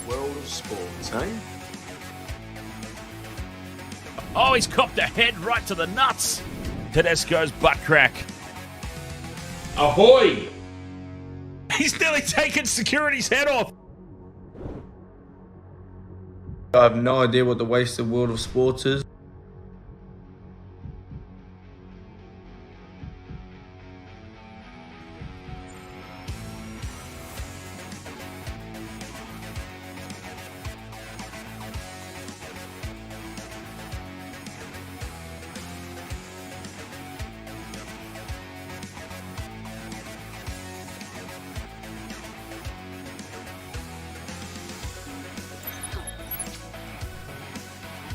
World of sports, eh? Oh, he's copped a head right to the nuts. Tedesco's butt crack. Ahoy! He's nearly taken security's head off. I have no idea what the wasted world of sports is.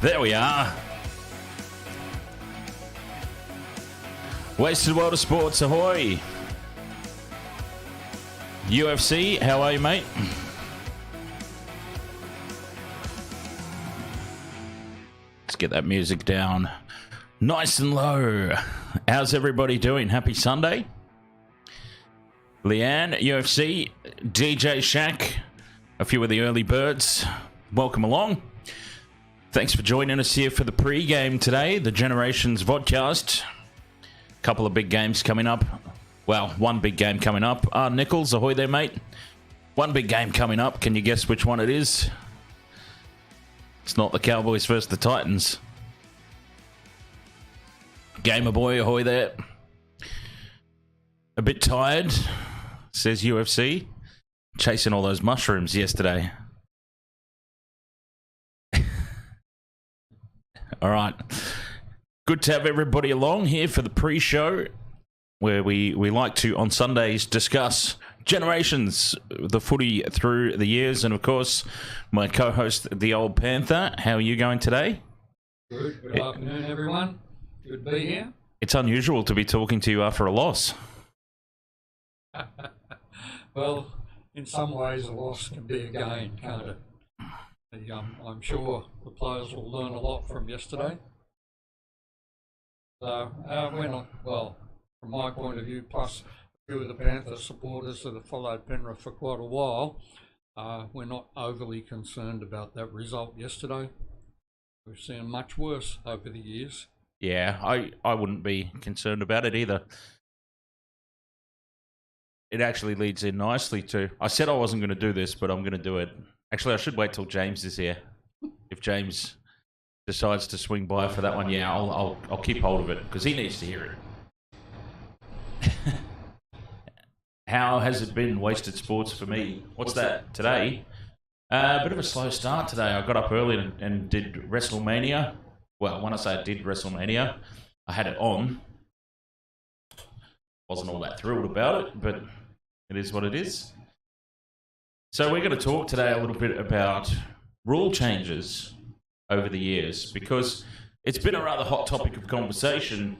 There we are. Wasted World of Sports, ahoy. UFC, how are you, mate? Let's get that music down nice and low. How's everybody doing? Happy Sunday. Leanne, UFC, DJ Shaq, a few of the early birds. Welcome along. Thanks for joining us here for the pre-game today, the Generations Vodcast. Couple of big games coming up. Well, one big game coming up. Nichols, ahoy there, mate. One big game coming up. Can you guess which one it is? It's not the Cowboys versus the Titans. Gamer boy, ahoy there. A bit tired, says UFC. Chasing all those mushrooms yesterday. All right. Good to have everybody along here for the pre-show where we like to, on Sundays, discuss generations, the footy through the years. And, of course, my co-host, the Old Panther. How are you going today? Good afternoon, everyone. Good to be here. It's unusual to be talking to you after a loss. Well, in some ways, a loss can be a gain, can't it? I'm sure the players will learn a lot from yesterday. So we're not, well, from my point of view, plus a few of the Panthers supporters that have followed Penrith for quite a while, we're not overly concerned about that result yesterday. We've seen much worse over the years. Yeah, I wouldn't be concerned about it either. It actually leads in nicely to... I said I wasn't going to do this, but I'm going to do it. Actually, I should wait till James is here. If James decides to swing by for that one, yeah, I'll keep hold of it because he needs to hear it. How has it been, Wasted Sports, for me? What's that today? A bit of a slow start today. I got up early and did WrestleMania. Well, when I say I did WrestleMania, I had it on. Wasn't all that thrilled about it, but it is what it is. So we're going to talk today a little bit about rule changes over the years because it's been a rather hot topic of conversation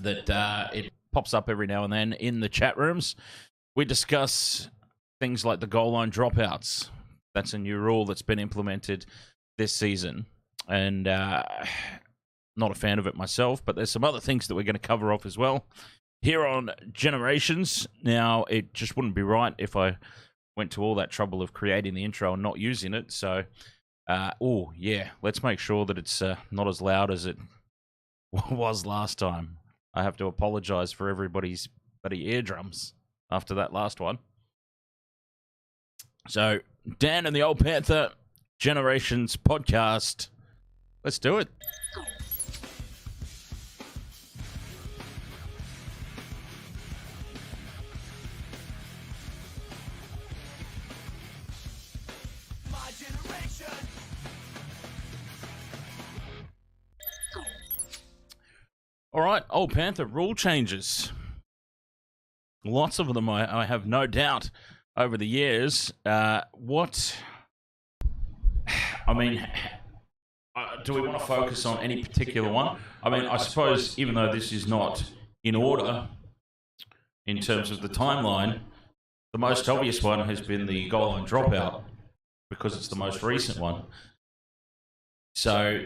that it pops up every now and then in the chat rooms. We discuss things like the goal line dropouts. That's a new rule that's been implemented this season. And not a fan of it myself, but there's some other things that we're going to cover off as well here on Generations. Now, it just wouldn't be right if I went to all that trouble of creating the intro and not using it. So, let's make sure that it's not as loud as it was last time. I have to apologize for everybody's bloody eardrums after that last one. So, Dan and the Old Panther, Generations Podcast. Let's do it. All right, Old Panther, rule changes. Lots of them, I have no doubt, over the years. Do we want to focus on any particular one? I mean, I suppose, even though this is not in order in terms of the timeline, the most obvious one has been the goal line dropout because it's the most recent one. So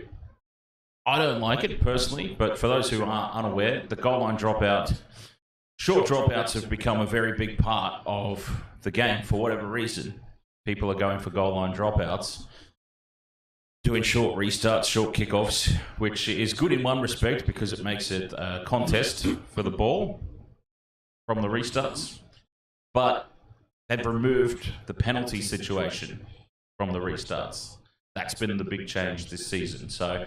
I don't like it personally, but for those who are unaware, the goal line dropout, short dropouts have become a very big part of the game for whatever reason. people are going for goal line dropouts, doing short restarts, short kickoffs, which is good in one respect because it makes it a contest for the ball from the restarts. But they've removed the penalty situation from the restarts. That's been the big change this season. So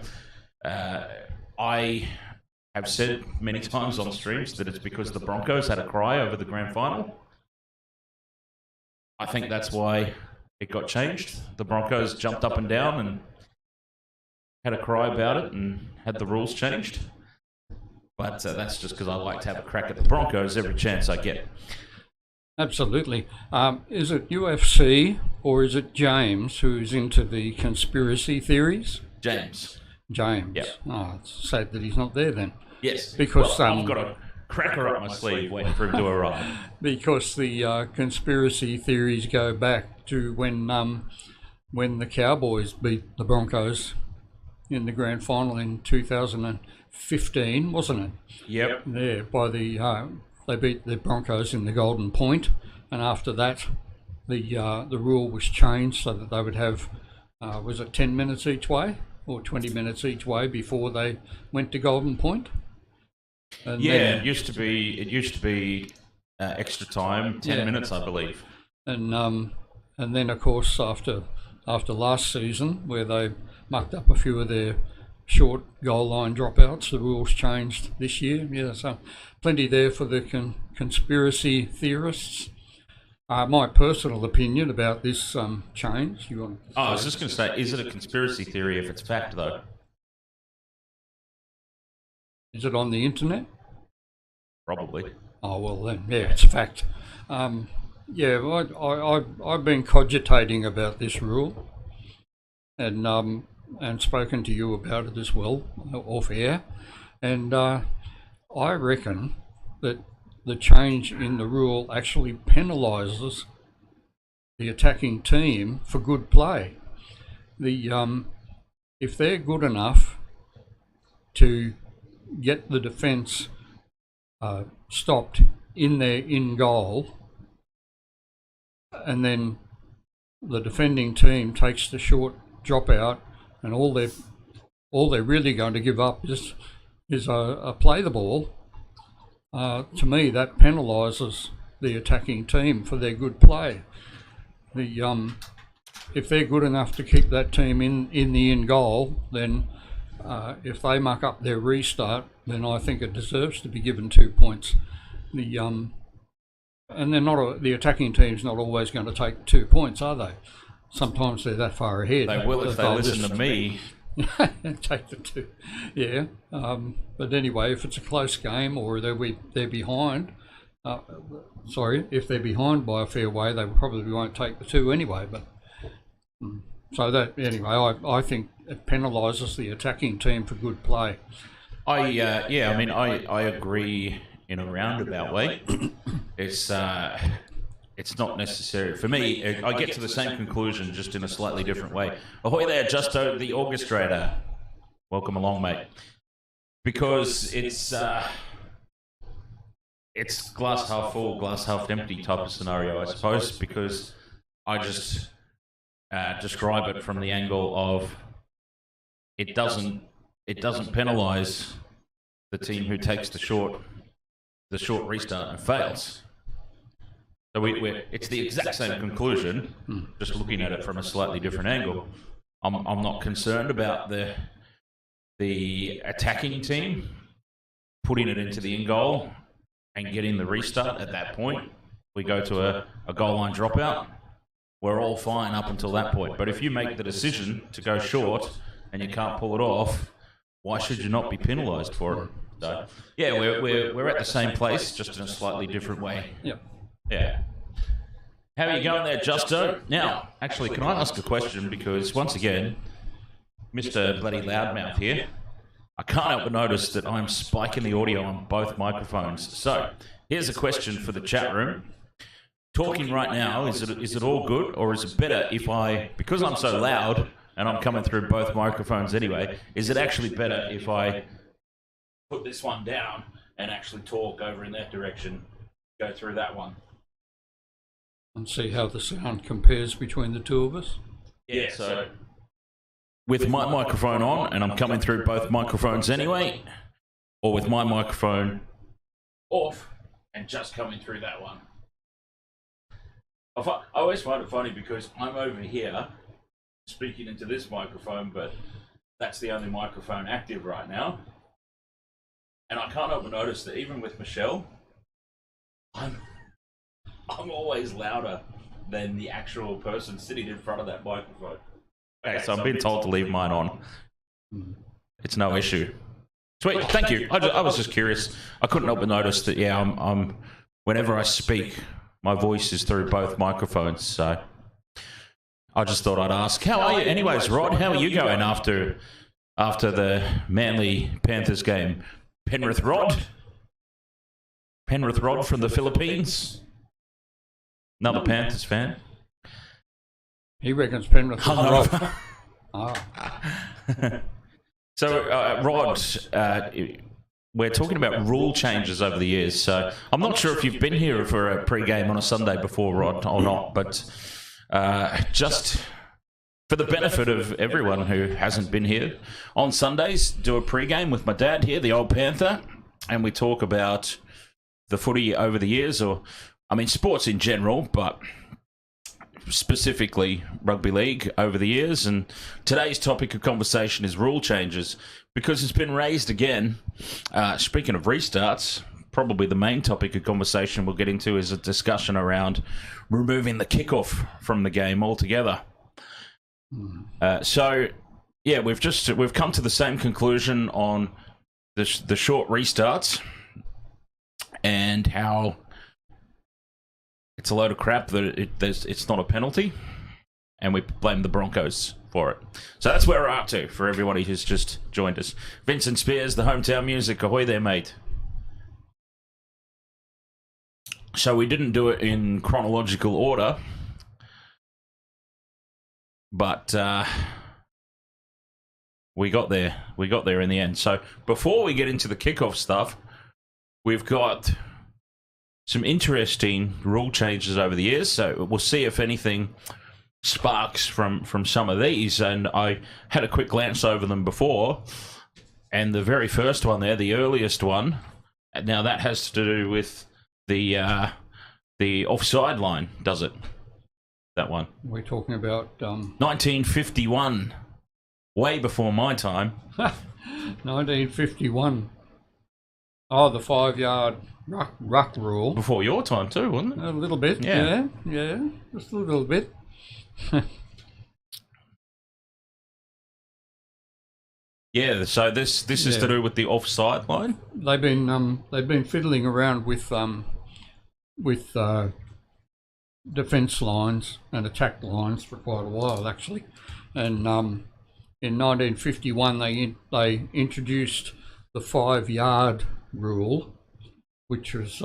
I have said many times on streams that it's because the Broncos had a cry over the grand final. I think that's why it got changed. The Broncos jumped up and down and had a cry about it and had the rules changed. But that's just because I like to have a crack at the Broncos every chance I get. Absolutely. Is it UFC or is it James who's into the conspiracy theories? James. James. Yep. Oh, it's sad that he's not there then. Yes. Because I've got a cracker up my sleeve waiting for him to arrive. Because the conspiracy theories go back to when the Cowboys beat the Broncos in the grand final in 2015, wasn't it? Yep. There, by they beat the Broncos in the Golden Point, and after that, the rule was changed so that they would have, was it 10 minutes each way or 20 minutes each way before they went to Golden Point? And yeah, it used to be extra time, 10 minutes, I believe. And then of course after last season, where they mucked up a few of their short goal line dropouts, the rules changed this year. Yeah, so plenty there for the conspiracy theorists. My personal opinion about this change. I was just going to say, is it a conspiracy theory if it's fact, though? Is it on the internet? Probably. Oh, well then, yeah, it's a fact. Yeah, I've been cogitating about this rule and spoken to you about it as well, off air. And I reckon that the change in the rule actually penalises the attacking team for good play. If they're good enough to get the defence stopped in their in goal, and then the defending team takes the short drop out, and all they're really going to give up is a play the ball. To me, that penalises the attacking team for their good play. If they're good enough to keep that team in the in goal, then if they muck up their restart, then I think it deserves to be given 2 points. And they're not the attacking team's not always going to take 2 points, are they? Sometimes they're that far ahead. They will if they listen to me. Take the 2, yeah. But anyway, if it's a close game or they're behind, if they're behind by a fair way, they probably won't take the 2 anyway. But so that anyway, I think it penalises the attacking team for good play. I agree in a roundabout way. It's not necessary. For me, I get to the same conclusion, just in a slightly different way. Ahoy there, Justo, the orchestrator. Welcome along, mate. Because it's glass half full, glass half empty type of scenario, I suppose, because I just describe it from the angle of it doesn't penalise the team who takes the short restart and fails. So it's the exact same conclusion, just looking at it from a slightly different angle. I'm not concerned about the attacking team putting it into the in goal and getting the restart at that point. We go to a goal line dropout. We're all fine up until that point. But if you make the decision to go short and you can't pull it off, why should you not be penalised for it? So, yeah, we're at the same place, just in a slightly different way. Yep. Yeah. How are you going there, Justo? Now, actually, can I ask a question? Because, once again, Mr. Bloody Loudmouth here, I can't help but notice that I'm spiking the audio on both microphones. So, here's a question for the chat room. Talking right now, is it all good, or is it better if because I'm so loud and I'm coming through both microphones anyway, is it actually better if I put this one down and actually talk over in that direction, go through that one? and see how the sound compares between the two of us. Yeah, so with my microphone on, and I'm coming through both microphones anyway, or with my microphone off and just coming through that one. I always find it funny because I'm over here speaking into this microphone, but that's the only microphone active right now. And I can't help but notice that even with Michelle, I'm always louder than the actual person sitting in front of that microphone. Okay, so I'm being told to leave mine on. It's no issue. Sweet, thank you. I was just curious. I couldn't help but notice that, yeah, I'm whenever I speak, my voice is through both microphones, so I just thought I'd ask. How are you? Anyways, Rod, how are you going after the Manly Panthers game? Penrith Rod from the Philippines. Another Panthers fan. He reckons Penrith is Hungover. Rob. So, Rod, we're talking about rule changes over the years. So, I'm not sure if you've been here for a pre-game on a Sunday before, Rod, or not, but just for the benefit of everyone who hasn't been here, on Sundays, do a pre-game with my dad here, the old Panther, and we talk about the footy over the years, or, I mean, sports in general, but specifically rugby league over the years. And today's topic of conversation is rule changes, because it's been raised again. Speaking of restarts, probably the main topic of conversation we'll get into is a discussion around removing the kickoff from the game altogether. So yeah, we've come to the same conclusion on the short restarts and how it's a load of crap that it's not a penalty, and we blame the Broncos for it. So that's where we're up to for everybody who's just joined us. Vincent Spears, the hometown music. Ahoy there, mate. So we didn't do it in chronological order, but we got there. We got there in the end. So before we get into the kickoff stuff, we've got some interesting rule changes over the years. So we'll see if anything sparks from some of these. And I had a quick glance over them before. And the very first one there, the earliest one, now that has to do with the offside line, does it? That one. We're talking about 1951, way before my time. 1951. Oh, the 5-yard ruck rule. Before your time too, wasn't it? A little bit, yeah, just a little bit. Yeah, so this is to do with the offside line. They've been fiddling around with defence lines and attack lines for quite a while, actually. And in 1951, they introduced the 5-yard rule, which was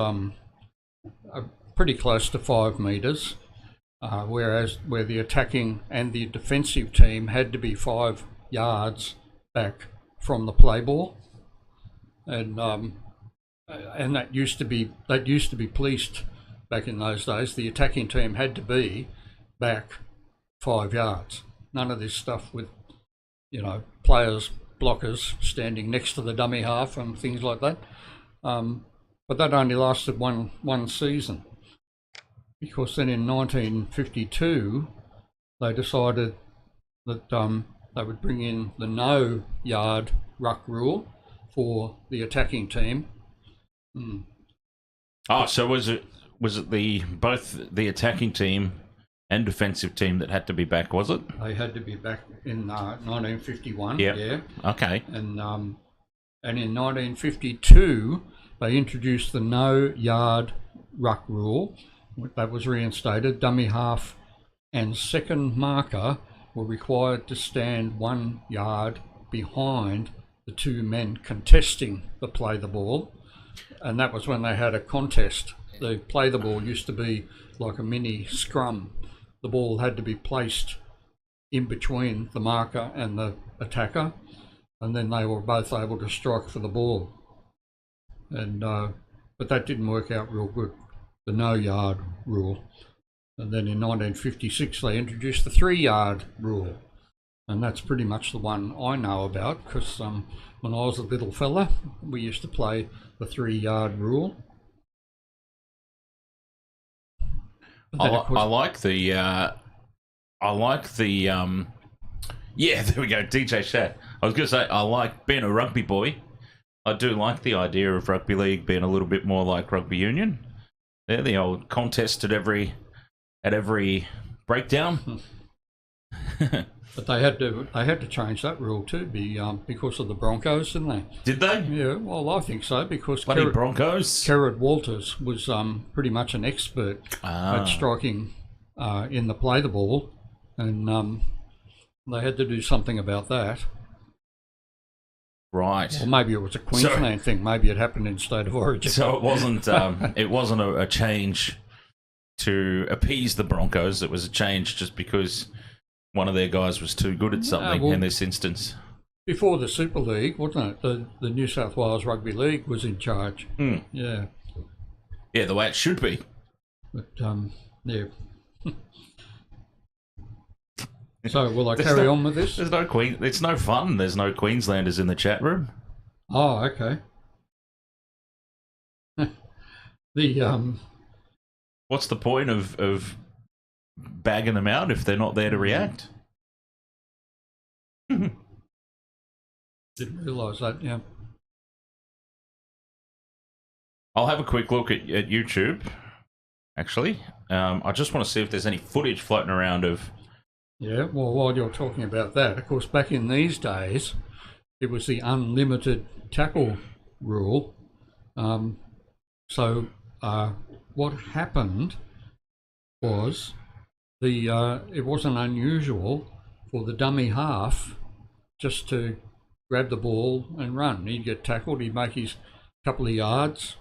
pretty close to 5 metres, where the attacking and the defensive team had to be 5 yards back from the play ball, and that used to be policed back in those days. The attacking team had to be back 5 yards. None of this stuff with, players, blockers standing next to the dummy half and things like that. But that only lasted one season, because then in 1952 they decided that they would bring in the no-yard ruck rule for the attacking team. Oh, so was it both the attacking team and defensive team that had to be back, was it? They had to be back in 1951. Yep. Yeah. Okay. And in 1952 they introduced the no-yard ruck rule. That was reinstated. Dummy half and second marker were required to stand 1 yard behind the 2 men contesting the play the ball, and that was when they had a contest. The play the ball used to be like a mini scrum. The ball had to be placed in between the marker and the attacker, and then they were both able to strike for the ball. And but that didn't work out real good, the no-yard rule. And then in 1956 they introduced the 3-yard rule. And that's pretty much the one I know about, because when I was a little fella, we used to play the 3-yard rule. I like the yeah, there we go, DJ Shat. I was going to say, I like being a rugby boy. I do like the idea of rugby league being a little bit more like rugby union. They're the old contest at every breakdown. But they had to change that rule too, because of the Broncos, didn't they? Did they? Yeah, well, I think so, because Broncos. Kerrod Walters was pretty much an expert at striking in the play the ball, and they had to do something about that. Right. Or maybe it was a Queensland thing. Maybe it happened in State of Origin. So it wasn't a change to appease the Broncos. It was a change just because one of their guys was too good at something in this instance. Before the Super League, wasn't it? The New South Wales Rugby League was in charge. Yeah. Yeah, the way it should be. But, yeah. So will I carry on with this? It's no fun. There's no Queenslanders in the chat room. Oh, okay. What's the point of bagging them out if they're not there to react? Didn't realise that. Yeah. I'll have a quick look at YouTube. Actually, I just want to see if there's any footage floating around of. Yeah, well, while you're talking about that, of course, back in these days, it was the unlimited tackle rule. So what happened was it wasn't unusual for the dummy half just to grab the ball and run. He'd get tackled, he'd make his couple of yards,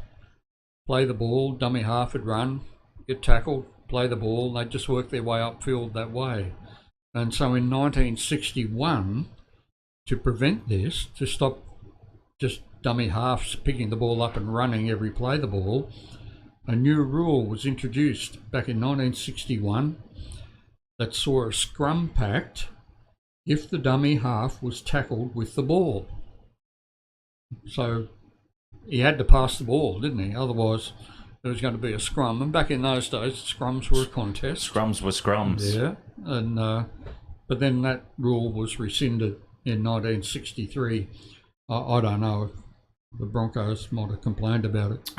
play the ball, dummy half would run, get tackled, play the ball, they'd just work their way upfield that way. And so in 1961, to prevent this, to stop just dummy halves picking the ball up and running every play the ball, a new rule was introduced back in 1961 that saw a scrum pact if the dummy half was tackled with the ball. So he had to pass the ball, didn't he? Otherwise there was going to be a scrum. And back in those days, scrums were a contest. Scrums were scrums. Yeah, and but then that rule was rescinded in 1963. I don't know if the Broncos might have complained about it.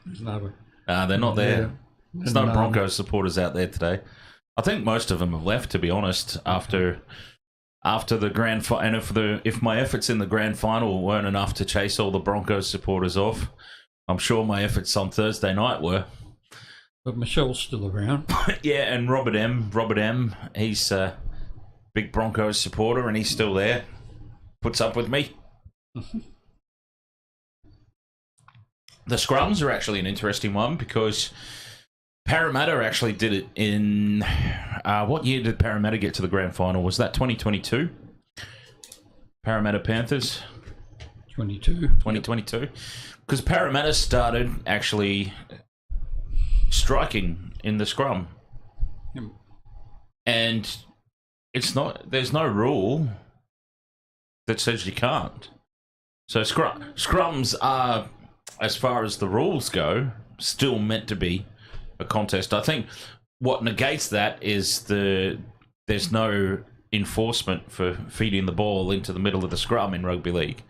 There's no. They're not there. Yeah. There's no Broncos supporters out there today. I think most of them have left, to be honest, after the grand final. And if my efforts in the grand final weren't enough to chase all the Broncos supporters off, I'm sure my efforts on Thursday night were. But Michelle's still around. Yeah, and Robert M, he's a big Broncos supporter, and he's still there. Puts up with me. The scrums are actually an interesting one because Parramatta actually did it in... what year did Parramatta get to the grand final? Was that 2022? Parramatta Panthers? 2022. Because Parramatta started actually striking in the scrum. Yep. And there's no rule that says you can't. So scrums are, as far as the rules go, still meant to be a contest. I think what negates that is there's no enforcement for feeding the ball into the middle of the scrum in rugby league.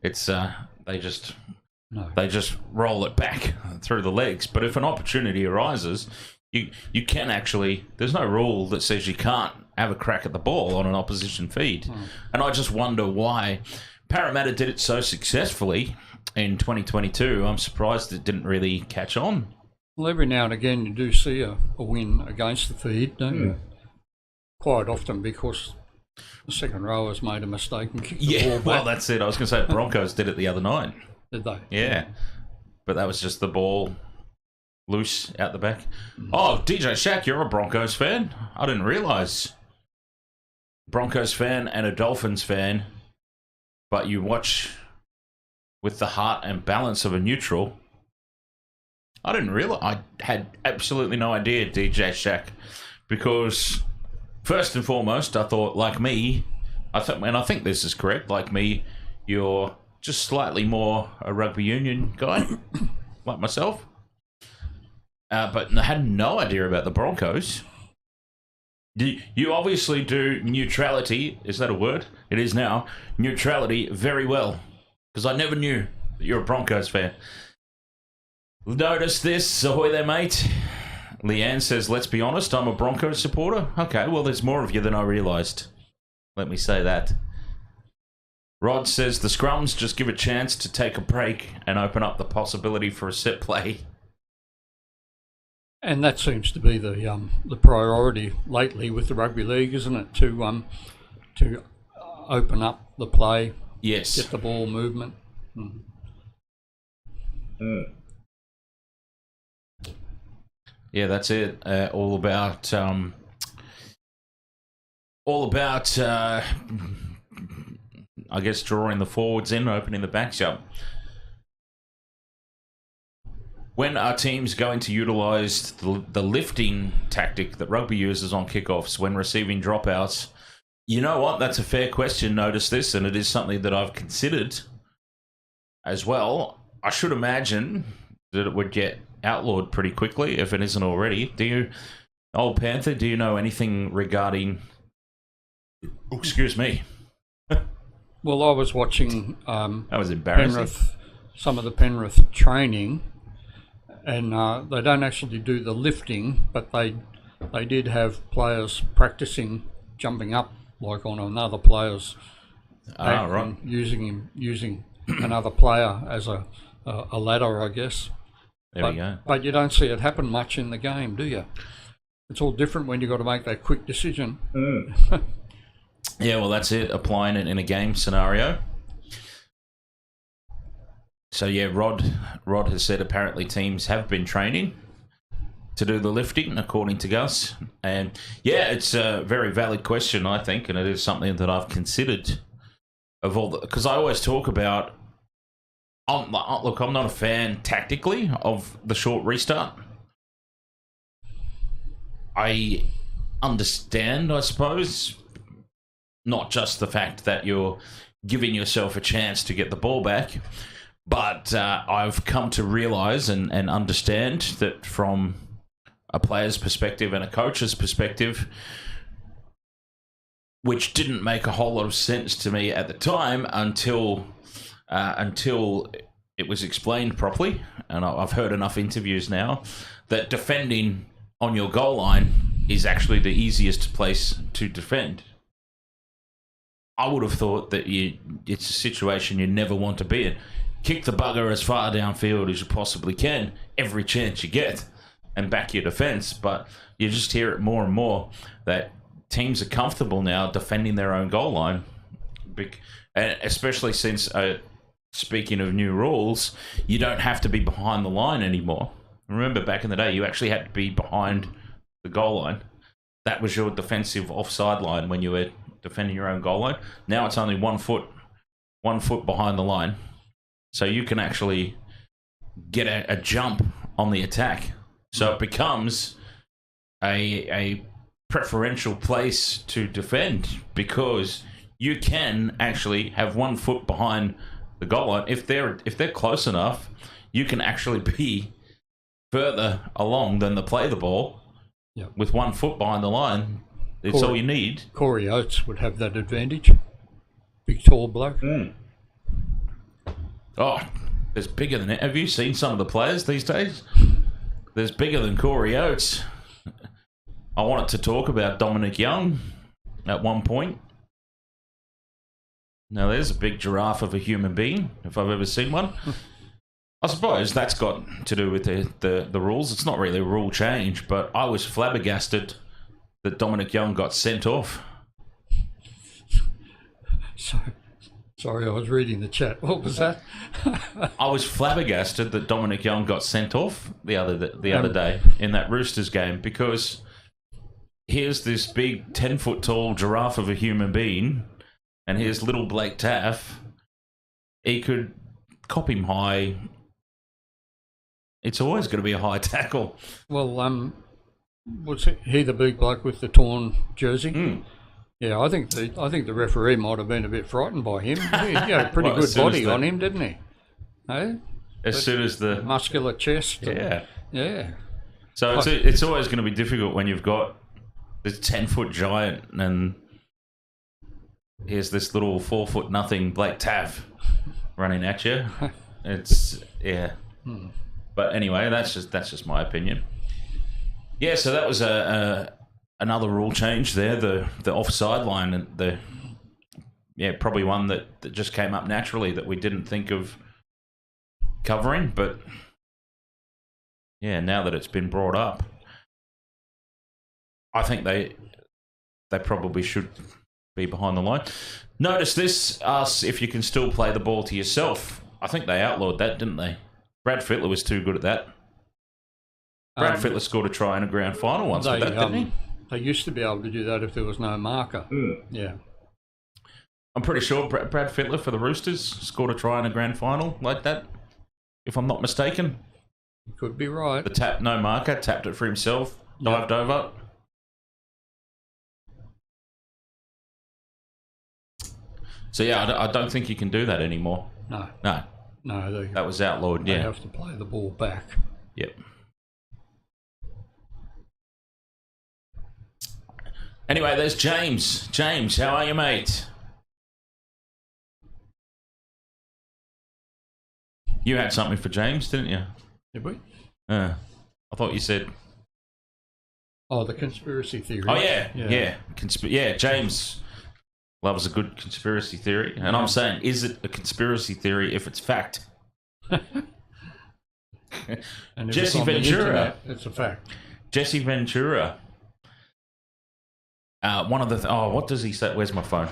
It's they just roll it back through the legs. But if an opportunity arises, you can actually. There's no rule that says you can't have a crack at the ball on an opposition feed. And I just wonder why Parramatta did it so successfully in 2022. I'm surprised it didn't really catch on. Well, every now and again you do see a win against the feed, don't you? Quite often because the second row has made a mistake and kicked the ball back. Well, that's it. I was going to say Broncos did it the other night. Did they? Yeah. But that was just the ball loose out the back. Oh, DJ Shaq, you're a Broncos fan? I didn't realise. Broncos fan and a Dolphins fan, but you watch with the heart and balance of a neutral. I didn't realize. I had absolutely no idea, DJ Shack, because first and foremost, I thought, like me, and I think this is correct, like me, you're just slightly more a rugby union guy, like myself. But I had no idea about the Broncos. You obviously do neutrality, is that a word? It is now, neutrality very well, because I never knew that you're a Broncos fan. Notice this, ahoy there, mate. Leanne says, let's be honest, I'm a Broncos supporter. Okay, well, there's more of you than I realised. Let me say that. Rod says, the scrums just give a chance to take a break and open up the possibility for a set play. And that seems to be the priority lately with the rugby league, isn't it? To open up the play, yes, get the ball movement. Yeah, that's it. All about I guess drawing the forwards in, opening the backs up. When are teams going to utilise the lifting tactic that rugby uses on kickoffs when receiving dropouts? You know what? That's a fair question. Notice this, and it is something that I've considered as well. I should imagine that it would get outlawed pretty quickly if it isn't already. Do you, Old Panther, do you know anything regarding... Oh, excuse me. Well, I was watching That was embarrassing. some of the Penrith training, and they don't actually do the lifting, but they did have players practicing jumping up like on another player's back, right. and using another player as a ladder, I guess. There we go. But you don't see it happen much in the game, do you? It's all different when you've got to make that quick decision. Yeah, well, that's it. Applying it in a game scenario. So yeah, Rod has said apparently teams have been training to do the lifting, according to Gus. And yeah, it's a very valid question, I think, and it is something that I've considered of all because I always talk about. Look, I'm not a fan tactically of the short restart. I understand, I suppose, not just the fact that you're giving yourself a chance to get the ball back, but I've come to realise and understand that from a player's perspective and a coach's perspective, which didn't make a whole lot of sense to me at the time until it was explained properly, and I've heard enough interviews now that defending on your goal line is actually the easiest place to defend. I would have thought that it's a situation you never want to be in. Kick the bugger as far downfield as you possibly can, every chance you get, and back your defence. But you just hear it more and more that teams are comfortable now defending their own goal line, and especially since, speaking of new rules, you don't have to be behind the line anymore. Remember, back in the day, you actually had to be behind the goal line. That was your defensive offside line when you were defending your own goal line. Now it's only 1 foot behind the line. So you can actually get a jump on the attack. So it becomes a preferential place to defend because you can actually have 1 foot behind the goal line. If they're close enough, you can actually be further along than play the ball. Yep. With 1 foot behind the line. It's all you need. Corey Oates would have that advantage. Big, tall bloke. Oh, there's bigger than it. Have you seen some of the players these days? There's bigger than Corey Oates. I wanted to talk about Dominic Young at one point. Now, there's a big giraffe of a human being, if I've ever seen one. I suppose that's got to do with the rules. It's not really a rule change, but I was flabbergasted that Dominic Young got sent off. Sorry, I was reading the chat. What was that? I was flabbergasted that Dominic Young got sent off the other day in that Roosters game because here's this big 10-foot tall giraffe of a human being, and here's little Blake Taff. He could cop him high it's always going to be a high tackle. Well, was he the big bloke with the torn jersey? Yeah, I think the referee might have been a bit frightened by him. He had a pretty good body on him, didn't he? Hey? As soon as the muscular chest. Yeah. So it's always going to be difficult when you've got this 10-foot giant and here's this little 4-foot nothing Blake Tav running at you. It's But anyway, that's just my opinion. Yeah, so that was another rule change there, the offside line, and probably one that just came up naturally that we didn't think of covering, but yeah, now that it's been brought up, I think they probably should be behind the line. Notice this, ask if you can still play the ball to yourself. I think they outlawed that, didn't they? Brad Fittler was too good at that. Brad Fittler scored a try in a grand final once with that, didn't he? They used to be able to do that if there was no marker. Yeah. I'm pretty sure Brad Fittler for the Roosters scored a try in a grand final like that, if I'm not mistaken. You could be right. The tap, no marker, tapped it for himself, dived over. So yeah, I don't think you can do that anymore. No. That was outlawed. They have to play the ball back. Yep. Anyway, there's James. James, how are you, mate? You had something for James, didn't you? Did we? I thought you said... Oh, the conspiracy theory. Oh, yeah. James loves a good conspiracy theory. And I'm saying, is it a conspiracy theory if it's fact? And if Jesse it's on the Ventura. internet, it's a fact. Jesse Ventura. One of the... what does he say? Where's my phone?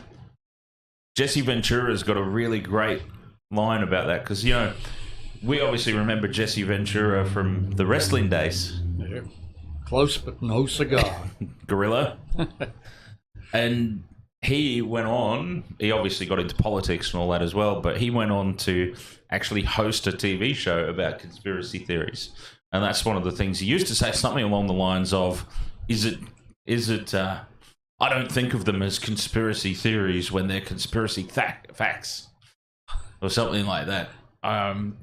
Jesse Ventura's got a really great line about that because, you know, we obviously remember Jesse Ventura from the wrestling days. Yeah. Close but no cigar. Gorilla. And he went on, he obviously got into politics and all that as well, but he went on to actually host a TV show about conspiracy theories. And that's one of the things he used to say, something along the lines of, is it I don't think of them as conspiracy theories when they're conspiracy facts. Or something like that. I'm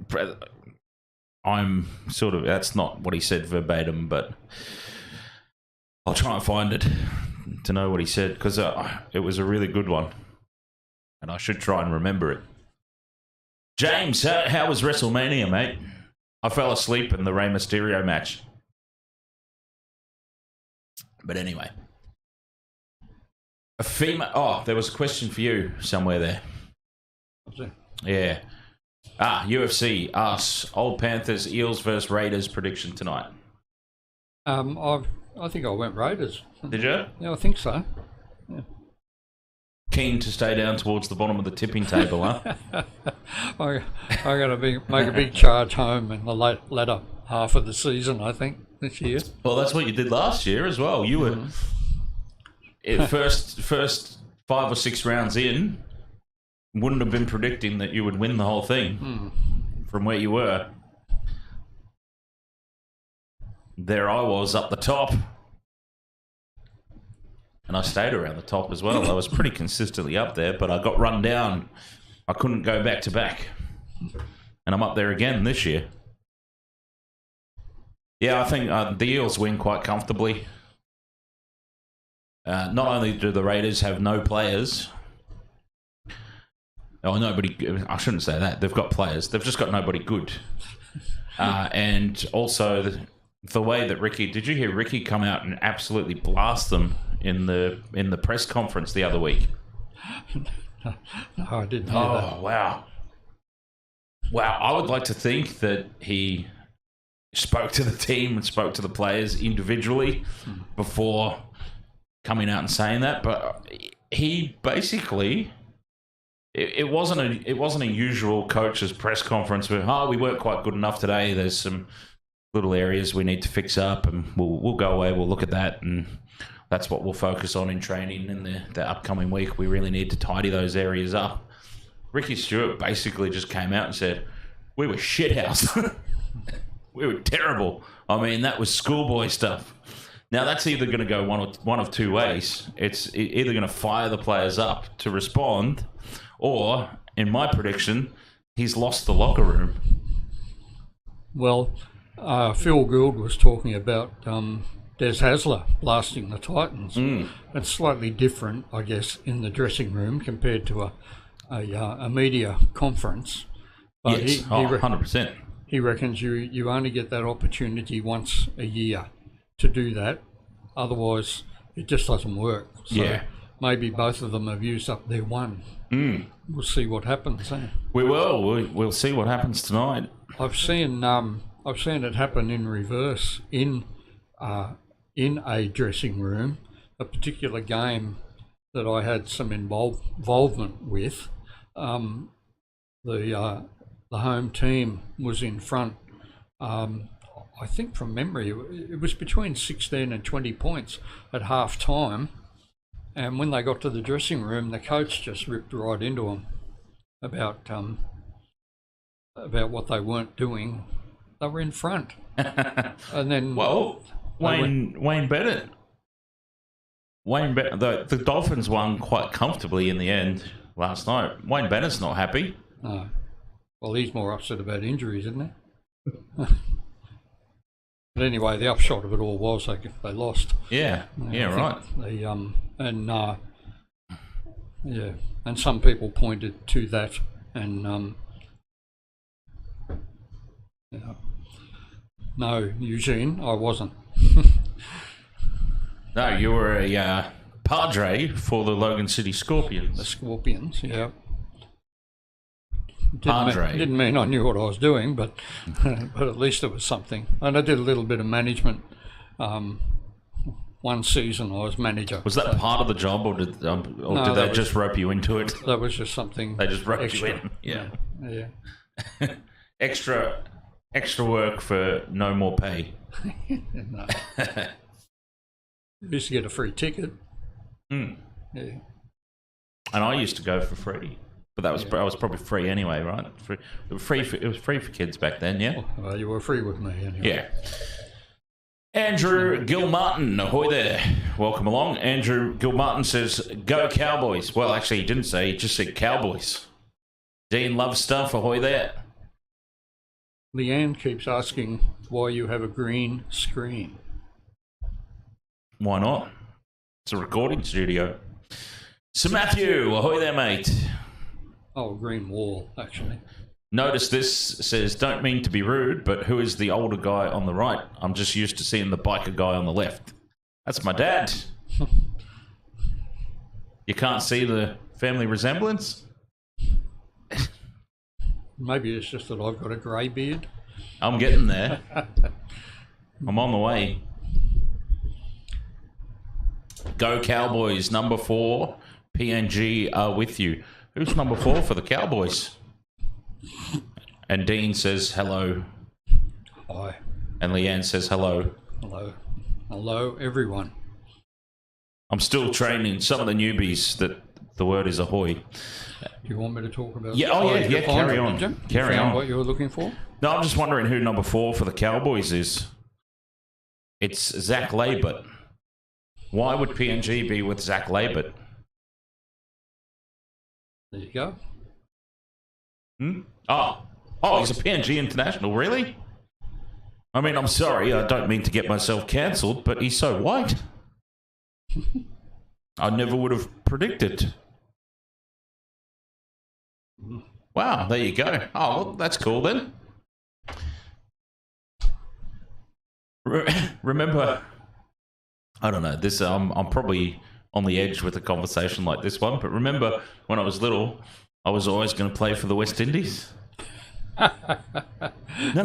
sort of... That's not what he said verbatim, but I'll try and find it to know what he said, because it was a really good one. And I should try and remember it. James, how was WrestleMania, mate? I fell asleep in the Rey Mysterio match. But anyway... A female... Oh, there was a question for you somewhere there. What's that? Yeah. UFC asks Old Panthers, Eels versus Raiders prediction tonight. I think I went Raiders. Did you? Yeah, I think so. Yeah. Keen to stay down towards the bottom of the tipping table, huh? I got to make a big charge home in the latter half of the season, I think, this year. Well, that's what you did last year as well. You were first 5 or 6 rounds in. Wouldn't have been predicting that you would win the whole thing from where you were. There I was up the top. And I stayed around the top as well. I was pretty consistently up there, but I got run down. I couldn't go back to back. And I'm up there again this year. Yeah, I think the Eels win quite comfortably. Not only do the Raiders have no players... Oh, nobody... I shouldn't say that. They've got players. They've just got nobody good. And also, the way that Ricky... Did you hear Ricky come out and absolutely blast them in the press conference the other week? No, I didn't hear that. Oh, wow. Wow, I would like to think that he spoke to the team and spoke to the players individually before coming out and saying that. But he basically... It wasn't a usual coach's press conference where, we weren't quite good enough today. There's some little areas we need to fix up, and we'll go away. We'll look at that, and that's what we'll focus on in training in the upcoming week. We really need to tidy those areas up. Ricky Stewart basically just came out and said, we were shithouse. We were terrible. I mean, that was schoolboy stuff. Now, that's either going to go one of two ways. It's either going to fire the players up to respond, or, in my prediction, he's lost the locker room. Well, Phil Gould was talking about Des Hasler blasting the Titans. It's slightly different, I guess, in the dressing room compared to a media conference. But Yes, 100%. He reckons you only get that opportunity once a year to do that. Otherwise, it just doesn't work. So maybe both of them have used up their one. We'll see what happens. We will. We'll see what happens tonight. I've seen it happen in reverse in a dressing room. A particular game that I had some involvement with. The home team was in front. I think from memory, it was between 16 and 20 points at half time. And when they got to the dressing room, the coach just ripped right into them about what they weren't doing. They were in front. And then... Well, Wayne Bennett. The Dolphins won quite comfortably in the end last night. Wayne Bennett's not happy. No. Well, he's more upset about injuries, isn't he? But anyway, the upshot of it all was they lost. Yeah, right. And some people pointed to that, and no, Eugene, I wasn't. No, you were a padre for the Logan City Scorpions. The Scorpions, yeah. Padre. Didn't mean I knew what I was doing, but at least it was something. And I did a little bit of management. One season I was manager. Was that part of the job, or did they just rope you into it? That was just something. They just roped extra. you in. Yeah. Yeah. extra work for no more pay. No. Used to get a free ticket. Yeah. And I used to go for free. But I was probably free anyway, right? It was free for kids back then, yeah? Well, you were free with me anyway. Yeah. Andrew Gilmartin, ahoy there. Welcome along. Andrew Gilmartin says, go Cowboys. Well, actually, he didn't say, he just said Cowboys. Dean loves stuff, ahoy there. Leanne keeps asking why you have a green screen. Why not? It's a recording studio. Sir Matthew, ahoy there, mate. Oh, green wall, actually. Notice this says, don't mean to be rude, but who is the older guy on the right? I'm just used to seeing the biker guy on the left. That's my dad. You can't see the family resemblance? Maybe it's just that I've got a grey beard. I'm getting there. I'm on the way. Go Cowboys, number 4. PNG are with you. Who's number 4 for the Cowboys? And Dean says hello. Hi. And Leanne says hello. Hello. Hello, everyone. I'm still training some of the newbies that the word is ahoy. Do you want me to talk about Yeah, carry on. Carry on. What you were looking for? No, I'm just wondering who number 4 for the Cowboys is. It's Zach Labert. Why would PNG be with Zach Labert? There you go. Oh, he's a PNG international, really? I mean, I'm sorry, I don't mean to get myself cancelled, but he's so white. I never would have predicted. Wow, there you go. Oh, well, that's cool then. Remember, I don't know, this. I'm probably on the edge with a conversation like this one, but remember when I was little, I was always going to play for the West Indies. No,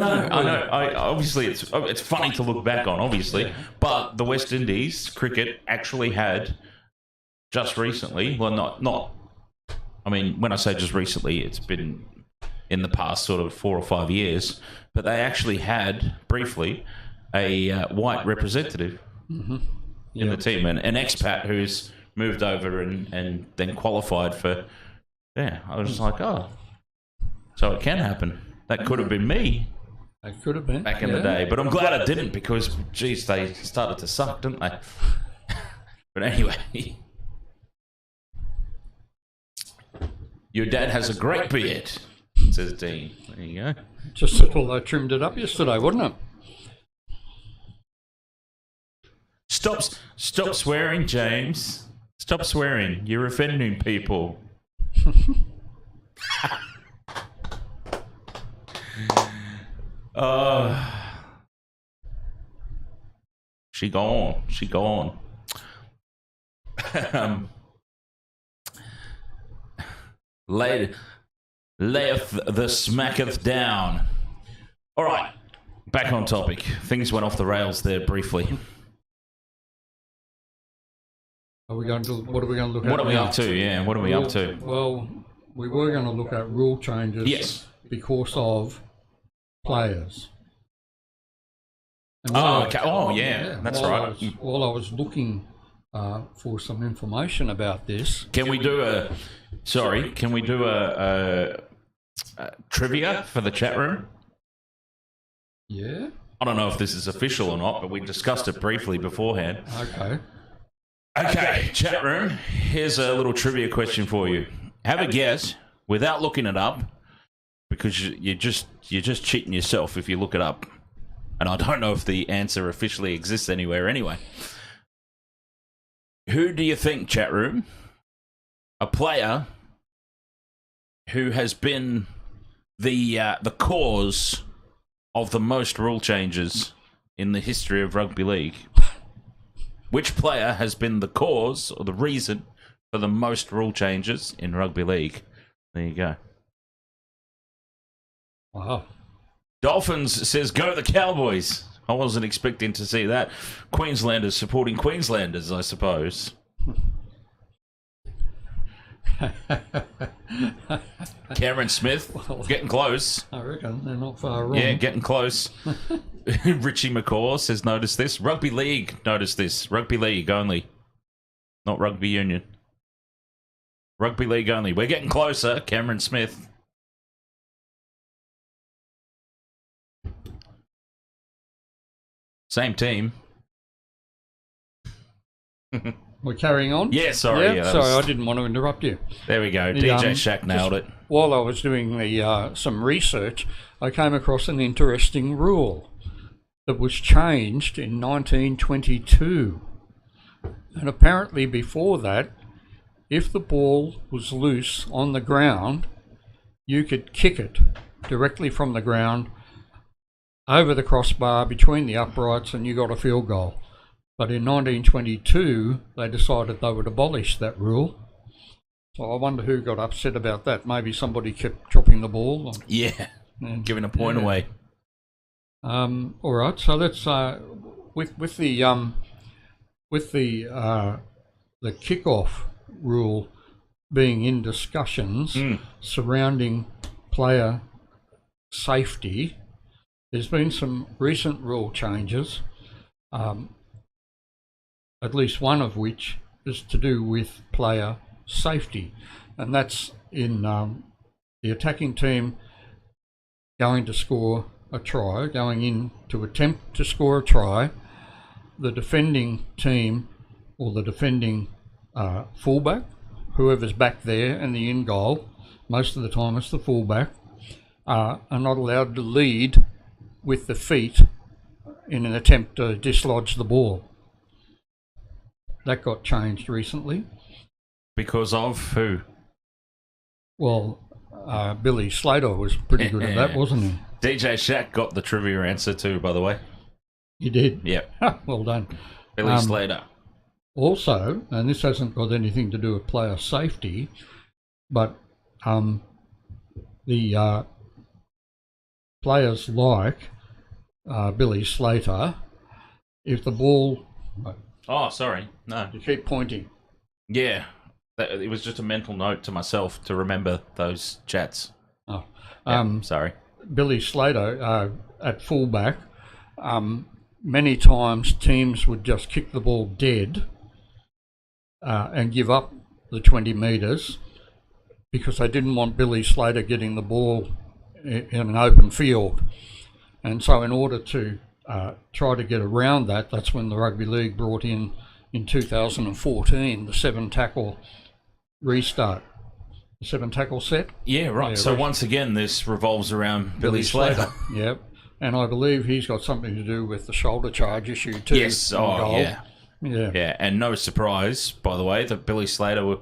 I know. Obviously, it's funny to look back on, obviously, but the West Indies cricket actually had just recently. Well, not. I mean, when I say just recently, it's been in the past sort of 4 or 5 years. But they actually had briefly a white representative in the team, an expat who's moved over and then qualified for. Yeah, I was just like, oh, so it can happen. That could have been me. It could have been. back in the day. But I'm glad I didn't because, geez, they started to suck, didn't they? But anyway. Your dad has a great beard, says Dean. There you go. Just until they trimmed it up yesterday, wasn't it? Stop swearing, James. Stop swearing. You're offending people. She gone. Layeth the smacketh down. All right, back on topic. Things went off the rails there briefly. What are we going to look at? What are we up to? Yeah, what are we up to? Well, we were going to look at rule changes. Yes. Because of players. And Okay. Oh, yeah. That's right. While I was looking for some information about this, Can we do a trivia for the chat room? yeah, I don't know if this is official or not, but we discussed it briefly beforehand. okay. Chat room. Here's a little trivia question for you. Have a guess without looking it up, because you're just cheating yourself if you look it up. And I don't know if the answer officially exists anywhere anyway. Who do you think, chat room, a player who has been the cause of the most rule changes in the history of rugby league? Which player has been the cause or the reason for the most rule changes in rugby league? There you go. Wow. Dolphins says, go the Cowboys. I wasn't expecting to see that. Queenslanders supporting Queenslanders, I suppose. Cameron Smith, getting close. I reckon they're not far wrong. Yeah, getting close. Richie McCaw says, notice this. Rugby League, notice this. Rugby League only. Not Rugby Union. Rugby League only. We're getting closer, Cameron Smith. Same team. We're carrying on? Yeah, sorry. Yeah, sorry, I didn't want to interrupt you. There we go. DJ Shaq nailed it. While I was doing some research, I came across an interesting rule that was changed in 1922. And apparently before that, if the ball was loose on the ground, you could kick it directly from the ground over the crossbar between the uprights and you got a field goal. But in 1922, they decided they would abolish that rule. So I wonder who got upset about that. Maybe somebody kept dropping the ball. Yeah, giving a point away. All right, so let's with the kickoff rule being in discussions surrounding player safety. There's been some recent rule changes, at least one of which is to do with player safety, and that's in the attacking team going to score a try, going in to attempt to score a try, the defending team or the defending fullback, whoever's back there and the in goal, most of the time it's the fullback, are not allowed to lead with the feet in an attempt to dislodge the ball. That got changed recently. Because of who? Well, Billy Slater was pretty good at that, wasn't he? DJ Shaq got the trivia answer too, by the way. He did? Yep. Well done. Billy Slater. Also, and this hasn't got anything to do with player safety, but the players like Billy Slater, if the ball... Oh, sorry. No. You keep pointing. Yeah. It was just a mental note to myself to remember those chats. Oh. Sorry. Billy Slater at fullback, many times teams would just kick the ball dead and give up the 20 metres because they didn't want Billy Slater getting the ball in an open field. And so in order to try to get around that, that's when the Rugby League brought in 2014, the 7-tackle restart. The 7-tackle set? Yeah, right. Yeah, so once again, this revolves around Billy Slater. Yep. And I believe he's got something to do with the shoulder charge issue too. Yes, oh, yeah. Yeah. Yeah, and no surprise, by the way, that Billy Slater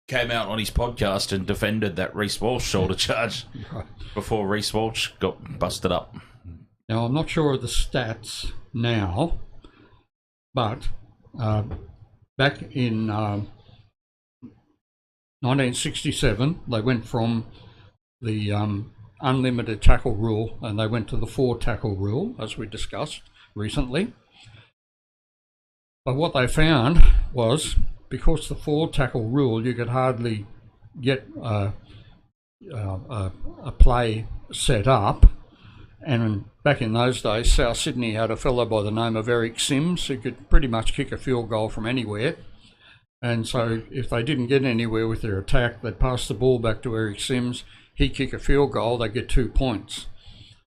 came out on his podcast and defended that Reece Walsh shoulder charge before Reece Walsh got busted up. Now, I'm not sure of the stats now, but back in 1967, they went from the unlimited tackle rule and they went to the 4-tackle rule, as we discussed recently. But what they found was, because the 4-tackle rule, you could hardly get a play set up. And back in those days, South Sydney had a fellow by the name of Eric Sims who could pretty much kick a field goal from anywhere. And so if they didn't get anywhere with their attack, they'd pass the ball back to Eric Sims. He'd kick a field goal, they'd get 2 points.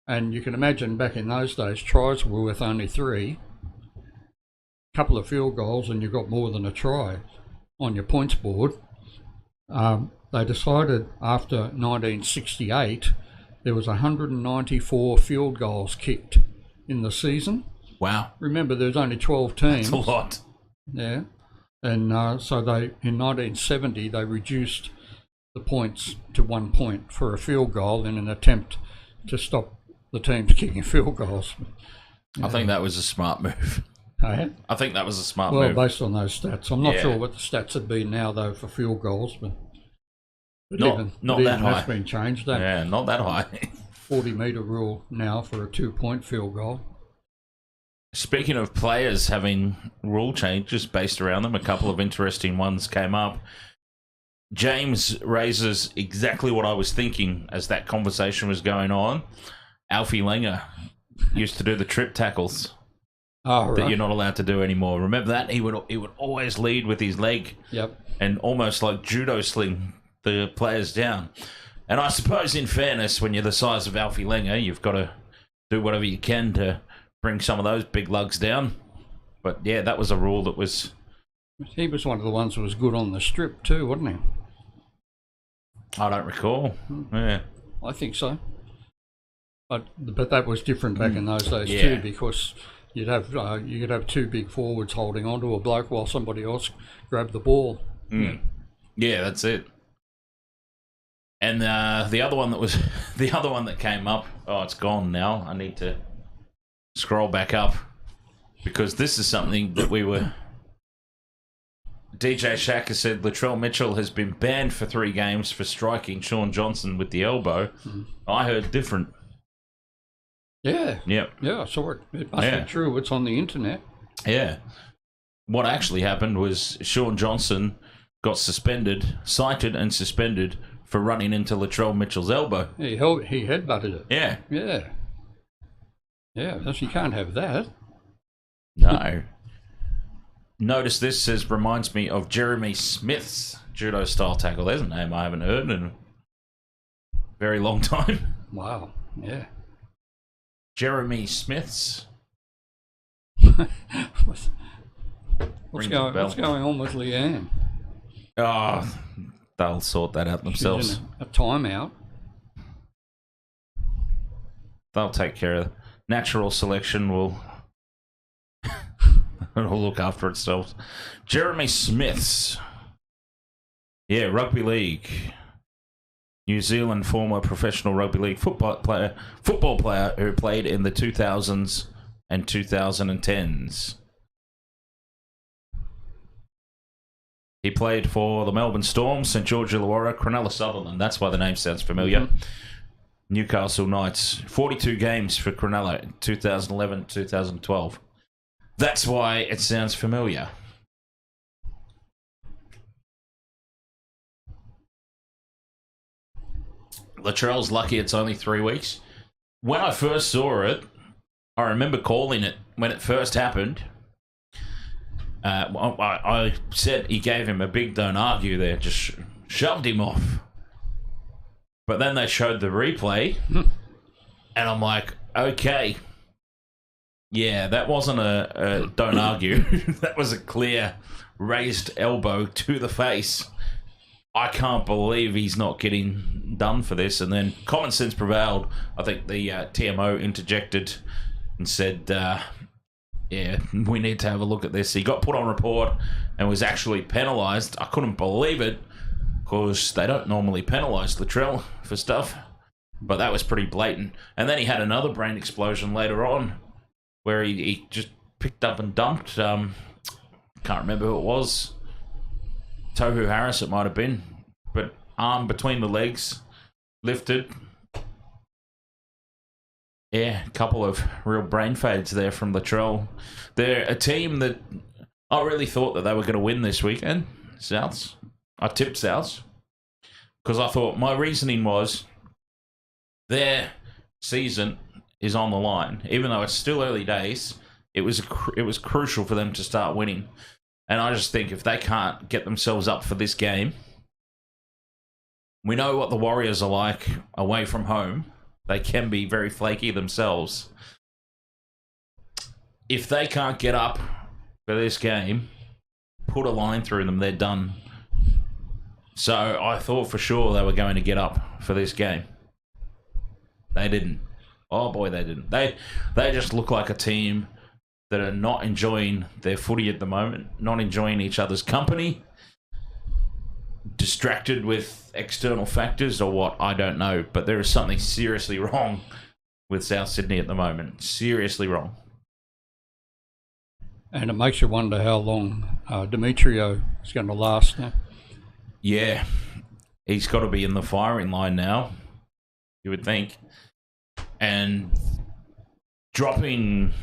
And you can imagine back in those days, tries were worth only 3. Couple of field goals and you got more than a try on your points board. They decided after 1968 there was 194 field goals kicked in the season. Wow. Remember, there's only 12 teams. That's a lot. Yeah. And so in 1970 they reduced the points to 1 point for a field goal in an attempt to stop the teams kicking field goals. I think that was a smart move. I think that was a smart Well, move. based on those stats. I'm not Yeah. sure what the stats would be now, though, for field goals, but Not that high. That's been changed. That Yeah, not that high. 40-metre rule now for a 2-point field goal. Speaking of players having rule changes based around them, a couple of interesting ones came up. James raises exactly what I was thinking as that conversation was going on. Alfie Langer used to do the trip tackles. Oh, right. That you're not allowed to do anymore. Remember that? He would always lead with his leg. Yep. And almost like judo sling the players down. And I suppose, in fairness, when you're the size of Alfie Langer, you've got to do whatever you can to bring some of those big lugs down. But yeah, that was a rule that was... He was one of the ones that was good on the strip too, wasn't he? I don't recall. Yeah. I think so. But that was different back in those days Yeah. too, because you could have 2 big forwards holding onto a bloke while somebody else grabbed the ball. Yeah, that's it. And the other one that came up. Oh, it's gone now. I need to scroll back up because this is something that we were. DJ Shaka said Latrell Mitchell has been banned for 3 games for striking Sean Johnson with the elbow. I heard different. Yeah. Yep. Yeah, I saw it. It must be true. It's on the internet. Yeah. What actually happened was Sean Johnson got cited and suspended for running into Latrell Mitchell's elbow. He headbutted it. Yeah. Yeah. Yeah, you can't have that. No. Notice this says, reminds me of Jeremy Smith's judo-style tackle. There's a name I haven't heard in a very long time. Wow, yeah. Jeremy Smith's. What's going on with Leanne? Oh, they'll sort that out themselves. She's in a timeout. They'll take care of it. Natural selection will... It'll look after itself. Jeremy Smith's. Yeah, Rugby League. New Zealand former professional rugby league football player who played in the 2000s and 2010s. He played for the Melbourne Storm, St George Illawarra, Cronulla Sutherland. That's why the name sounds familiar. Newcastle Knights. 42 games for Cronulla, 2011-2012. That's why it sounds familiar. Latrell's lucky it's only 3 weeks. When I first saw it, I remember calling it when it first happened. I said he gave him a big don't argue there, just shoved him off. But then they showed the replay, and I'm like, Okay. Yeah, that wasn't a don't argue. That was a clear raised elbow to the face. I can't believe he's not getting done for this. And then common sense prevailed. I think the TMO interjected and said, yeah, we need to have a look at this. He got put on report and was actually penalised. I couldn't believe it because they don't normally penalise Latrell for stuff. But that was pretty blatant. And then he had another brain explosion later on where he just picked up and dumped. Can't remember who it was. Tohu Harris, it might have been. But arm between the legs, lifted. Yeah, a couple of real brain fades there from Latrell. They're a team that I really thought that they were going to win this weekend, Souths. I tipped Souths because I thought my reasoning was their season is on the line. Even though it's still early days, it was crucial for them to start winning. And I just think if they can't get themselves up for this game, we know what the Warriors are like away from home. They can be very flaky themselves. If they can't get up for this game, put a line through them, they're done. So I thought for sure they were going to get up for this game. They didn't. Oh boy, they didn't. They just look like a team that are not enjoying their footy at the moment, not enjoying each other's company, distracted with external factors or what, I don't know. But there is something seriously wrong with South Sydney at the moment. Seriously wrong. And it makes you wonder how long Demetrio is going to last now. Yeah, he's got to be in the firing line now, you would think. And dropping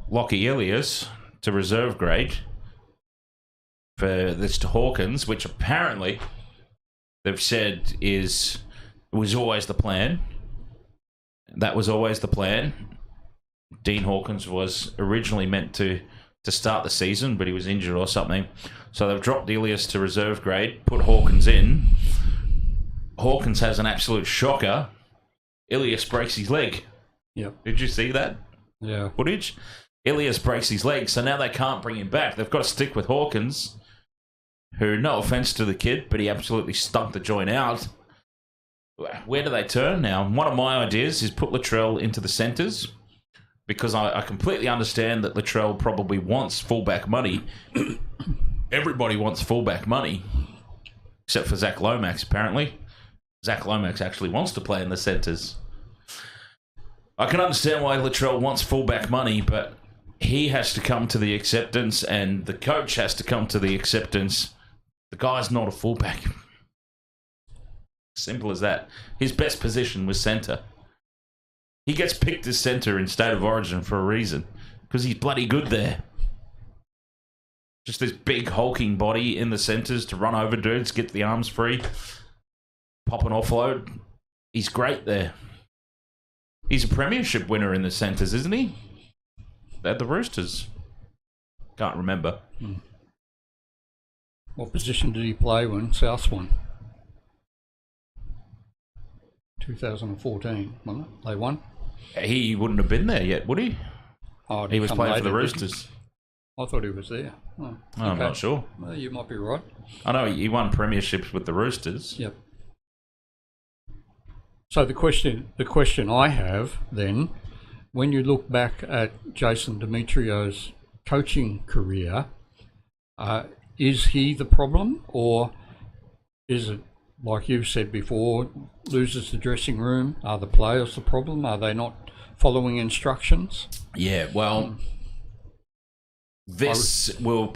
Lockie Ilias to reserve grade for this to Hawkins, which apparently they've said was always the plan. That was always the plan. Dean Hawkins was originally meant to start the season, but he was injured or something. So they've dropped Ilias to reserve grade, put Hawkins in. Hawkins has an absolute shocker. Ilias breaks his leg. Yep. Did you see that? Yeah. Footage? Ilias breaks his leg, so now they can't bring him back. They've got to stick with Hawkins, who, no offence to the kid, but he absolutely stunk the joint out. Where do they turn now? One of my ideas is put Latrell into the centres, because I completely understand that Latrell probably wants fullback money. Everybody wants fullback money, except for Zach Lomax, apparently. Zach Lomax actually wants to play in the centres. I can understand why Latrell wants fullback money, but he has to come to the acceptance, and the coach has to come to the acceptance. The guy's not a fullback. Simple as that. His best position was centre. He gets picked as centre in State of Origin for a reason, because he's bloody good there. Just this big hulking body in the centres to run over dudes, get the arms free, pop an offload. He's great there. He's a premiership winner in the centres, isn't he? At the Roosters. Can't remember. What position did he play when South won? 2014, wasn't it? They won? He wouldn't have been there yet, would he? Oh, He was playing for the later, Roosters. I thought he was there. Oh, I'm not sure. Well, you might be right. I know he won premierships with the Roosters. Yep. So the question I have then, when you look back at Jason Demetrio's coaching career, is he the problem, or is it, like you've said before, loses the dressing room? Are the players the problem? Are they not following instructions? Yeah, well, this will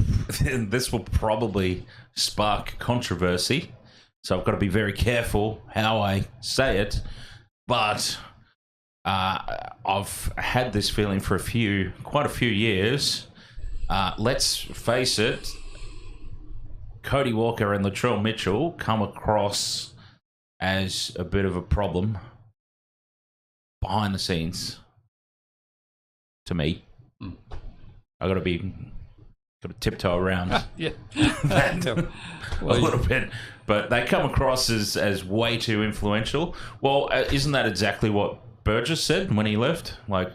probably spark controversy, so I've got to be very careful how I say it. But I've had this feeling for quite a few years. Let's face it, Cody Walker and Latrell Mitchell come across as a bit of a problem behind the scenes to me. I got to tiptoe around Yeah. that a Well, little bit, but they come across as way too influential. Well, isn't that exactly what Burgess said when he left? Like,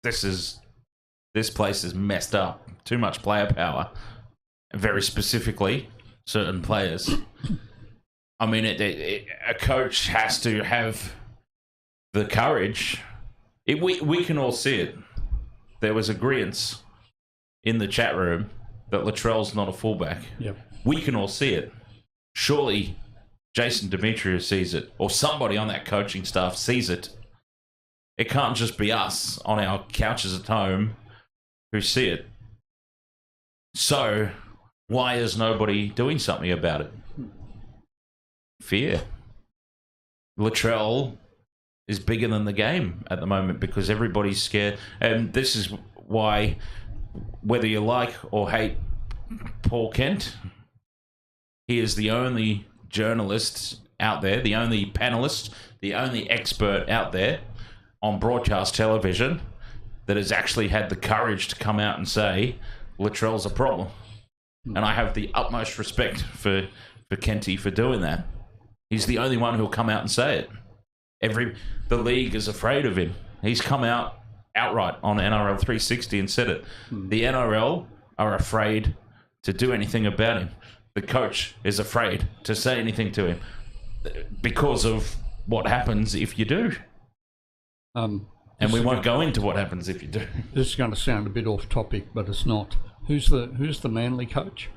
this place is messed up. Too much player power. Very specifically, certain players. I mean, a coach has to have the courage. We can all see it. There was agreement in the chat room that Latrell's not a fullback. Yep. We can all see it. Surely Jason Demetriou sees it, or somebody on that coaching staff sees it. It can't just be us on our couches at home who see it. So, why is nobody doing something about it? Fear. Latrell is bigger than the game at the moment because everybody's scared. And this is why, whether you like or hate Paul Kent, he is the only journalist out there, the only panelist, the only expert out there on broadcast television that has actually had the courage to come out and say Latrell's a problem. And I have the utmost respect for Kenty for doing that. He's the only one who'll come out and say it. The league is afraid of him. He's come out outright on NRL 360 and said it. The NRL are afraid to do anything about him. The coach is afraid to say anything to him because of what happens if you do. And we won't go into what happens if you do. This is going to sound a bit off topic, but it's not. Who's the Manly coach?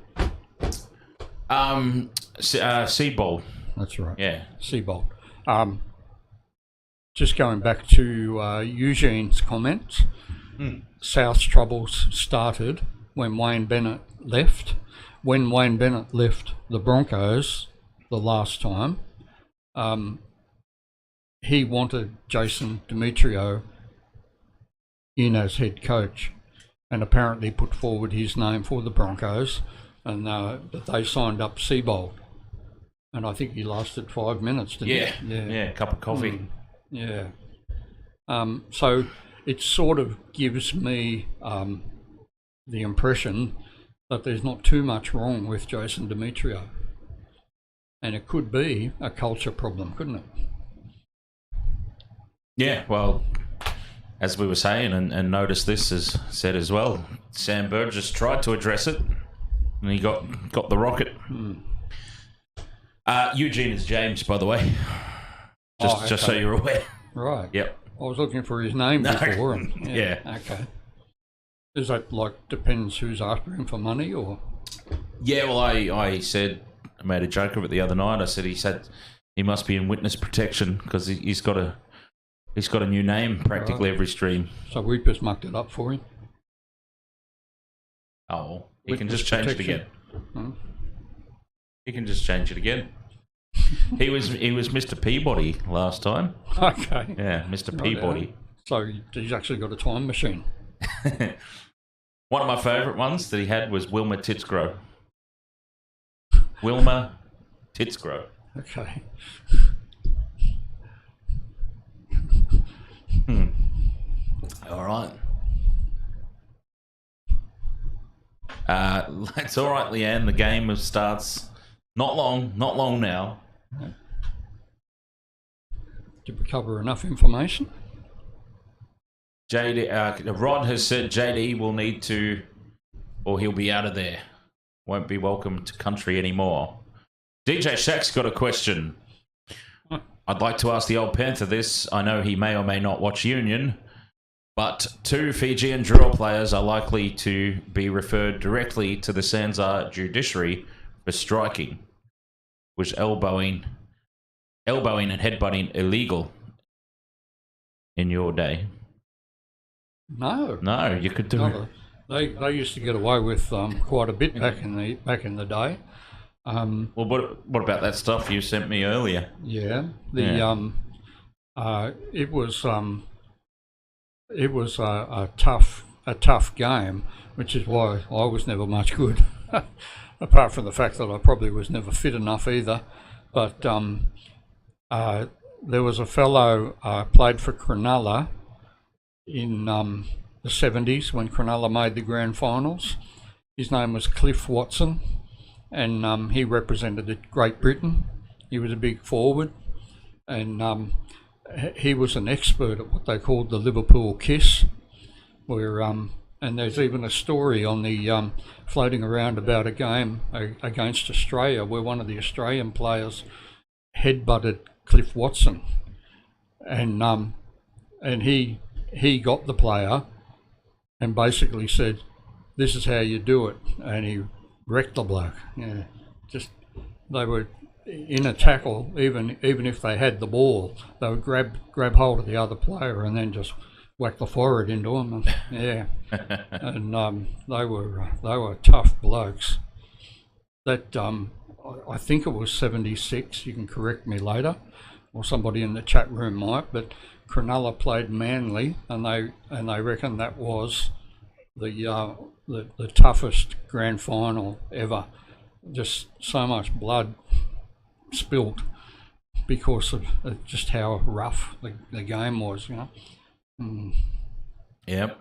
Seabold. That's right. Yeah. Seabold. Just going back to Eugene's comments, South's troubles started when Wayne Bennett left. When Wayne Bennett left the Broncos the last time, he wanted Jason Demetriou in as head coach, and apparently put forward his name for the Broncos, and but they signed up Seabold, and I think he lasted 5 minutes, didn't he? Yeah, a cup of coffee. Yeah. So it sort of gives me the impression that there's not too much wrong with Jason Demetriou, and it could be a culture problem, couldn't it? Yeah, well, as we were saying, and notice this is said as well, Sam Burgess tried to address it, and he got the rocket. Eugene is James, by the way. Just so you're aware. Right. Yep. I was looking for his name before. And, yeah. Okay. Is that depends who's after him for money, or? Yeah, well, I made a joke of it the other night. I said he must be in witness protection because he's got a new name practically every stream. So we just mucked it up for him. Oh, he can just change it again. He can just change it again. He was Mr. Peabody last time. Okay. Yeah, Mr. Peabody. So he's actually got a time machine. One of my favourite ones that he had was Wilma Titsgrove. Wilma Titsgrove. Okay. All right. It's all right, Leanne. The game starts not long now. Did we cover enough information? JD, Rod has said JD will need to, or he'll be out of there. Won't be welcome to country anymore. DJ Shaq's got a question. I'd like to ask the old Panther this. I know he may or may not watch Union, but 2 Fijian drill players are likely to be referred directly to the Sanzar judiciary for striking. Was elbowing and headbutting illegal in your day? No, you could do it. They used to get away with quite a bit back in the day. Well, what about that stuff you sent me earlier? Yeah, it was a tough game, which is why I was never much good. Apart from the fact that I probably was never fit enough either. But there was a fellow played for Cronulla in the 70s when Cronulla made the grand finals. His name was Cliff Watson, and he represented Great Britain. He was a big forward, and he was an expert at what they called the Liverpool kiss, where and there's even a story on the floating around about a game against Australia where one of the Australian players headbutted Cliff Watson, and he got the player and basically said, "This is how you do it," and he wrecked the bloke. Yeah, just they were in a tackle, even if they had the ball, they would grab hold of the other player and then just whack the forehead into him. And, yeah, and they were tough blokes. That I think it was 76. You can correct me later, or somebody in the chat room might. But Cronulla played Manly, and they reckon that was the toughest grand final ever. Just so much blood spilt because of just how rough the game was, you know. Yep.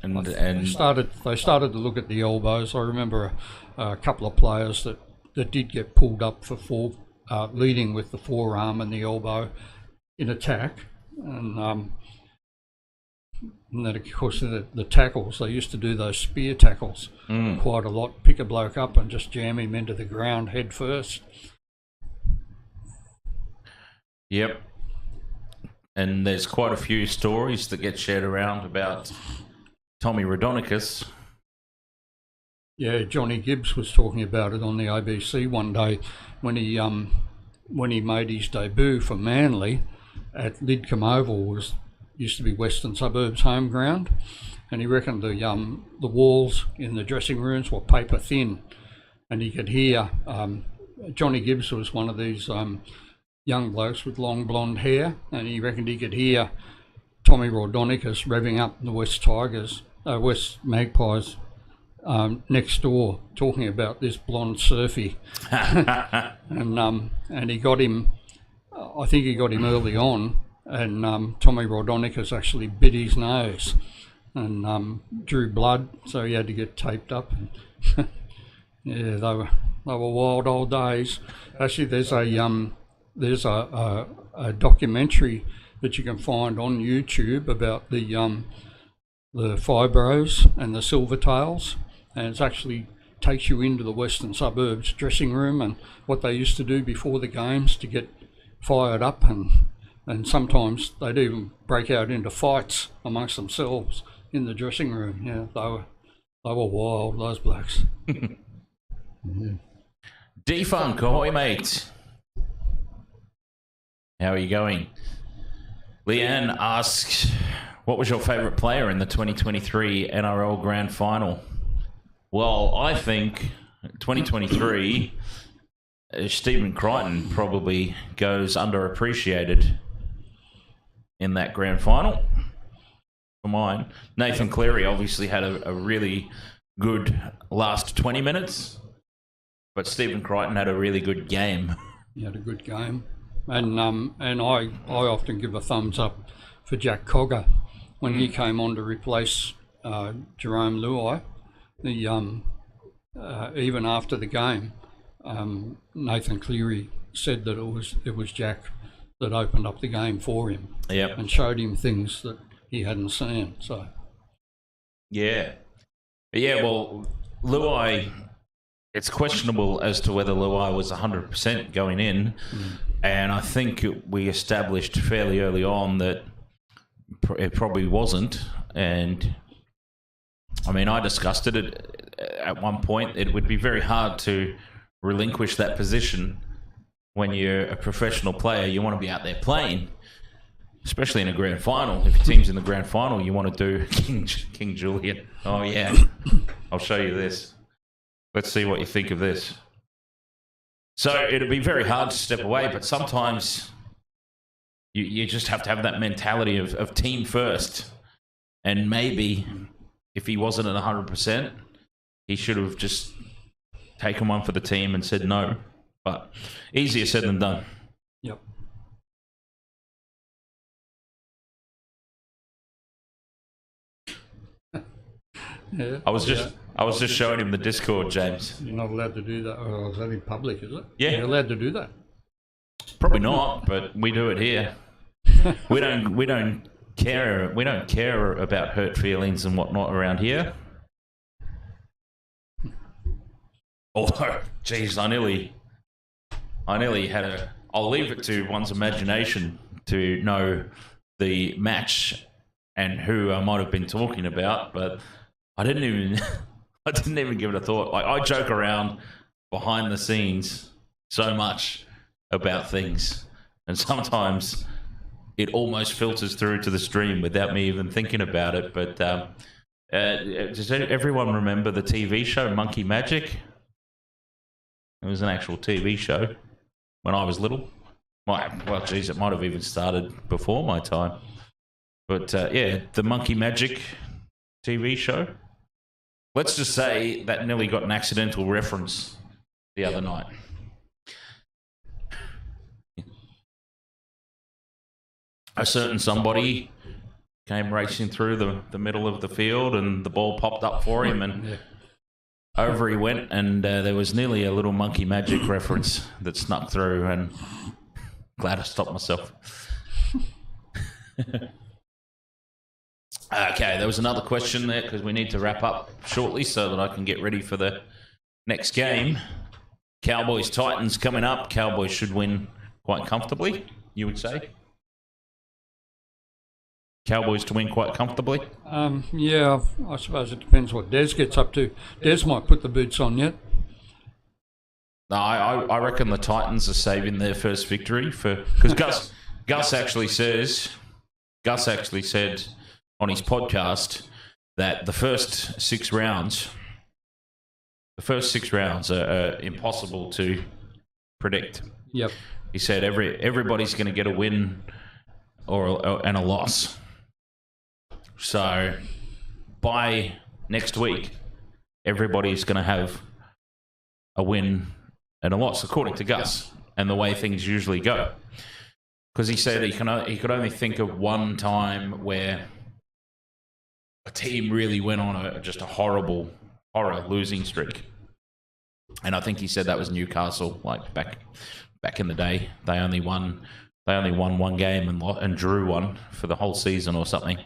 And they started to look at the elbows. I remember a couple of players that did get pulled up for leading with the forearm and the elbow in attack, and then of course the tackles, they used to do those spear tackles quite a lot, pick a bloke up and just jam him into the ground head first. Yep. And there's quite a few stories that get shared around about Tommy Raudonikis. Yeah, Johnny Gibbs was talking about it on the ABC one day when he made his debut for Manly at Lidcombe Oval. Used to be Western Suburbs home ground, and he reckoned the walls in the dressing rooms were paper thin, and he could hear. Johnny Gibbs was one of these young blokes with long blonde hair, and he reckoned he could hear Tommy Raudonikis revving up the West Magpies next door, talking about this blonde surfy, and he got him. I think he got him early on. And Tommy Raudonikis actually bit his nose and drew blood, so he had to get taped up. Yeah, they were wild old days. Actually, there's a documentary that you can find on YouTube about the Fibros and the Silvertails, and it actually takes you into the Western Suburbs dressing room and what they used to do before the games to get fired up, and sometimes they'd even break out into fights amongst themselves in the dressing room. Yeah, they were wild, those blokes. Defunk, ahoy, mate. How are you going? Leanne asks, what was your favourite player in the 2023 NRL Grand Final? Well, I think 2023, Stephen Crichton probably goes underappreciated in that grand final for mine. Nathan Cleary obviously had a really good last 20 minutes, but Stephen Crichton had a really good game. He had a good game, and I often give a thumbs up for Jack Cogger when he came on to replace Jerome Luai. Even after the game, Nathan Cleary said that it was Jack that opened up the game for him, and showed him things that he hadn't seen. So, yeah. Well, Luai, it's questionable as to whether Luai was 100% going in, and I think we established fairly early on that it probably wasn't. And I mean, I discussed it at one point. It would be very hard to relinquish that position. When you're a professional player, you want to be out there playing, especially in a grand final. If your team's in the grand final, you want to do King Julian. Oh, yeah. I'll show you this. Let's see what you think of this. So it'd be very hard to step away, but sometimes you just have to have that mentality of team first. And maybe if he wasn't at 100%, he should have just taken one for the team and said no. But easier said than done. Yep. Yeah, I was just showing him the Discord, James. You're not allowed to do that. Oh, is that in public, is it? Yeah. You're allowed to do that. Probably not, but we do it here. We don't care about hurt feelings and whatnot around here. Oh, geez, I nearly had a. I'll leave it to one's imagination to know the match and who I might have been talking about, but I didn't even give it a thought. Like, I joke around behind the scenes so much about things, and sometimes it almost filters through to the stream without me even thinking about it. But does everyone remember the TV show Monkey Magic? It was an actual TV show when I was little. Well, geez, it might have even started before my time. But yeah, the Monkey Magic TV show. Let's just say that nearly got an accidental reference the other night. A certain somebody came racing through the middle of the field, and the ball popped up for him, and over he went, and there was nearly a little Monkey Magic reference that snuck through, and glad I stopped myself. Okay, there was another question there because we need to wrap up shortly so that I can get ready for the next game. Cowboys Titans coming up. Cowboys should win quite comfortably, you would say? Cowboys to win quite comfortably? Yeah, I suppose it depends what Des gets up to. Des might put the boots on yet. No, I reckon the Titans are saving their first victory because Gus actually said on his podcast that the first six rounds are impossible to predict. Yep. He said everybody's going to get a win and a loss. So by next week, everybody's going to have a win and a loss, according to Gus, and the way things usually go. Because he said he could only think of one time where a team really went on just a horror losing streak. And I think he said that was Newcastle, like back in the day. They only won one game and drew one for the whole season or something.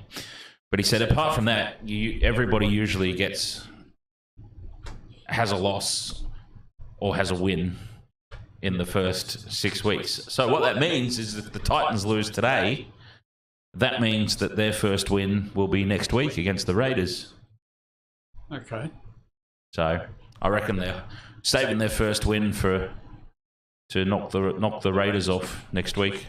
But he said apart from that, everybody usually has a loss or has a win in the first 6 weeks. So what that means is if the Titans lose today, that means that their first win will be next week against the Raiders. Okay. So I reckon they're saving their first win to knock the Raiders off next week.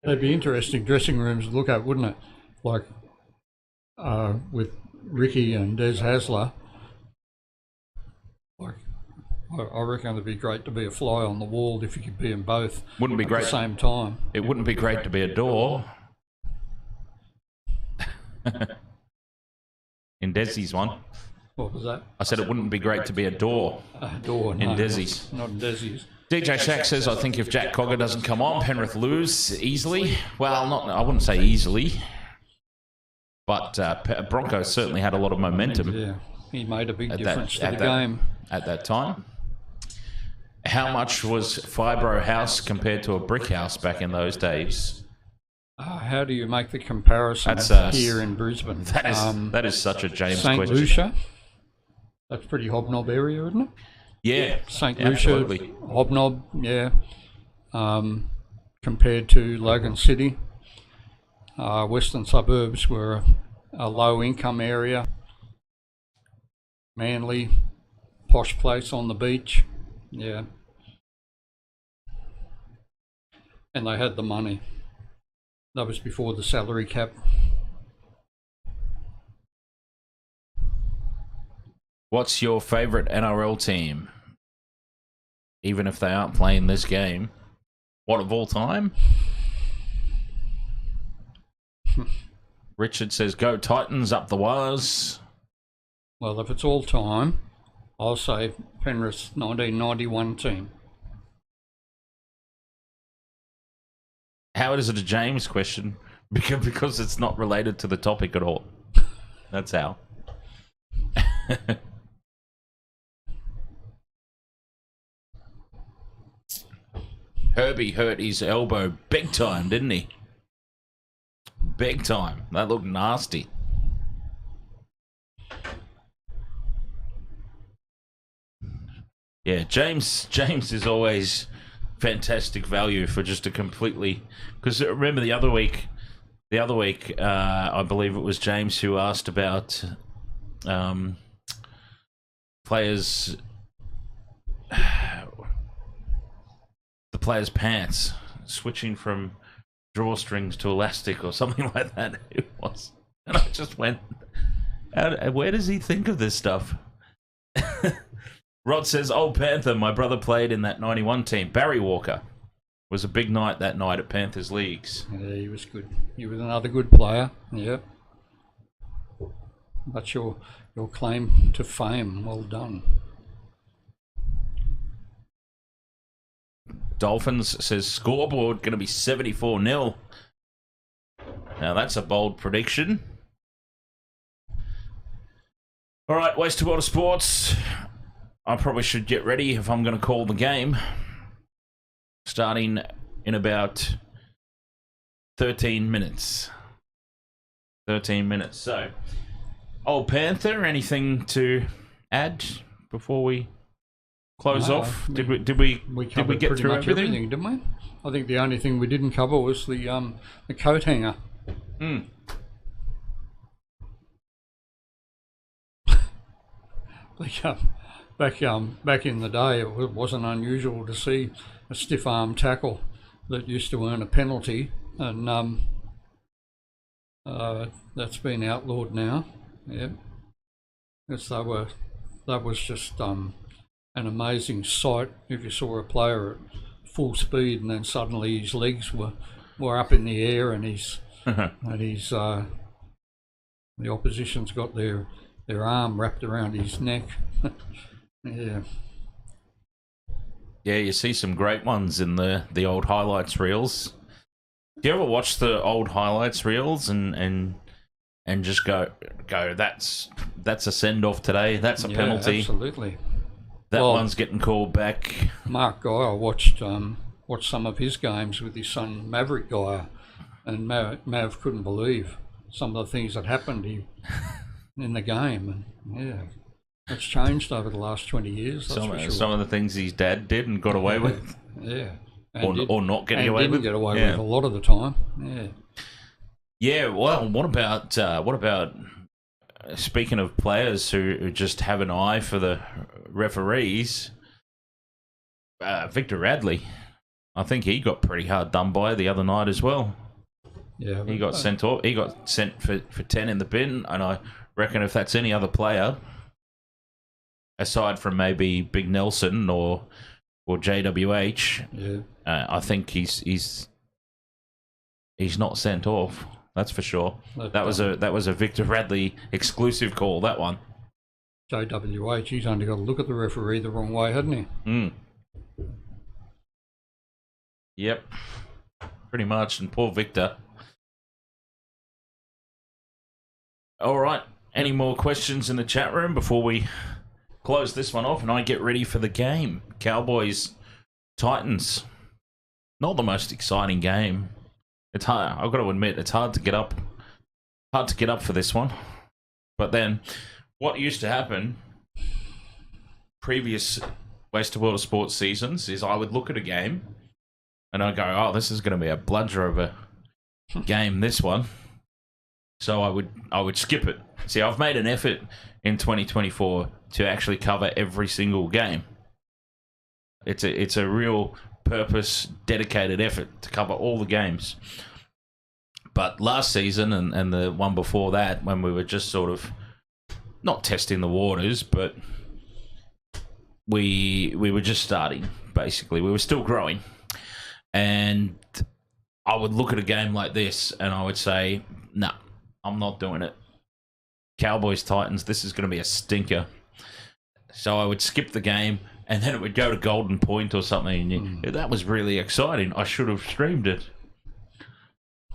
That'd be interesting dressing rooms to look at, wouldn't it? Like with Ricky and Des Hasler. Like, I reckon it'd be great to be a fly on the wall if you could be them both. Wouldn't be great at the same time. It wouldn't be great to be a door. In Desi's one. What was that? I said it wouldn't be great to be a door. Door, no, in Desi's. Not in Desi's. DJ Shack says, I think if Jack Cogger doesn't come on, Penrith lose easily. Well, I wouldn't say easily. But Broncos certainly had a lot of momentum. Yeah, he made a big difference to the game. At that time. How much was Fibro House compared to a brick house back in those days? How do you make the comparison here in Brisbane? That is such a James St. question. Lucia? That's pretty hobnob area, isn't it? Yeah. St. Lucia, absolutely. hobnob, yeah. Compared to Logan City. Western suburbs were a low income area. Manly, posh place on the beach, yeah. And they had the money. That was before the salary cap. What's your favourite NRL team? Even if they aren't playing this game. What, of all time? Richard says, go Titans, up the wires. Well, if it's all time, I'll say Penrith's 1991 team. How is it a James question? Because it's not related to the topic at all. That's how. Herbie hurt his elbow big time, didn't he? Big time. That looked nasty. Yeah, James is always fantastic value for just a completely... Because remember the other week, I believe it was James who asked about players... the players' pants switching from drawstrings to elastic or something like that. It was, and I just went, where does he think of this stuff? Rod says, "Old Panther, my brother played in that '91 team. Barry Walker was a big night that night at Panthers Leagues." Yeah, he was good. He was another good player. Yeah. That's your claim to fame. Well done. Dolphins says scoreboard going to be 74-0. Now that's a bold prediction. All right, Waste of Water Sports. I probably should get ready if I'm going to call the game. Starting in about 13 minutes. 13 minutes. So, Old Panther, anything to add before we close off? Did we get through everything? Didn't we? I think the only thing we didn't cover was the coat hanger. Back in the day, it wasn't unusual to see a stiff arm tackle that used to earn a penalty, and that's been outlawed now. Yeah, that was just an amazing sight. If you saw a player at full speed and then suddenly his legs were up in the air and the opposition's got their arm wrapped around his neck. Yeah. Yeah, you see some great ones in the old highlights reels. Do you ever watch the old highlights reels and just go that's a send off today, that's a penalty. Absolutely. That one's getting called back. Mark Geyer watched some of his games with his son Maverick Geyer, and Mav couldn't believe some of the things that happened in the game. And yeah, it's changed over the last 20 years. That's for sure. Some of the things his dad did and got away with. Yeah. Or not getting away with. Didn't get away with a lot of the time. Yeah. Yeah, well, what about speaking of players who just have an eye for the referees, Victor Radley, I think he got pretty hard done by the other night as well. Yeah, he got sent off. He got sent for 10 in the bin, and I reckon if that's any other player, aside from maybe Big Nelson or JWH, I think he's not sent off. That's for sure. That was a Victor Radley exclusive call. That one. JWH, he's only got to look at the referee the wrong way, hasn't he? Yep, pretty much. And poor Victor. All right. Any more questions in the chat room before we close this one off and I get ready for the game? Cowboys Titans. Not the most exciting game. It's hard. I've got to admit, it's hard to get up. Hard to get up for this one. But then, what used to happen previous Waste of World of Sports seasons is I would look at a game and I'd go, "Oh, this is going to be a bludger of a game. This one." So I would skip it. See, I've made an effort in 2024 to actually cover every single game. It's a real purpose, dedicated effort to cover all the games. But last season and the one before that, when we were just sort of not testing the waters, but we were just starting, basically. We were still growing. And I would look at a game like this and I would say, no, I'm not doing it. Cowboys Titans, this is going to be a stinker. So I would skip the game and then it would go to Golden Point or something. That was really exciting. I should have streamed it.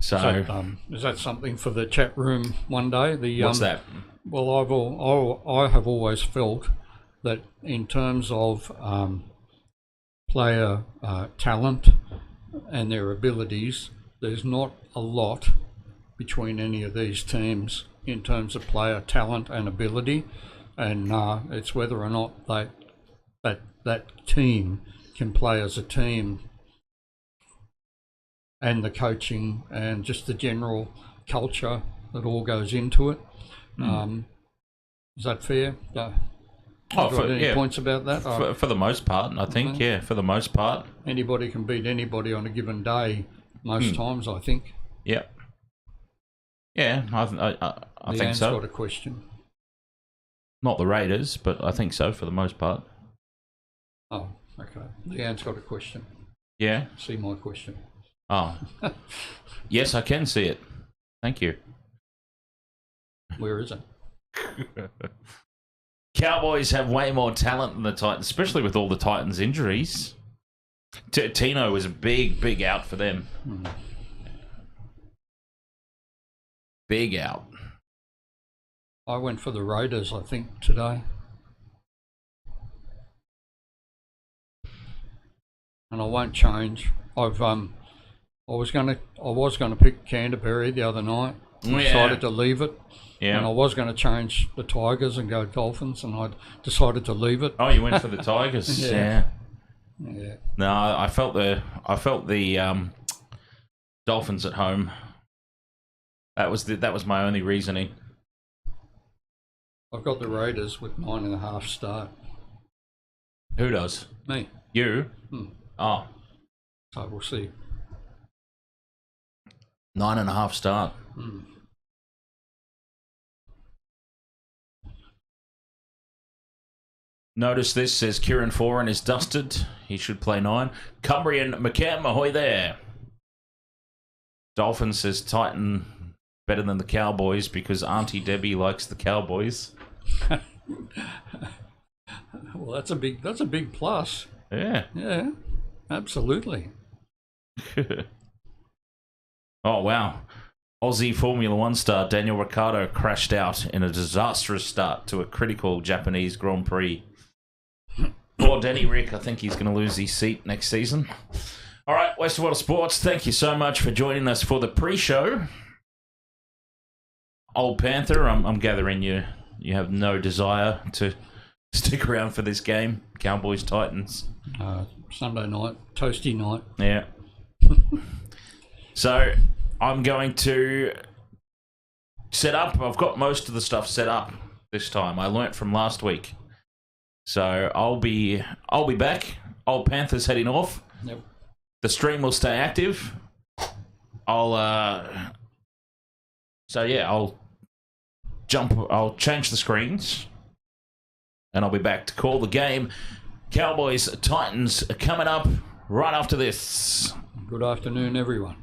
So is that something for the chat room one day? What's that? Well, I have always felt that in terms of player talent and their abilities, there's not a lot between any of these teams in terms of player talent and ability, and it's whether or not that team can play as a team, and the coaching and just the general culture that all goes into it. Is that fair? Any points about that? For the most part, I think, for the most part. Anybody can beat anybody on a given day most times, I think. Yeah. Yeah, I think so. Leanne's got a question. Not the Raiders, but I think so for the most part. Oh, okay. Leanne's got a question. Yeah? See my question. Oh. Yes, I can see it. Thank you. Where is it? Cowboys have way more talent than the Titans, especially with all the Titans' injuries. Tino was a big out for them. Big out. I went for the Raiders, I think, today. And I won't change. I was gonna pick Canterbury the other night. Decided to leave it. Yeah. And I was going to change the Tigers and go Dolphins, and I decided to leave it. Oh, you went for the Tigers. Yeah. No, I felt the Dolphins at home. That was my only reasoning. I've got the Raiders with 9.5 start. Who does? Me. You? Oh. So we'll see. 9.5 start. Notice this, says Kieran Foran is dusted. He should play 9. Cumbrian McCam, ahoy there. Dolphin says Titan better than the Cowboys because Auntie Debbie likes the Cowboys. Well, that's a big plus. Yeah. Yeah, absolutely. Oh, wow. Aussie Formula One star Daniel Ricciardo crashed out in a disastrous start to a critical Japanese Grand Prix. Poor Denny Rick, I think he's going to lose his seat next season. All right, West World Sports, thank you so much for joining us for the pre-show. Old Panther, I'm gathering you have no desire to stick around for this game, Cowboys Titans. Sunday night, toasty night. Yeah. So I'm going to set up. I've got most of the stuff set up this time. I learnt from last week. So I'll be back. Old Panther's heading off. Yep. The stream will stay active. I'll change the screens and I'll be back to call the game. Cowboys Titans are coming up right after this. Good afternoon, everyone.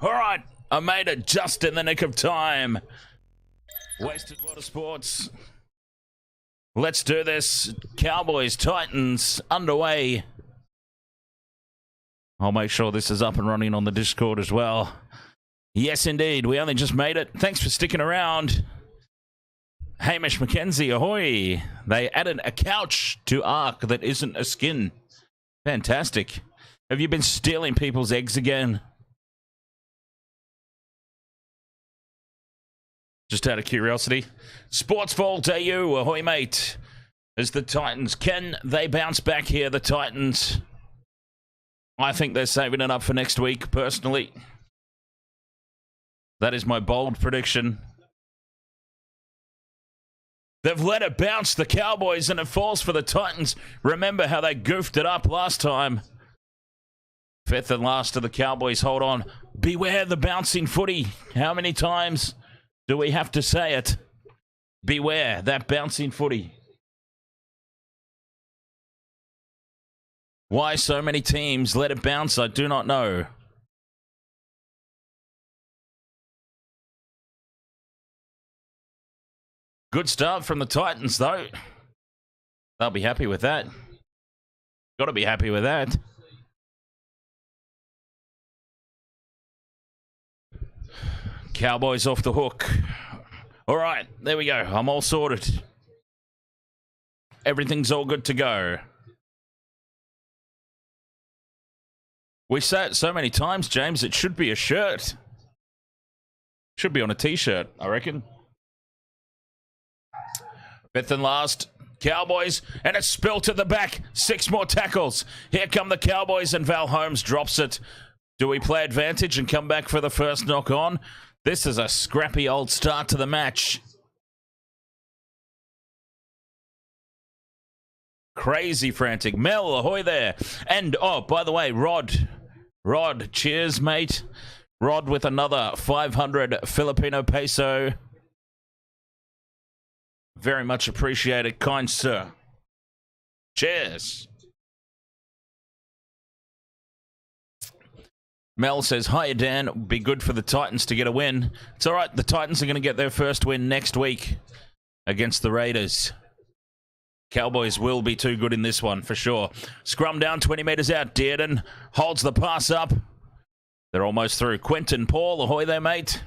All right, I made it just in the nick of time. Wasted Water Sports. Let's do this. Cowboys Titans underway. I'll make sure this is up and running on the Discord as well. Yes, indeed. We only just made it. Thanks for sticking around. Hamish McKenzie, ahoy. They added a couch to Ark that isn't a skin. Fantastic. Have you been stealing people's eggs again? Just out of curiosity. Sportsvault AU, ahoy mate. As the Titans, can they bounce back here, the Titans? I think they're saving it up for next week, personally. That is my bold prediction. They've let it bounce, the Cowboys, and it falls for the Titans. Remember how they goofed it up last time. Fifth and last of the Cowboys, hold on. Beware the bouncing footy. How many times do we have to say it? Beware that bouncing footy. Why so many teams let it bounce, I do not know. Good start from the Titans, though. They'll be happy with that. Got to be happy with that. Cowboys off the hook. All right, there we go. I'm all sorted. Everything's all good to go. We say it so many times, James, it should be a shirt. Should be on a t-shirt, I reckon. Fifth and last, Cowboys, and it's spilled to the back. 6 more tackles. Here come the Cowboys, and Val Holmes drops it. Do we play advantage and come back for the first knock on? This is a scrappy old start to the match. Crazy frantic. Mel, ahoy there. And, oh, by the way, Rod, cheers, mate. Rod with another 500 Filipino peso. Very much appreciated, kind sir. Cheers. Mel says, hiya, Dan. Be good for the Titans to get a win. It's all right. The Titans are going to get their first win next week against the Raiders. Cowboys will be too good in this one, for sure. Scrum down, 20 metres out. Dearden holds the pass up. They're almost through. Quentin Paul, ahoy there, mate.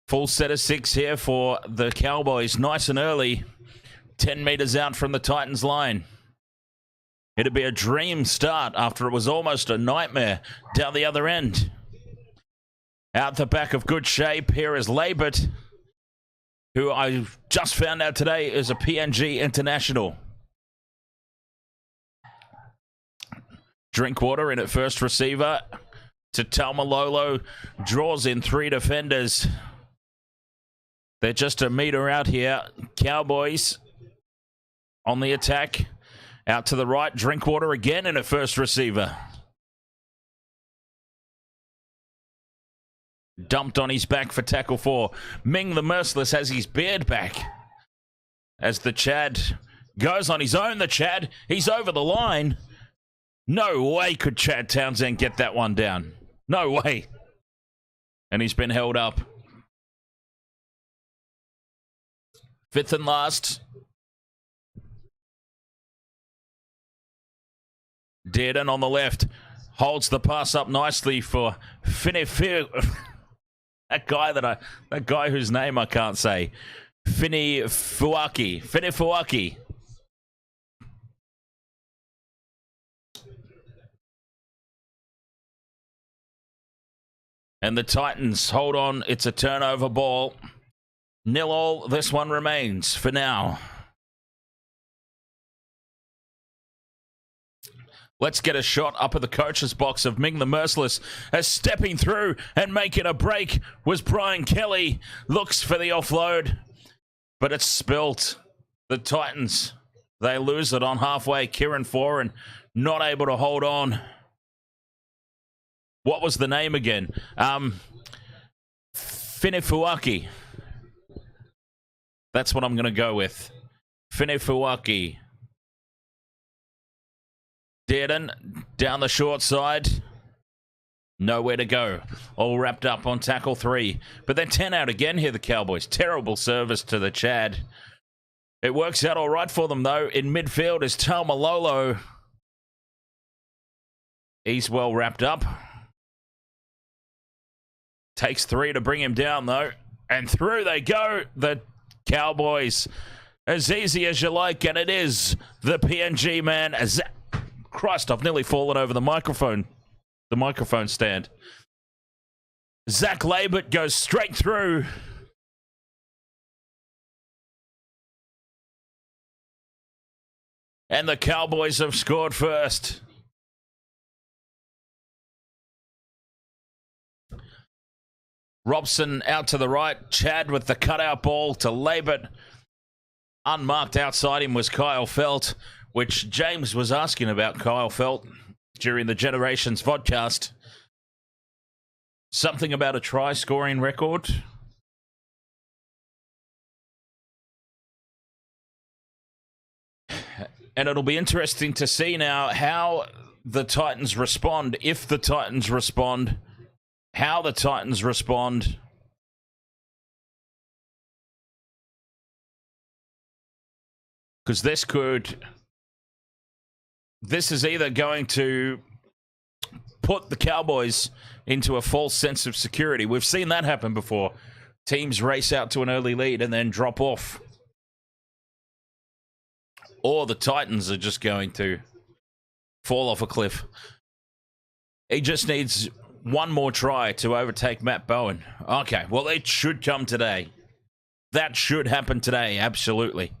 Full set of 6 here for the Cowboys. Nice and early. 10 metres out from the Titans line. It'd be a dream start after it was almost a nightmare down the other end. Out the back of good shape, here is Labert, who I just found out today is a PNG international. Drinkwater in at first receiver. To Talmalolo, draws in 3 defenders. They're just a metre out here. Cowboys on the attack. Out to the right, Drinkwater again in a first receiver. Dumped on his back for tackle 4. Ming the Merciless has his beard back. As the Chad goes on his own, the Chad, he's over the line. No way could Chad Townsend get that one down. No way. And he's been held up. Fifth and last. Dearden on the left holds the pass up nicely for that guy whose name I can't say. Finifuaki. And the Titans hold on. It's a turnover ball. 0-0. This one remains for now. Let's get a shot up at the coach's box of Ming the Merciless as stepping through and making a break was Brian Kelly. Looks for the offload, but it's spilt. The Titans, they lose it on halfway. Kieran Foran not able to hold on. What was the name again? Finifuaki. That's what I'm going to go with. Finifuaki. Dearden down the short side. Nowhere to go. All wrapped up on tackle 3. But they're 10 out again here, the Cowboys. Terrible service to the Chad. It works out all right for them, though. In midfield is Taumalolo. He's well wrapped up. Takes 3 to bring him down, though. And through they go, the Cowboys. As easy as you like, and it is the PNG man. Christ, I've nearly fallen over the microphone stand. Zach Labert goes straight through. And the Cowboys have scored first. Robson out to the right. Chad with the cutout ball to Labert. Unmarked outside him was Kyle Felt, which James was asking about Kyle Felt during the Generations vodcast. Something about a try-scoring record. And it'll be interesting to see now how the Titans respond, if the Titans respond, how the Titans respond. Because this is either going to put the Cowboys into a false sense of security. We've seen that happen before. Teams race out to an early lead and then drop off. Or the Titans are just going to fall off a cliff. He just needs one more try to overtake Matt Bowen. Okay, well, it should come today. That should happen today, absolutely.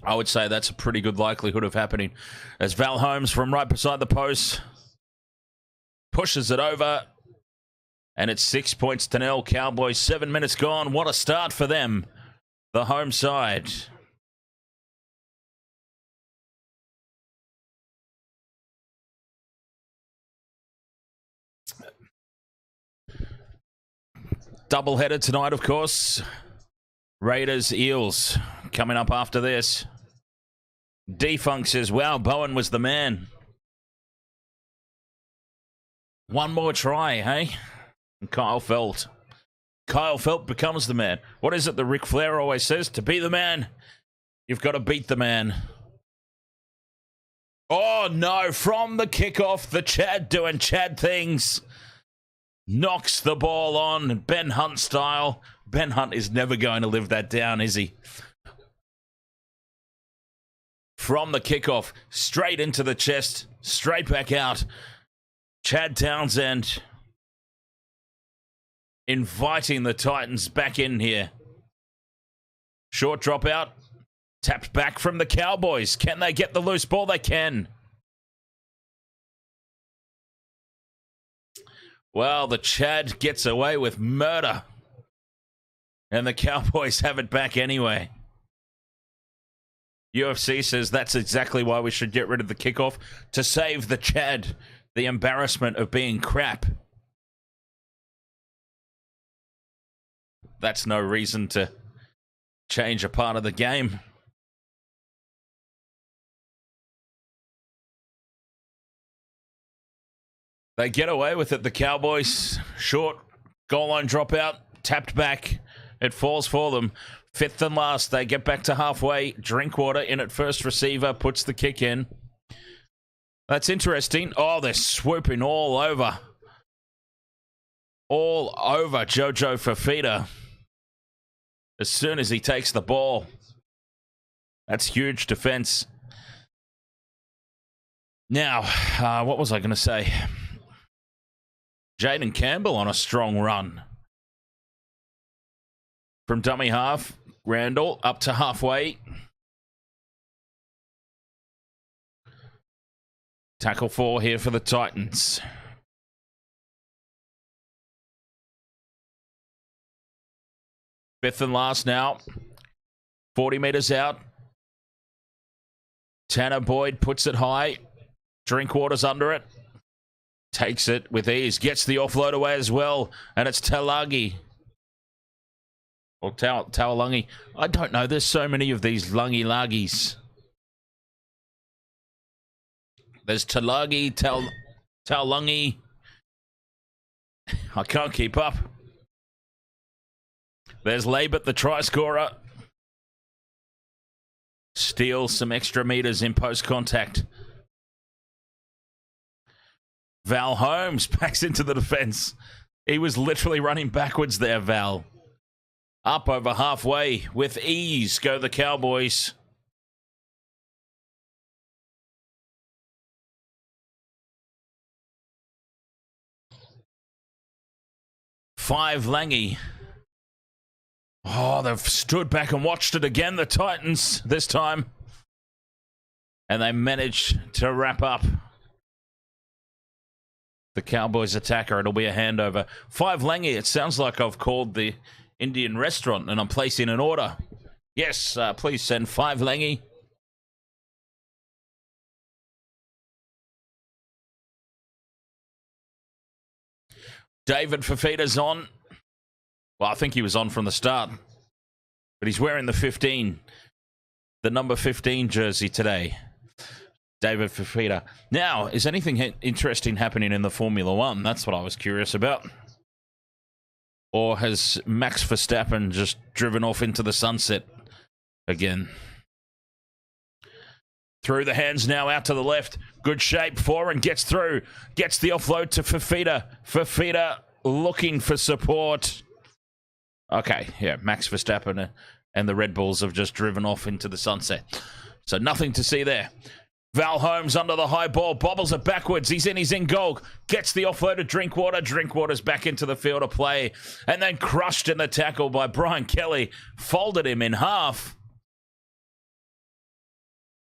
I would say that's a pretty good likelihood of happening. As Val Holmes from right beside the post pushes it over. And it's 6 points to 0. Cowboys, 7 minutes gone. What a start for them. The home side. Doubleheader tonight, of course. Raiders, Eels coming up after this. Defunk says, wow, Bowen was the man. One more try, hey? And Kyle Felt. Kyle Felt becomes the man. What is it that Ric Flair always says? To be the man, you've got to beat the man. Oh, no. From the kickoff, the Chad doing Chad things. Knocks the ball on, Ben Hunt style. Ben Hunt is never going to live that down, is he? From the kickoff, straight into the chest, straight back out. Chad Townsend inviting the Titans back in here. Short dropout. Tapped back from the Cowboys. Can they get the loose ball? They can. Well, the Chad gets away with murder. And the Cowboys have it back anyway. UFC says that's exactly why we should get rid of the kickoff. To save the Chad the embarrassment of being crap. That's no reason to change a part of the game. They get away with it, the Cowboys. Short goal line dropout, tapped back. It falls for them. Fifth and last, they get back to halfway. Drinkwater in at first receiver, puts the kick in. That's interesting. Oh, they're swooping all over. All over Jojo Fafita. As soon as he takes the ball. That's huge defense. Now, what was I going to say? Jaden Campbell on a strong run. From dummy half, Randall up to halfway. Tackle 4 here for the Titans. Fifth and last now. 40 meters out. Tanner Boyd puts it high. Drinkwater's under it. Takes it with ease. Gets the offload away as well. And it's Talagi. Or Tawalungi. I don't know. There's so many of these lungy luggies. There's Taulungi. I can't keep up. There's Labert, the try scorer. Steals some extra meters in post contact. Val Holmes backs into the defense. He was literally running backwards there, Val. Up over halfway with ease go the Cowboys. Five Langy. Oh, they've stood back and watched it again, the Titans, this time. And they managed to wrap up the Cowboys attacker. It'll be a handover. Five Langy, it sounds like I've called the Indian restaurant and I'm placing an order. Yes, please send 5 Langy. David Fafita's on. Well, I think he was on from the start. But he's wearing the 15. The number 15 jersey today. David Fafita. Now, is anything interesting happening in the Formula One? That's what I was curious about. Or has Max Verstappen just driven off into the sunset again? Through the hands now, out to the left. Good shape for and gets through. Gets the offload to Fafita. Fafita looking for support. Okay, yeah, Max Verstappen and the Red Bulls have just driven off into the sunset. So nothing to see there. Val Holmes under the high ball, bobbles it backwards. He's in goal. Gets the offload to Drinkwater. Drinkwater's back into the field of play. And then crushed in the tackle by Brian Kelly. Folded him in half.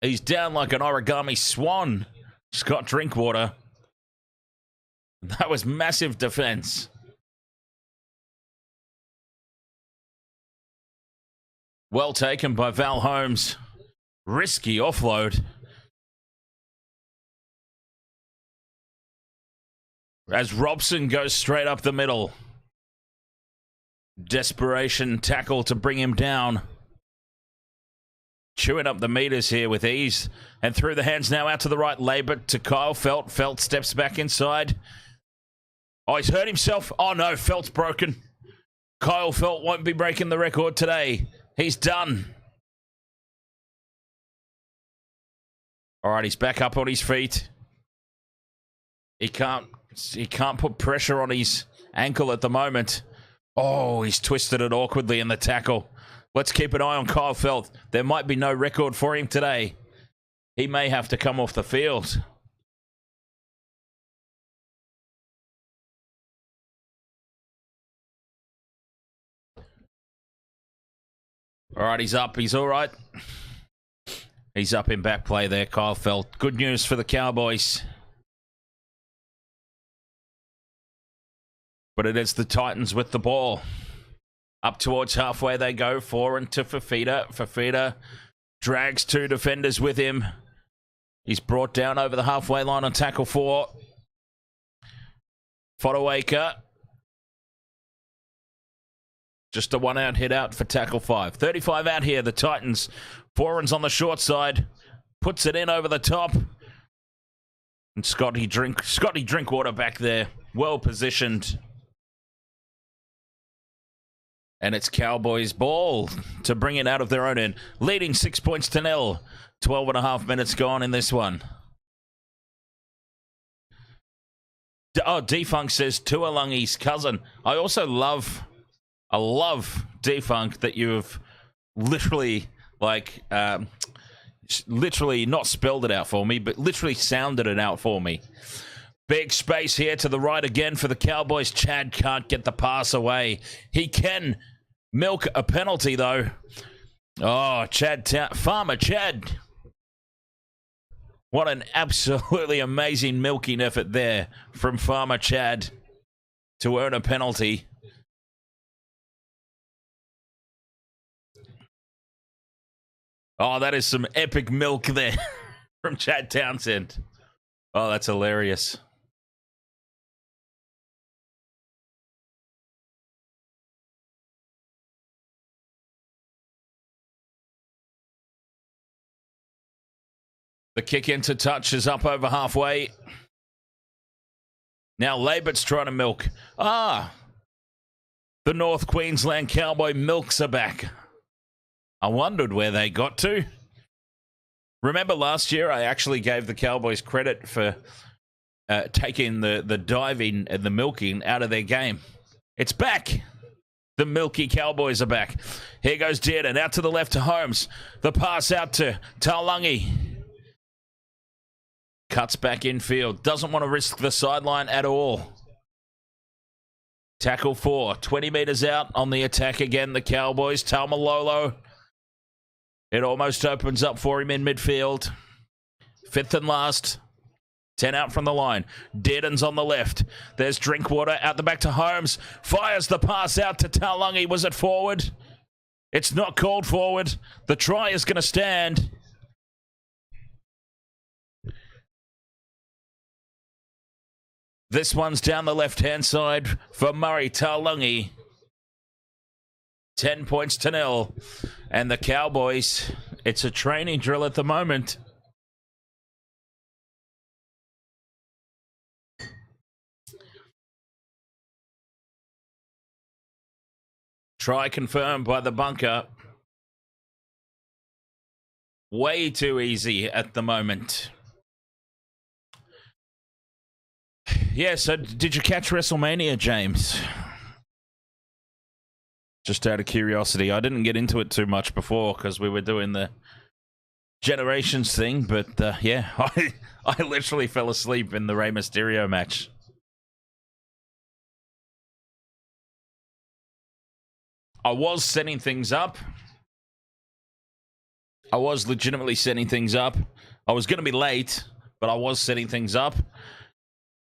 He's down like an origami swan, Scott Drinkwater. That was massive defense. Well taken by Val Holmes. Risky offload. As Robson goes straight up the middle. Desperation tackle to bring him down. Chewing up the meters here with ease. And through the hands now out to the right. Labor to Kyle Felt. Felt steps back inside. Oh, he's hurt himself. Oh no, Felt's broken. Kyle Felt won't be breaking the record today. He's done. All right, he's back up on his feet. He can't put pressure on his ankle at the moment. Oh, he's twisted it awkwardly in the tackle. Let's keep an eye on Kyle Felt. There might be no record for him today. He may have to come off the field. All right, he's up. He's all right. He's up in back play there, Kyle Felt. Good news for the Cowboys. But it is the Titans with the ball. Up towards halfway they go. Forward to Fafita. Fafita drags 2 defenders with him. He's brought down over the halfway line on tackle 4. Fodawaker. Just a 1-out hit out for tackle 5. 35 out here. The Titans. Foran's on the short side. Puts it in over the top. And Scotty Drinkwater back there. Well positioned. And it's Cowboys ball to bring it out of their own end. Leading 6 points to 0. 12.5 minutes gone in this one. Defunk says Tuolungi's cousin. I love Defunk that you have literally not spelled it out for me, but literally sounded it out for me. Big space here to the right again for the Cowboys. Chad can't get the pass away. He can milk a penalty, though. Oh, Farmer Chad. What an absolutely amazing milking effort there from Farmer Chad to earn a penalty. Oh, that is some epic milk there from Chad Townsend. Oh, that's hilarious. The kick into touch is up over halfway. Now Labert's trying to milk. The North Queensland Cowboy milks are back. I wondered where they got to. Remember last year, I actually gave the Cowboys credit for taking the diving and the milking out of their game. It's back. The milky Cowboys are back. Here goes Dearden out to the left to Holmes. The pass out to Taulagi. Cuts back infield. Doesn't want to risk the sideline at all. Tackle 4. 20 metres out on the attack again, the Cowboys. Taumalolo. It almost opens up for him in midfield. 5th and last. 10 out from the line. Dearden's on the left. There's Drinkwater out the back to Holmes. Fires the pass out to Taulagi. Was it forward? It's not called forward. The try is going to stand. This one's down the left-hand side for Murray Taulagi. 10 points to 0. And the Cowboys, it's a training drill at the moment. Try confirmed by the bunker. Way too easy at the moment. Yeah, so did you catch WrestleMania, James? Just out of curiosity. I didn't get into it too much before because we were doing the Generations thing, but yeah, I literally fell asleep in the Rey Mysterio match. I was setting things up. I was legitimately setting things up. I was going to be late, but I was setting things up.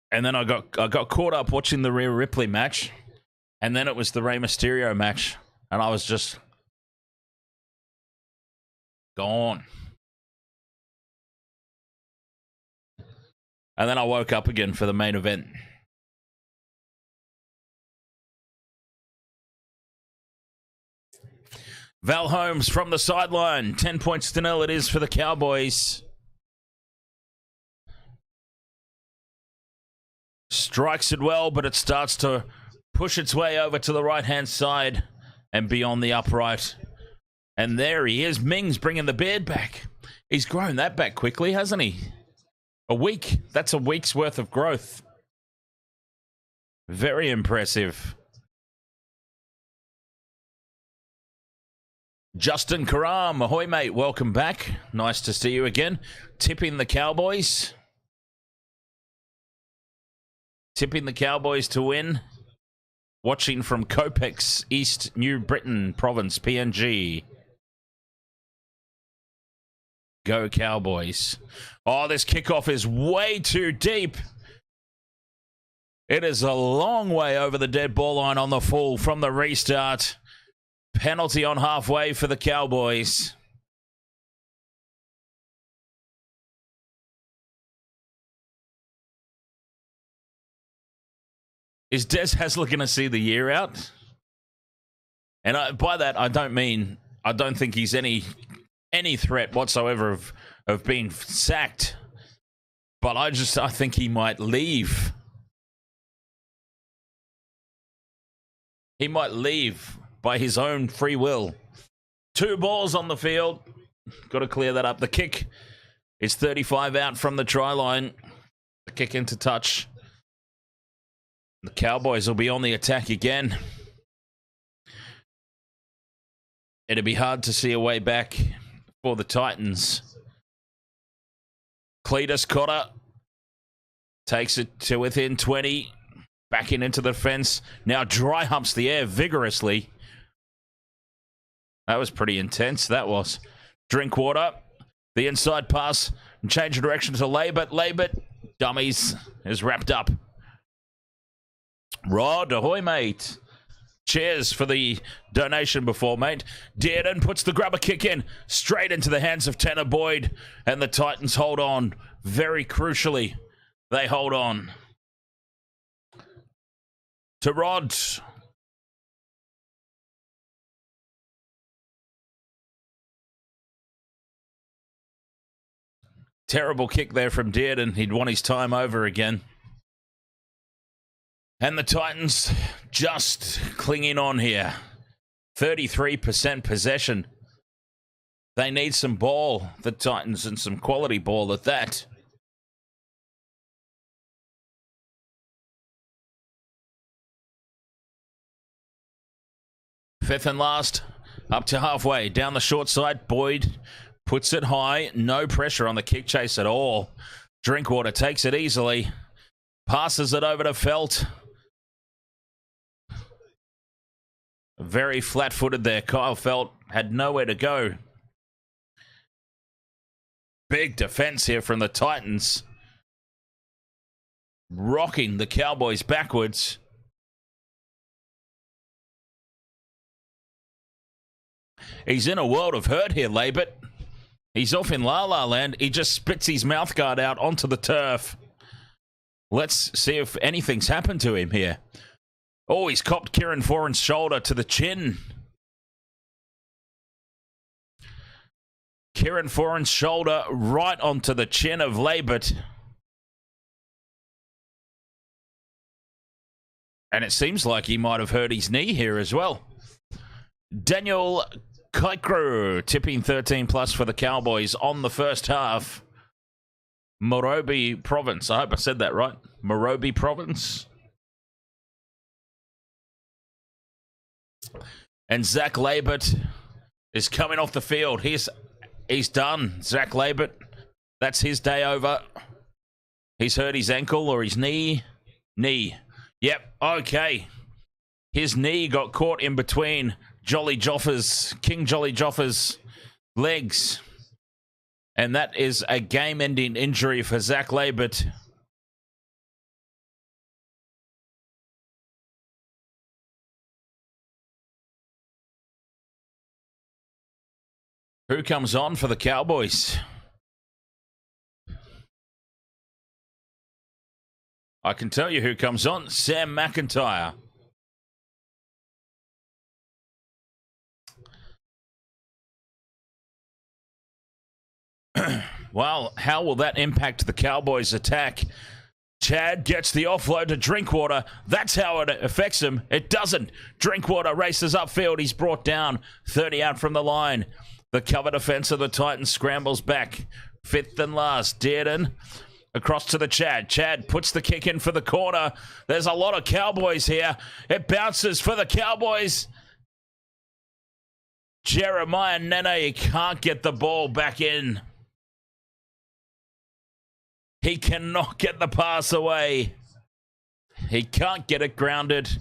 And then I got caught up watching the Rhea Ripley match. And then it was the Rey Mysterio match. And I was just gone. And then I woke up again for the main event. Val Holmes from the sideline. 10 points to 0 it is for the Cowboys. Strikes it well, but it starts to push its way over to the right-hand side and beyond the upright. And there he is. Mings bringing the beard back. He's grown that back quickly, hasn't he? A week. That's a week's worth of growth. Very impressive. Justin Karam, ahoy mate, welcome back. Nice to see you again. Tipping the Cowboys. Tipping the Cowboys to win. Watching from Copex, East New Britain Province, PNG. Go Cowboys. Oh, this kickoff is way too deep. It is a long way over the dead ball line on the full from the restart. Penalty on halfway for the Cowboys. Is Des Hasler going to see the year out? And by that, I don't mean, I don't think he's any threat whatsoever of being sacked. But I think he might leave. He might leave by his own free will. 2 balls on the field. Got to clear that up. The kick is 35 out from the try line. The kick into touch. The Cowboys will be on the attack again. It'd be hard to see a way back for the Titans. Cletus Cotter takes it to within 20. Backing into the fence. Now dry humps the air vigorously. That was pretty intense. That was. Drinkwater. The inside pass. And change of direction to Labert. Labert. Dummies. Is wrapped up. Rod, ahoy, mate. Cheers for the donation before, mate. Dearden puts the grubber kick in. Straight into the hands of Tanner Boyd. And the Titans hold on. Very crucially, they hold on. To Rod. Terrible kick there from Dearden. He'd want his time over again. And the Titans just clinging on here. 33% possession. They need some ball, the Titans, and some quality ball at that. Fifth and last, up to halfway. Down the short side, Boyd puts it high. No pressure on the kick chase at all. Drinkwater takes it easily. Passes it over to Felt. Very flat-footed there. Kyle Felt had nowhere to go. Big defense here from the Titans. Rocking the Cowboys backwards. He's in a world of hurt here, Labert. He's off in La-La land. He just spits his mouthguard out onto the turf. Let's see if anything's happened to him here. Oh, he's copped Kieran Foran's shoulder to the chin. Kieran Foran's shoulder right onto the chin of Labert. And it seems like he might have hurt his knee here as well. Daniel Kaikru tipping 13 plus for the Cowboys on the first half. Morobe Province. I hope I said that right. Morobe Province. And Zach Labert is coming off the field. He's done. Zach Labert. That's his day over. He's hurt his ankle or his knee. Knee. Yep. Okay. His knee got caught in between King Jolly Joffa's legs. And that is a game-ending injury for Zach Labert. Who comes on for the Cowboys? I can tell you who comes on. Sam McIntyre. Well, how will that impact the Cowboys' attack? Chad gets the offload to Drinkwater. That's how it affects him. It doesn't. Drinkwater races upfield. He's brought down. 30 out from the line. The cover defense of the Titans scrambles back. Fifth and last. Dearden across to the Chad. Chad puts the kick in for the corner. There's a lot of Cowboys here. It bounces for the Cowboys. Jeremiah Nene can't get the ball back in. He cannot get the pass away. He can't get it grounded.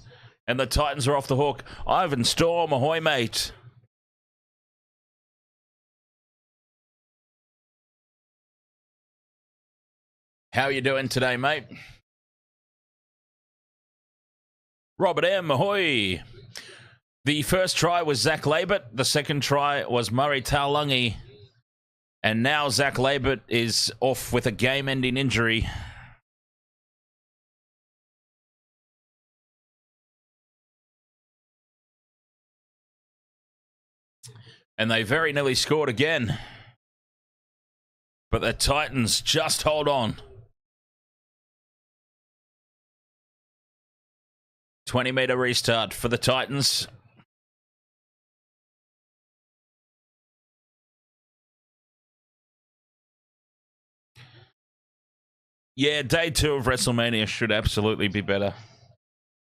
And the Titans are off the hook. Ivan Storm, ahoy, mate. How you doing today, mate? Robert M, ahoy. The first try was Zach Labert. The second try was Murray Taulungi. And now Zach Labert is off with a game-ending injury. And they very nearly scored again. But the Titans just hold on. 20-meter restart for the Titans. Yeah, day 2 of WrestleMania should absolutely be better.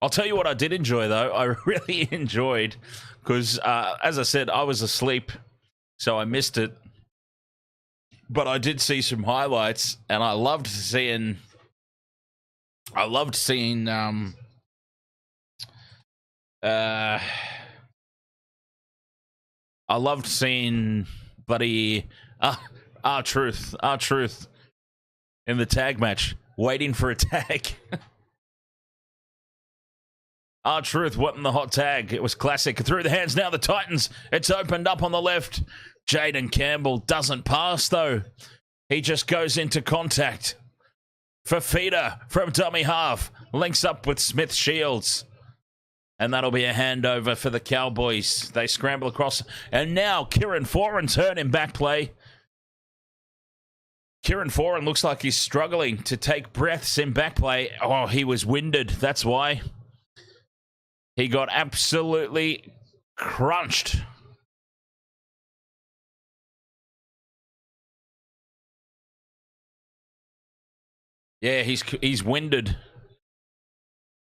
I'll tell you what I did enjoy, though. I really enjoyed, because, as I said, I was asleep, so I missed it. But I did see some highlights, and I loved seeing bloody R-Truth in the tag match, waiting for a tag. R-Truth wanting the hot tag. It was classic. Through the hands now, the Titans. It's opened up on the left. Jaden Campbell doesn't pass, though. He just goes into contact. Fafita from dummy half. Links up with Smith Shields. And that'll be a handover for the Cowboys. They scramble across. And now Kieran Foran's hurt in back play. Kieran Foran looks like he's struggling to take breaths in back play. Oh, he was winded. That's why. He got absolutely crunched. Yeah, he's winded.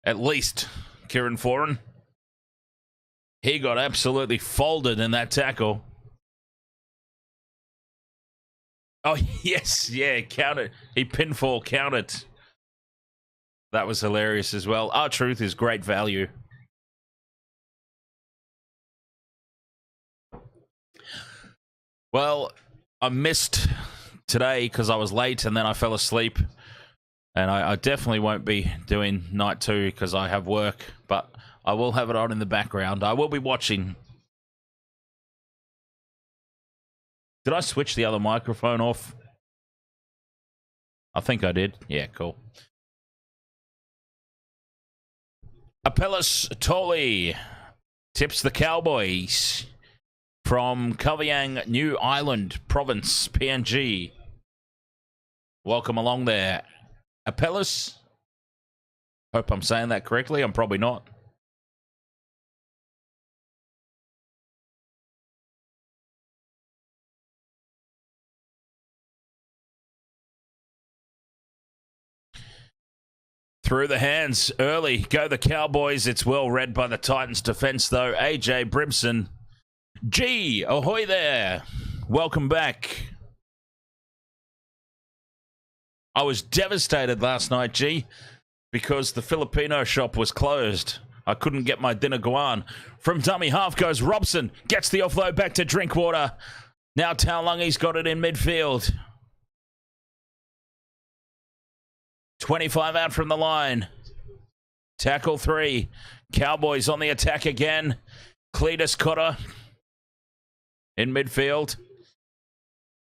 At least, Kieran Foran. He got absolutely folded in that tackle. Oh, yes, yeah, count it. He pinfall counted. That was hilarious as well. R-Truth is great value. Well, I missed today because I was late and then I fell asleep. And I definitely won't be doing night 2 because I have work. But I will have it on in the background. I will be watching. Did I switch the other microphone off? I think I did. Yeah, cool. Apellis Tolly tips the Cowboys from Kavieng, New Ireland Province, PNG. Welcome along there, Apellis. Hope I'm saying that correctly. I'm probably not. Through the hands early. Go the Cowboys. It's well read by the Titans defense, though. AJ Brimson. G. Ahoy there. Welcome back. I was devastated last night, G, because the Filipino shop was closed. I couldn't get my dinner guan. From dummy half goes Robson. Gets the offload back to Drinkwater. Now Taulungi's got it in midfield. 25 out from the line. Tackle 3. Cowboys on the attack again. Cletus Cotter in midfield.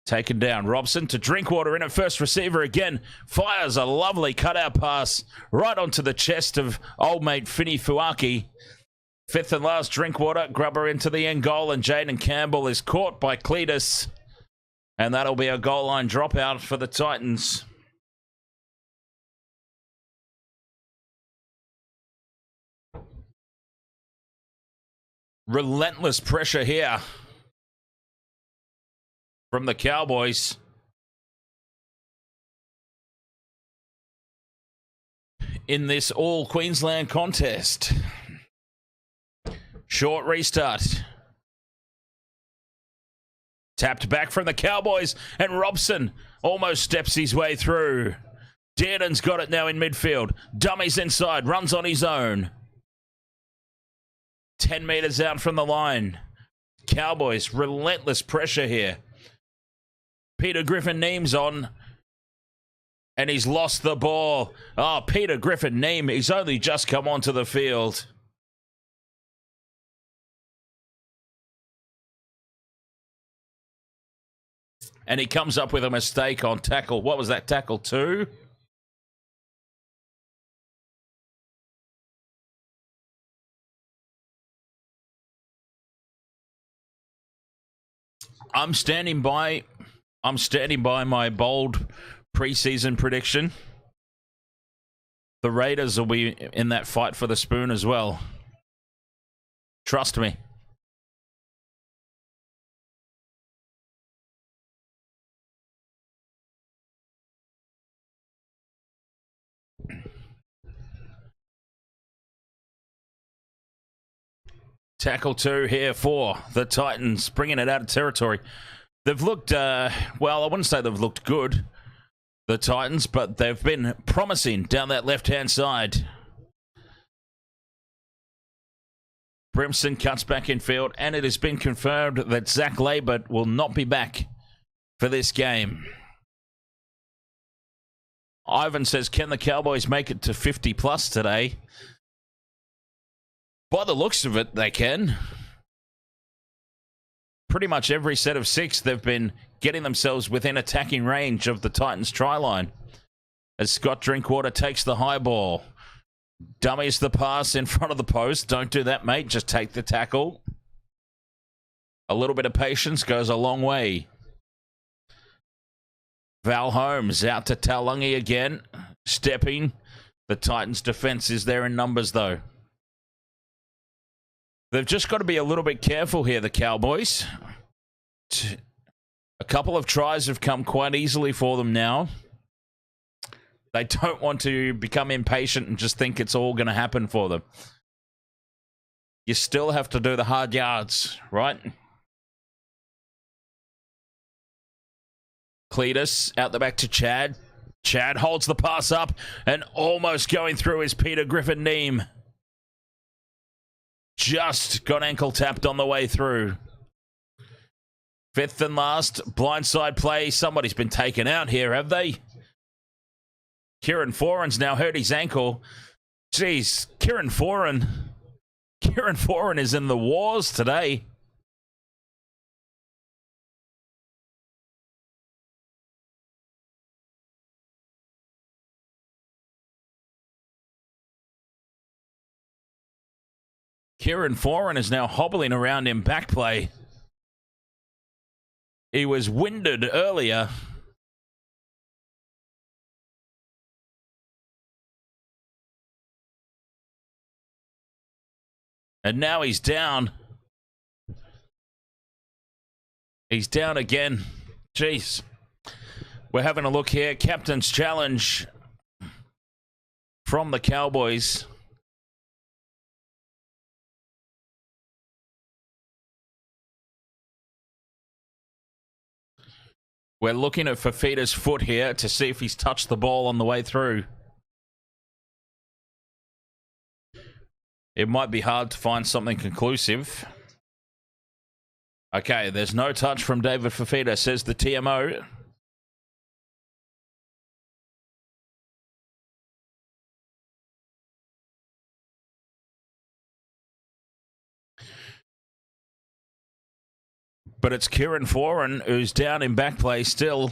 Taken down. Robson to Drinkwater in at first receiver again. Fires a lovely cutout pass right onto the chest of old mate Finney Fuaki. 5th and last, Drinkwater. Grubber into the end goal, and Jaden Campbell is caught by Cletus. And that'll be a goal line dropout for the Titans. Relentless pressure here from the Cowboys. In this all Queensland contest. Short restart. Tapped back from the Cowboys, and Robson almost steps his way through. Dearden's got it now in midfield. Dummies inside, runs on his own. 10 metres out from the line. Cowboys, relentless pressure here. Peter Griffin-Neeme's on. And he's lost the ball. Oh, Peter Griffin-Neeme, he's only just come onto the field. And he comes up with a mistake on tackle. What was that, tackle 2? I'm standing by my bold preseason prediction. The Raiders will be in that fight for the spoon as well. Trust me. Tackle 2 here for the Titans, bringing it out of territory. They've looked, well, I wouldn't say they've looked good, the Titans, but they've been promising down that left-hand side. Brimson cuts back in field, and it has been confirmed that Zach Labert will not be back for this game. Ivan says, can the Cowboys make it to 50-plus today? By the looks of it, they can. Pretty much every set of 6, they've been getting themselves within attacking range of the Titans' try line. As Scott Drinkwater takes the high ball. Dummies the pass in front of the post. Don't do that, mate. Just take the tackle. A little bit of patience goes a long way. Val Holmes out to Taulungi again. Stepping. The Titans' defense is there in numbers, though. They've just got to be a little bit careful here, the Cowboys. A couple of tries have come quite easily for them now. They don't want to become impatient and just think it's all going to happen for them. You still have to do the hard yards, right? Cletus out the back to Chad. Chad holds the pass up and almost going through is Peter Griffin-Neame. Just got ankle tapped on the way through. Fifth and last, blindside play. Somebody's been taken out here, have they? Kieran Foran's now hurt his ankle. Jeez, Kieran Foran is in the wars today. Kieran Foran is now hobbling around in back play. He was winded earlier. And now he's down. He's down again. Jeez. We're having a look here. Captain's challenge from the Cowboys. We're looking at Fafita's foot here to see if he's touched the ball on the way through. It might be hard to find something conclusive. Okay, there's no touch from David Fafita, says the TMO. But it's Kieran Foran who's down in back play still.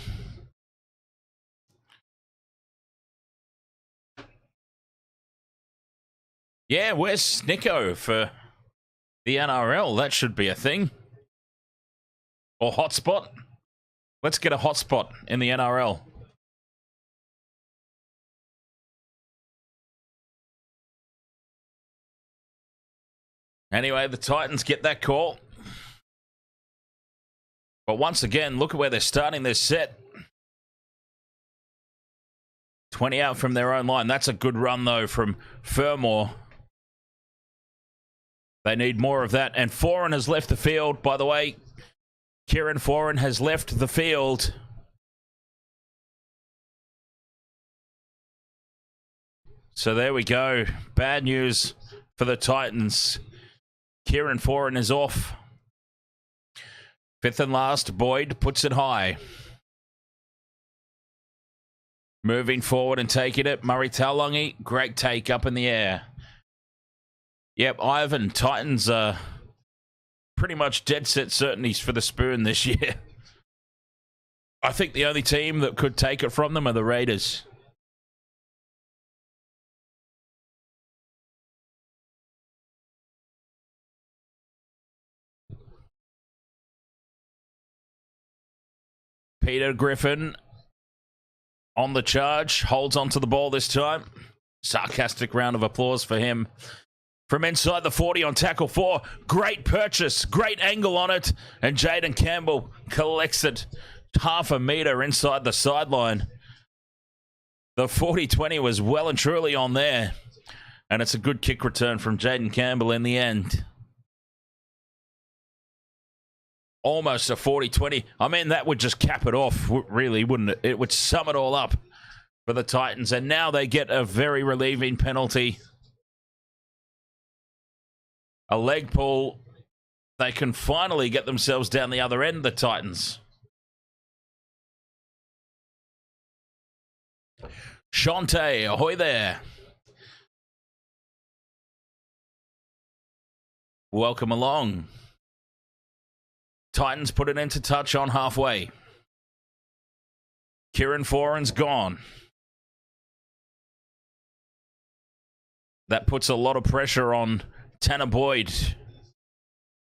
Yeah, where's Snicko for the NRL? That should be a thing. Or hotspot. Let's get a hotspot in the NRL. Anyway, the Titans get that call. But once again, look at where they're starting this set. 20 out from their own line. That's a good run, though, from Fermor. They need more of that. And Foran has left the field, by the way. Kieran Foran has left the field. So there we go. Bad news for the Titans. Kieran Foran is off. Fifth and last, Boyd puts it high. Moving forward and taking it. Murray Taulungi, great take up in the air. Yep, Ivan, Titans are pretty much dead set certainties for the spoon this year. I think the only team that could take it from them are the Raiders. Peter Griffin on the charge, holds onto the ball this time. Sarcastic round of applause for him. From inside the 40 on tackle 4. Great purchase, great angle on it. And Jaden Campbell collects it half a metre inside the sideline. The 40-20 was well and truly on there. And it's a good kick return from Jaden Campbell in the end. Almost a 40-20. I mean, that would just cap it off, really, wouldn't it? It would sum it all up for the Titans. And now they get a very relieving penalty. A leg pull. They can finally get themselves down the other end, the Titans. Shante, ahoy there. Welcome along. Titans put it into touch on halfway. Kieran Foran's gone. That puts a lot of pressure on Tanner Boyd.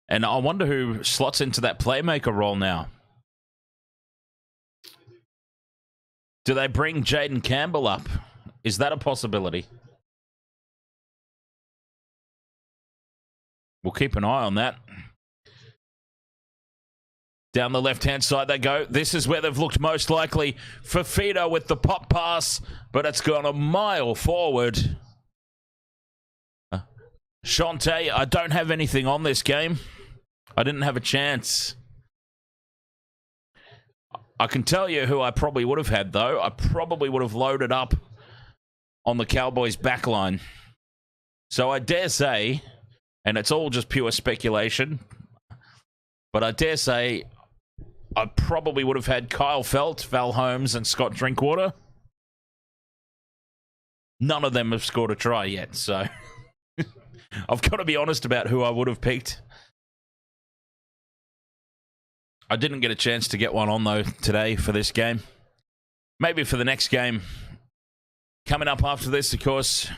And I wonder who slots into that playmaker role now. Do they bring Jaden Campbell up? Is that a possibility? We'll keep an eye on that. Down the left-hand side they go. This is where they've looked most likely. Fafita with the pop pass, but it's gone a mile forward. Shante, I don't have anything on this game. I didn't have a chance. I can tell you who I probably would have had, though. I probably would have loaded up on the Cowboys' backline. So I dare say, and it's all just pure speculation, but I dare say I probably would have had Kyle Felt, Val Holmes, and Scott Drinkwater. None of them have scored a try yet, so I've got to be honest about who I would have picked. I didn't get a chance to get one on, though, today for this game. Maybe for the next game. Coming up after this, of course,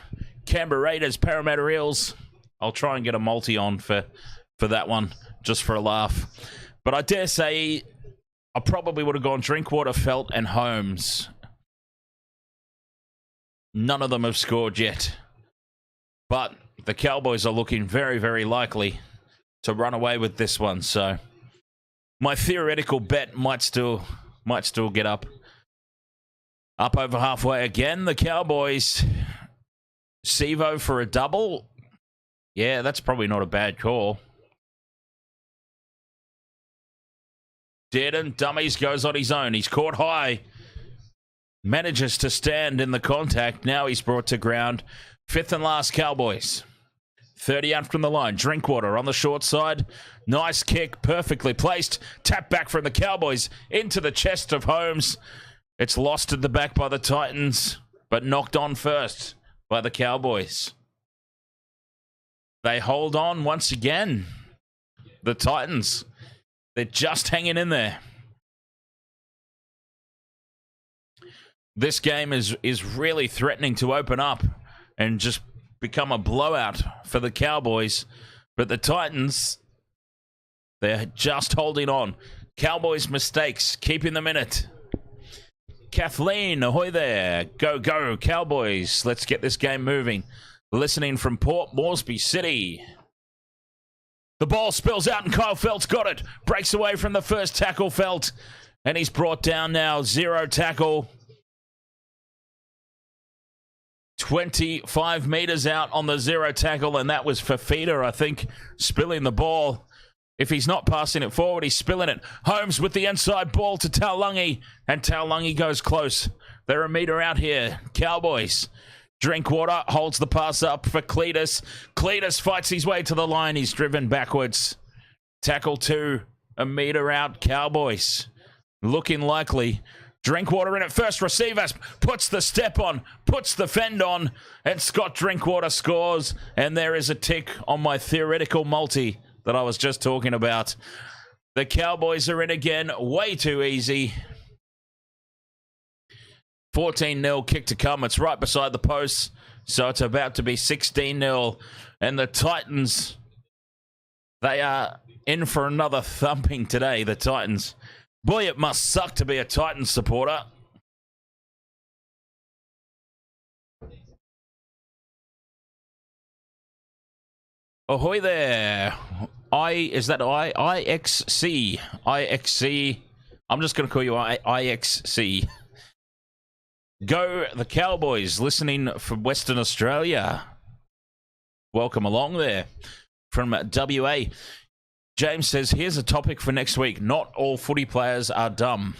Canberra Raiders, Parramatta Eels. I'll try and get a multi on for that one, just for a laugh. But I dare say I probably would have gone Drinkwater, Felt, and Holmes. None of them have scored yet. But the Cowboys are looking very, very likely to run away with this one. So my theoretical bet might still get up over halfway again. The Cowboys, Sevo for a double. Yeah, that's probably not a bad call. Dearden, dummies, goes on his own. He's caught high. Manages to stand in the contact. Now he's brought to ground. Fifth and last, Cowboys. 30 out from the line. Drinkwater on the short side. Nice kick, perfectly placed. Tap back from the Cowboys into the chest of Holmes. It's lost at the back by the Titans, but knocked on first by the Cowboys. They hold on once again. The Titans, they're just hanging in there. This game is really threatening to open up and just become a blowout for the Cowboys. But the Titans, they're just holding on. Cowboys' mistakes, keeping them in it. Kathleen, ahoy there. Go, go, Cowboys. Let's get this game moving. Listening from Port Moresby City. The ball spills out and Kyle Felt's got it. Breaks away from the first tackle, Felt. And he's brought down now. Zero tackle. 25 meters out on the zero tackle, and that was Fafita, I think, spilling the ball. If he's not passing it forward, he's spilling it. Holmes with the inside ball to Taulungi, and Taulungi goes close. They're a meter out here. Cowboys. Drinkwater holds the pass up for Cletus. Cletus fights his way to the line. He's driven backwards. Tackle 2, a meter out. Cowboys looking likely. Drinkwater in at first. Receiver puts the step on, puts the fend on, and Scott Drinkwater scores. And there is a tick on my theoretical multi that I was just talking about. The Cowboys are in again. Way too easy. 14-0 kick to come. It's right beside the post. So it's about to be 16-0. And the Titans, they are in for another thumping today, the Titans. Boy, it must suck to be a Titans supporter. Ahoy there. Is that IXC? IXC. I'm just going to call you IXC. Go the Cowboys, listening from Western Australia. Welcome along there. From WA. James says, here's a topic for next week. Not all footy players are dumb.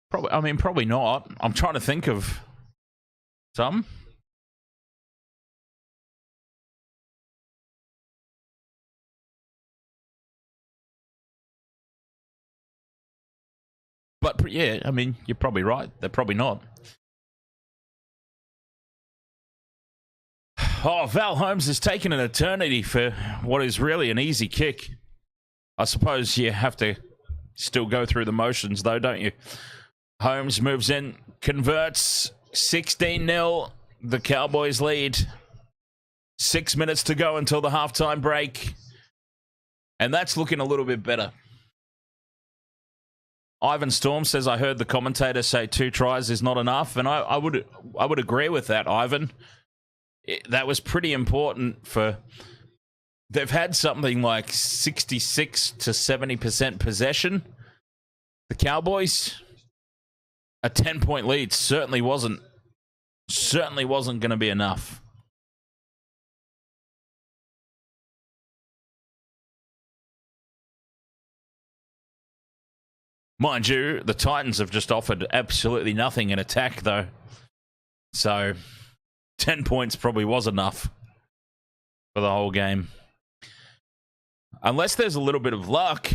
Probably not. I'm trying to think of some. But yeah, I mean, you're probably right. They're probably not. Oh, Val Holmes has taken an eternity for what is really an easy kick. I suppose you have to still go through the motions, though, don't you? Holmes moves in, converts, 16-0. The Cowboys lead. 6 minutes to go until the halftime break. And that's looking a little bit better. Ivan Storm says, I heard the commentator say 2 tries is not enough. And I would agree with that, Ivan. That was pretty important for... They've had something like 66 to 70% possession. The Cowboys, a 10-point lead certainly wasn't going to be enough. Mind you, the Titans have just offered absolutely nothing in attack, though. So, 10 points probably was enough for the whole game. Unless there's a little bit of luck,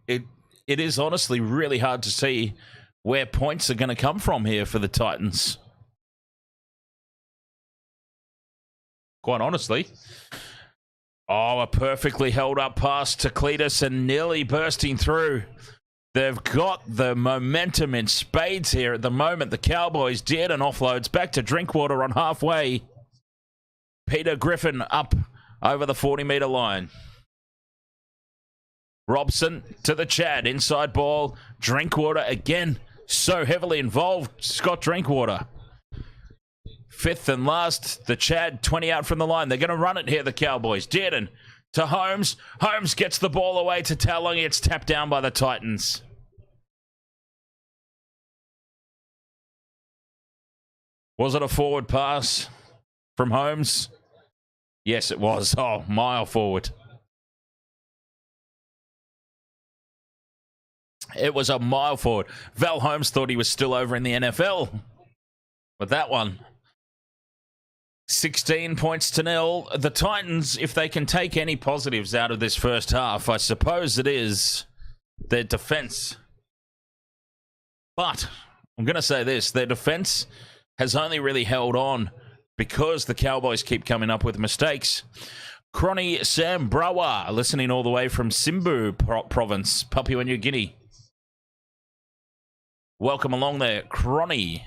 it is honestly really hard to see where points are going to come from here for the Titans. Quite honestly. Oh, a perfectly held up pass to Cletus and nearly bursting through. They've got the momentum in spades here at the moment. The Cowboys did, and offloads back to Drinkwater on halfway. Peter Griffin up over the 40-metre line. Robson to the Chad. Inside ball. Drinkwater again. So heavily involved. Scott Drinkwater. 5th and last. The Chad 20 out from the line. They're going to run it here, the Cowboys. Dearden to Holmes. Holmes gets the ball away to Talong. It's tapped down by the Titans. Was it a forward pass from Holmes? Yes, it was. Oh, mile forward. It was a mile forward. Val Holmes thought he was still over in the NFL with that one. 16 points to 0. The Titans, if they can take any positives out of this first half, I suppose it is their defense. But I'm going to say this. Their defense has only really held on because the Cowboys keep coming up with mistakes. Cronny Sam Brawa, listening all the way from Simbu province, Papua New Guinea. Welcome along there, Cronny.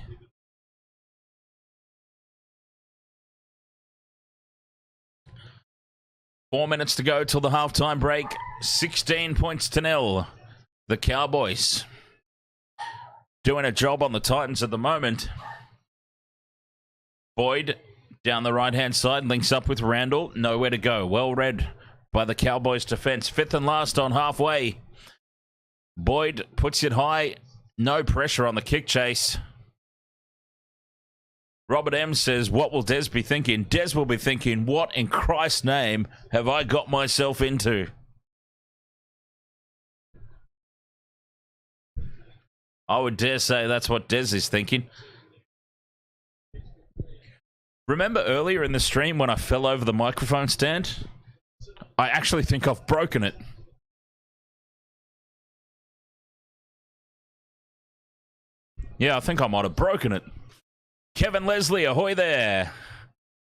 Four minutes to go till the halftime break. 16 points to 0. The Cowboys doing a job on the Titans at the moment. Boyd down the right-hand side, links up with Randall. Nowhere to go. Well read by the Cowboys defense. 5th and last on halfway. Boyd puts it high. No pressure on the kick chase. Robert M says, what will Des be thinking? Des will be thinking, what in Christ's name have I got myself into? I would dare say that's what Des is thinking. Remember earlier in the stream when I fell over the microphone stand? I actually think I've broken it. Yeah, I think I might have broken it. Kevin Leslie, ahoy there.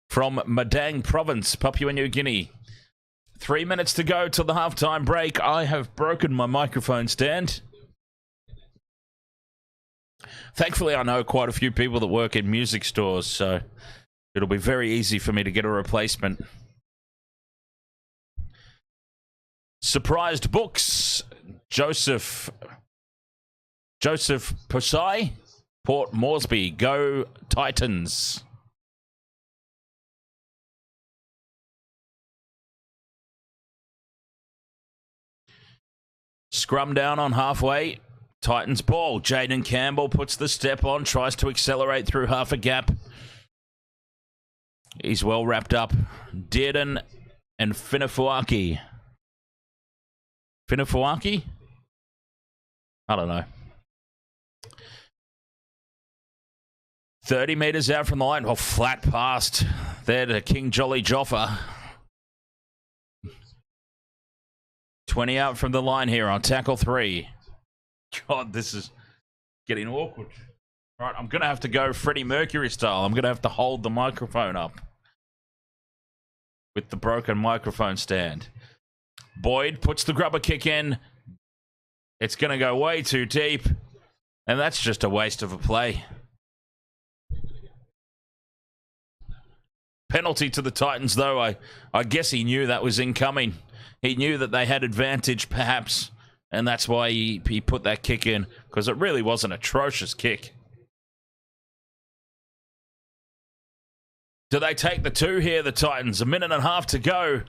From Madang Province, Papua New Guinea. 3 minutes to go till the halftime break. I have broken my microphone stand. Thankfully, I know quite a few people that work in music stores, so it'll be very easy for me to get a replacement. Surprised Books. Joseph Posai, Port Moresby, go Titans. Scrum down on halfway. Titans ball. Jaden Campbell puts the step on, tries to accelerate through half a gap. He's well wrapped up. Dearden and Finafuaki. Finafuaki? I don't know. 30 metres out from the line. Oh, flat past there to King Jolly Joffa. 20 out from the line here on tackle 3. God, this is getting awkward. All right, I'm going to have to go Freddie Mercury style. I'm going to have to hold the microphone up with the broken microphone stand. Boyd puts the grubber kick in. It's going to go way too deep. And that's just a waste of a play. Penalty to the Titans, though. I guess he knew that was incoming. He knew that they had advantage, perhaps, and that's why he put that kick in, because it really was an atrocious kick. Do they take the 2 here, the Titans? A minute and a half to go.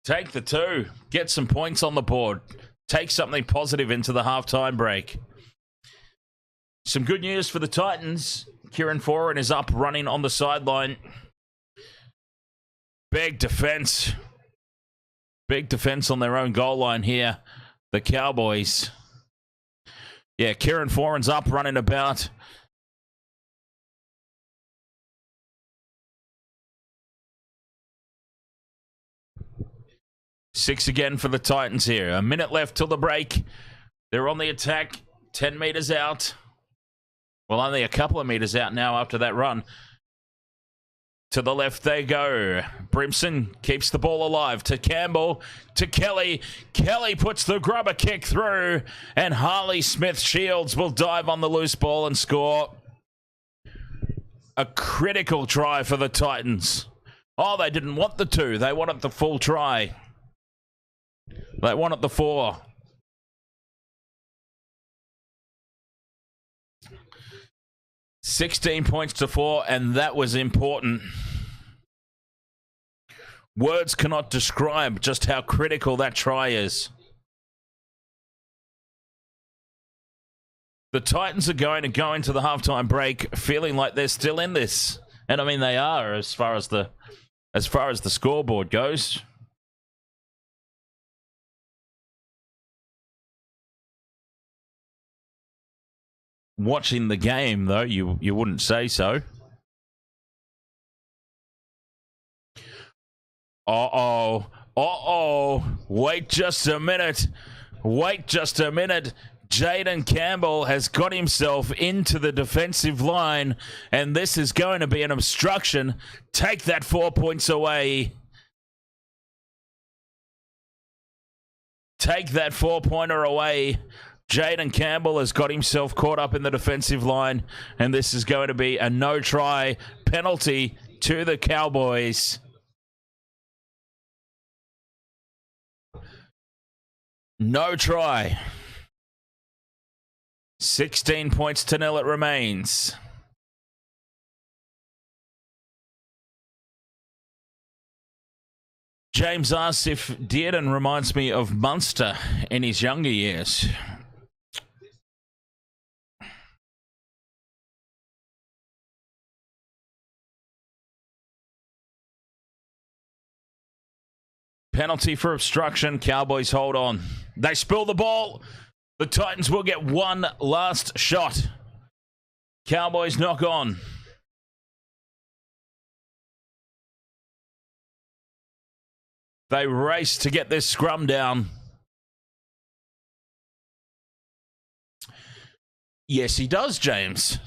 Take the 2. Get some points on the board. Take something positive into the halftime break. Some good news for the Titans. Kieran Foran is up running on the sideline. Big defense. Big defense on their own goal line here. The Cowboys. Yeah, Kieran Foran's up running about. Six again for the Titans here. A minute left till the break. They're on the attack. 10 meters out. Well, only a couple of meters out now after that run. To the left they go. Brimson keeps the ball alive to Campbell, to Kelly. Kelly puts the grubber kick through, and Harley Smith-Shields will dive on the loose ball and score. A critical try for the Titans. Oh, they didn't want the 2. They wanted the full try. They wanted the 4. $16 points to 4, and that was important. Words cannot describe just how critical that try is. The Titans are going to go into the halftime break feeling like they're still in this. And I mean, they are as far as the scoreboard goes. Watching the game, though, you wouldn't say so. Uh-oh. Uh-oh. Wait just a minute. Wait just a minute. Jaden Campbell has got himself into the defensive line, and this is going to be an obstruction. Take that 4 points away. Take that 4-pointer away. Jaden Campbell has got himself caught up in the defensive line, and this is going to be a no-try penalty to the Cowboys. No try. 16 points to 0 it remains. James asks if Dearden reminds me of Munster in his younger years. Penalty for obstruction. Cowboys hold on. They spill the ball. The Titans will get one last shot. Cowboys knock on. They race to get this scrum down. Yes, he does, James.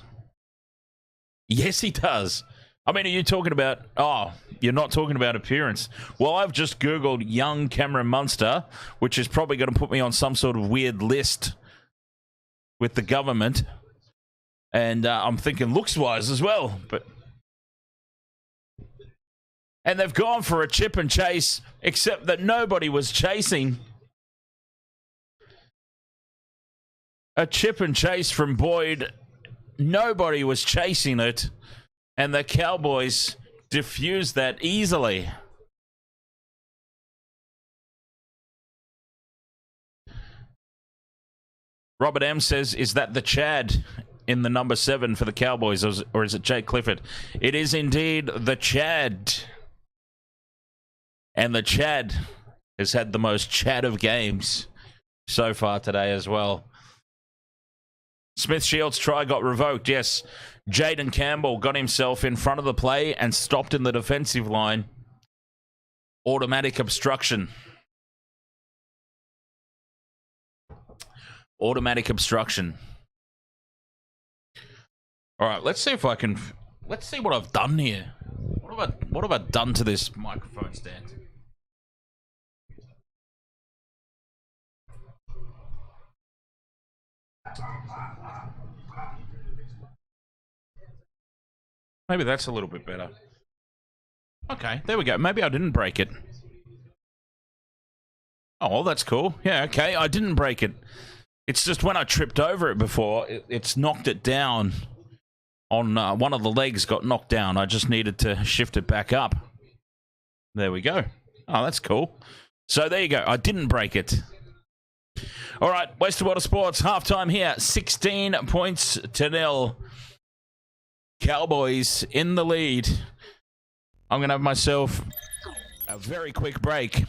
Yes, he does. I mean, are you talking about... Oh, you're not talking about appearance. Well, I've just Googled young Cameron Munster, which is probably going to put me on some sort of weird list with the government. And I'm thinking looks-wise as well. And they've gone for a chip and chase, except that nobody was chasing. A chip and chase from Boyd. Nobody was chasing it. And the Cowboys diffused that easily. Robert M says, is that the Chad in the number 7 for the Cowboys, or is it Jake Clifford? It is indeed the Chad. And the Chad has had the most Chad of games so far today as well. Smith-Shields' try got revoked, yes. Jaden Campbell got himself in front of the play and stopped in the defensive line. Automatic obstruction. Automatic obstruction. All right, let's see if I can... Let's see what I've done here. What have I done to this microphone stand? Maybe that's a little bit better. Okay, there we go. Maybe I didn't break it. Oh, well, that's cool. Yeah, okay, I didn't break it. It's just when I tripped over it before, it's knocked it down. On one of the legs got knocked down. I just needed to shift it back up. There we go. Oh, that's cool. So there you go. I didn't break it. All right, Wasted Water Sports, halftime here. 16 points to 0. Cowboys in the lead. I'm going to have myself a very quick break,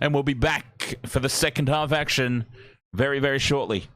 and we'll be back for the second half action very, very shortly.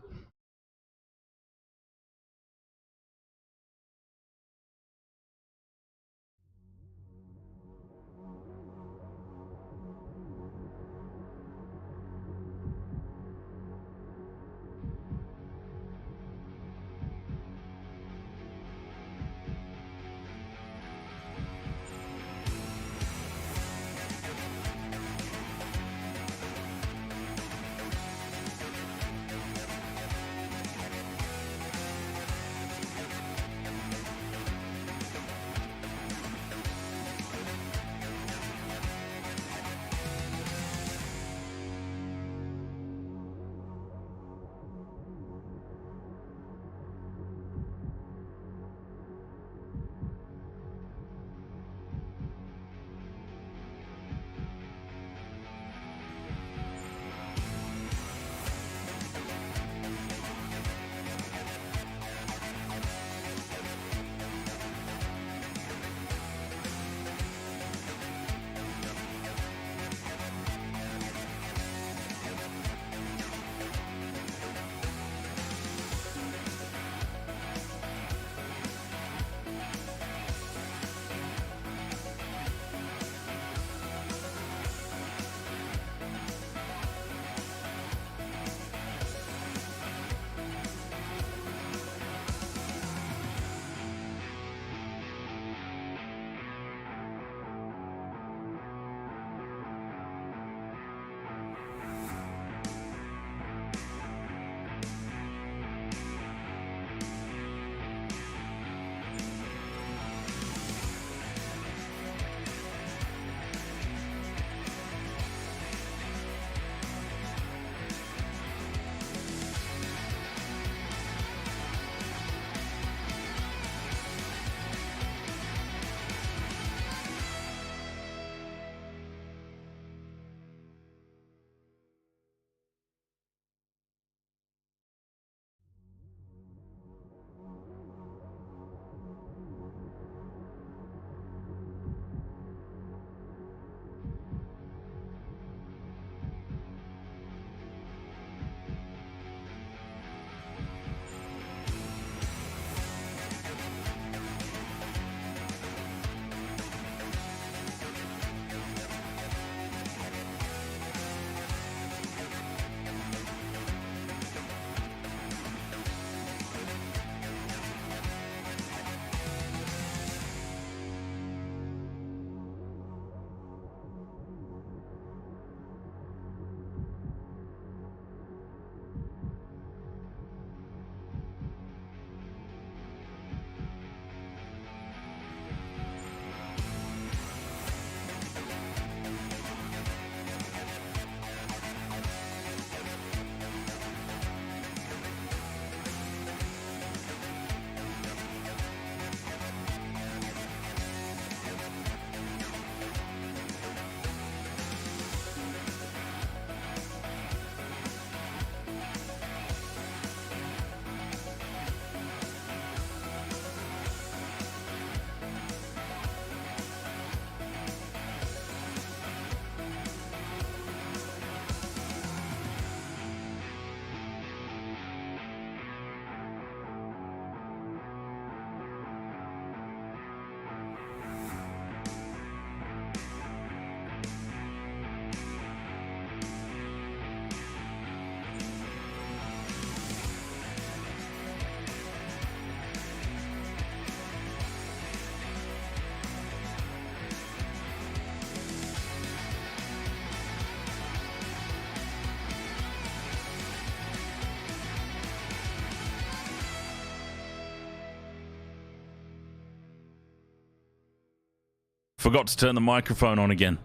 Forgot to turn the microphone on again.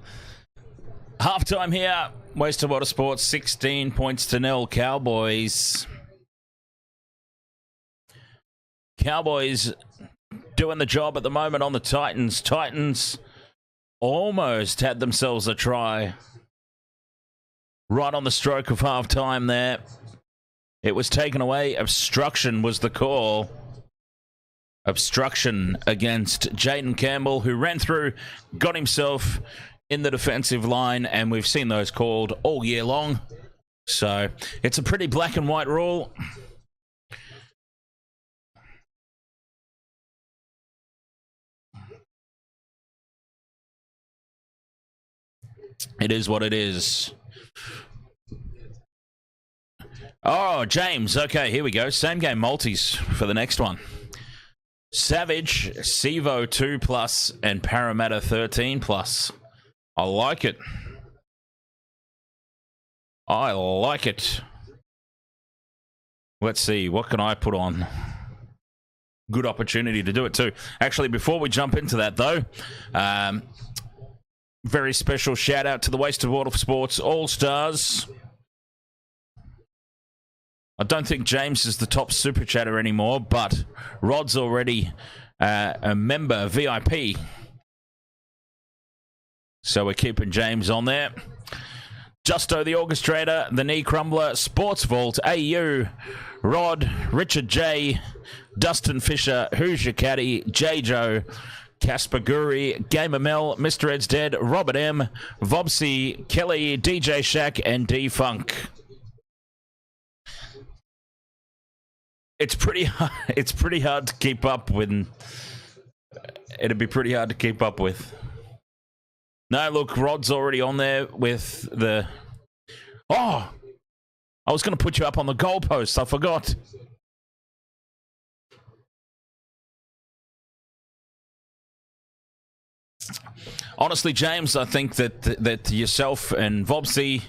Halftime here. Wasted Water Sports, 16 points to 0. Cowboys. Cowboys doing the job at the moment on the Titans. Titans almost had themselves a try. Right on the stroke of halftime there. It was taken away. Obstruction was the call. Obstruction against Jaden Campbell, who ran through, got himself in the defensive line, and we've seen those called all year long. So it's a pretty black and white rule. It is what it is. Oh, James. Okay, here we go. Same game multis for the next one. Savage, Sevo 2+, and Parramatta 13+. I like it. I like it. Let's see. What can I put on? Good opportunity to do it too. Actually, before we jump into that though, very special shout out to the Wasted Water Sports All-Stars. I don't think James is the top super chatter anymore, but Rod's already a member, VIP. So we're keeping James on there. Justo the Orchestrator, the Knee Crumbler, Sports Vault, AU, Rod, Richard J, Dustin Fisher, Who's Your Caddy, J Joe, Casper Guri, Gamer Mel, Mr. Ed's Dead, Robert M, Vobsy, Kelly, DJ Shack, and D Funk. It's pretty hard to keep up with. It'd be pretty hard to keep up with. No, look, Rod's already on there with the... Oh! I was going to put you up on the goalpost. I forgot. Honestly, James, I think that yourself and Vobsy,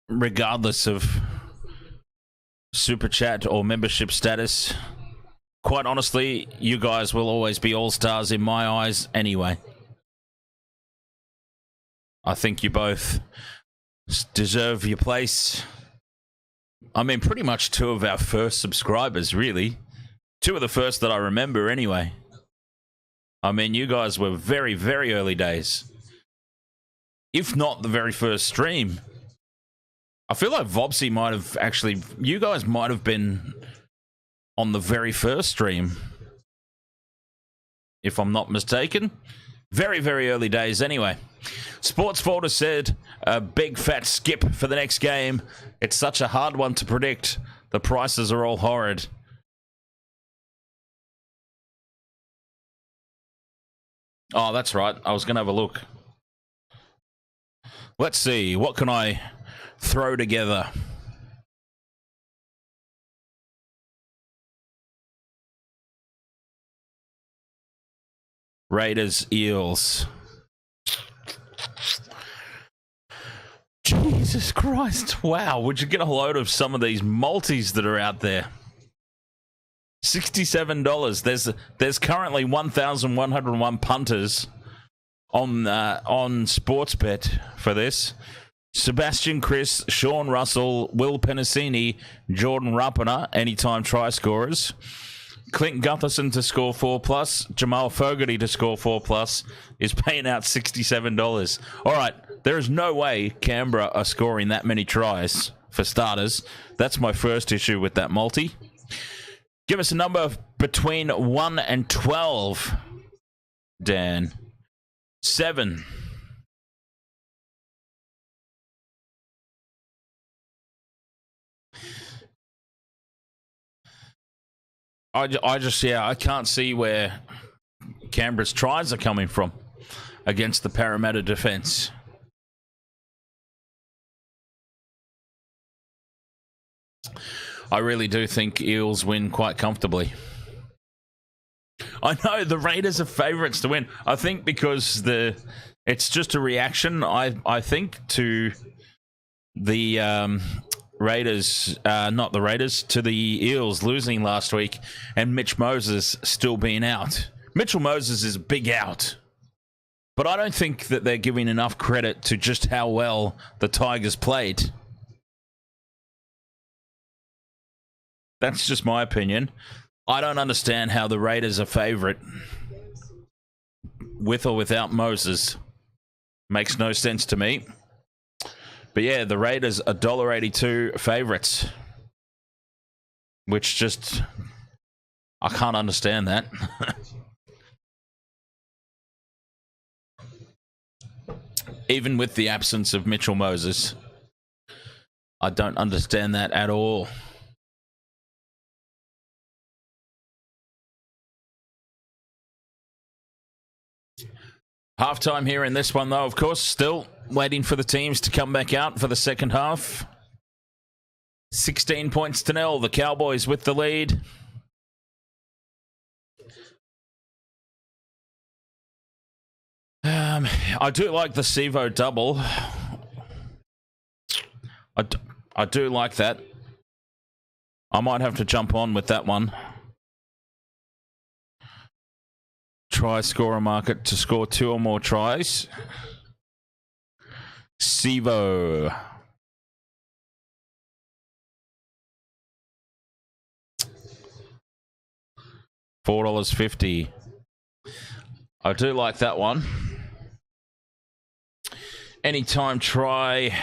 regardless of super chat or membership status, quite honestly, you guys will always be all-stars in my eyes anyway. I think you both deserve your place. I mean, pretty much two of our first subscribers, really. Two of the first that I remember anyway. I mean, you guys were very, very early days. If not the very first stream. I feel like Vobsy might have actually... You guys might have been on the very first stream. If I'm not mistaken. Very, very early days anyway. Sports Folder said a big fat skip for the next game. It's such a hard one to predict. The prices are all horrid. Oh, that's right. I was going to have a look. Let's see. What can I throw together? Raiders, Eels. Jesus Christ. Wow. Would you get a load of some of these multis that are out there? $67. There's currently 1,101 punters on Sportsbet for this. Sebastian Chris, Sean Russell, Will Penasini, Jordan Rapana, anytime try scorers. Clint Gutherson to score 4+, Jamal Fogarty to score 4+, is paying out $67. All right, there is no way Canberra are scoring that many tries, for starters. That's my first issue with that multi. Give us a number between 1 and 12, Dan. 7. I can't see where Canberra's tries are coming from against the Parramatta defence. I really do think Eels win quite comfortably. I know the Raiders are favourites to win. I think because it's just a reaction, I think, to the Raiders, not the Raiders, to the Eels losing last week and Mitch Moses still being out. Mitchell Moses is a big out. But I don't think that they're giving enough credit to just how well the Tigers played. That's just my opinion. I don't understand how the Raiders are favourite with or without Moses. Makes no sense to me. But yeah, the Raiders are $1.82 favourites. Which just... I can't understand that. Even with the absence of Mitchell Moses. I don't understand that at all. Halftime here in this one, though, of course. Still waiting for the teams to come back out for the second half. 16 points to 0. The Cowboys with the lead. I do like the Sevo double. I do like that. I might have to jump on with that one. Try scorer market to score 2 or more tries. Sevo. $4.50. I do like that one. Anytime try.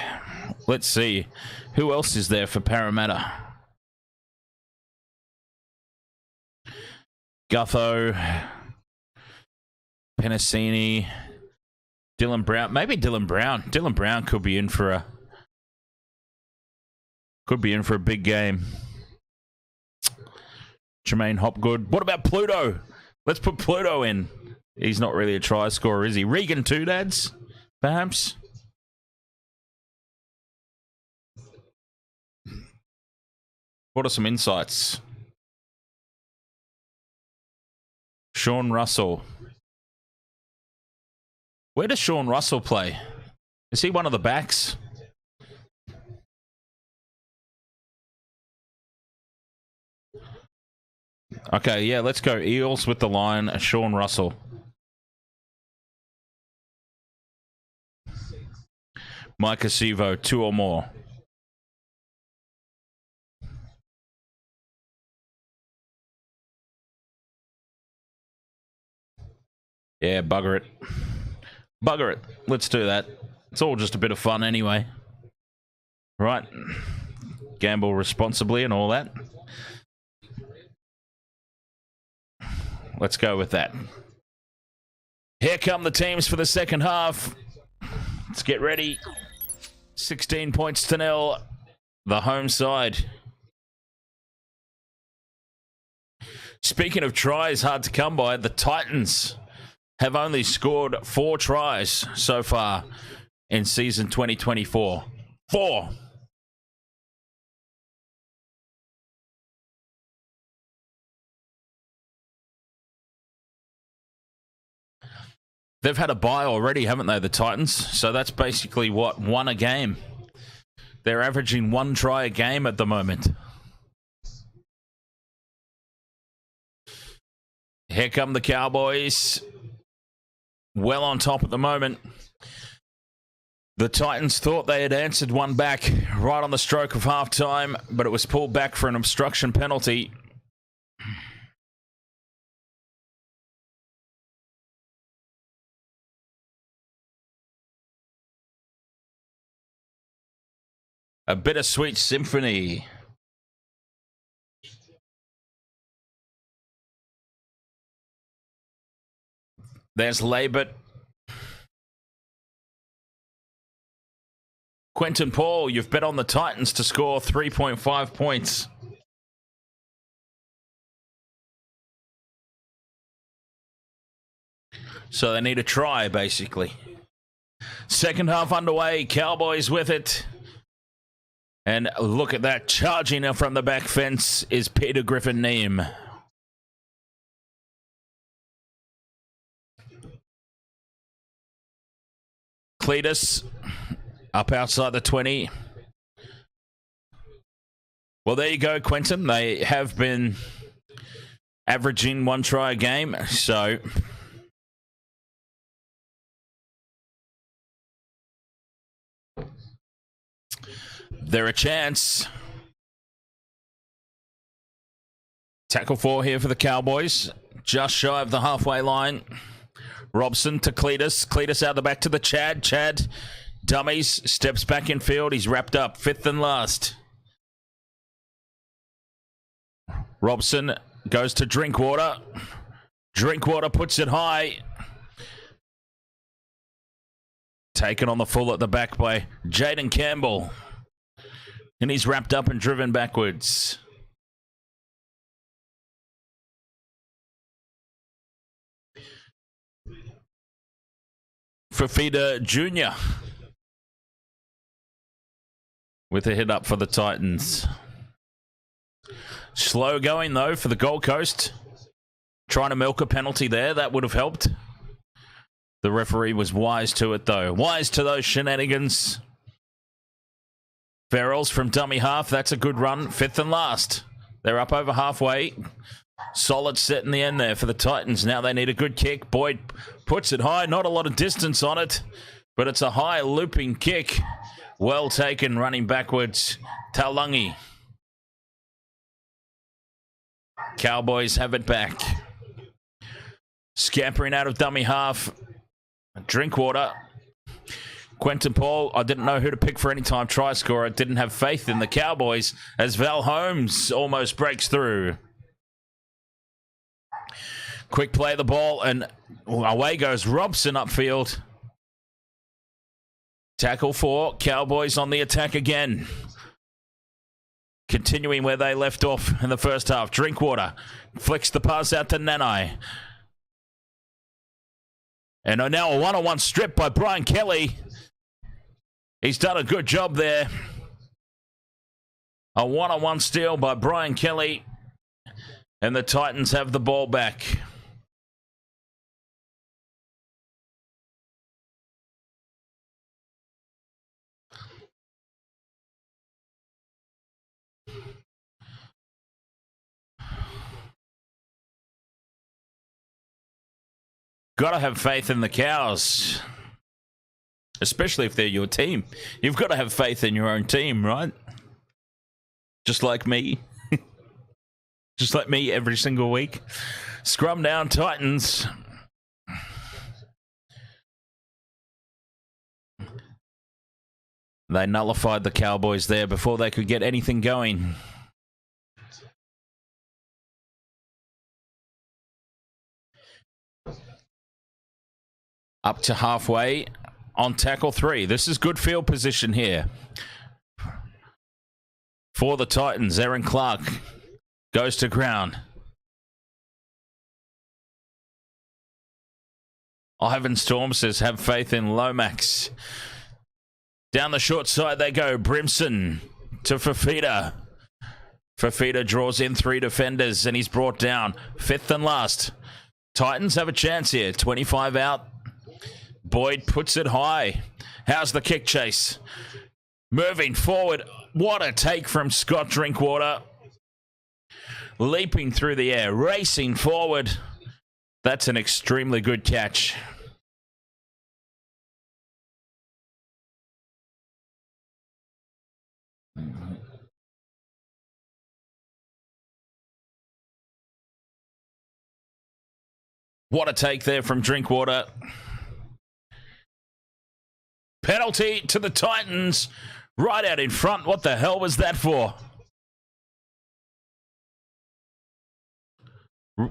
Let's see. Who else is there for Parramatta? Gutho. Penasini. Dylan Brown. Maybe Dylan Brown. Dylan Brown could be in for a big game. Jermaine Hopgood. What about Pluto? Let's put Pluto in. He's not really a try scorer, is he? Regan Toodads, perhaps? What are some insights? Sean Russell. Where does Sean Russell play? Is he one of the backs? Okay, yeah, let's go Eels with the line. Sean Russell. Micah Sevo, 2 or more. Yeah, bugger it. Bugger it. Let's do that. It's all just a bit of fun anyway. Right. Gamble responsibly and all that. Let's go with that. Here come the teams for the second half. Let's get ready. 16 points to 0. The home side. Speaking of tries hard to come by, the Titans have only scored 4 tries so far in season 2024. 4. They've had a bye already, haven't they, the Titans? So that's basically what, 1 a game. They're averaging 1 try a game at the moment. Here come the Cowboys. Well on top at the moment. The Titans thought they had answered one back right on the stroke of halftime, but it was pulled back for an obstruction penalty. A bittersweet symphony. There's Labert. Quentin Paul, you've bet on the Titans to score 3.5 points. So they need a try, basically. Second half underway. Cowboys with it. And look at that. Charging from the back fence is Peter Griffin-Neame. Cletus up outside the 20. Well, there you go, Quentin. They have been averaging 1 try a game. So they're a chance. Tackle 4 here for the Cowboys. Just shy of the halfway line. Robson to Cletus. Cletus out the back to the Chad. Chad dummies. Steps back in field. He's wrapped up. 5th and last. Robson goes to Drinkwater. Drinkwater puts it high. Taken on the full at the back by Jaden Campbell. And he's wrapped up and driven backwards. Fafita Jr. with a hit up for the Titans. Slow going, though, for the Gold Coast. Trying to milk a penalty there. That would have helped. The referee was wise to it, though. Wise to those shenanigans. Farrells from dummy half. That's a good run. 5th and last. They're up over halfway. Solid set in the end there for the Titans. Now they need a good kick. Boyd puts it high. Not a lot of distance on it, but it's a high looping kick. Well taken, running backwards. Taulungi. Cowboys have it back. Scampering out of dummy half. Drinkwater. Quentin Paul, I didn't know who to pick for any time try scorer. Didn't have faith in the Cowboys as Val Holmes almost breaks through. Quick play of the ball, and away goes Robson upfield. Tackle 4, Cowboys on the attack again. Continuing where they left off in the first half. Drinkwater flicks the pass out to Nanai. And now a one-on-one strip by Brian Kelly. He's done a good job there. A one-on-one steal by Brian Kelly. And the Titans have the ball back. Got to have faith in the Cows. Especially if they're your team. You've got to have faith in your own team, right? Just like me. Just like me every single week. Scrum down, Titans. They nullified the Cowboys there before they could get anything going. Up to halfway on tackle 3. This is good field position here. For the Titans, Aaron Clark goes to ground. Ivan Storm says, have faith in Lomax. Down the short side they go. Brimson to Fafita. Fafita draws in 3 defenders and he's brought down. 5th and last. Titans have a chance here. 25 out. Boyd puts it high. How's the kick chase? Moving forward. What a take from Scott Drinkwater. Leaping through the air. Racing forward. That's an extremely good catch. What a take there from Drinkwater. Penalty to the Titans. Right out in front. What the hell was that for?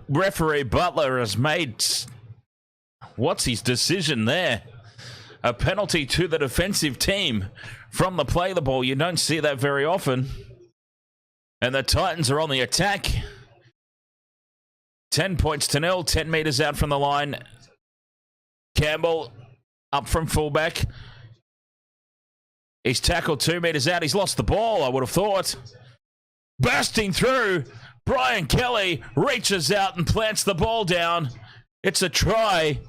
Referee Butler has made... What's his decision there? A penalty to the defensive team from the play the ball. You don't see that very often. And the Titans are on the attack. 10 points to 0. 10 metres out from the line. Campbell up from fullback. He's tackled 2 metres out. He's lost the ball, I would have thought. Bursting through. Brian Kelly reaches out and plants the ball down. It's a try.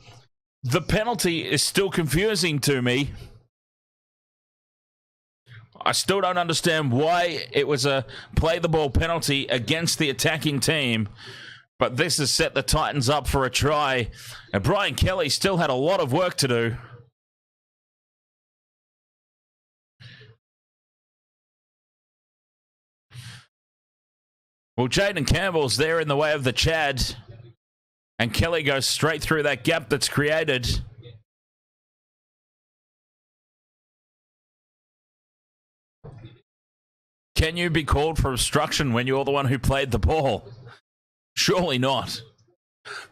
The penalty is still confusing to me. I still don't understand why it was a play the ball penalty against the attacking team But this has set the Titans up for a try. And Brian Kelly still had a lot of work to do. Well, Jaden Campbell's there in the way of the Chad. And Kelly goes straight through that gap that's created. Can you be called for obstruction when you're the one who played the ball? Surely not.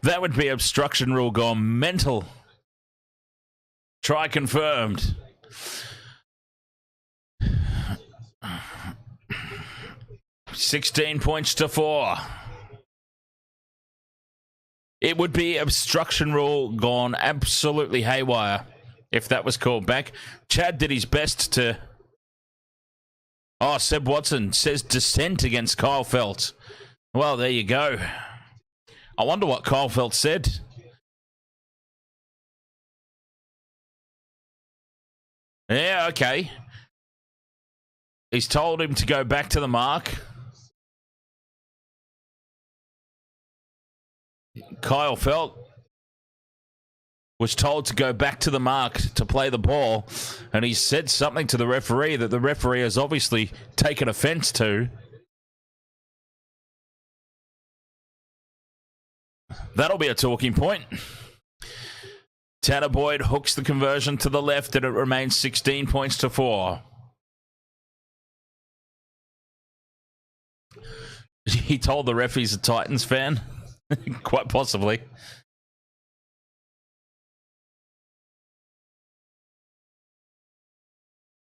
That would be obstruction rule gone mental. Try confirmed. $16-4. It would be obstruction rule gone absolutely haywire if that was called back. Chad did his best to... Oh, Seb Watson says dissent against Kyle Felt. Well, there you go. I wonder what Kyle Felt said. Yeah, okay. He's told him to go back to the mark. Kyle Felt was told to go back to the mark to play the ball, and he said something to the referee that the referee has obviously taken offence to. That'll be a talking point. Tanner Boyd hooks the conversion to the left, and it remains 16-4. He told the ref he's a Titans fan. Quite possibly.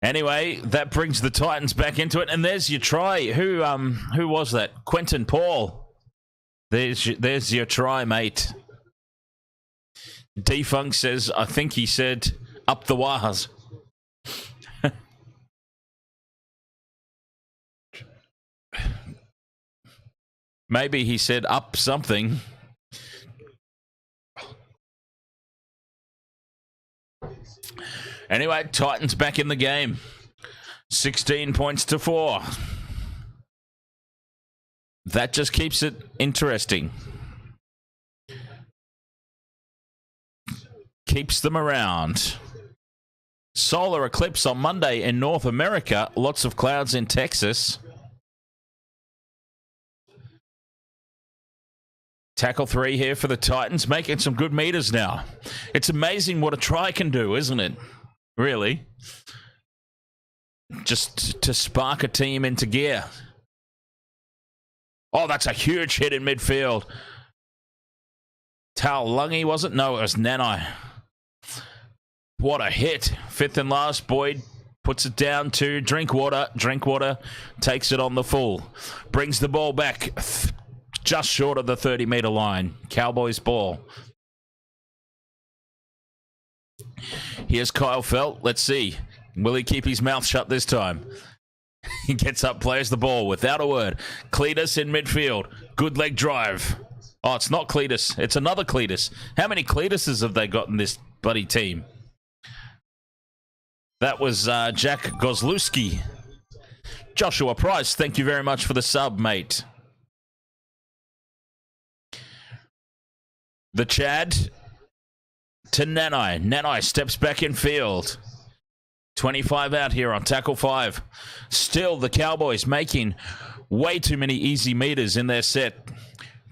Anyway, that brings the Titans back into it, and there's your try. Who was that? Quentin Paul. There's your try, mate. Defunk says, I think he said, up the wahs. Maybe he said up something. Anyway, Titans back in the game. 16-4. That just keeps it interesting. Keeps them around. Solar eclipse on Monday in North America. Lots of clouds in Texas. Tackle 3 here for the Titans, making some good meters now. It's amazing what a try can do, isn't it? Really. Just to spark a team into gear. Oh, that's a huge hit in midfield. Tal Lungy, was it? No, it was Nanai. What a hit. Fifth and last, Boyd puts it down to Drinkwater. Drinkwater takes it on the full. Brings the ball back just short of the 30-meter line. Cowboys ball. Here's Kyle Felt. Let's see. Will he keep his mouth shut this time? He gets up, plays the ball without a word. Cletus in midfield. Good leg drive. Oh, it's not Cletus. It's another Cletus. How many Cletuses have they got in this bloody team? That was Jack Gozlowski. Joshua Price, thank you very much for the sub, mate. The Chad to Nanai. Nanai steps back in field. 25 out here on tackle 5. Still the Cowboys making way too many easy meters in their set.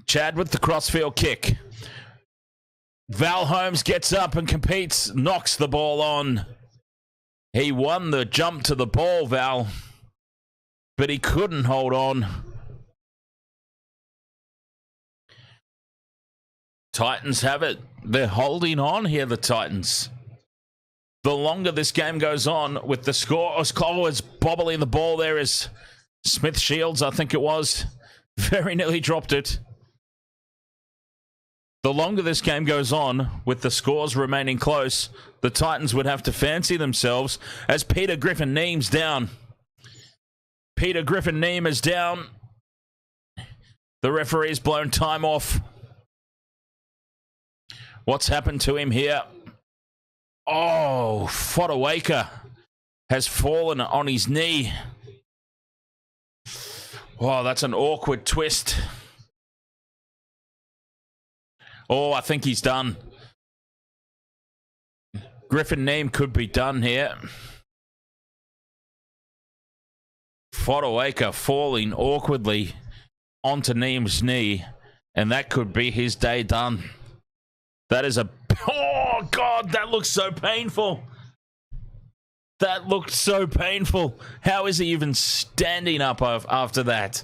Chad with the crossfield kick. Val Holmes gets up and competes, knocks the ball on. He won the jump to the ball, Val, but he couldn't hold on. Titans have it. They're holding on here, the Titans. The longer this game goes on with the score, Cowboys bobbling the ball there is Smith Shields, I think it was. Very nearly dropped it. The longer this game goes on, with the scores remaining close, the Titans would have to fancy themselves as Peter Griffin-Neame's down. Peter Griffin-Neame is down. The referee's blown time off. What's happened to him here? Oh, Fodawaker has fallen on his knee. Wow, that's an awkward twist. Oh, I think he's done. Griffin Neame could be done here. Fodawaker falling awkwardly onto Neame's knee, and that could be his day done. That is a... Oh, God, that looks so painful. That looked so painful. How is he even standing up after that?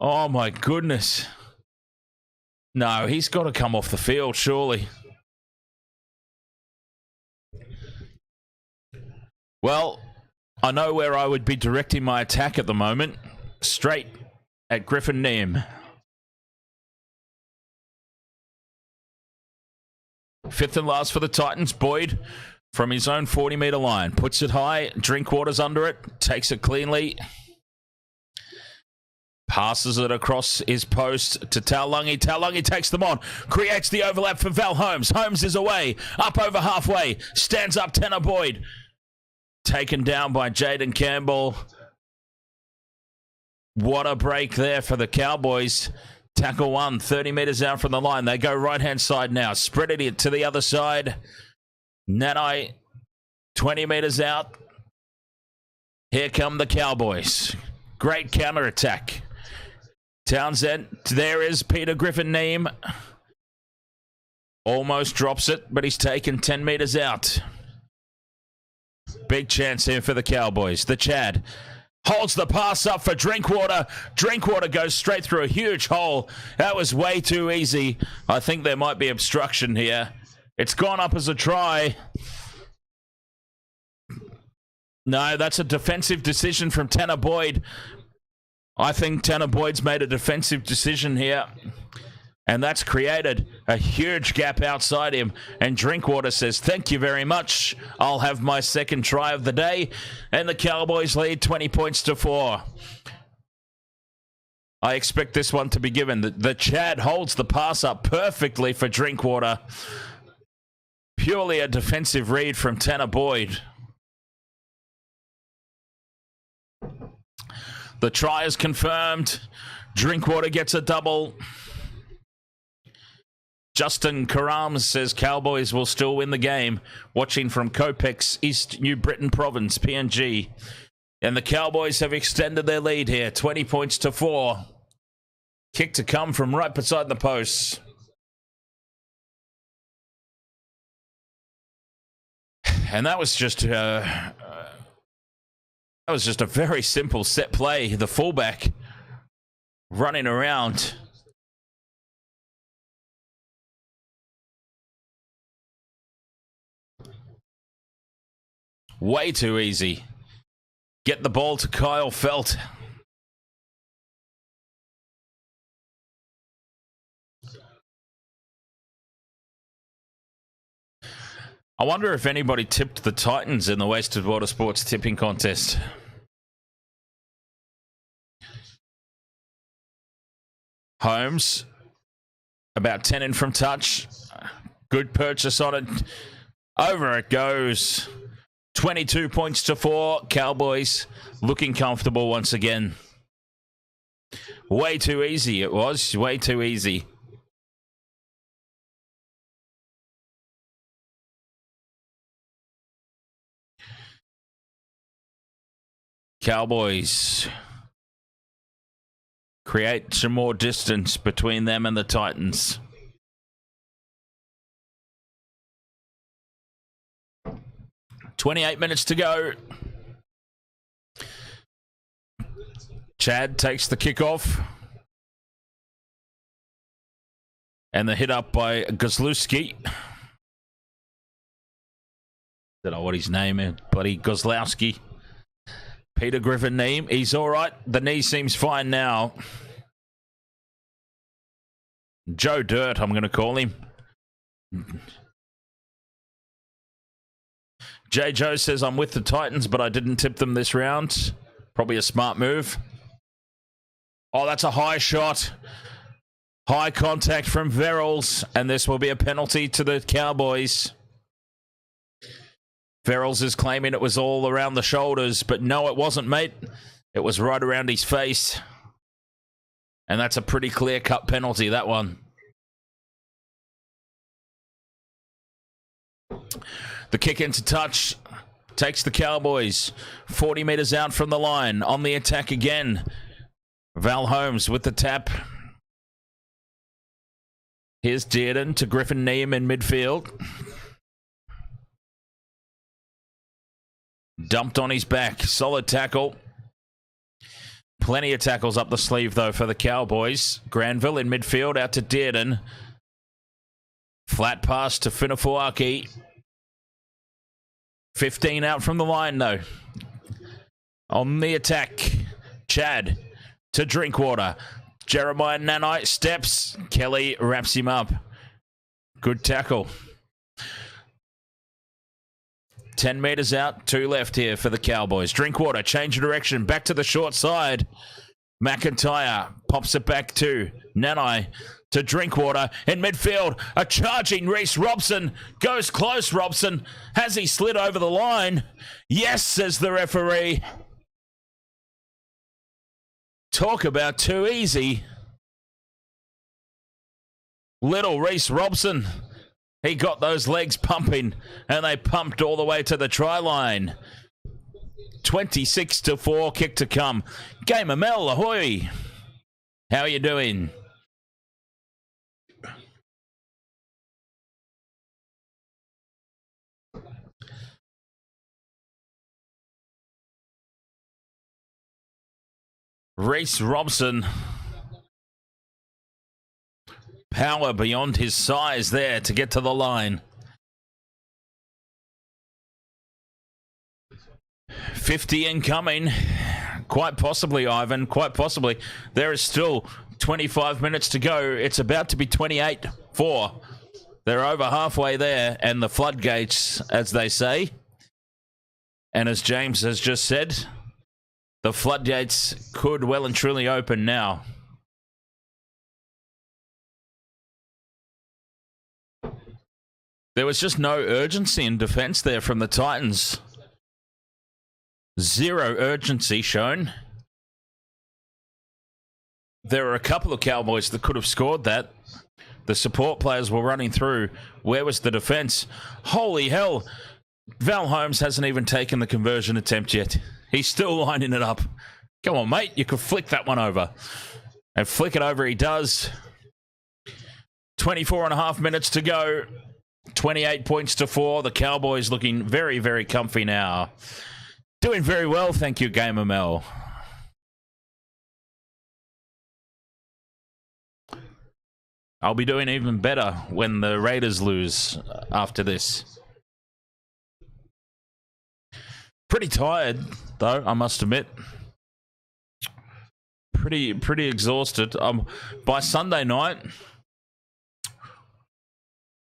Oh, my goodness. No, he's got to come off the field, surely. Well, I know where I would be directing my attack at the moment. Straight at Griffin Neame. Fifth and last for the Titans. Boyd from his own 40-metre line. Puts it high. Drinkwater's under it. Takes it cleanly. Passes it across his post to Taulagi. Taulagi takes them on. Creates the overlap for Val Holmes. Holmes is away. Up over halfway. Stands up Tanner Boyd. Taken down by Jaden Campbell. What a break there for the Cowboys. Tackle one, 30 metres out from the line. They go right-hand side now. Spreading it to the other side. Nanai, 20 metres out. Here come the Cowboys. Great counter-attack. Townsend, there is Peter Griffin Neame. Almost drops it, but he's taken 10 metres out. Big chance here for the Cowboys. The Chad holds the pass up for Drinkwater. Drinkwater goes straight through a huge hole. That was way too easy. I think there might be obstruction here. It's gone up as a try. No, that's a defensive decision from Tanner Boyd. I think Tanner Boyd's made a defensive decision here. And that's created a huge gap outside him. And Drinkwater says, thank you very much. I'll have my second try of the day. And the Cowboys lead 20 points to 4. I expect this one to be given. The Chad holds the pass up perfectly for Drinkwater. Purely a defensive read from Tanner Boyd. The try is confirmed. Drinkwater gets a double. Justin Karam says Cowboys will still win the game. Watching from Copex, East New Britain Province, PNG. And the Cowboys have extended their lead here, 20 points to 4. Kick to come from right beside the posts. And that was just a very simple set play. The fullback running around. Way too easy. Get the ball to Kyle Felt. I wonder if anybody tipped the Titans in the Wasted Water Sports tipping contest. Holmes, about 10 in from touch. Good purchase on it. Over it goes. 22 points to 4. Cowboys looking comfortable once again. Way too easy it was. Way too easy. Cowboys create some more distance between them and the Titans. .28 minutes to go. Chad takes the kickoff. And the hit up by Gozlowski. Don't know what his name is. Bloody Gozlowski. Peter Griffin Neame. He's all right. The knee seems fine now. Joe Dirt, I'm going to call him. J. Joe says, I'm with the Titans, but I didn't tip them this round. Probably a smart move. Oh, that's a high shot. High contact from Verrills, and this will be a penalty to the Cowboys. Verrills is claiming it was all around the shoulders, but no, it wasn't, mate. It was right around his face. And that's a pretty clear-cut penalty, that one. The kick into touch takes the Cowboys 40 metres out from the line. On the attack again. Val Holmes with the tap. Here's Dearden to Griffin Neame in midfield. Dumped on his back. Solid tackle. Plenty of tackles up the sleeve, though, for the Cowboys. Granville in midfield, out to Dearden. Flat pass to Finafuaki. 15 out from the line, though. On the attack, Chad to Drinkwater. Jeremiah Nanai steps. Kelly wraps him up. Good tackle. 10 metres out, 2 left here for the Cowboys. Drinkwater, change of direction, back to the short side. McIntyre pops it back to Nanai to Drinkwater in midfield. A charging Reece Robson. Goes close, Robson. Has he slid over the line? Yes, says the referee. Talk about too easy. Little Reece Robson. He got those legs pumping, and they pumped all the way to the try line. 26-4, kick to come. Game of Mel, ahoy. How are you doing? Reece Robson. Power beyond his size there to get to the line. 50 incoming. Quite possibly, Ivan. Quite possibly. There is still 25 minutes to go. It's about to be 28-4. They're over halfway there, and the floodgates, as they say. And as James has just said, the floodgates could well and truly open now. There was just no urgency in defence there from the Titans. Zero urgency shown. There were a couple of Cowboys that could have scored that. The support players were running through. Where was the defence? Holy hell. Val Holmes hasn't even taken the conversion attempt yet. He's still lining it up. Come on, mate. You could flick that one over. And flick it over he does. 24 and a half minutes to go. 28 points to 4. The Cowboys looking very, very comfy now. Doing very well, thank you, Gamer Mel. I'll be doing even better when the Raiders lose after this. Pretty tired, though, I must admit. Pretty exhausted. By Sunday night,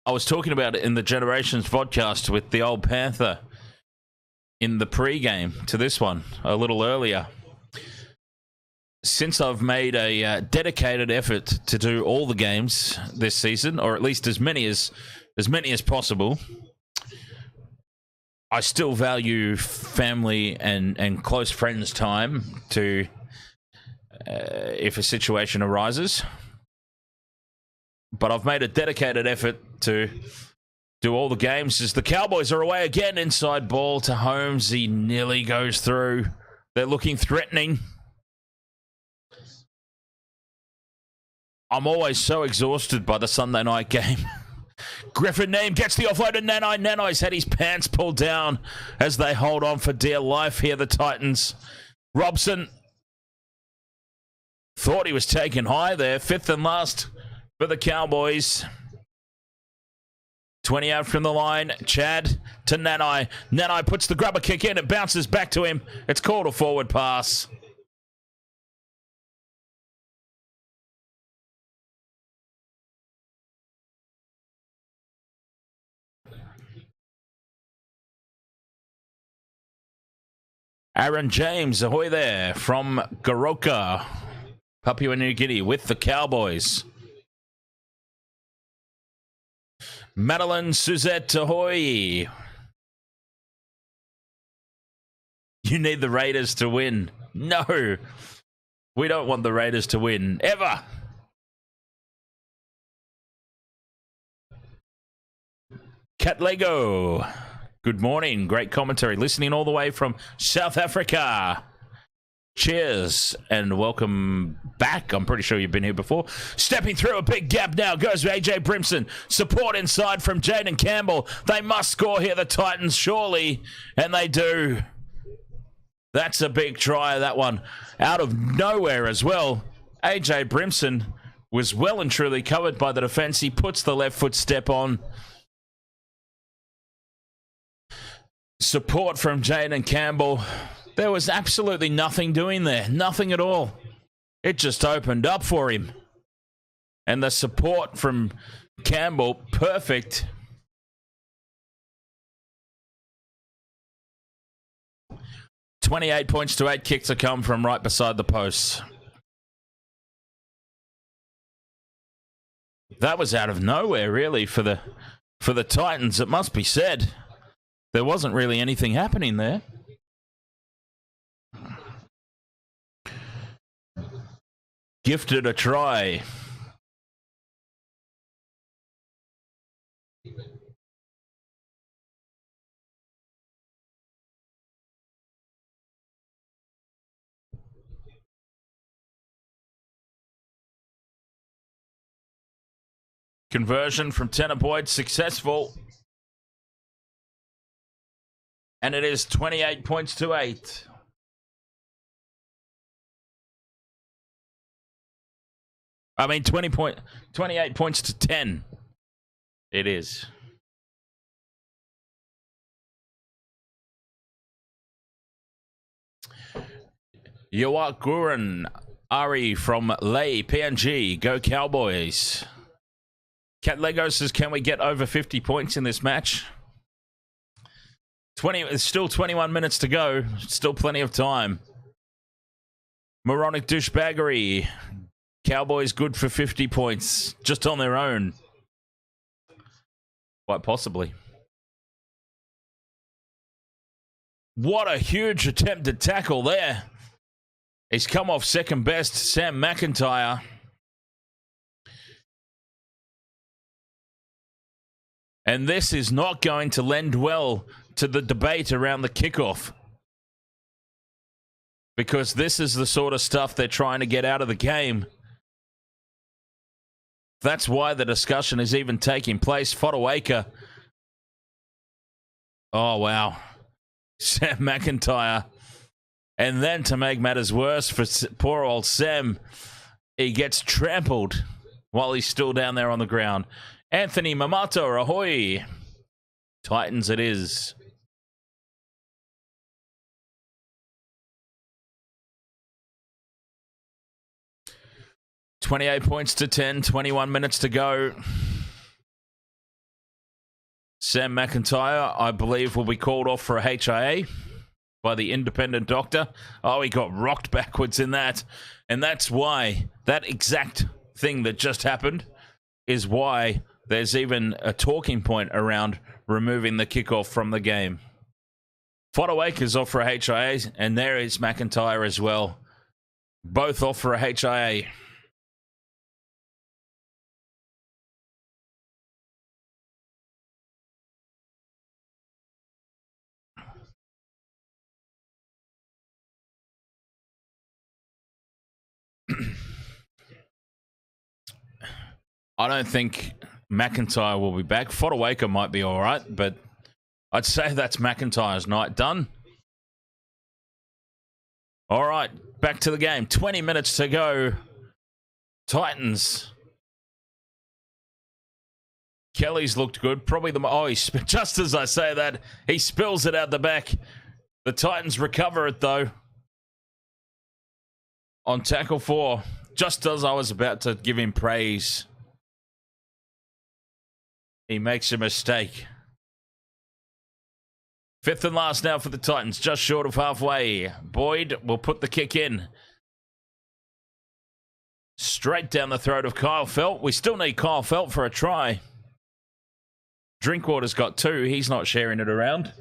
I was talking about it in the Generations podcast with the old Panther in the pregame to this one a little earlier. Since I've made a dedicated effort to do all the games this season, or at least as many as possible, I still value family and close friends' time to if a situation arises. But I've made a dedicated effort to do all the games as the Cowboys are away again. Inside ball to Holmes. He nearly goes through. They're looking threatening. I'm always so exhausted by the Sunday night game. Griffin Neame gets the offload and Nanai. Nanai's had his pants pulled down as they hold on for dear life here, the Titans. Robson thought he was taken high there. 5th and last for the Cowboys. 20 out from the line. Chad to Nanai. Nanai puts the grubber kick in. It bounces back to him. It's called a forward pass. Aaron James, ahoy there, from Goroka, Papua New Guinea, with the Cowboys. Madeline Suzette, ahoy. You need the Raiders to win. No, we don't want the Raiders to win, ever. Cat Lego, good morning. Great commentary. Listening all the way from South Africa. Cheers and welcome back. I'm pretty sure you've been here before. Stepping through a big gap now goes AJ Brimson. Support inside from Jaden Campbell. They must score here, the Titans, surely. And they do. That's a big try, that one. Out of nowhere as well. AJ Brimson was well and truly covered by the defence. He puts the left foot step on. Support from Jaden Campbell. There was absolutely nothing doing there. Nothing at all. It just opened up for him. And the support from Campbell, perfect. $28 kicks to come from right beside the posts. That was out of nowhere, really, for the Titans, it must be said. There wasn't really anything happening there. Gifted a try. Conversion from Tanner Boyd successful. And it is 28-8. I mean, 28 points to 10. It is. Yoak Guren, Ari from Lay, PNG. Go Cowboys. Cat Lego says, can we get over 50 points in this match? It's still 21 minutes to go. Still plenty of time. Moronic douchebaggery. Cowboys good for 50 points, just on their own. Quite possibly. What a huge attempted tackle there. He's come off second best, Sam McIntyre. And this is not going to lend well to the debate around the kickoff. Because this is the sort of stuff they're trying to get out of the game. That's why the discussion is even taking place. Fodawaker. Oh, wow. Sam McIntyre. And then to make matters worse for poor old Sam, he gets trampled while he's still down there on the ground. Anthony Mamato, ahoy. Titans it is. $28 points to 10, 21 minutes to go. Sam McIntyre, I believe, will be called off for a HIA by the independent doctor. Oh, he got rocked backwards in that. And that's why, that exact thing that just happened is why there's even a talking point around removing the kickoff from the game. Fodawaker's off for a HIA, and there is McIntyre as well. Both off for a HIA. I don't think McIntyre will be back. Fodawaker might be all right, but I'd say that's McIntyre's night done. All right, back to the game. 20 minutes to go. Titans. Kelly's looked good. Probably the... Oh, just as I say that, he spills it out the back. The Titans recover it, though. On tackle 4. Just as I was about to give him praise. He makes a mistake. 5th and last now for the Titans, just short of halfway. Boyd will put the kick in. Straight down the throat of Kyle Felt. We still need Kyle Felt for a try. Drinkwater's got 2. He's not sharing it around.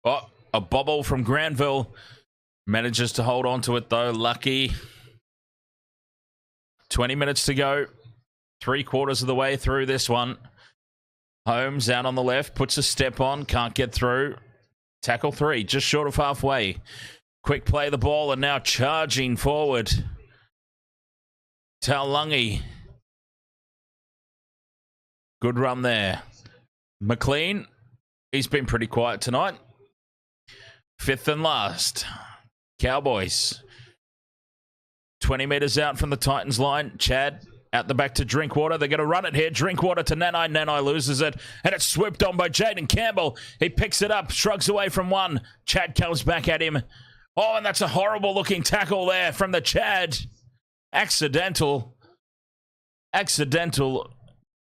Oh, a bobble from Granville. Manages to hold on to it, though. Lucky. 20 minutes to go. 3/4 of the way through this one. Holmes out on the left, puts a step on, can't get through. Tackle 3, just short of halfway. Quick play the ball and now charging forward. Taulungi. Good run there. McLean, he's been pretty quiet tonight. 5th and last. Cowboys. 20 metres out from the Titans line. Chad out the back to Drinkwater. They're going to run it here. Drinkwater to Nanai. Nanai loses it. And it's swooped on by Jaden Campbell. He picks it up, shrugs away from one. Chad comes back at him. Oh, and that's a horrible looking tackle there from the Chad. Accidental,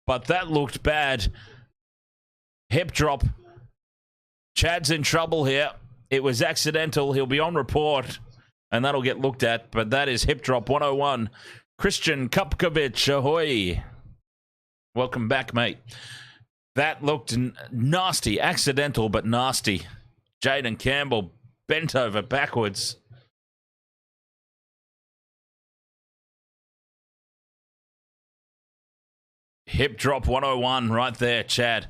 but that looked bad. Hip drop. Chad's in trouble here. It was accidental. He'll be on report, and that'll get looked at, but that is hip drop 101. Christian Kupkovic, ahoy. Welcome back, mate. That looked nasty. Accidental, but nasty. Jaden Campbell bent over backwards. Hip drop 101 right there, Chad.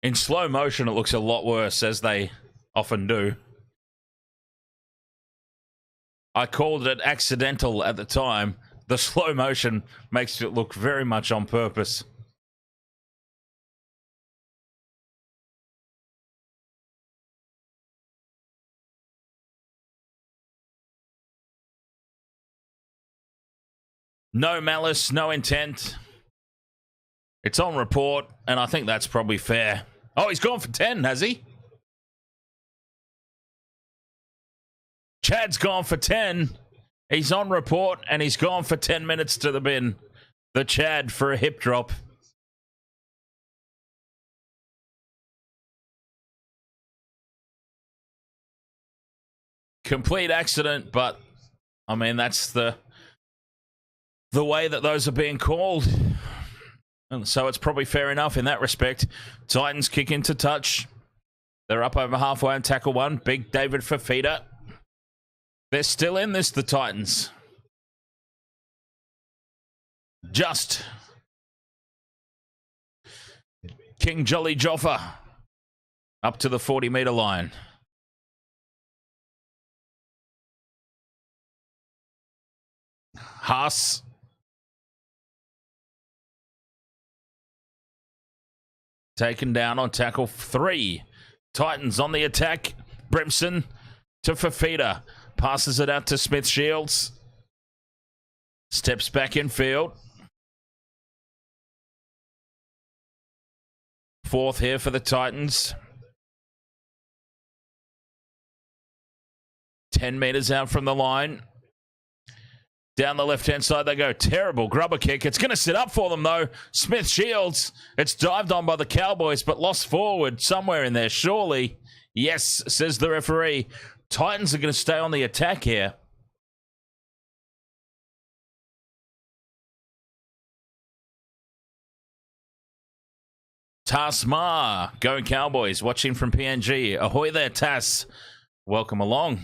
In slow motion, it looks a lot worse, as they often do. I called it accidental at the time. The slow motion makes it look very much on purpose. No malice, no intent. It's on report, and I think that's probably fair. Oh, he's gone for 10, has he? Chad's gone for 10. He's on report, and he's gone for 10 minutes to the bin. The Chad for a hip drop. Complete accident, but, I mean, that's the way that those are being called. And so it's probably fair enough in that respect. Titans kick into touch. They're up over halfway on tackle 1. Big David Fafita. They're still in this, the Titans. Just. King Jolly Joffa. Up to the 40-metre line. Haas. Taken down on tackle 3. Titans on the attack. Brimson to Fafita. Passes it out to Smith Shields. Steps back in field. 4th here for the Titans. 10 metres out from the line. Down the left-hand side they go. Terrible grubber kick. It's going to sit up for them, though. Smith Shields. It's dived on by the Cowboys, but lost forward somewhere in there, surely. Yes, says the referee. Titans are going to stay on the attack here. Tasma. Go Cowboys. Watching from PNG. Ahoy there, Tas. Welcome along.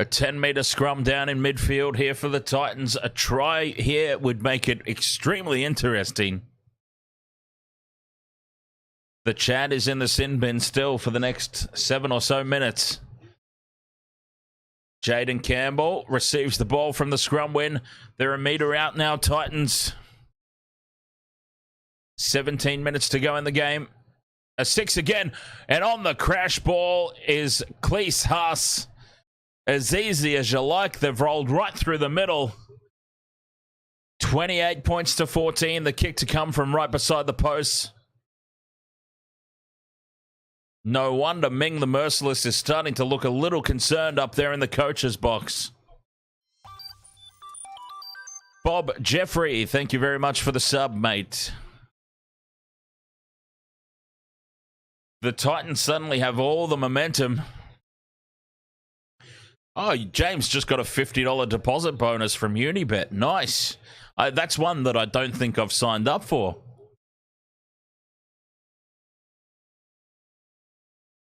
A 10-metre scrum down in midfield here for the Titans. A try here would make it extremely interesting. The Chad is in the sin bin still for the next 7 or so minutes. Jaden Campbell receives the ball from the scrum win. They're a metre out now, Titans. 17 minutes to go in the game. A 6 again. And on the crash ball is Cleese Haas. As easy as you like, they've rolled right through the middle. 28 points to 14. The kick to come from right beside the post. No wonder Ming the Merciless is starting to look a little concerned up there in the coach's box. Bob Jeffrey, thank you very much for the sub, mate. The Titans suddenly have all the momentum. Oh, James just got a $50 deposit bonus from Unibet. Nice. That's one that I don't think I've signed up for.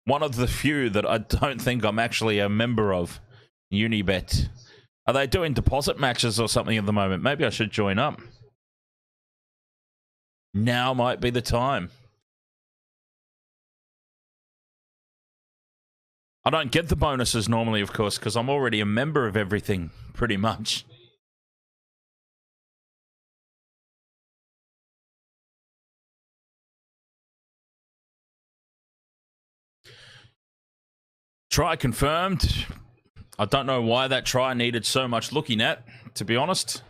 One of the few that I don't think I'm actually a member of. Unibet. Are they doing deposit matches or something at the moment? Maybe I should join up. Now might be the time. I don't get the bonuses normally, of course, because I'm already a member of everything, pretty much. Try confirmed. I don't know why that try needed so much looking at, to be honest.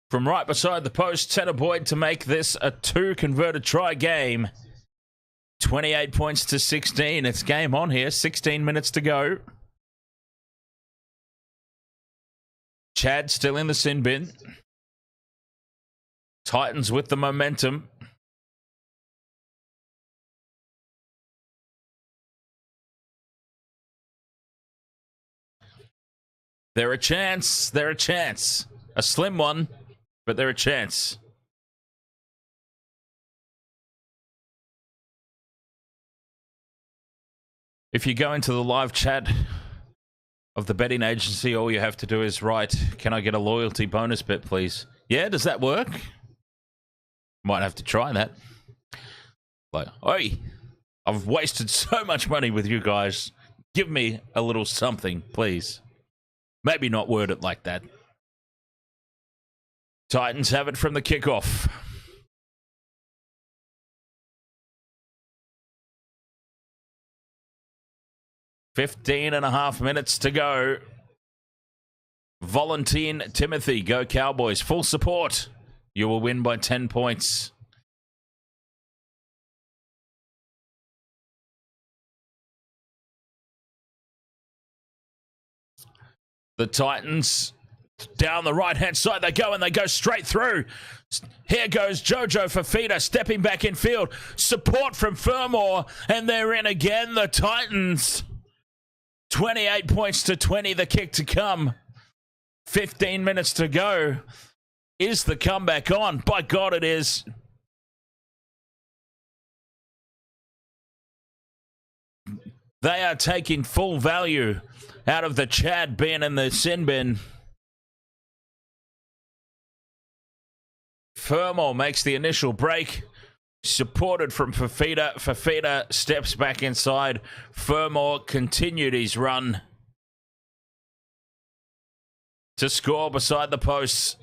From right beside the post, Tanner Boyd to make this a 2 converted try game. 28 points to 16. It's game on here. 16 minutes to go. Chad still in the sin bin. Titans with the momentum. They're a chance. They're a chance. A slim one, but they're a chance. If you go into the live chat of the betting agency, all you have to do is write, "Can I get a loyalty bonus bet, please?" Yeah, does that work? Might have to try that. Like, oi, I've wasted so much money with you guys. Give me a little something, please. Maybe not word it like that. Titans have it from the kickoff. Fifteen and a half minutes to go. Valentine Timothy, go Cowboys. Full support. You will win by 10 points. The Titans, down the right-hand side they go, and they go straight through. Here goes Jojo Fafita, stepping back in field. Support from Fermor, and they're in again. The Titans, 28 points to 20, the kick to come. 15 minutes to go. Is the comeback on? By God, it is. They are taking full value out of the Chad being in the sin bin. Fermor makes the initial break. Supported from Fafita. Fafita steps back inside. Fermor continued his run to score beside the posts.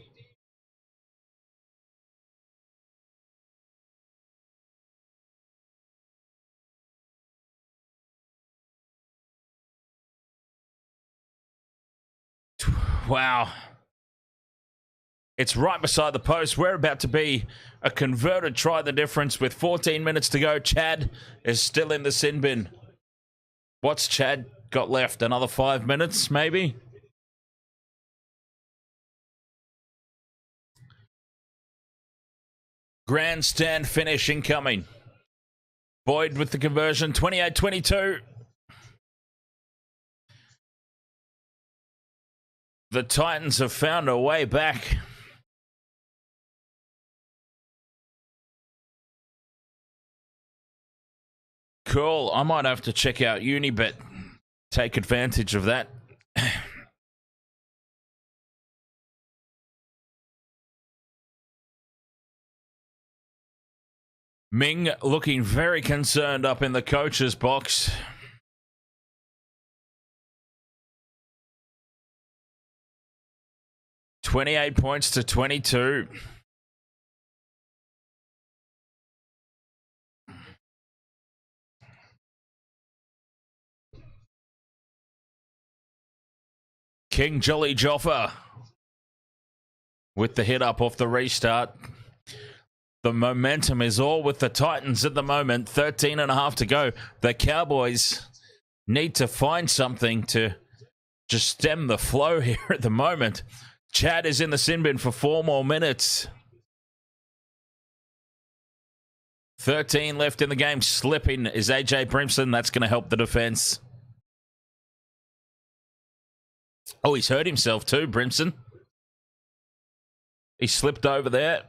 Wow. It's right beside the post. We're about to be a converted try the difference with 14 minutes to go. Chad is still in the sin bin. What's Chad got left? Another 5 minutes, maybe? Grandstand finish incoming. Boyd with the conversion, 28-22. The Titans have found a way back. Cool. I might have to check out Unibet. Take advantage of that. Ming looking very concerned up in the coach's box. $28 points to 22. King Jolly Joffa with the hit up off the restart. The momentum is all with the Titans at the moment. 13 and a half to go. The Cowboys need to find something to just stem the flow here at the moment. Chad is in the sin bin for 4 more minutes. 13 left in the game. Slipping is AJ Brimson. That's going to help the defense. Oh, he's hurt himself too, Brimson. He slipped over there.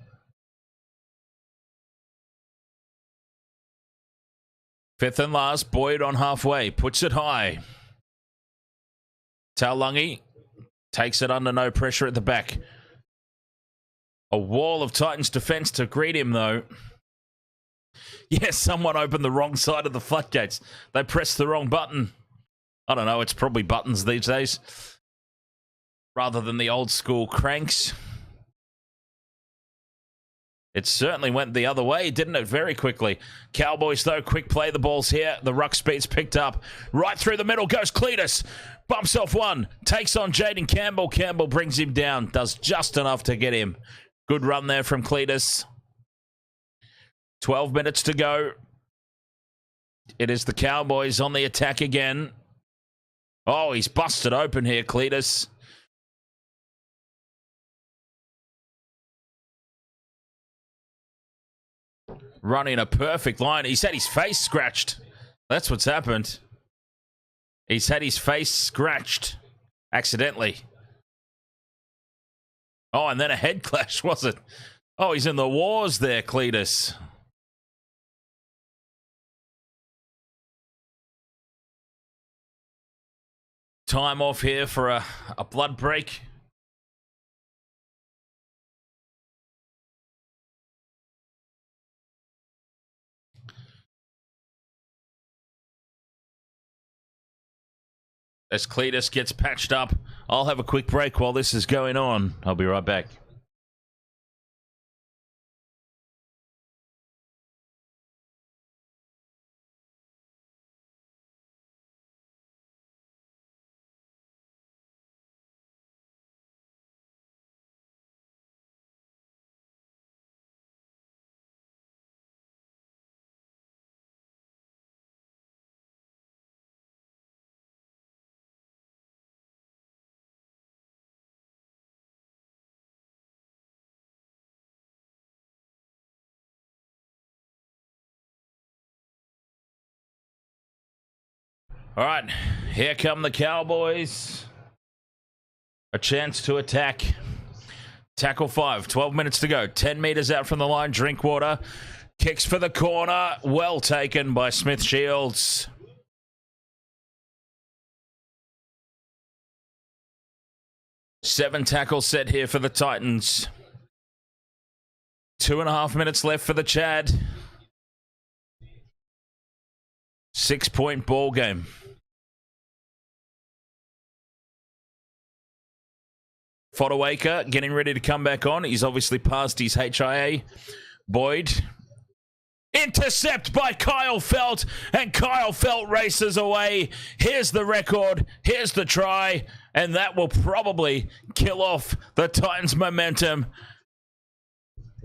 Fifth and last, Boyd on halfway, puts it high. Taulagi takes it under no pressure at the back. A wall of Titans defence to greet him, though. Yes, someone opened the wrong side of the floodgates. They pressed the wrong button. I don't know, it's probably buttons these days, rather than the old school cranks. It certainly went the other way, didn't it? Very quickly. Cowboys, though, quick play the balls here. The ruck speed's picked up. Right through the middle goes Cletus. Bumps off one. Takes on Jaden Campbell. Campbell brings him down. Does just enough to get him. Good run there from Cletus. 12 minutes to go. It is the Cowboys on the attack again. Oh, he's busted open here, Cletus. Running a perfect line. He's had his face scratched. That's what's happened. He's had his face scratched accidentally. Oh, and then a head clash, was it? Oh, he's in the wars there, Cletus. Time off here for a blood break. As Cletus gets patched up, I'll have a quick break while this is going on. I'll be right back. All right, here come the Cowboys. A chance to attack. Tackle 5, 12 minutes to go. 10 meters out from the line, Drinkwater. Kicks for the corner. Well taken by Smith Shields. Seven tackles set here for the Titans. 2.5 minutes left for the Chad. 6-point ball game. Fodawaker getting ready to come back on. He's obviously passed his HIA. Boyd. Intercept by Kyle Felt, and Kyle Felt races away. Here's the record. Here's the try, and that will probably kill off the Titans' momentum.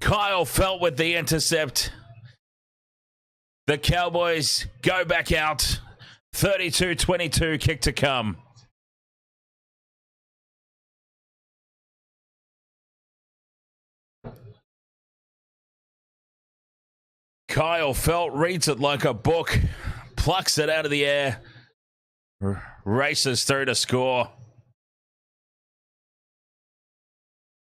Kyle Felt with the intercept. The Cowboys go back out. 32-22, kick to come. Kyle Felt reads it like a book, plucks it out of the air, races through to score.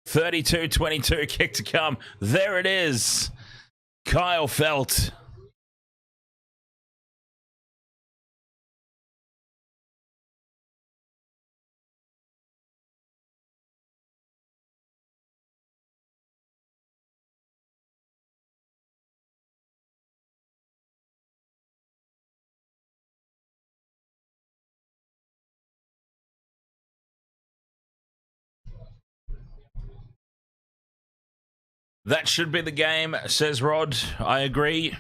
32-22, kick to come. There it is. Kyle Felt. That should be the game, says Rod. I agree.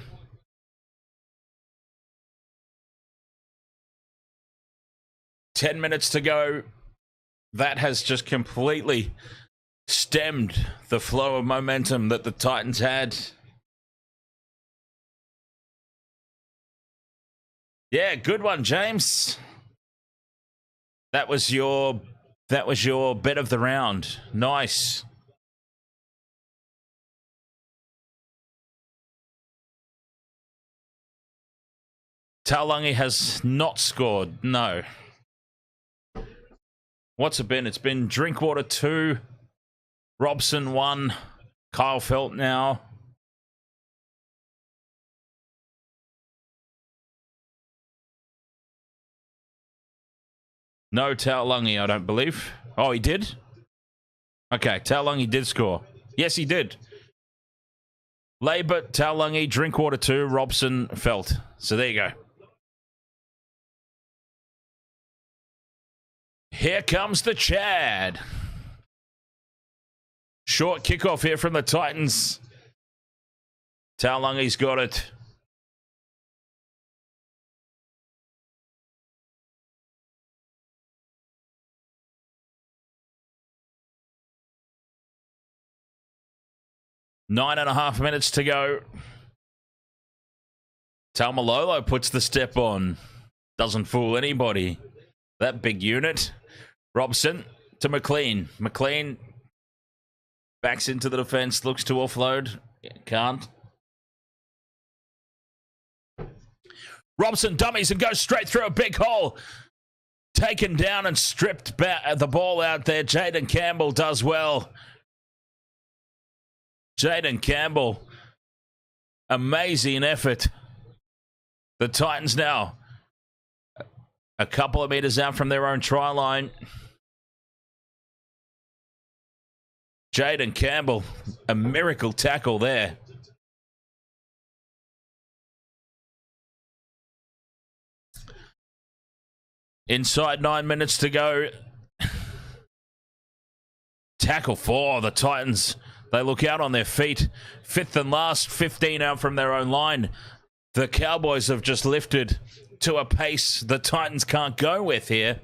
Ten minutes to go. That has just completely stemmed the flow of momentum that the Titans had. Yeah, good one, James. That was your bet of the round. Nice. Taulagi has not scored. No. What's it been? It's been Drinkwater 2, Robson 1, Kyle Felt now. No Taulungi, I don't believe. Oh, he did? Okay, Taulungi did score. Yes, he did. Labour, Taulungi, Drinkwater 2, Robson, Felt. So there you go. Here comes the Chad. Short kickoff here from the Titans. Taulungi's got it. Nine and a half minutes to go. Taumalolo puts the step on. Doesn't fool anybody. That big unit. Robson to McLean. McLean backs into the defense. Looks to offload. Can't. Robson dummies and goes straight through a big hole. Taken down and stripped the ball out there. Jaden Campbell does well. Jaden Campbell. Amazing effort. The Titans now a couple of meters out from their own try line. Jaden Campbell, a miracle tackle there. Inside 9 minutes to go. Tackle 4, the Titans. They look out on their feet. Fifth and last, 15 out from their own line. The Cowboys have just lifted to a pace the Titans can't go with here.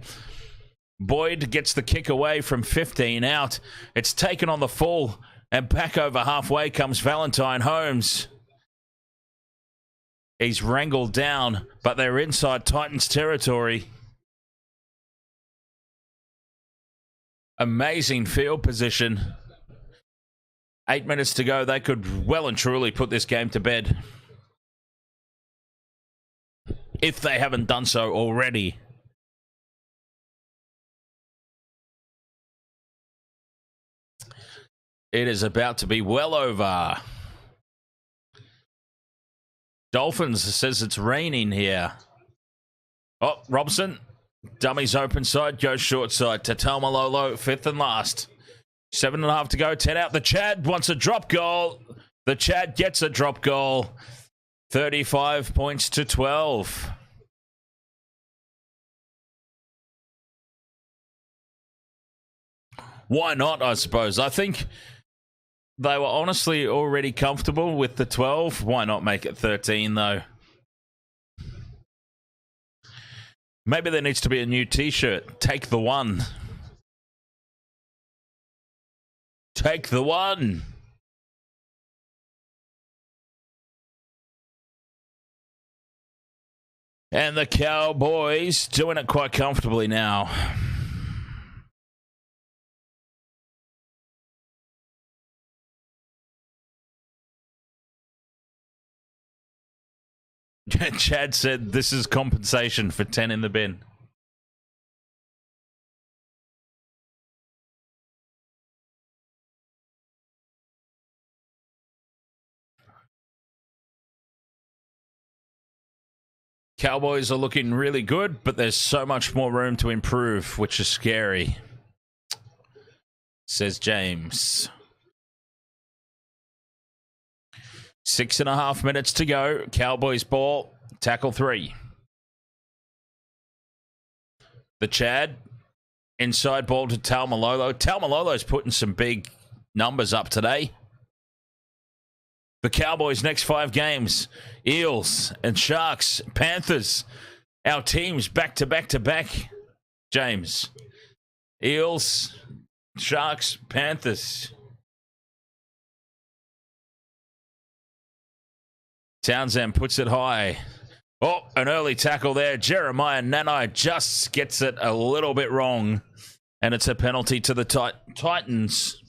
Boyd gets the kick away from 15 out. It's taken on the full, and back over halfway comes Valentine Holmes. He's wrangled down, but they're inside Titans territory. Amazing field position. 8 minutes to go. They could well and truly put this game to bed, if they haven't done so already. It is about to be well over. Dolphins says it's raining here. Oh, Robson. Dummies open side, goes short side to Taumalolo, fifth and last. 7.5 to go, 10 out. The Chad wants a drop goal. The Chad gets a drop goal. 35 points to 12. Why not, I suppose? I think they were honestly already comfortable with the 12. Why not make it 13, though? Maybe there needs to be a new t-shirt. Take the one. Take the one. And the Cowboys doing it quite comfortably now. Chad said this is compensation for 10 in the bin. Cowboys are looking really good, but there's so much more room to improve, which is scary, says James. 6.5 minutes to go. Cowboys ball. Tackle 3. The Chad. Inside ball to Taumalolo. Taumalolo's putting some big numbers up today. The Cowboys' next 5 games. Eels and Sharks. Panthers. Our teams back to back to back. James. Eels. Sharks. Panthers. Townsend puts it high. Oh, an early tackle there. Jeremiah Nanai just gets it a little bit wrong. And it's a penalty to the Titans.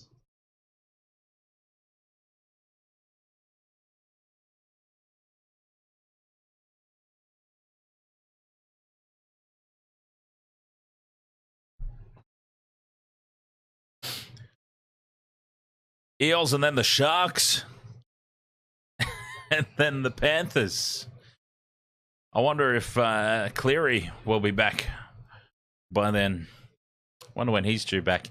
Eels and then the Sharks. And then the Panthers. I wonder if Cleary will be back by then. Wonder when he's due back.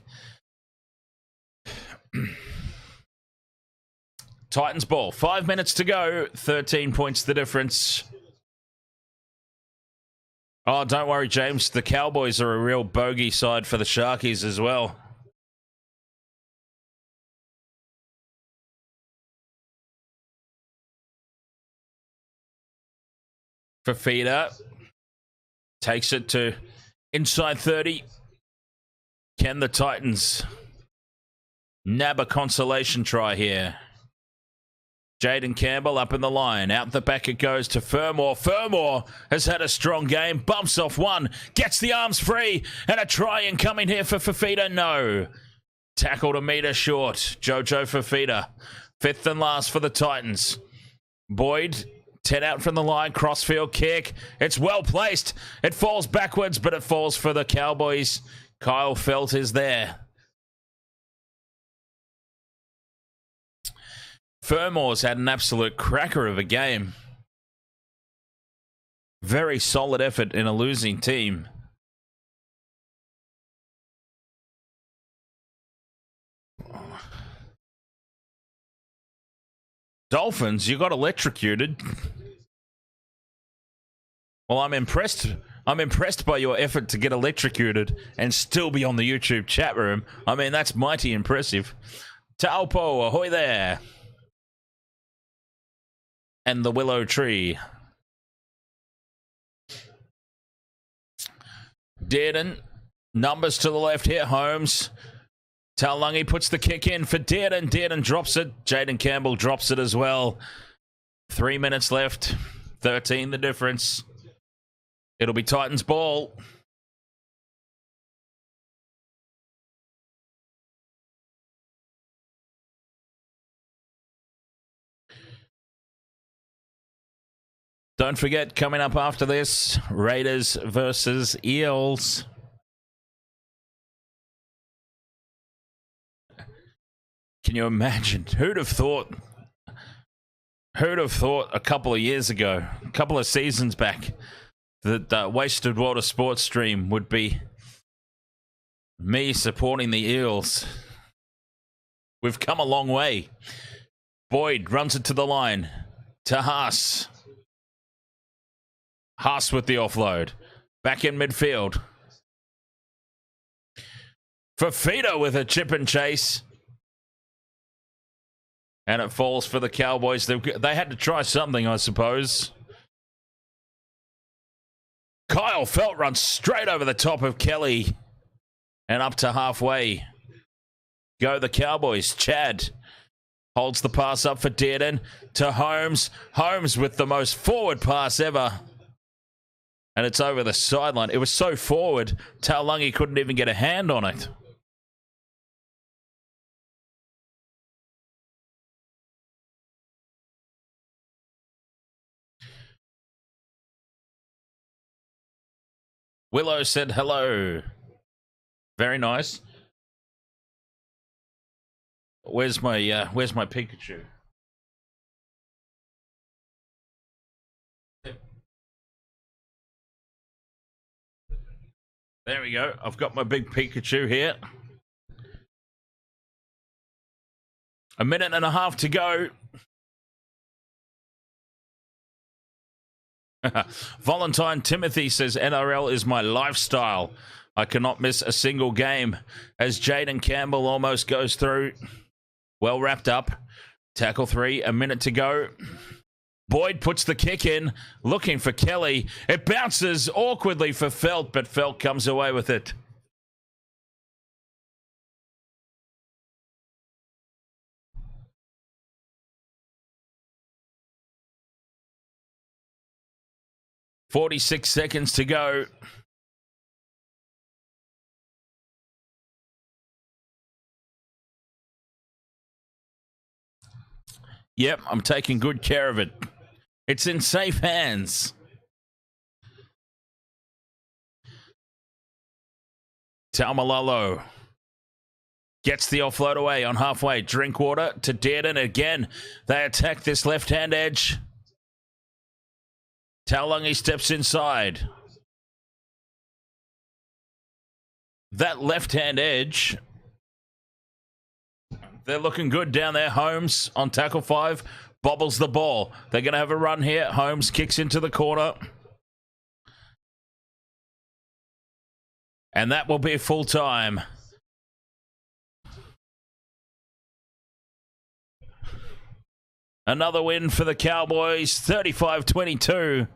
Titans ball. 5 minutes to go. 13 points the difference. Oh, don't worry, James. The Cowboys are a real bogey side for the Sharkies as well. Fafita takes it to inside 30. Can the Titans nab a consolation try here? Jaden Campbell up in the line. Out the back it goes to Fermor. Fermor has had a strong game. Bumps off one. Gets the arms free. And a try incoming here for Fafita. No. Tackled a metre short. Jojo Fafita. Fifth and last for the Titans. Boyd, 10 out from the line. Crossfield kick. It's well placed. It falls backwards, but it falls for the Cowboys. Kyle Felt is there. Fermor's had an absolute cracker of a game. Very solid effort in a losing team. Dolphins, you got electrocuted. Well, I'm impressed. I'm impressed by your effort to get electrocuted and still be on the YouTube chat room. I mean, that's mighty impressive. Taupo, ahoy there. And the willow tree. Dearden, numbers to the left here, Holmes. Taulungi puts the kick in for Dearden. Dearden drops it. Jaden Campbell drops it as well. 3 minutes left. 13 the difference. It'll be Titans ball. Don't forget, coming up after this, Raiders versus Eels. Can you imagine? Who'd have thought a couple of years ago, a couple of seasons back, that Wasted Water Sports stream would be me supporting the Eels? We've come a long way. Boyd runs it to the line. To Haas. Haas with the offload. Back in midfield. Fafita with a chip and chase. And it falls for the Cowboys. They had to try something, I suppose. Kyle Felt runs straight over the top of Kelly. And up to halfway. Go the Cowboys. Chad holds the pass up for Dearden. To Holmes. Holmes with the most forward pass ever. And it's over the sideline. It was so forward, Taulungi couldn't even get a hand on it. Willow said hello. Very nice. Where's my Pikachu? There we go. I've got my big Pikachu here. A minute and a half to go. Valentine Timothy says, NRL is my lifestyle. I cannot miss a single game. As Jaden Campbell almost goes through. Well wrapped up. Tackle 3, a minute to go. Boyd puts the kick in, looking for Kelly. It bounces awkwardly for Felt, but Felt comes away with it. "46 seconds to go. Yep, I'm taking good care of it. It's in safe hands. Taumalolo gets the offload away on halfway. Drinkwater to Dearden again. They attack this left-hand edge. Taulungi steps inside. that left-hand edge, they're looking good down there. Holmes on tackle 5, bobbles the ball. They're going to have a run here. Holmes kicks into the corner. And that will be full time. Another win for the Cowboys, 35-22.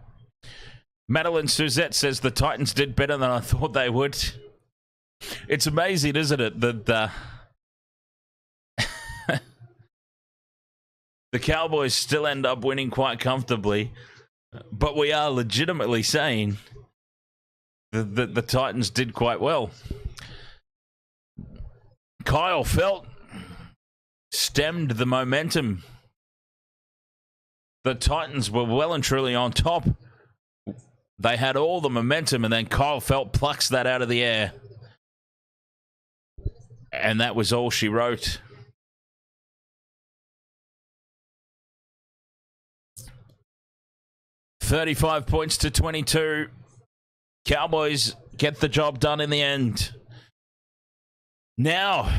Madeline Suzette says the Titans did better than I thought they would. It's amazing, isn't it, that the Cowboys still end up winning quite comfortably, but we are legitimately saying that the Titans did quite well. Kyle Felt stemmed the momentum. The Titans were well and truly on top. They had all the momentum, and then Kyle Felt plucks that out of the air. And that was all she wrote. $35 points to 22. Cowboys get the job done in the end. Now,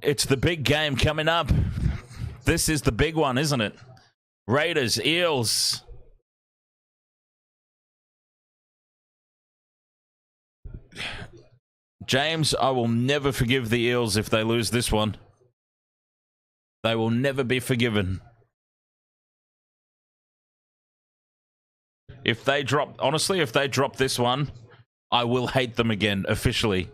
it's the big game coming up. This is the big one, isn't it? Raiders, Eels. James, I will never forgive the Eels if they lose this one. They will never be forgiven. If they drop, honestly, if they drop this one, I will hate them again, officially.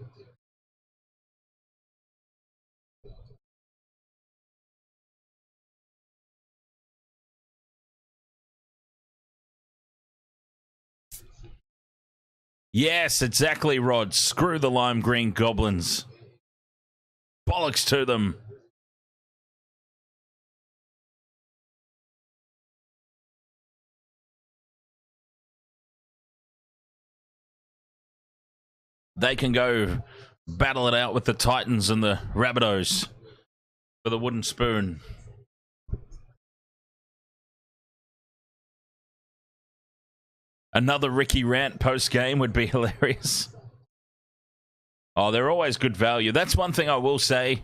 Yes, exactly, Rod. Screw the lime green goblins. Bollocks to them. They can go battle it out with the Titans and the Rabbitohs for the wooden spoon. Another Ricky rant post-game would be hilarious. Oh, they're always good value. That's one thing I will say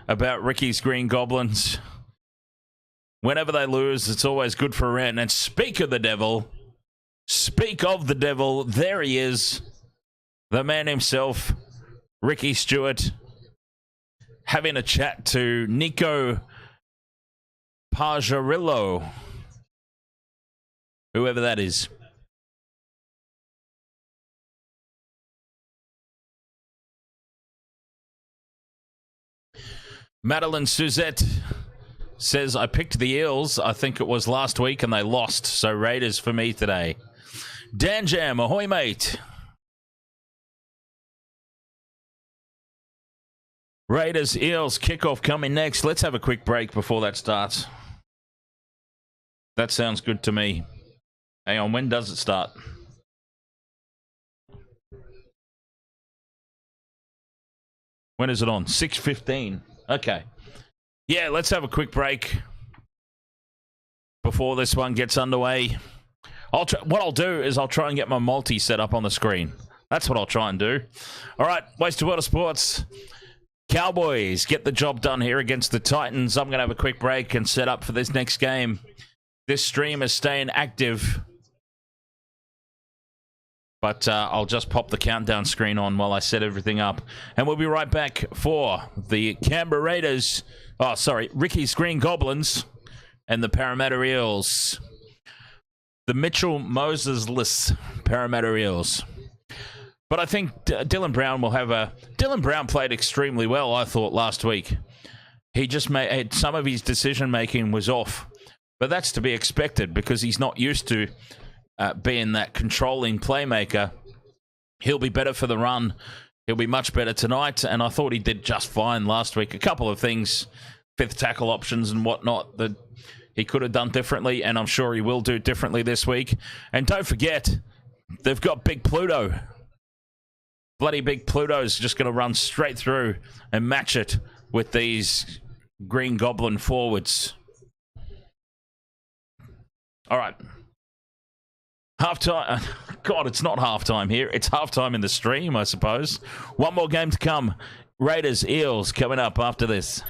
about Ricky's Green Goblins. Whenever they lose, it's always good for a rant. And speak of the devil, there he is. The man himself, Ricky Stewart, having a chat to Nico Pajarillo, whoever that is. Madeline Suzette says, I picked the Eels. I think it was last week and they lost. So Raiders for me today. Dan Jam, ahoy, mate. Raiders, Eels, kickoff coming next. Let's have a quick break before that starts. That sounds good to me. Hang on, when does it start? When is it on? 6:15. Okay. Yeah, let's have a quick break before this one gets underway. What I'll do is I'll try and get my multi set up on the screen. That's what I'll try and do. All right, Wasted World of Sports. Cowboys get the job done here against the Titans. I'm going to have a quick break and set up for this next game. This stream is staying active, but I'll just pop the countdown screen on while I set everything up. And we'll be right back for the Canberra Raiders. Oh, sorry, Ricky's Green Goblins and the Parramatta Eels. The Mitchell Moses-less Parramatta Eels. But I think Dylan Brown will have a... Dylan Brown played extremely well, I thought, last week. He just made... Some of his decision-making was off. But that's to be expected because he's not used to being that controlling playmaker. He'll be better for the run. He'll be much better tonight. And I thought he did just fine last week. A couple of things, fifth tackle options and whatnot, that he could have done differently. And I'm sure he will do differently this week. And don't forget, they've got Big Pluto. Bloody Big Pluto's just going to run straight through and match it with these Green Goblin forwards. All right. Half-time. God, it's not half-time here. It's half-time in the stream, I suppose. One more game to come. Raiders, Eels coming up after this.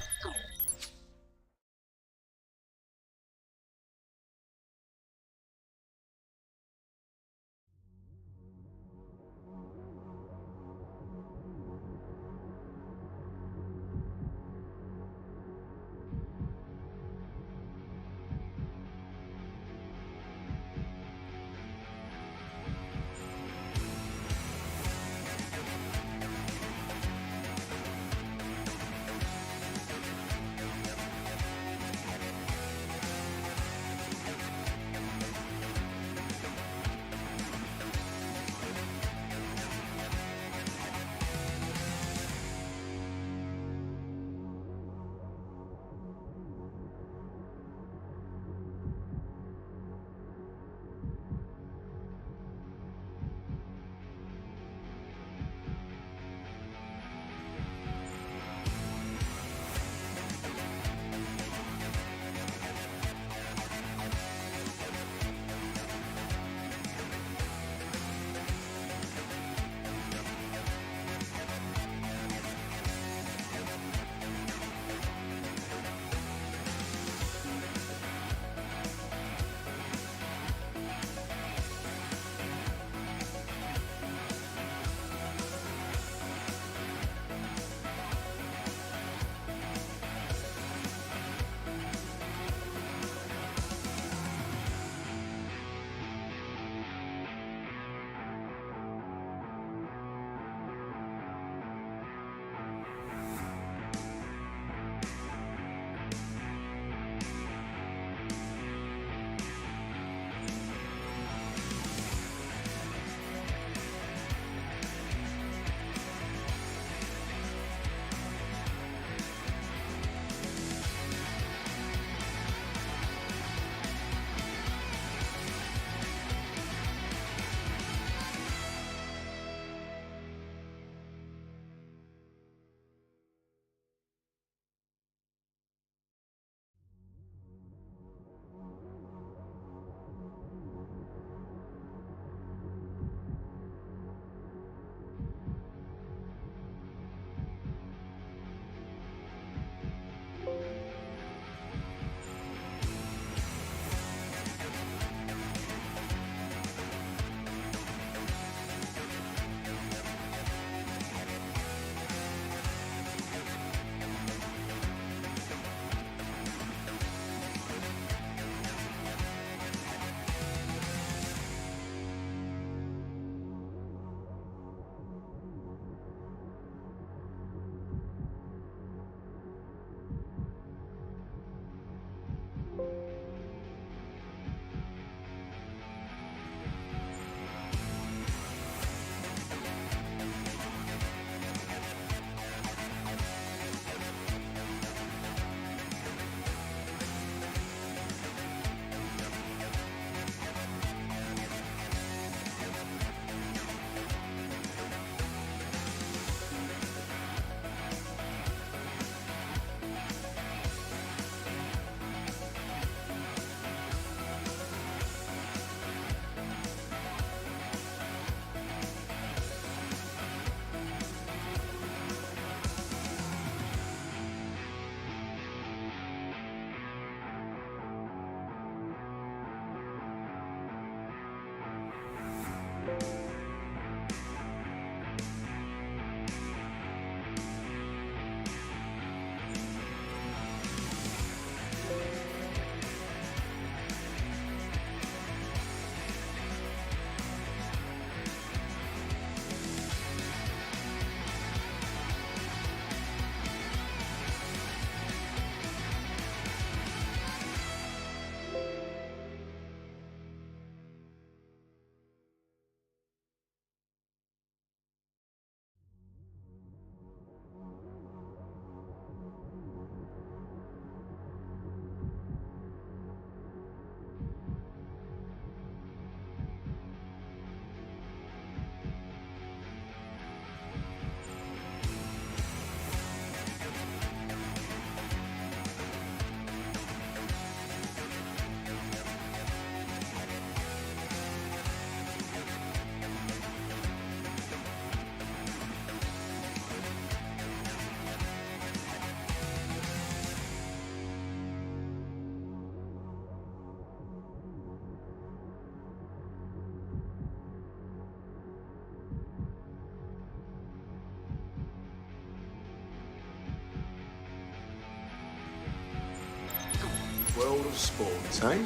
of sports, eh?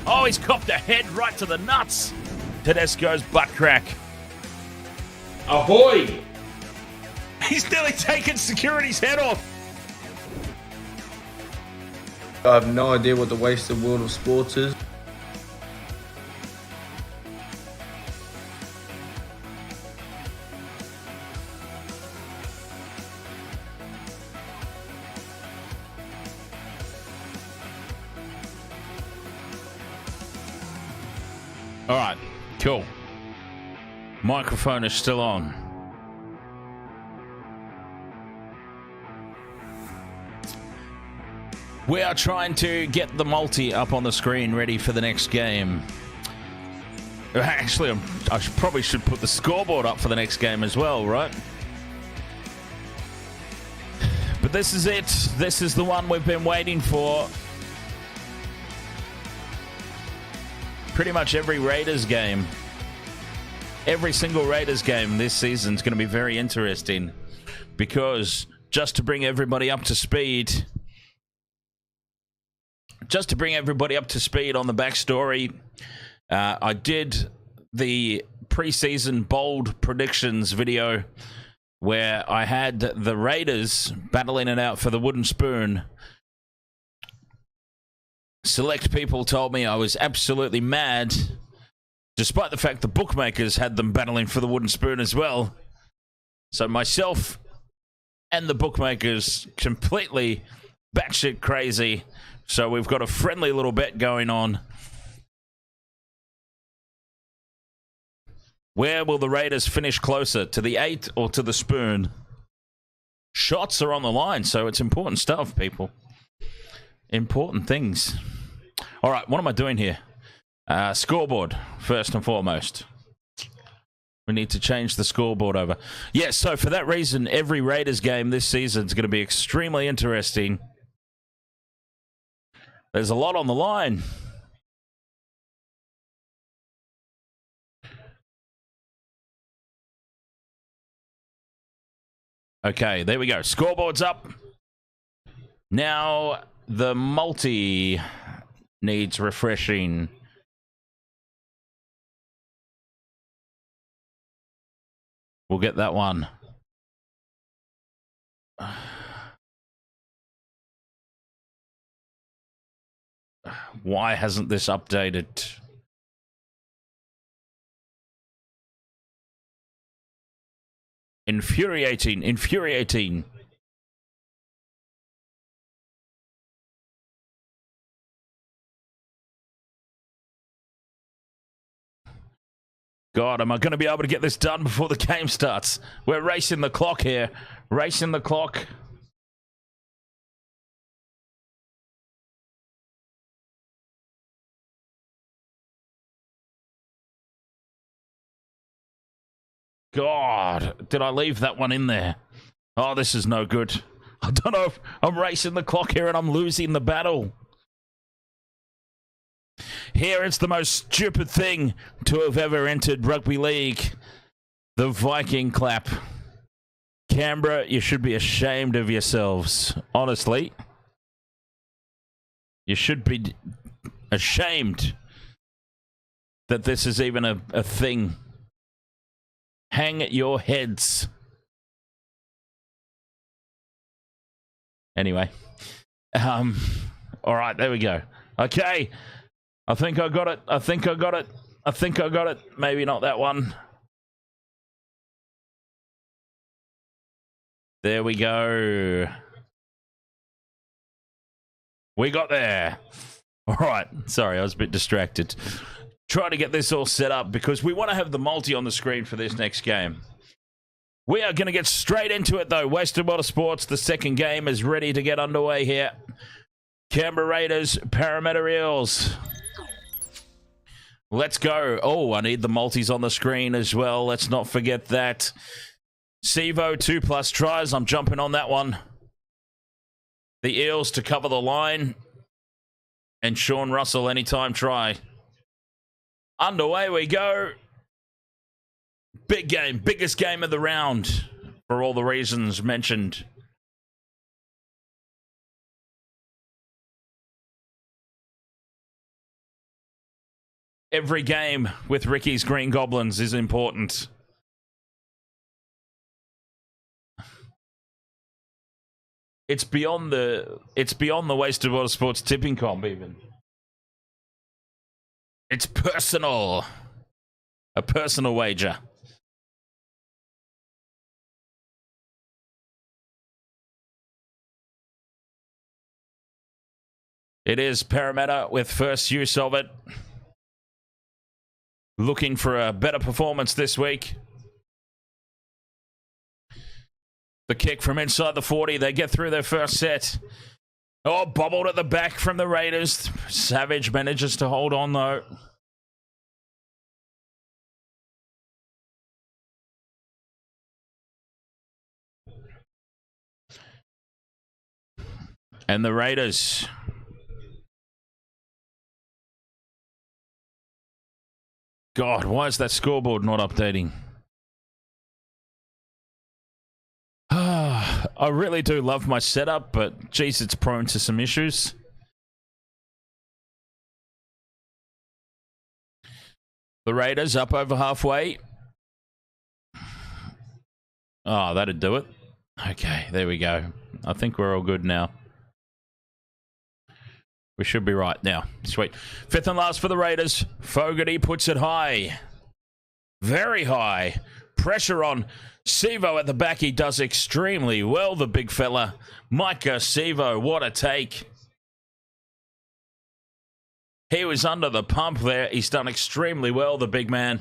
Oh, he's copped a head right to the nuts. Tedesco's butt crack. Ahoy! He's nearly taken security's head off. I have no idea what the wasted world of sports is. All right, cool. Microphone is still on. We are trying to get the multi up on the screen ready for the next game. Actually, probably should put the scoreboard up for the next game as well, right? But this is it. This is the one we've been waiting for. Pretty much every Raiders game. Every single Raiders game this season is going to be very interesting. Because just to bring everybody up to speed... Just to bring everybody up to speed on the backstory, I did the preseason bold predictions video where I had the Raiders battling it out for the wooden spoon. Select people told me I was absolutely mad, despite the fact the bookmakers had them battling for the wooden spoon as well. So myself and the bookmakers completely batshit crazy. So we've got a friendly little bet going on. Where will the Raiders finish closer, to the 8 or to the spoon? Shots are on the line, so it's important stuff, people. Important things. All right, what am I doing here? Scoreboard, first and foremost. We need to change the scoreboard over. Yes, so for that reason, every Raiders game this season is going to be extremely interesting. There's a lot on the line. Okay, there we go. Scoreboard's up. Now the multi needs refreshing. We'll get that one. Why hasn't this updated? Infuriating, infuriating. God, am I going to be able to get this done before the game starts? We're racing the clock here. Racing the clock. God, did I leave that one in there? Oh, this is no good. I don't know if I'm racing the clock here and I'm losing the battle. Here it's the most stupid thing to have ever entered rugby league. The Viking clap. Canberra, you should be ashamed of yourselves. Honestly. You should be ashamed that this is even a thing. Hang your heads. Anyway. All right, there we go. Okay. I think I got it. I think I got it. I think I got it. Maybe not that one. There we go. We got there. All right. Sorry, I was a bit distracted. Trying to get this all set up because we want to have the multi on the screen for this next game. We are going to get straight into it, though. Wasted World of Sports, the second game is ready to get underway here. Canberra Raiders, Parramatta Eels. Let's go. Oh, I need the multis on the screen as well. Let's not forget that. Sevo, 2+ tries. I'm jumping on that one. The Eels to cover the line. And Sean Russell, anytime try. Underway we go. Big game. Biggest game of the round. For all the reasons mentioned. Every game with Ricky's Green Goblins is important. It's beyond the Wasted Water Sports tipping comp even. It's personal. A personal wager. It is Parramatta with first use of it. Looking for a better performance this week. The kick from inside the 40. They get through their first set. Oh, bobbled at the back from the Raiders. Savage manages to hold on, though. And the Raiders. God, why is that scoreboard not updating? I really do love my setup, but geez, it's prone to some issues. The Raiders up over halfway. Oh, that'd do it. Okay, there we go. I think we're all good now. We should be right now. Sweet. Fifth and last for the Raiders. Fogarty puts it high. Very high. Pressure on Sevo at the back. He does extremely well, the big fella. Micah Sevo, what a take. He was under the pump there. He's done extremely well, the big man.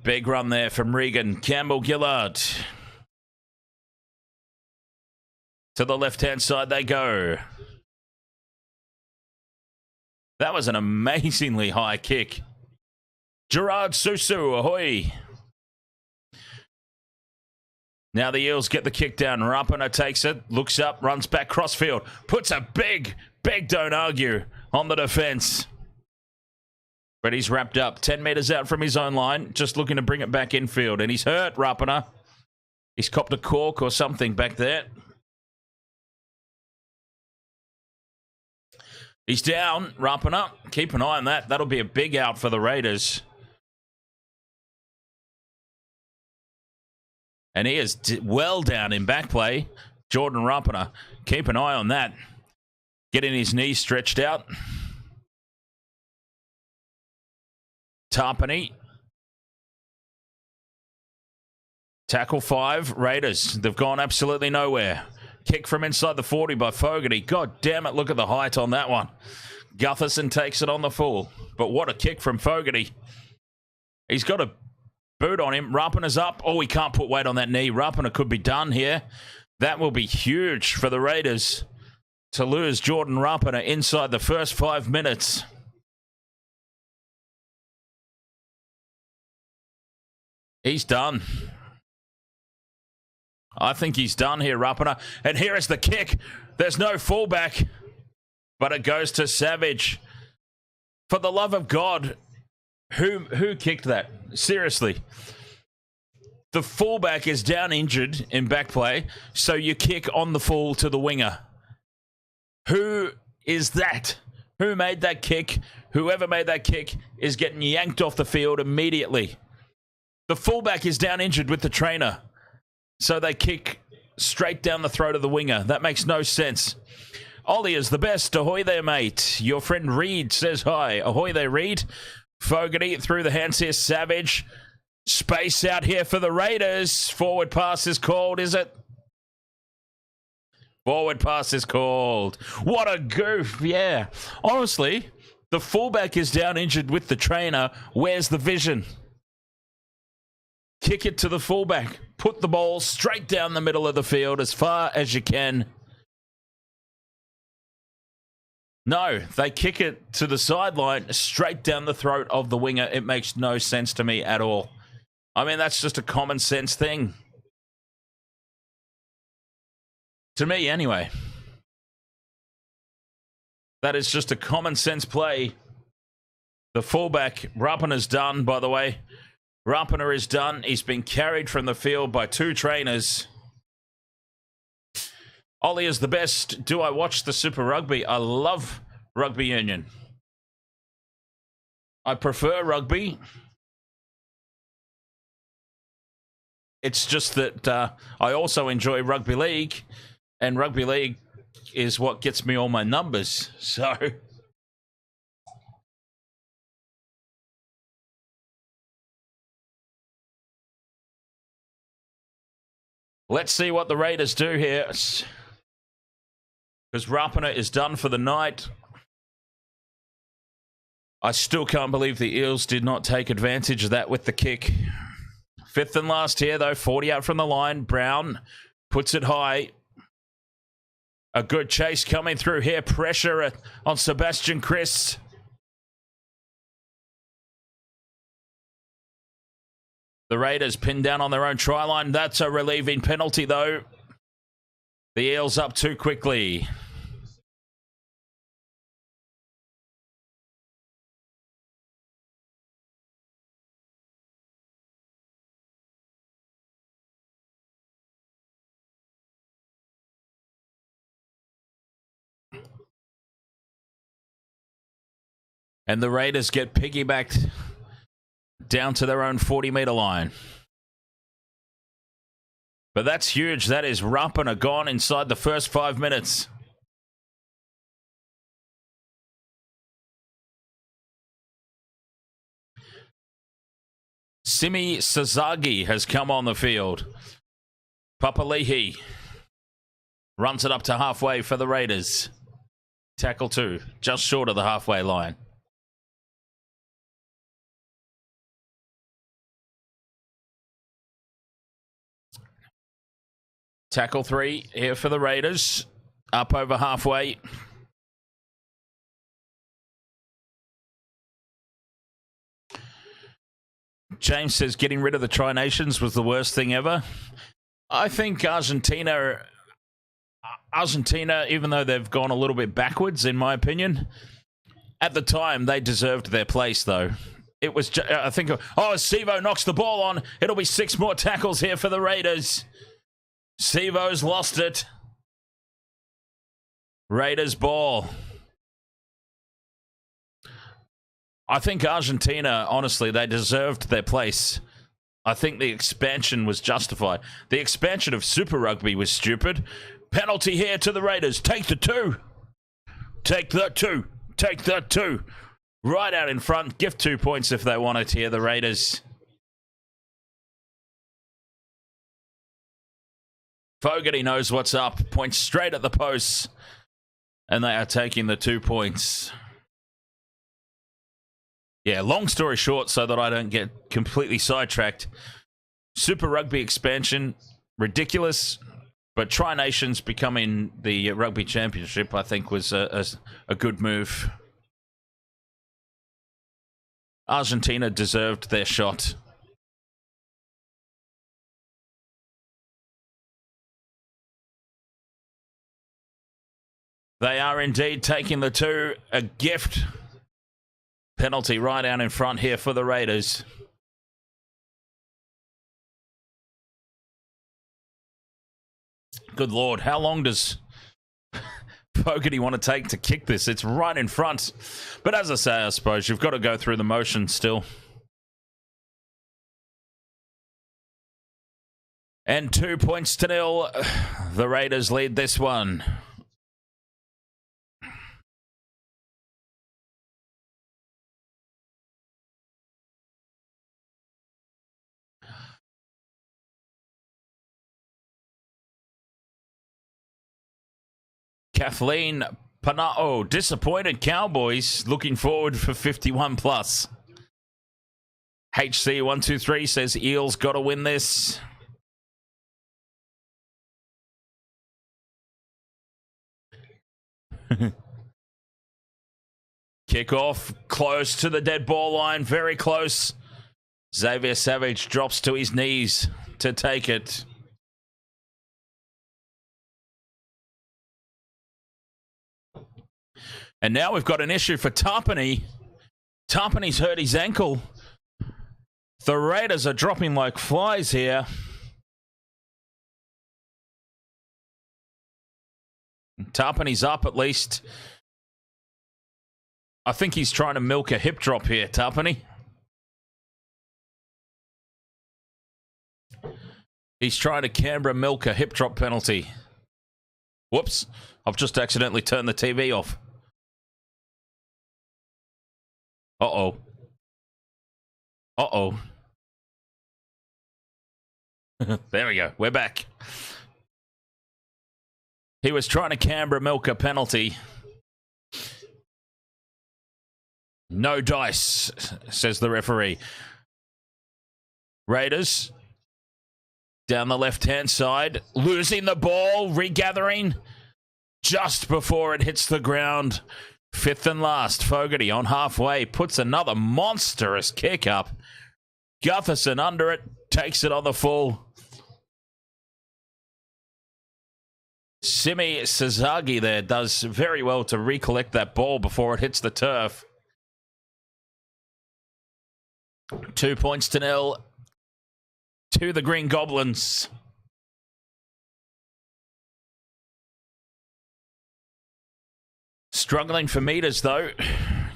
Big run there from Regan. Campbell-Gillard. To the left-hand side they go. That was an amazingly high kick. Gerard Susu, ahoy. Now the Eels get the kick down. Rapana takes it, looks up, runs back crossfield. Puts a big don't argue on the defence. But he's wrapped up 10 metres out from his own line, just looking to bring it back infield. And he's hurt, Rapana. He's copped a cork or something back there. He's down, Rapana. Keep an eye on that. That'll be a big out for the Raiders. And he is well down in back play. Jordan Rapana. Keep an eye on that. Getting his knees stretched out. Tarpany. Tackle 5, Raiders. They've gone absolutely nowhere. Kick from inside the 40 by Fogarty. God damn it, look at the height on that one. Gutherson takes it on the full. But what a kick from Fogarty. He's got a boot on him. Rapana's up. Oh, he can't put weight on that knee. Rapana could be done here. That will be huge for the Raiders to lose Jordan Rapana inside the first 5 minutes. He's done. I think he's done here, Rapana. And here is the kick. There's no fullback, but it goes to Savage. For the love of God, who kicked that? Seriously. The fullback is down injured in back play, so you kick on the full to the winger. Who is that? Who made that kick? Whoever made that kick is getting yanked off the field immediately. The fullback is down injured with the trainer. So they kick straight down the throat of the winger. That makes no sense. Ollie is the best. Ahoy there, mate. Your friend Reed says hi. Ahoy there, Reed. Fogarty through the hands here. Savage. Space out here for the Raiders. Forward pass is called, is it? Forward pass is called. What a goof, yeah. Honestly, the fullback is down injured with the trainer. Where's the vision? Kick it to the fullback. Put the ball straight down the middle of the field as far as you can. No, they kick it to the sideline straight down the throat of the winger. It makes no sense to me at all. I mean, that's just a common sense thing. To me, anyway. That is just a common sense play. The fullback, Rapana's done, by the way. Rapana is done. He's been carried from the field by 2 trainers. Ollie is the best. Do I watch the Super Rugby? I love rugby union. I prefer rugby. It's just that I also enjoy rugby league, and rugby league is what gets me all my numbers. So let's see what the Raiders do here, because Rapana is done for the night. I still can't believe the Eels did not take advantage of that with the kick. Fifth and last here, though. 40 out from the line. Brown puts it high. A good chase coming through here. Pressure on Sebastian Chris. The Raiders pinned down on their own try line. That's a relieving penalty, though. The Eels up too quickly. And the Raiders get piggybacked down to their own 40-metre line. But that's huge. That is Rapana gone inside the first 5 minutes. Simi Sasagi has come on the field. Papali'i runs it up to halfway for the Raiders. Tackle 2, just short of the halfway line. Tackle 3 here for the Raiders. Up over halfway. James says getting rid of the Tri-Nations was the worst thing ever. I think Argentina, even though they've gone a little bit backwards, in my opinion, at the time, they deserved their place, though. It was, I think, Sivo knocks the ball on. It'll be 6 more tackles here for the Raiders. Sivo's lost it. Raiders ball. I think Argentina, honestly, they deserved their place. I think the expansion was justified. The expansion of Super Rugby was stupid. Penalty here to the Raiders. Take the 2. Take the 2. Take the 2. Right out in front. Give 2 points if they want it here, the Raiders. Fogarty knows what's up. Points straight at the posts. And they are taking the 2 points. Yeah, long story short, so that I don't get completely sidetracked. Super Rugby expansion, ridiculous. But Tri-Nations becoming the Rugby Championship, I think, was a good move. Argentina deserved their shot. They are indeed taking the 2. A gift. Penalty right out in front here for the Raiders. Good Lord, how long does Fogarty want to take to kick this? It's right in front. But as I say, I suppose you've got to go through the motion still. And 2 points to 0. The Raiders lead this one. Kathleen Panao, disappointed Cowboys, looking forward for 51 plus. HC123 says Eels got to win this. Kickoff close to the dead ball line, very close. Xavier Savage drops to his knees to take it. And now we've got an issue for Tarpany. Tarpany's hurt his ankle. The Raiders are dropping like flies here. Tarpany's up at least. I think he's trying to milk a hip drop here, Tarpany. He's trying to Canberra milk a hip drop penalty. Whoops. I've just accidentally turned the TV off. Uh-oh. Uh-oh. There we go. We're back. He was trying to Canberra milk a penalty. No dice, says the referee. Raiders down the left-hand side, losing the ball, regathering just before it hits the ground. Fifth and last, Fogarty on halfway, puts another monstrous kick up. Gutherson under it, takes it on the full. Simi Sazagi there does very well to recollect that ball before it hits the turf. 2 points to nil to the Green Goblins. Struggling for meters, though.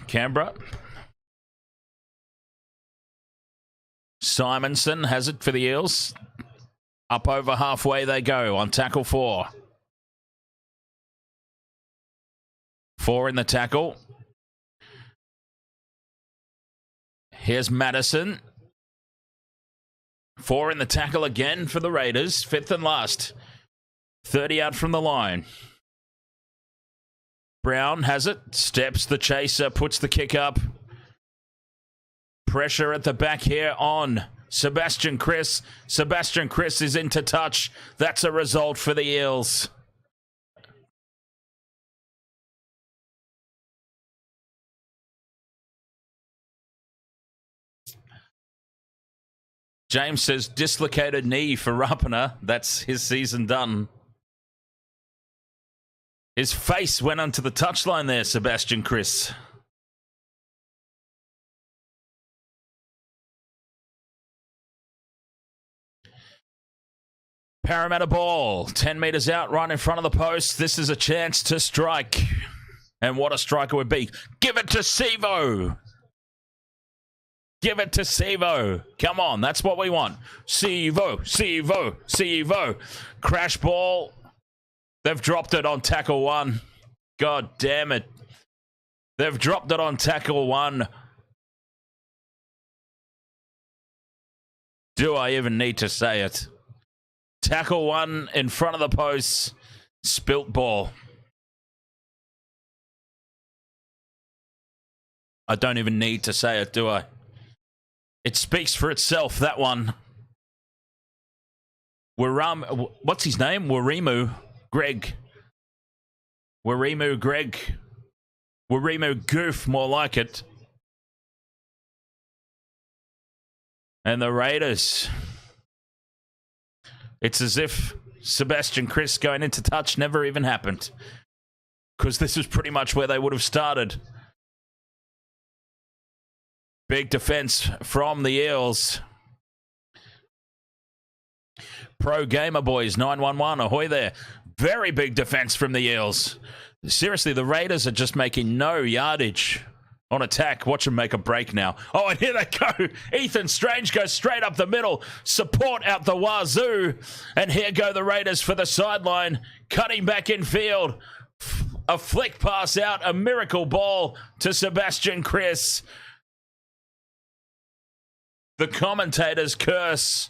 Canberra. Simonson has it for the Eels. Up over halfway they go on tackle 4. 4 in the tackle. Here's Madison. 4 in the tackle again for the Raiders. Fifth and last. 30 out from the line. Brown has it. Steps the chaser. Puts the kick up. Pressure at the back here on Sebastian Chris. Sebastian Chris is into touch. That's a result for the Eels. James says dislocated knee for Rapana. That's his season done. His face went onto the touchline there, Sebastian Chris. Parramatta ball, 10 metres out, right in front of the post. This is a chance to strike. And what a striker would be. Give it to Sivo. Give it to Sivo. Come on, that's what we want. Sivo, Sivo, Sivo. Crash ball. They've dropped it on tackle 1. God damn it. They've dropped it on tackle 1. Do I even need to say it? Tackle 1 in front of the posts. Spilt ball. I don't even need to say it, do I? It speaks for itself, that one. What's his name? Warimu Greg. Warimu Greg. Warimu Goof, more like it. And the Raiders. It's as if Sebastian Chris going into touch never even happened. Because this is pretty much where they would have started. Big defense from the Eels. Pro Gamer Boys, 911, ahoy there. Very big defense from the Eels. Seriously, the Raiders are just making no yardage on attack. Watch them make a break now. Oh, and here they go. Ethan Strange goes straight up the middle. Support out the wazoo. And here go the Raiders for the sideline. Cutting back in field. A flick pass out. A miracle ball to Sebastian Chris. The commentator's curse.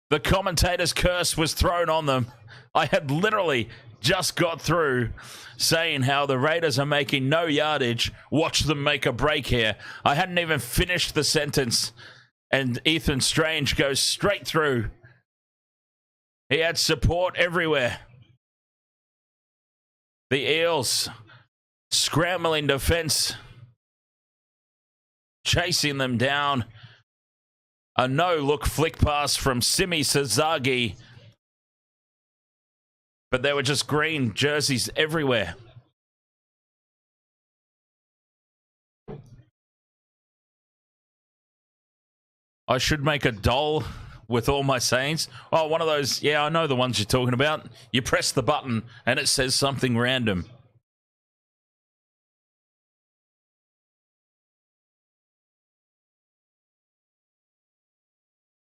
The commentator's curse was thrown on them. I had literally just got through saying how the Raiders are making no yardage. Watch them make a break here. I hadn't even finished the sentence, and Ethan Strange goes straight through. He had support everywhere. The Eels scrambling defense. Chasing them down. A no-look flick pass from Simi Sazagi. But there were just green jerseys everywhere. I should make a doll with all my sayings. Oh, one of those, yeah, I know the ones you're talking about. You press the button and it says something random.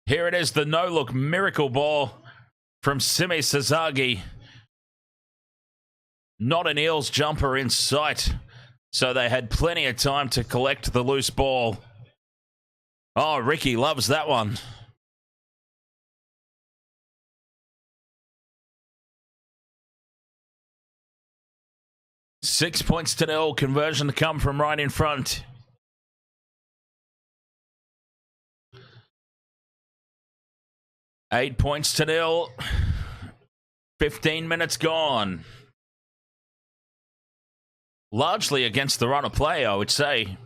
Here it is, the no-look miracle ball from Simi Sasagi. Not an Eels jumper in sight, so they had plenty of time to collect the loose ball. Oh, Ricky loves that one. Six points to nil, conversion to come from right in front. Eight points to nil. 15 minutes gone. Largely against the run of play, I would say.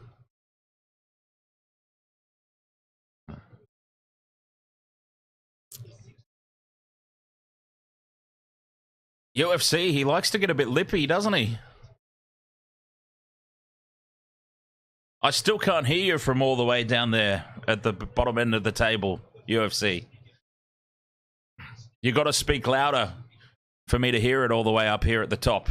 UFC, he likes to get a bit lippy, doesn't he? I still can't hear you from all the way down there at the bottom end of the table, UFC. You got to speak louder for me to hear it all the way up here at the top.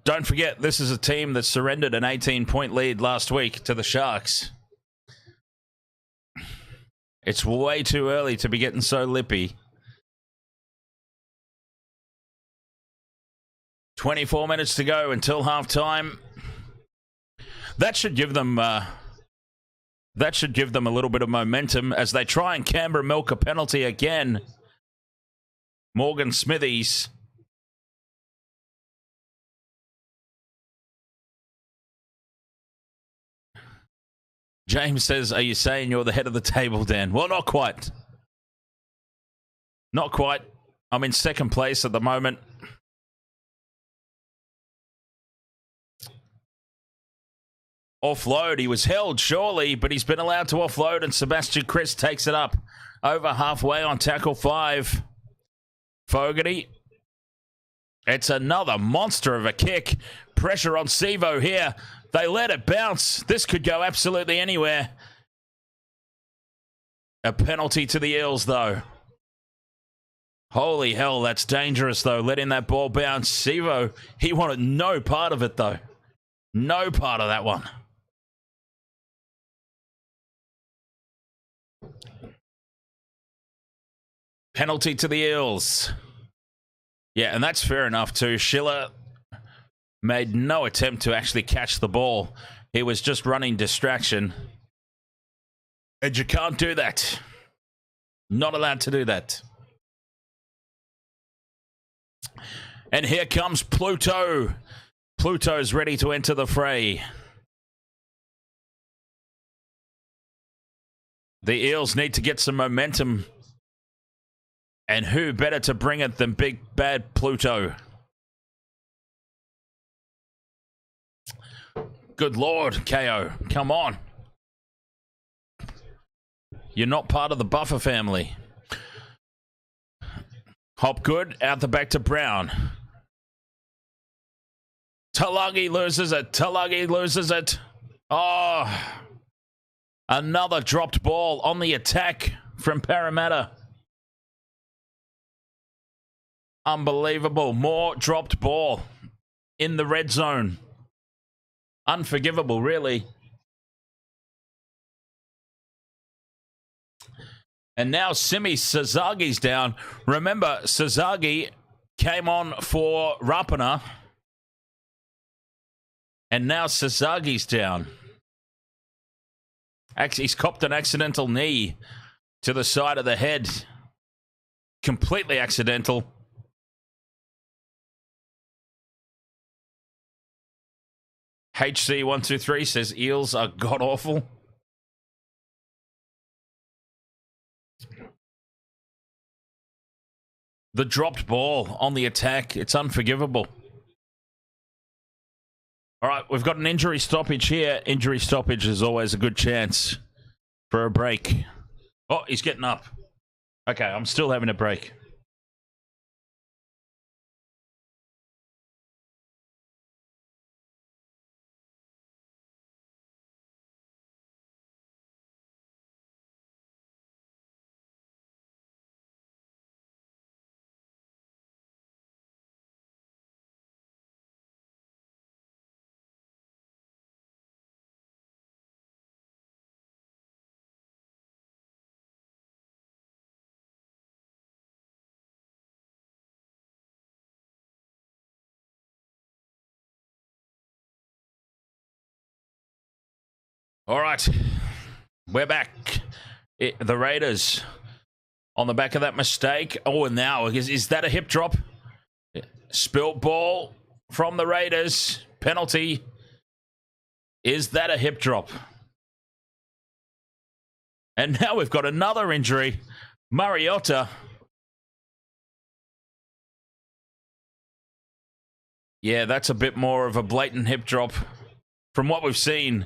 Don't forget, this is a team that surrendered an 18-point lead last week to the Sharks. It's way too early to be getting so lippy. 24 minutes to go until halftime. That should give them a little bit of momentum as they try and Canberra milk a penalty again. Morgan Smithies. James says, are you saying you're the head of the table, Dan? Well, not quite. Not quite. I'm in second place at the moment. Offload. He was held, surely, but he's been allowed to offload, and Sebastian Chris takes it up over halfway on tackle 5. Fogarty. It's another monster of a kick. Pressure on Sivo here. They let it bounce. This could go absolutely anywhere. A penalty to the Eels, though. Holy hell, that's dangerous, though, letting that ball bounce. Sivo, he wanted no part of it, though. No part of that one. Penalty to the Eels. Yeah, and that's fair enough, too. Schiller made no attempt to actually catch the ball. He was just running distraction. And you can't do that. Not allowed to do that. And here comes Pluto. Pluto's ready to enter the fray. The Eels need to get some momentum. And who better to bring it than big bad Pluto? Good Lord, KO. Come on. You're not part of the Buffer family. Hopgood out the back to Brown. Talagi loses it. Talagi loses it. Oh. Another dropped ball on the attack from Parramatta. Unbelievable. More dropped ball in the red zone. Unforgivable, really. And now Simi Sazagi's down. Remember, Sasagi came on for Rapana. And now Sazagi's down. Actually, he's copped an accidental knee to the side of the head. Completely accidental. HC123 says Eels are god-awful. The dropped ball on the attack. It's unforgivable. All right, we've got an injury stoppage here. Injury stoppage is always a good chance for a break. Oh, he's getting up. Okay, I'm still having a break. All right. We're back. The Raiders on the back of that mistake. Oh, and now, is that a hip drop? Spilt ball from the Raiders. Penalty. Is that a hip drop? And now we've got another injury. Mariota. Yeah, that's a bit more of a blatant hip drop from what we've seen.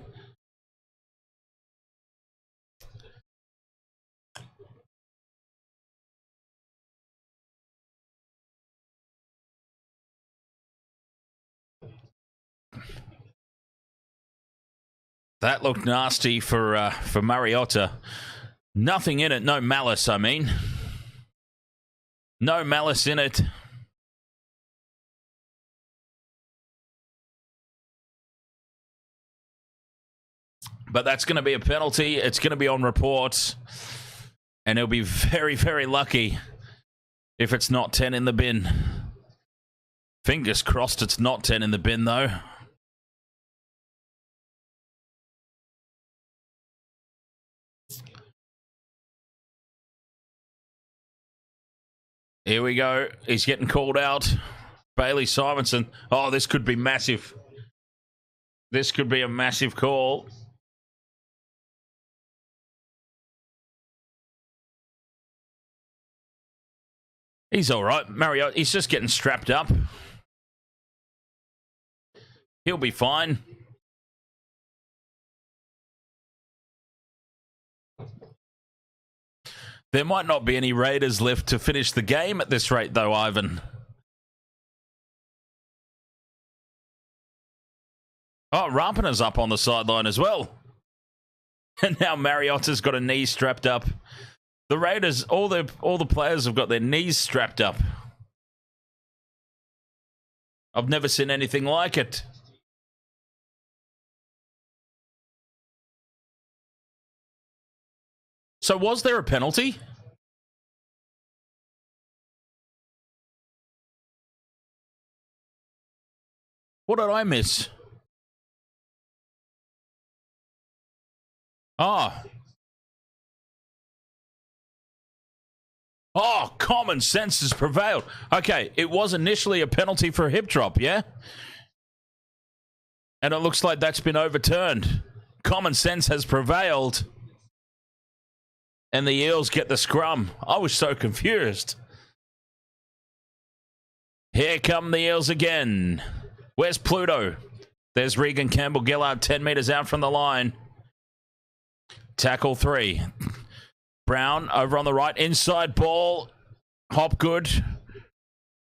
That looked nasty for Mariota. Nothing in it, no malice, I mean. No malice in it. But that's going to be a penalty. It's going to be on reports. And he'll be very, very lucky if it's not 10 in the bin. Fingers crossed it's not 10 in the bin, though. Here we go. He's getting called out. Bailey Simonson. Oh, this could be massive. This could be a massive call. He's all right. Mariota, he's just getting strapped up. He'll be fine. There might not be any Raiders left to finish the game at this rate, though, Ivan. Oh, Rampana's up on the sideline as well. And now Mariota's got a knee strapped up. The Raiders, all the players have got their knees strapped up. I've never seen anything like it. So was there a penalty? What did I miss? Oh, common sense has prevailed. Okay, it was initially a penalty for a hip drop, yeah? And it looks like that's been overturned. Common sense has prevailed. And the Eels get the scrum. I was so confused. Here come the Eels again. Where's Pluto? There's Regan Campbell-Gillard 10 metres out from the line. Tackle 3. Brown over on the right. Inside ball. Hopgood.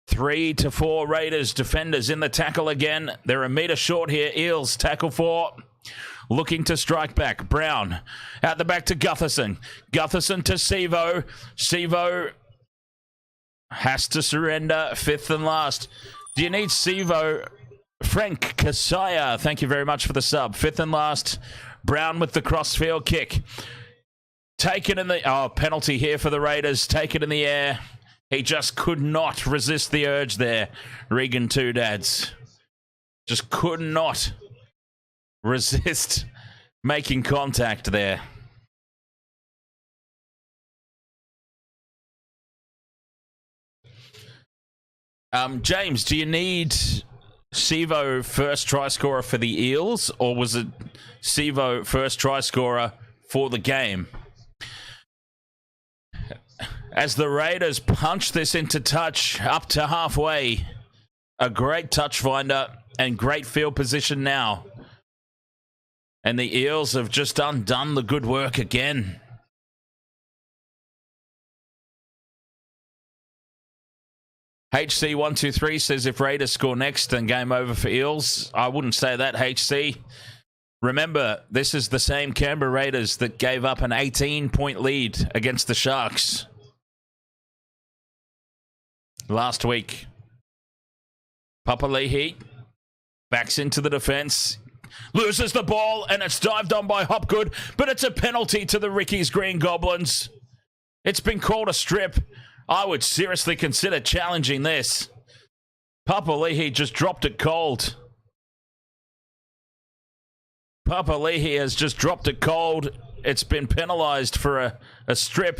3 to 4 Raiders defenders in the tackle again. They're a metre short here. Eels tackle 4. Looking to strike back. Brown out the back to Gutherson. Gutherson to Sevo. Sevo has to surrender. 5th and last. Do you need Sevo? Frank Kasaya, thank you very much for the sub. 5th and last. Brown with the crossfield kick. Take it in the... Oh, penalty here for the Raiders. Take it in the air. He just could not resist the urge there. Regan Two Dads. Just could not resist making contact there. James, do you need Sevo first try scorer for the Eels, or was it Sevo first try scorer for the game? As the Raiders punch this into touch up to halfway. A great touch finder and great field position now. And the Eels have just undone the good work again. HC123 says if Raiders score next, then game over for Eels. I wouldn't say that, HC. Remember, this is the same Canberra Raiders that gave up an 18-point lead against the Sharks last week. Papali'i backs into the defense. Loses the ball, and it's dived on by Hopgood, but it's a penalty to the Ricky's Green Goblins. It's been called a strip. I would seriously consider challenging this. Papali'i just dropped it cold. Papa Leahy has just dropped it cold. It's been penalised for a strip.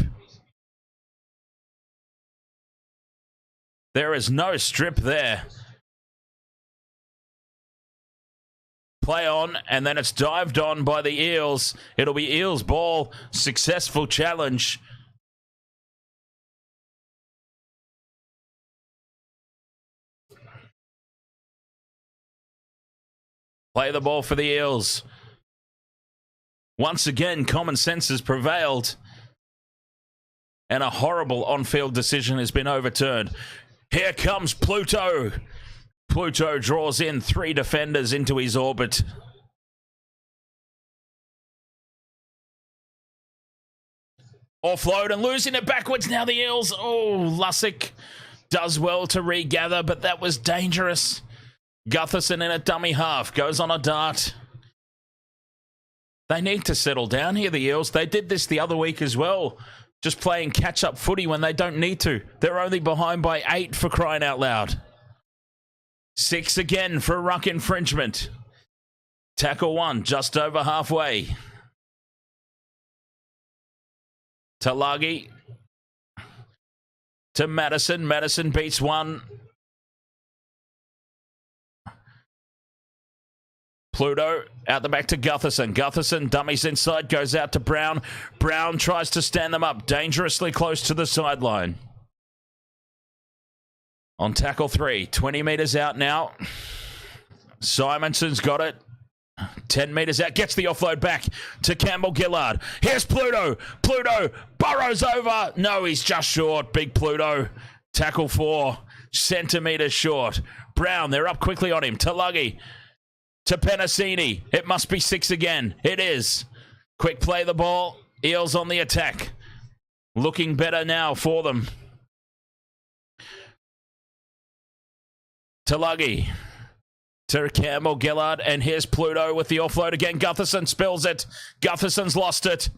There is no strip there. Play on, and then it's dived on by the Eels. It'll be Eels ball. Successful challenge. Play the ball for the Eels. Once again, common sense has prevailed. And a horrible on-field decision has been overturned. Here comes Pluto. Pluto draws in 3 defenders into his orbit. Offload and losing it backwards. Now the Eels. Oh, Lussick does well to regather, but that was dangerous. Gutherson in a dummy half. Goes on a dart. They need to settle down here, the Eels. They did this the other week as well. Just playing catch-up footy when they don't need to. They're only behind by 8 for crying out loud. 6 again for a ruck infringement. Tackle 1, just over halfway. Talagi to Madison. Madison beats 1. Pluto out the back to Gutherson. Gutherson dummies inside, goes out to Brown. Brown tries to stand them up, dangerously close to the sideline. On tackle 3, 20 metres out now. Simonson's got it. 10 metres out, gets the offload back to Campbell Gillard. Here's Pluto. Pluto burrows over. No, he's just short. Big Pluto. Tackle 4, centimetres short. Brown, they're up quickly on him. Talagi to Penasini. It must be 6 again. It is. Quick play the ball. Eels on the attack. Looking better now for them. Talagi to Campbell Gillard. And here's Pluto with the offload again. Gutherson spills it. Gutherson's lost it.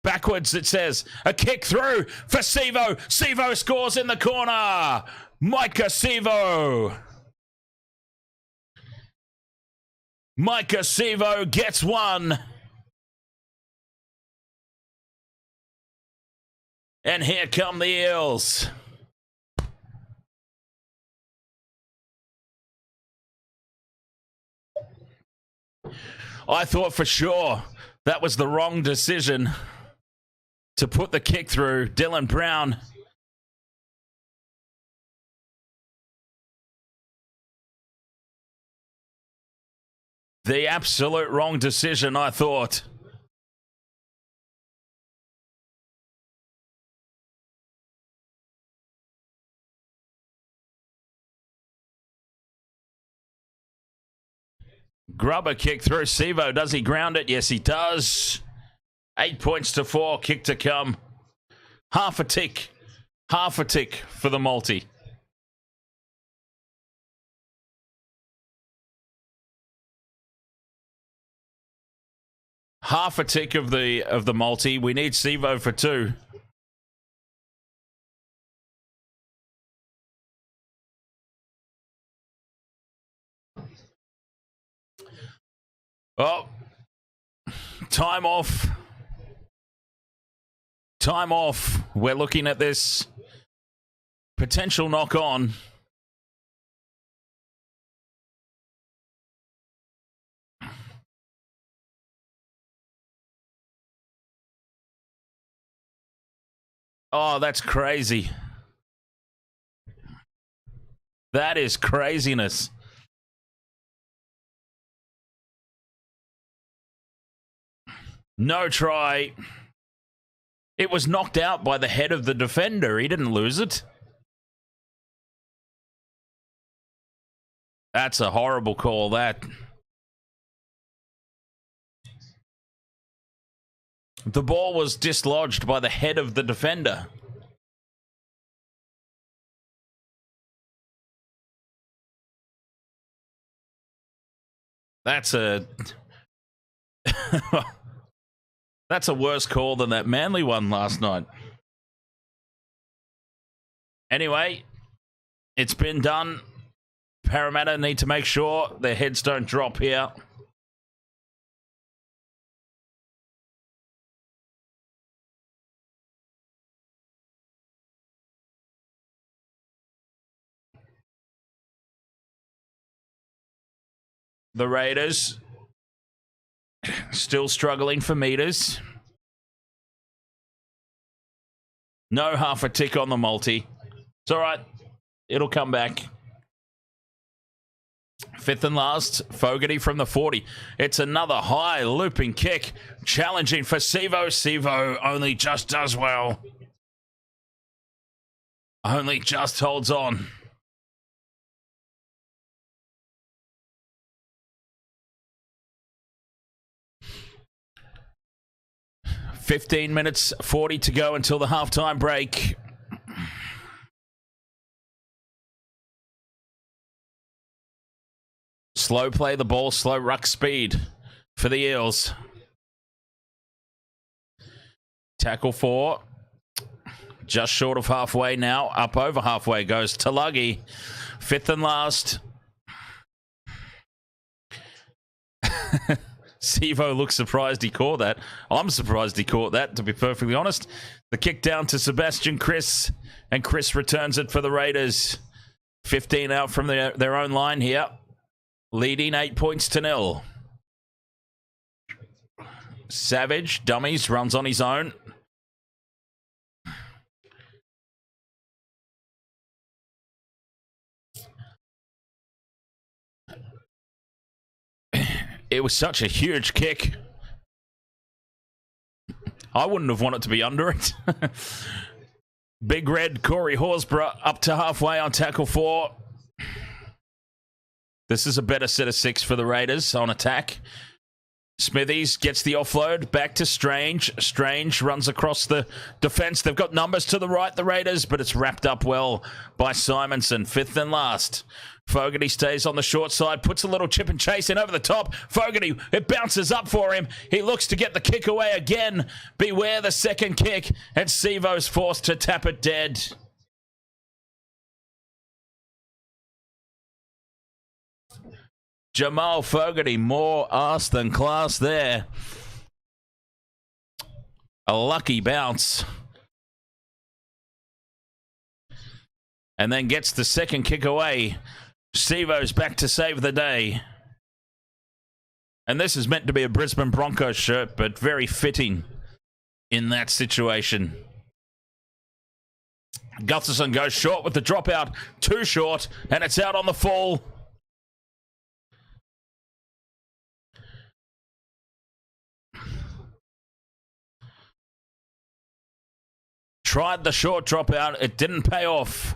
Backwards, it says. A kick through for Sevo. Sevo scores in the corner. Micah Sevo. Micah Sevo gets 1. And here come the Eels. I thought for sure that was the wrong decision to put the kick through. Dylan Brown. The absolute wrong decision, I thought. Grubber kick through. Sevo, does he ground it? Yes, he does. 8 points to 4. Kick to come. Half a tick. Half a tick for the multi. Half a tick of the multi. We need Sevo for 2. Oh, time off. Time off. We're looking at this potential knock on. Oh, that's crazy. That is craziness. No try. It was knocked out by the head of the defender. He didn't lose it. That's a horrible call, that. The ball was dislodged by the head of the defender. That's a... That's a worse call than that Manly one last night. Anyway, it's been done. Parramatta need to make sure their heads don't drop here. the Raiders still struggling for meters. No half a tick on the multi. It's all right. It'll come back. Fifth and last, Fogarty from the 40. It's another high looping kick. Challenging for Sivo. Sivo only just does well. Only just holds on. $15 minutes, 40 to go until the halftime break. Slow play the ball, slow ruck speed for the Eels. Tackle 4. Just short of halfway now. Up over halfway goes Talagi. Fifth and last. Sivo looks surprised he caught that. I'm surprised he caught that, to be perfectly honest. The kick down to Sebastian Chris, and Chris returns it for the Raiders. 15 out from their own line here. Leading 8 points to 0. Savage, dummies, runs on his own. It was such a huge kick. I wouldn't have wanted to be under it. Big Red, Corey Horsburgh up to halfway on tackle 4. This is a better set of 6 for the Raiders on attack. Smithies gets the offload back to Strange. Strange runs across the defense. They've got numbers to the right, the Raiders, but it's wrapped up well by Simonson. Fifth and last. Fogarty stays on the short side, puts a little chip and chase in over the top. Fogarty, it bounces up for him. He looks to get the kick away again. Beware the second kick, and Sivo's forced to tap it dead. Jamal Fogarty, more arse than class there. A lucky bounce. And then gets the second kick away. Sivo's back to save the day. And this is meant to be a Brisbane Broncos shirt, but very fitting in that situation. Gutherson goes short with the dropout. Too short, and it's out on the full. Tried the short dropout. It didn't pay off.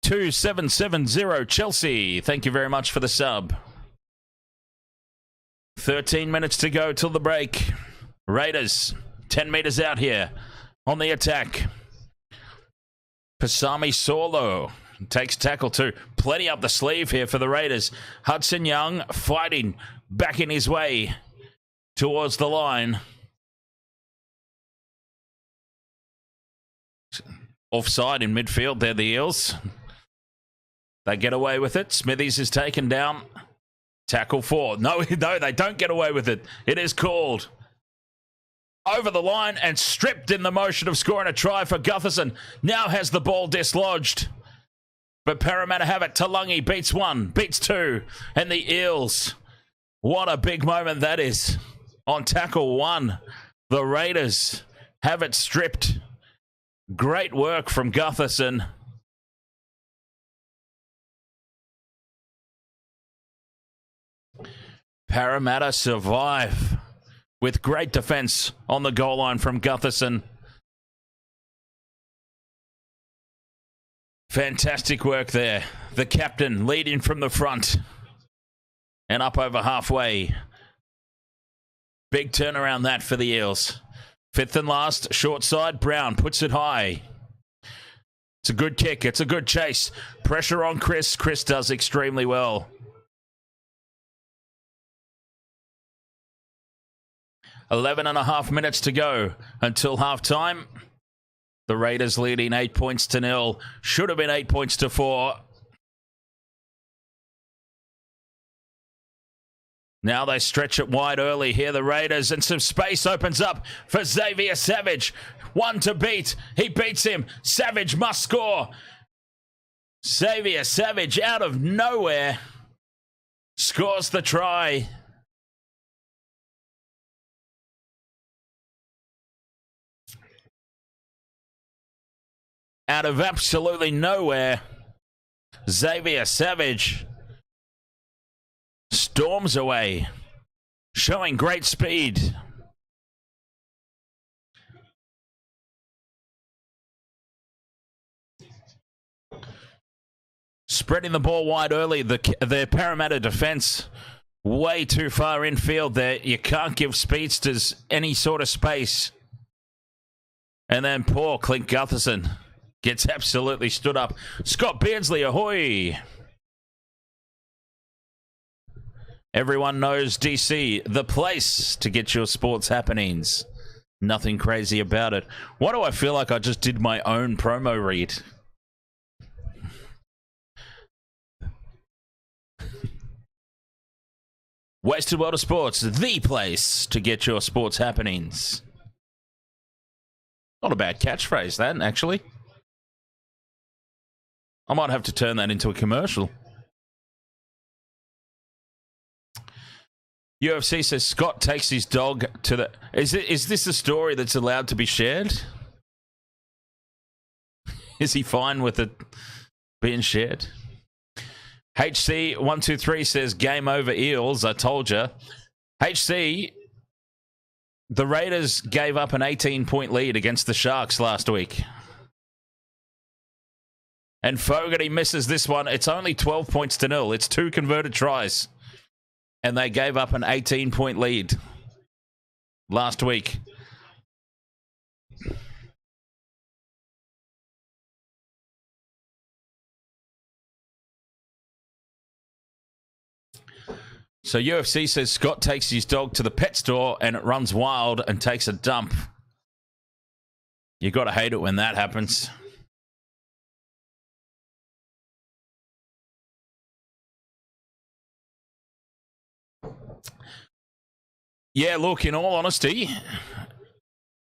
2770 Chelsea. Thank you very much for the sub. 13 minutes to go till the break. Raiders 10 meters out here on the attack. Pasami Solo takes tackle 2. Plenty up the sleeve here for the Raiders. Hudson Young fighting back in his way towards the line. Offside in midfield. They're the Eels. They get away with it. Smithies is taken down. Tackle 4. No, they don't get away with it. It is called. Over the line and stripped in the motion of scoring a try for Gutherson. Now has the ball dislodged. But Parramatta have it. Talungi beats 1, beats 2. And the Eels. What a big moment that is. On tackle 1, the Raiders have it stripped. Great work from Gutherson. Parramatta survive with great defense on the goal line from Gutherson. Fantastic work there. The captain leading from the front and up over halfway. Big turnaround that for the Eels. Fifth and last, short side. Brown puts it high. It's a good kick. It's a good chase. Pressure on Chris. Chris does extremely well. 11.5 minutes to go until halftime. The Raiders leading 8 points to 0. Should have been 8 points to 4. Now they stretch it wide early here, the Raiders, and some space opens up for Xavier Savage. 1 to beat. He beats him. Savage must score. Xavier Savage out of nowhere scores the try. Out of absolutely nowhere, Xavier Savage storms away, showing great speed. Spreading the ball wide early. The Parramatta defence way too far infield there. You can't give speedsters any sort of space. And then poor Clint Gutherson gets absolutely stood up. Scott Beardsley, ahoy! Everyone knows DC, the place to get your sports happenings. Nothing crazy about it. Why do I feel like I just did my own promo read? Wasted World of Sports, the place to get your sports happenings. Not a bad catchphrase, that, actually. I might have to turn that into a commercial. UFC says Scott takes his dog to the... Is this a story that's allowed to be shared? Is he fine with it being shared? HC123 says, game over Eels, I told you. HC, the Raiders gave up an 18-point lead against the Sharks last week. And Fogarty misses this one. It's only 12 points to 0. It's 2 converted tries. And they gave up an 18-point lead last week. So UFC says Scott takes his dog to the pet store and it runs wild and takes a dump. You got to hate it when that happens. Yeah, look, in all honesty,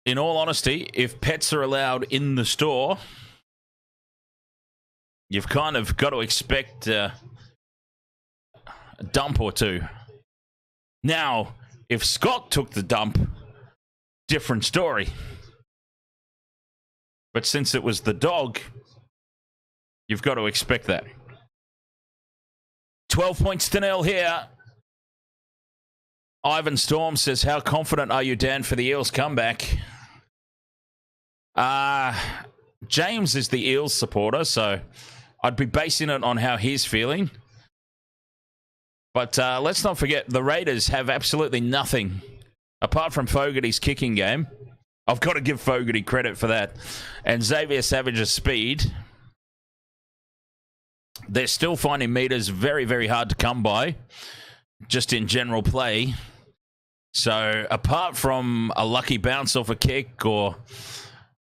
if pets are allowed in the store, you've kind of got to expect a dump or two. Now, if Scott took the dump, different story. But since it was the dog, you've got to expect that. 12 points to 0 here. Ivan Storm says, how confident are you, Dan, for the Eels comeback? James is the Eels supporter, so I'd be basing it on how he's feeling. But let's not forget, the Raiders have absolutely nothing apart from Fogarty's kicking game. I've got to give Fogarty credit for that. And Xavier Savage's speed. They're still finding meters very, very hard to come by, just in general play. So apart from a lucky bounce off a kick or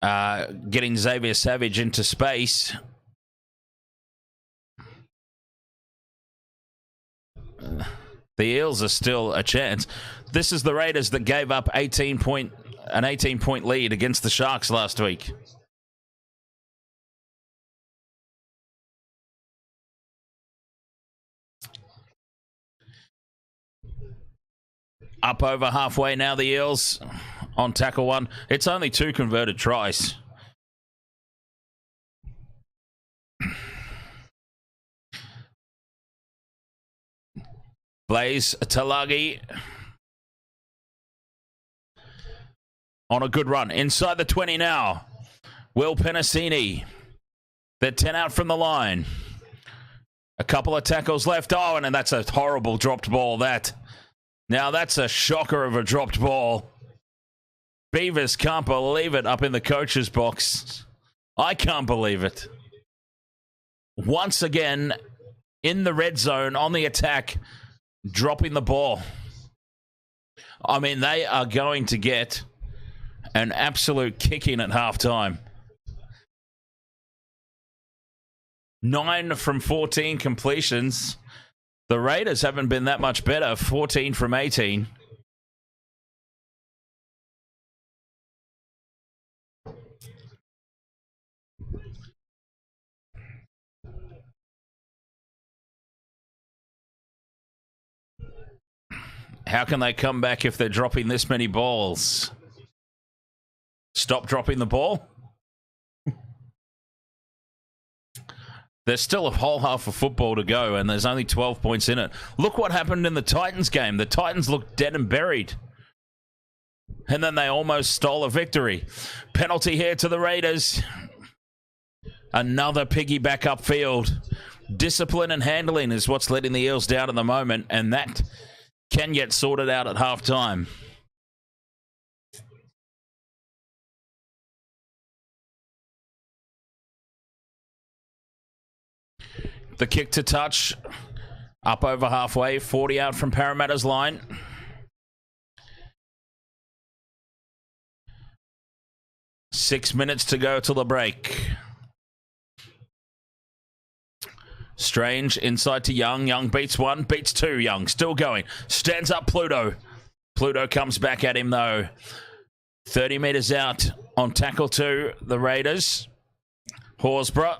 getting Xavier Savage into space, the Eels are still a chance. This is the Raiders that gave up an 18-point lead against the Sharks last week. Up over halfway now, the Eels on tackle one. It's only 2 converted tries. Blaze Talagi on a good run. Inside the 20 now. Will Penasini. They're 10 out from the line. A couple of tackles left. Oh, and that's a horrible dropped ball, that. Now that's a shocker of a dropped ball. Beavers can't believe it up in the coach's box. I can't believe it. Once again, in the red zone, on the attack, dropping the ball. I mean, they are going to get an absolute kicking at halftime. 9 from 14 completions. The Raiders haven't been that much better. 14 from 18. How can they come back if they're dropping this many balls? Stop dropping the ball? There's still a whole half of football to go, and there's only 12 points in it. Look what happened in the Titans game. The Titans looked dead and buried. And then they almost stole a victory. Penalty here to the Raiders. Another piggyback upfield. Discipline and handling is what's letting the Eels down at the moment, and that can get sorted out at halftime. The kick to touch, up over halfway, 40 out from Parramatta's line. Six minutes to go till the break. Strange inside to Young. Young beats one, beats two. Young still going. Stands up Pluto. Pluto comes back at him though. 30 metres out on tackle two, the Raiders. Horsburgh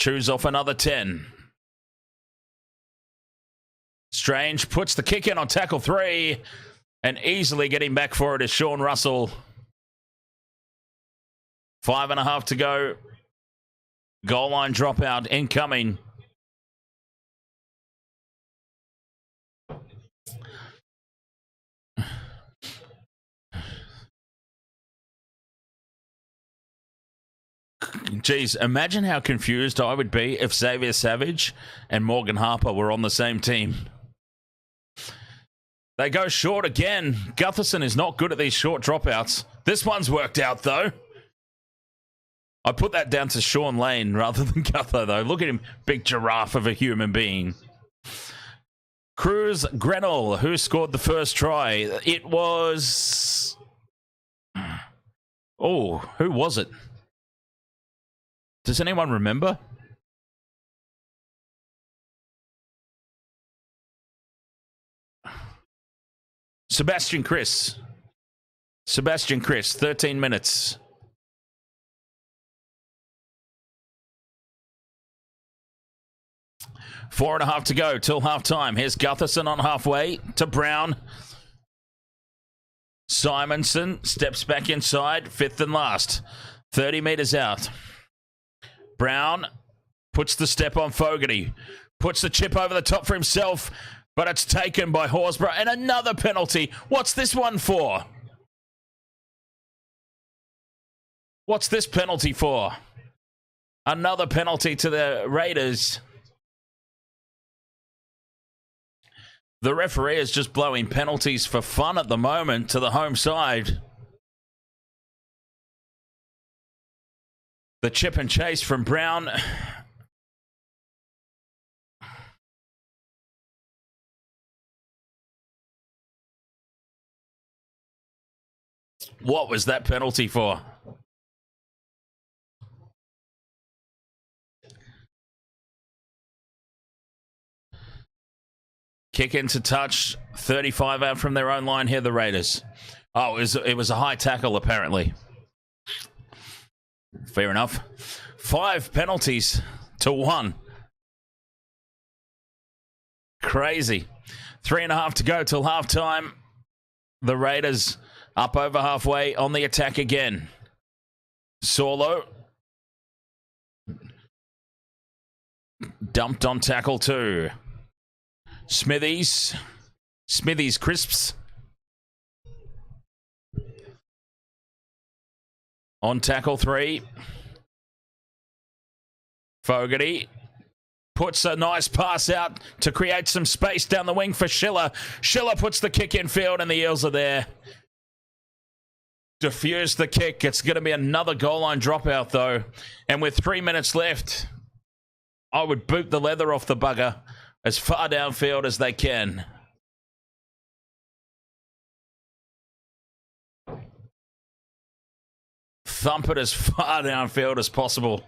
chews off another 10. Strange puts the kick in on tackle three, and easily getting back for it is Sean Russell. 5.5 to go. Goal line dropout incoming. Geez, imagine how confused I would be if Xavier Savage and Morgan Harper were on the same team. They go short again. Gutherson is not good at these short dropouts. This one's worked out, though. I put that down to Sean Lane rather than Gutho, though. Look at him, big giraffe of a human being. Cruz Grenell, who scored the first try. It was... Oh, who was it? Does anyone remember? Sebastian Chris. 13 minutes. Four and a half to go till half-time. Here's Gutherson on halfway to Brown. Simonson steps back inside, fifth and last. 30 metres out. Brown puts the step on Fogarty. Puts the chip over the top for himself, but it's taken by Horsburgh. And another penalty. What's this one for? What's this penalty for? Another penalty to the Raiders. The referee is just blowing penalties for fun at the moment to the home side. The chip and chase from Brown. What was that penalty for? Kick into touch. 35 out from their own line here, the Raiders. Oh, it was a high tackle, apparently. Fair enough. 5 penalties to 1. Crazy. 3.5 to go till halftime. The Raiders up over halfway on the attack again. Sorlo. Dumped on tackle 2. Smithies crisps. On tackle 3. Fogarty puts a nice pass out to create some space down the wing for Schiller. Schiller puts the kick in field and the Eels are there. Diffuse the kick. It's going to be another goal line dropout though. And with 3 minutes left, I would boot the leather off the bugger as far downfield as they can. Thump it as far downfield as possible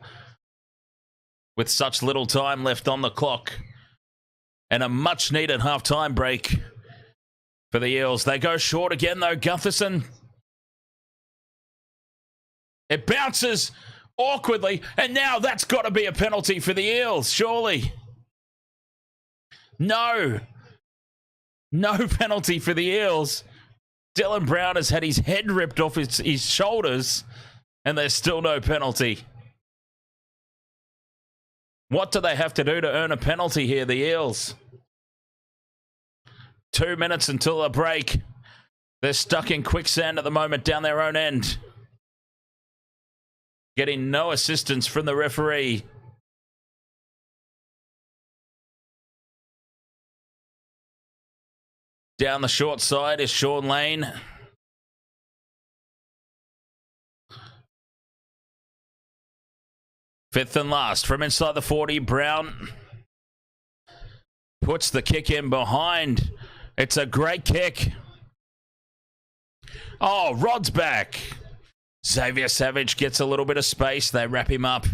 with such little time left on the clock. And a much-needed half-time break for the Eels. They go short again, though. Gutherson. It bounces awkwardly, and now that's got to be a penalty for the Eels, surely. No. No penalty for the Eels. Dylan Brown has had his head ripped off his shoulders, and there's still no penalty. What do they have to do to earn a penalty here, the Eels? 2 minutes until a break. They're stuck in quicksand at the moment down their own end. Getting no assistance from the referee. Down the short side is Sean Lane. Fifth and last from inside the 40, Brown puts the kick in behind. It's a great kick. Oh, Rod's back. Xavier Savage gets a little bit of space. They wrap him up.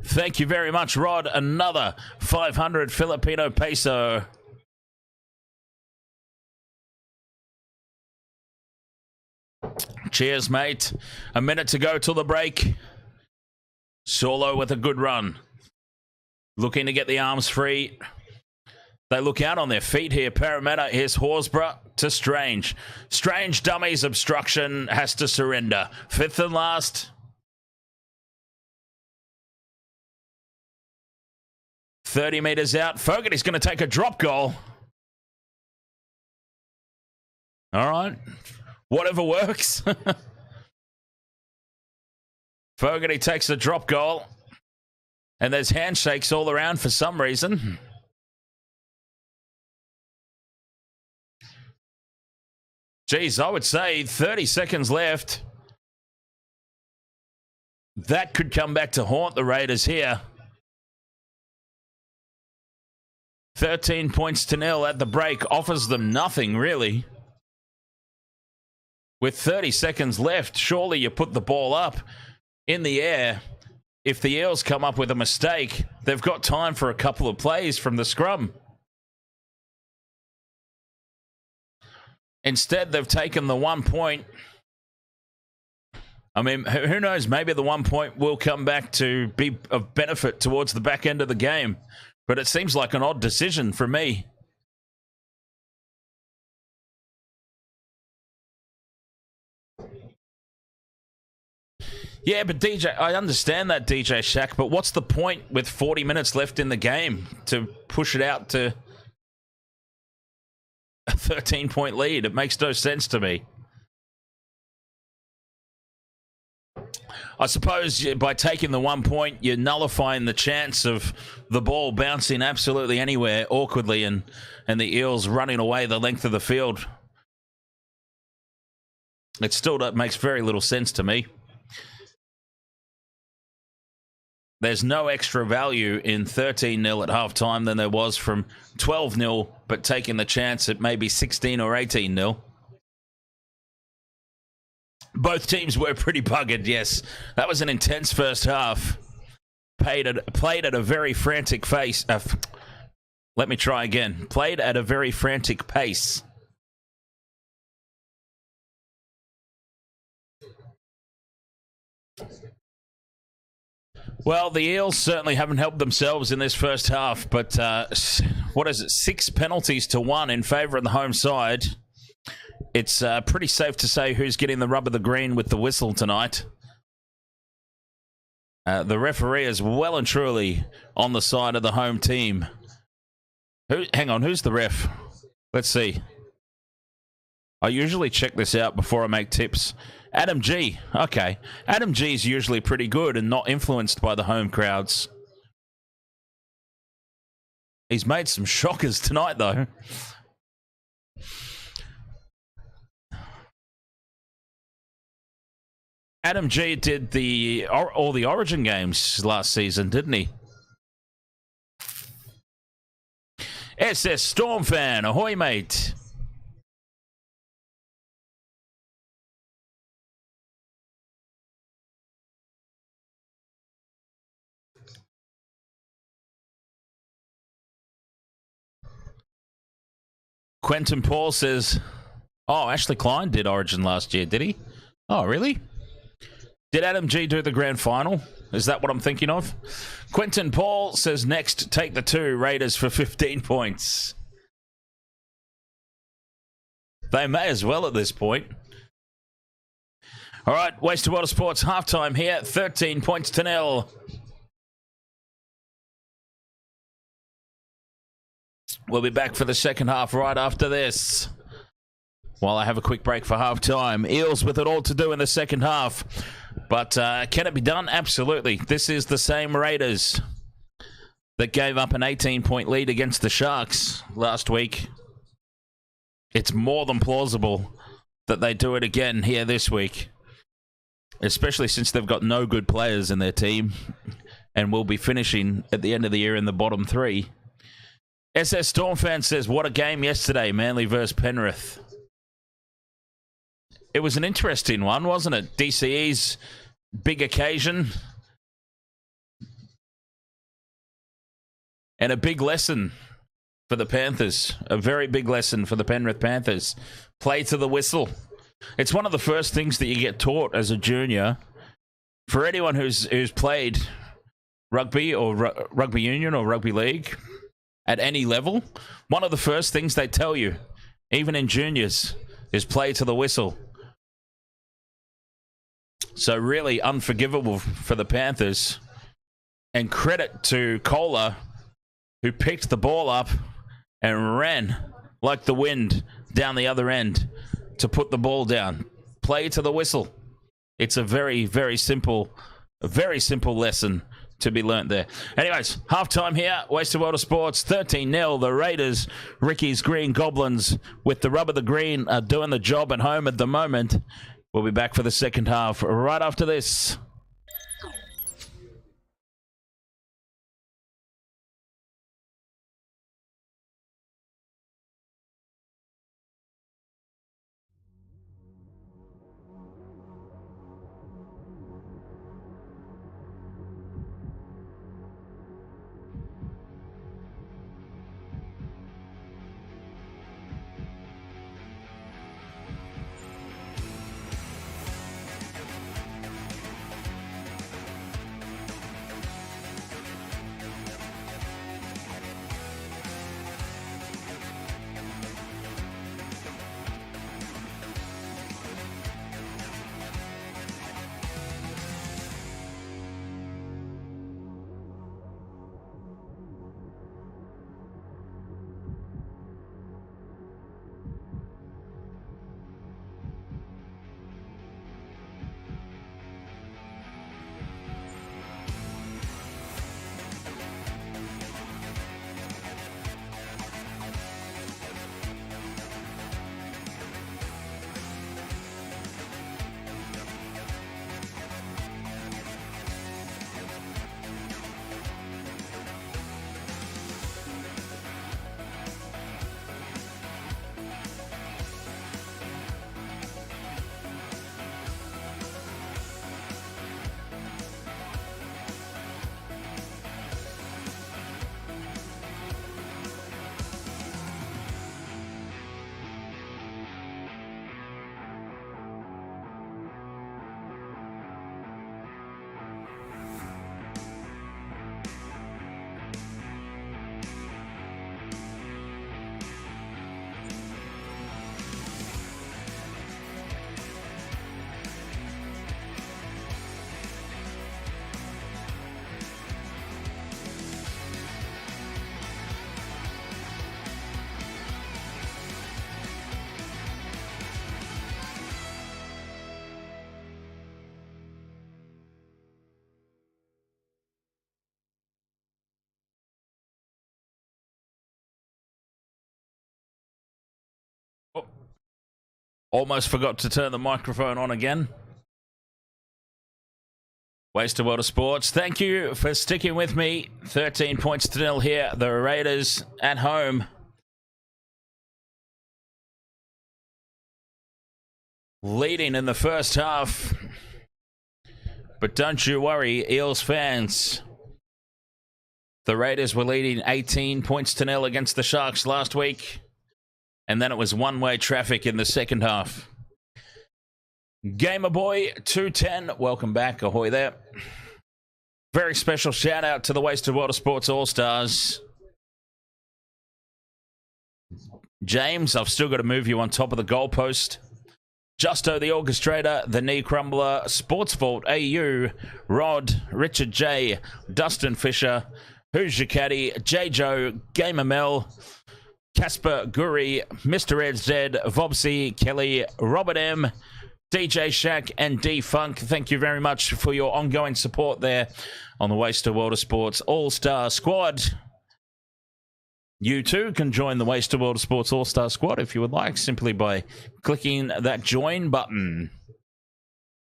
Thank you very much, Rod. Another 500 Filipino peso. Cheers, mate. A minute to go till the break. Solo with a good run. Looking to get the arms free. They look out on their feet here. Parramatta. Here's Horsburgh to Strange. Strange dummies obstruction has to surrender. Fifth and last. 30 metres out. Fogarty's going to take a drop goal. All right. Whatever works. Fogarty takes a drop goal. And there's handshakes all around for some reason. Geez, I would say 30 seconds left. That could come back to haunt the Raiders here. 13 points to nil at the break offers them nothing, really. With 30 seconds left, surely you put the ball up in the air. If the Eels come up with a mistake, they've got time for a couple of plays from the scrum. Instead, they've taken the 1 point. I mean, who knows? Maybe the 1 point will come back to be of benefit towards the back end of the game. But it seems like an odd decision for me. Yeah, but DJ, I understand that, DJ Shaq, but what's the point with 40 minutes left in the game to push it out to a 13-point lead? It makes no sense to me. I suppose by taking the 1 point, you're nullifying the chance of the ball bouncing absolutely anywhere awkwardly and the Eels running away the length of the field. It still makes very little sense to me. There's no extra value in 13-0 at halftime than there was from 12-0, but taking the chance at maybe 16 or 18-0. Both teams were pretty buggered, yes. That was an intense first half. Played at a very frantic pace. Let me try again. Played at a very frantic pace. Well, the Eels certainly haven't helped themselves in this first half, but what is it? 6 penalties to 1 in favour of the home side. It's pretty safe to say who's getting the rub of the green with the whistle tonight. The referee is well and truly on the side of the home team. Hang on, who's the ref? Let's see. I usually check this out before I make tips. Adam G. Okay. Adam G is usually pretty good and not influenced by the home crowds. He's made some shockers tonight, though. Adam G did all the Origin games last season, didn't he? SS Storm fan, ahoy, mate. Quentin Paul says, oh, Ashley Klein did Origin last year, did he? Oh, really? Did Adam G do the grand final? Is that what I'm thinking of? Quentin Paul says next, take the 2 Raiders for 15 points. They may as well at this point. All right, Wasted Water Sports halftime here, 13 points to 0. We'll be back for the second half right after this. While I have a quick break for halftime. Eels with it all to do in the second half. But can it be done? Absolutely. This is the same Raiders that gave up an 18-point lead against the Sharks last week. It's more than plausible that they do it again here this week. Especially since they've got no good players in their team and will be finishing at the end of the year in the bottom 3. SS Stormfan says, what a game yesterday, Manly versus Penrith. It was an interesting one, wasn't it? DCE's big occasion. And a big lesson for the Panthers. A very big lesson for the Penrith Panthers. Play to the whistle. It's one of the first things that you get taught as a junior. For anyone who's played rugby or rugby union or rugby league at any level, one of the first things they tell you, even in juniors, is play to the whistle. So really unforgivable for the Panthers. And credit to Kohler, who picked the ball up and ran like the wind down the other end to put the ball down. Play to the whistle. It's a very, very simple lesson to be learnt there. Anyways, halftime here, Wasted Water Sports, 13-0. The Raiders, Ricky's Green Goblins, with the rub of the green, are doing the job at home at the moment. We'll be back for the second half right after this. Almost forgot to turn the microphone on again. Wasted Water Sports, thank you for sticking with me. 13 points to 0 here. The Raiders at home. Leading in the first half. But don't you worry, Eels fans. The Raiders were leading 18 points to 0 against the Sharks last week. And then it was one-way traffic in the second half. Gamer Boy 210, welcome back. Ahoy there. Very special shout out to the Wasted World of Sports All-Stars. James, I've still got to move you on top of the goalpost. Justo the Orchestrator, the Knee Crumbler, Sports Vault AU, Rod, Richard J, Dustin Fisher, Who's Your Caddy, J Joe, Gamer Mel, Casper Guri, Mr. Ed Z, Vobsy, Kelly, Robert M, DJ Shack, and D Funk. Thank you very much for your ongoing support there on the Wasted World of Sports All-Star Squad. You too can join the Wasted World of Sports All-Star Squad if you would like, simply by clicking that join button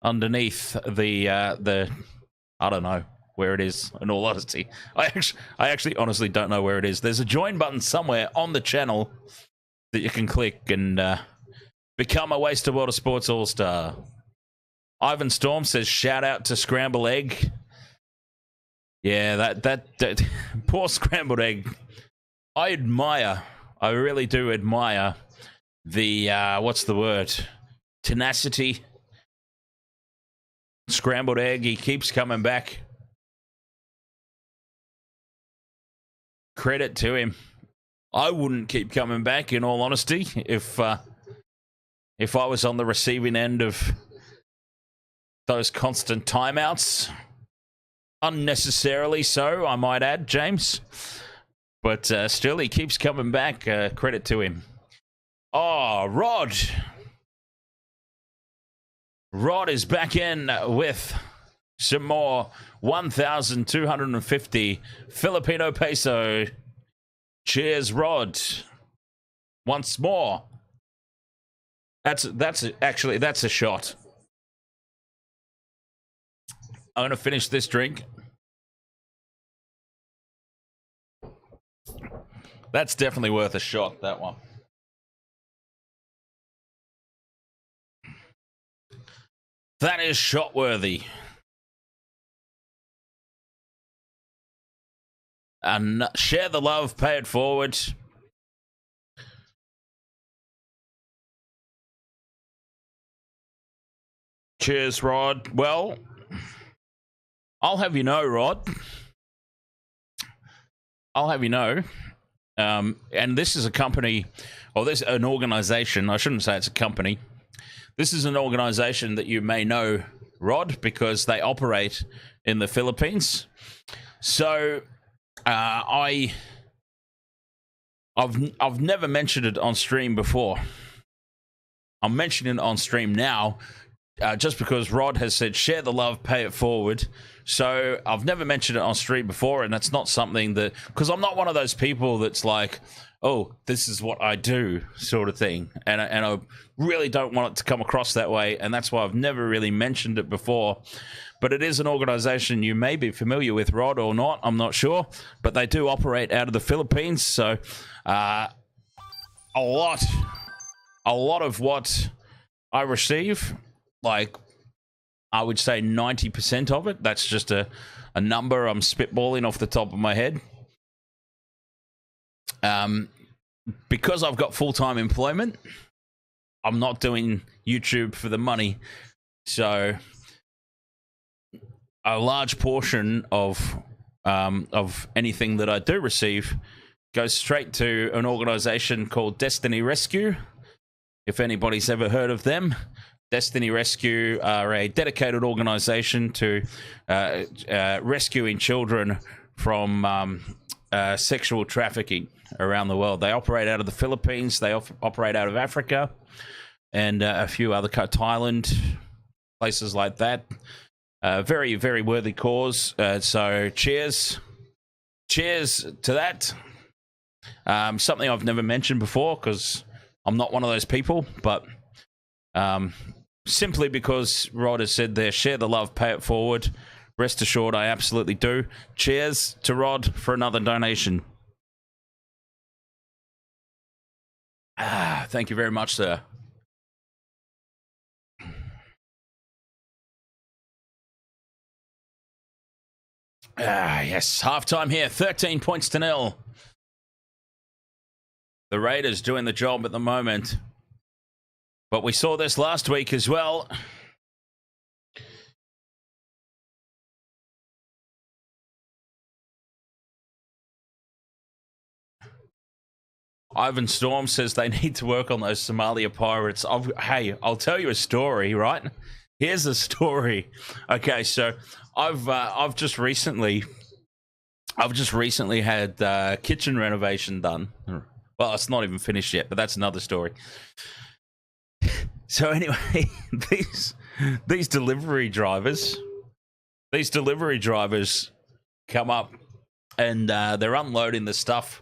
underneath the I don't know where it is, in all honesty. I actually honestly don't know where it is. There's a join button somewhere on the channel that you can click and become a Wasted World of Sports All-Star. Ivan Storm says, shout out to Scramble Egg. Yeah, that poor Scrambled Egg. I really do admire the, what's the word? Tenacity. Scrambled Egg, he keeps coming back. Credit to him. I wouldn't keep coming back, in all honesty, if I was on the receiving end of those constant timeouts. Unnecessarily so, I might add, James. But still, he keeps coming back. Credit to him. Oh, Rod. Rod is back in with some more 1,250 Filipino peso. Cheers, Rod. Once more. That's a shot. I'm going to finish this drink. That's definitely worth a shot, that one. That is shot worthy. And share the love, pay it forward. Cheers, Rod. Well, I'll have you know, Rod. I'll have you know. And this is a company, or this an organization. I shouldn't say it's a company. This is an organization that you may know, Rod, because they operate in the Philippines. So I've never mentioned it on stream before. I'm mentioning it on stream now, just because Rod has said share the love, pay it forward. So I've never mentioned it on stream before, and that's not something that, because I'm not one of those people that's like, oh, this is what I do sort of thing, and I really don't want it to come across that way, and that's why I've never really mentioned it before. But it is an organization you may be familiar with, Rod, or not, I'm not sure, but they do operate out of the Philippines. So a lot of what I receive, like, I would say 90% of it, that's just a number I'm spitballing off the top of my head. Because I've got full-time employment, I'm not doing YouTube for the money. So a large portion of anything that I do receive goes straight to an organization called Destiny Rescue. If anybody's ever heard of them, Destiny Rescue are a dedicated organization to rescuing children from sexual trafficking around the world. They operate out of the Philippines, they operate out of Africa, and a few other, Thailand, places like that. Very, very worthy cause. So cheers to that. Something I've never mentioned before because I'm not one of those people, but simply because Rod has said there, share the love, pay it forward. Rest assured, I absolutely do. Cheers to Rod for another donation. Thank you very much, sir. Yes, halftime here, 13 points to 0. The Raiders doing the job at the moment. But we saw this last week as well. Ivan Storm says they need to work on those Somalia Pirates. Hey, I'll tell you a story, right? Here's a story. Okay, so I've just recently had kitchen renovation done. Well, it's not even finished yet, but that's another story. So anyway, these delivery drivers come up and they're unloading the stuff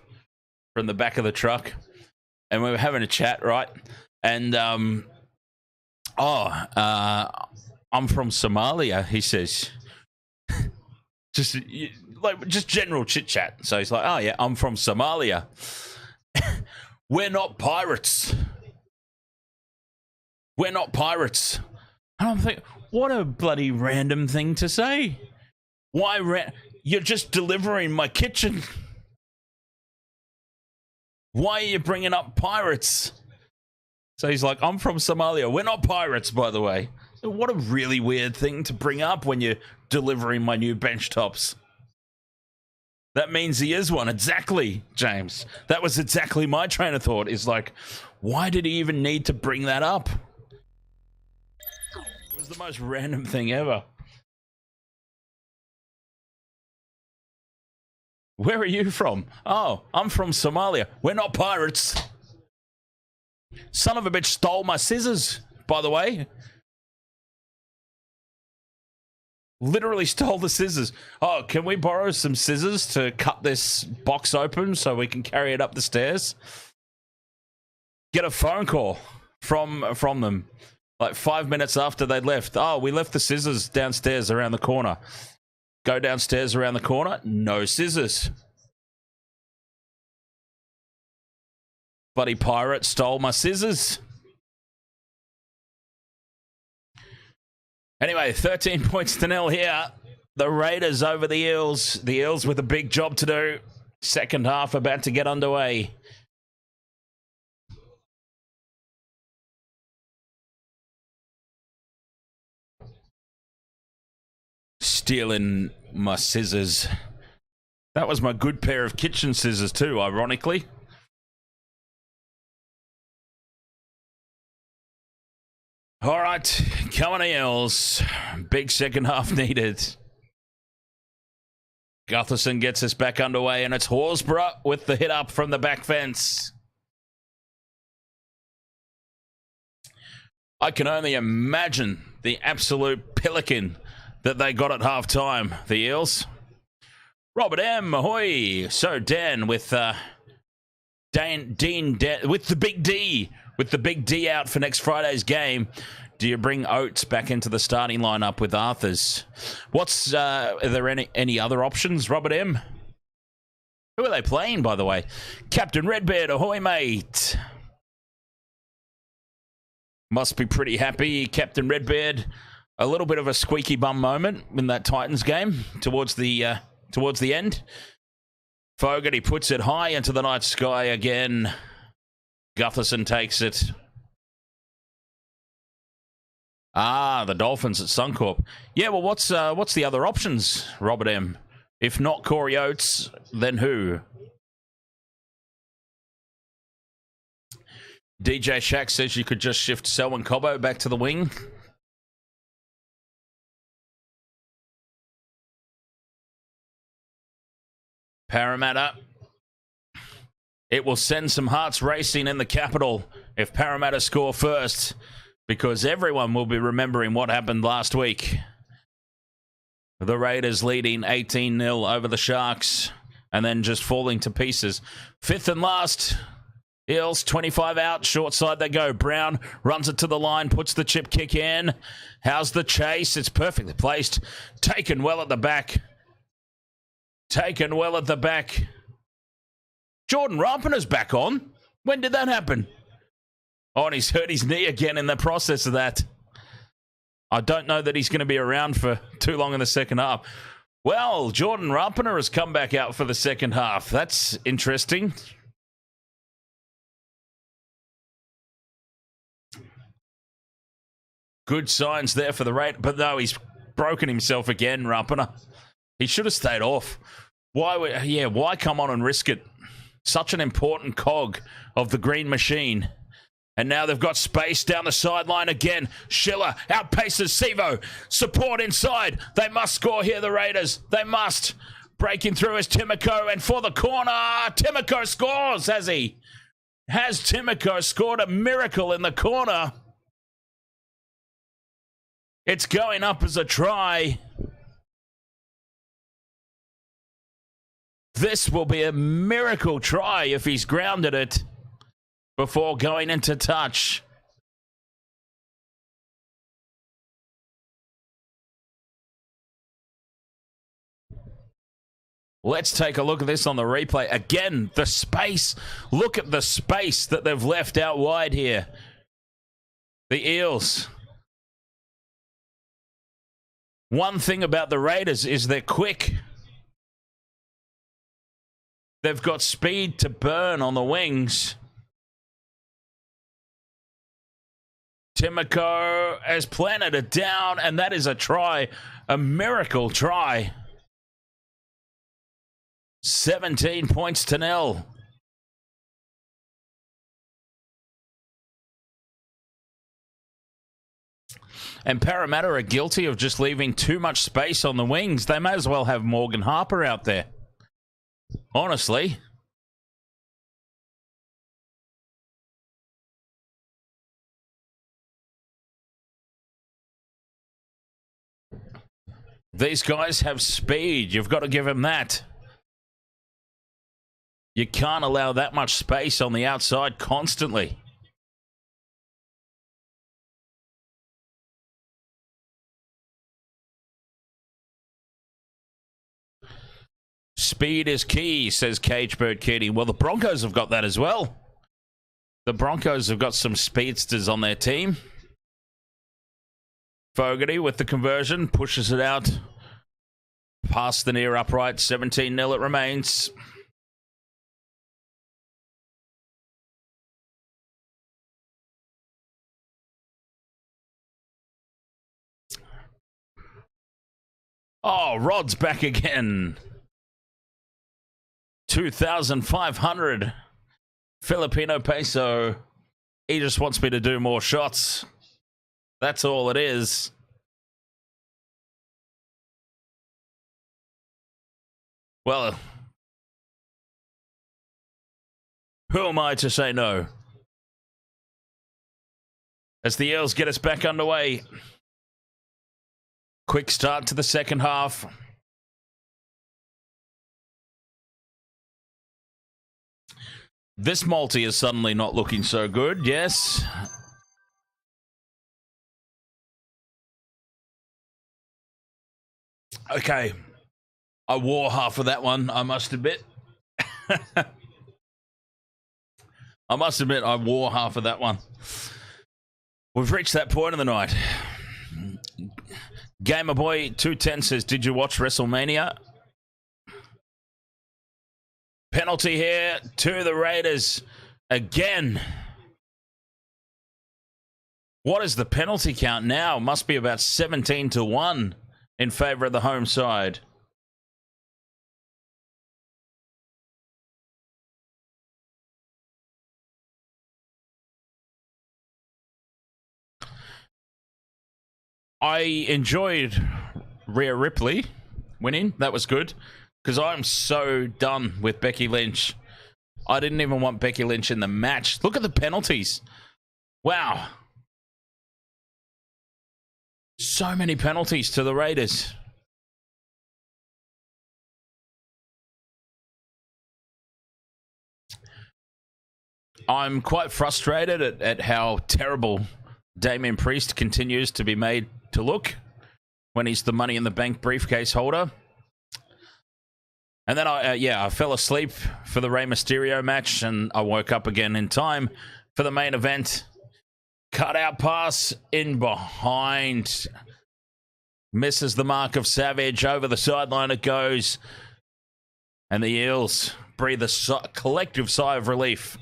from the back of the truck, and we were having a chat, right? And I'm from Somalia, he says. just general chit chat. So he's like, oh yeah, I'm from Somalia. We're not pirates. We're not pirates. And I'm thinking, what a bloody random thing to say. Why? You're just delivering my kitchen. Why are you bringing up pirates? So he's like, I'm from Somalia. We're not pirates, by the way. So what a really weird thing to bring up when you're delivering my new bench tops. That means he is one. Exactly, James. That was exactly my train of thought. Is like, why did he even need to bring that up? It was the most random thing ever. Where are you from? Oh, I'm from Somalia. We're not pirates. Son of a bitch stole my scissors, by the way. Literally stole the scissors. Oh, can we borrow some scissors to cut this box open so we can carry it up the stairs? Get a phone call from them like 5 minutes after they'd left. Oh, we left the scissors downstairs around the corner. Go downstairs around the corner. No scissors. Bloody pirate stole my scissors. Anyway, 13 points to 0 here. The Raiders over the Eels. The Eels with a big job to do. Second half about to get underway. Stealing my scissors. That was my good pair of kitchen scissors too, ironically. All right, come on Eels. Big second half needed. Gutherson gets us back underway, and it's Horsburgh with the hit up from the back fence. I can only imagine the absolute pillikin that they got at half-time, the Eels. Robert M. Ahoy. So Dan with Dean with the big D. With the big D out for next Friday's game, do you bring Oates back into the starting lineup with Arthurs? Are there any other options, Robert M? Who are they playing, by the way? Captain Redbeard, ahoy, mate. Must be pretty happy, Captain Redbeard. A little bit of a squeaky bum moment in that Titans game towards the end. Fogarty puts it high into the night sky again. Gutherson takes it. The Dolphins at Suncorp. Yeah, well, what's the other options, Robert M? If not Corey Oates, then who? DJ Shack says you could just shift Selwyn Cobbo back to the wing. Parramatta. It will send some hearts racing in the capital if Parramatta score first, because everyone will be remembering what happened last week. The Raiders leading 18-0 over the Sharks and then just falling to pieces. Fifth and last, Eels 25 out, short side they go. Brown runs it to the line, puts the chip kick in. How's the chase? It's perfectly placed. Taken well at the back. Taken well at the back. Jordan Rapana's back on. When did that happen? Oh, and he's hurt his knee again in the process of that. I don't know that he's going to be around for too long in the second half. Well, Jordan Rapana has come back out for the second half. That's interesting. Good signs there for the Raiders. But no, he's broken himself again, Rapana. He should have stayed off. Why come on and risk it? Such an important cog of the green machine. And now they've got space down the sideline again. Schiller outpaces Sivo. Support inside. They must score here, the Raiders. They must. Breaking through is Timoko, and for the corner, Timoko scores, has he? Has Timoko scored a miracle in the corner? It's going up as a try. This will be a miracle try if he's grounded it before going into touch. Let's take a look at this on the replay. Again, the space. Look at the space that they've left out wide here. The Eels. One thing about the Raiders is they're quick. They've got speed to burn on the wings. Timoko has planted it down, and that is a try. A miracle try. 17 points to 0. And Parramatta are guilty of just leaving too much space on the wings. They may as well have Morgan Harper out there. Honestly. These guys have speed. You've got to give them that. You can't allow that much space on the outside constantly. Speed is key, says Cagebird Kitty. Well, the Broncos have got that as well. The Broncos have got some speedsters on their team. Fogarty with the conversion, pushes it out past the near upright. 17-0 it remains. Oh, Rod's back again. 2,500 Filipino peso. He just wants me to do more shots. That's all it is. Well, who am I to say no? As the Eels get us back underway. Quick start to the second half. This multi is suddenly not looking so good, yes. Okay. I wore half of that one, I must admit. I must admit, I wore half of that one. We've reached that point of the night. Gamerboy 210 says, did you watch WrestleMania? Penalty here to the Raiders again. What is the penalty count now? Must be about 17-1 in favor of the home side. I enjoyed Rhea Ripley winning. That was good. Because I'm so done with Becky Lynch. I didn't even want Becky Lynch in the match. Look at the penalties. Wow. So many penalties to the Raiders. I'm quite frustrated at how terrible Damien Priest continues to be made to look when he's the Money in the Bank briefcase holder. And then I fell asleep for the Rey Mysterio match, and I woke up again in time for the main event. Cut out pass in behind. Misses the mark of Savage. Over the sideline it goes. And the Eels breathe a collective sigh of relief.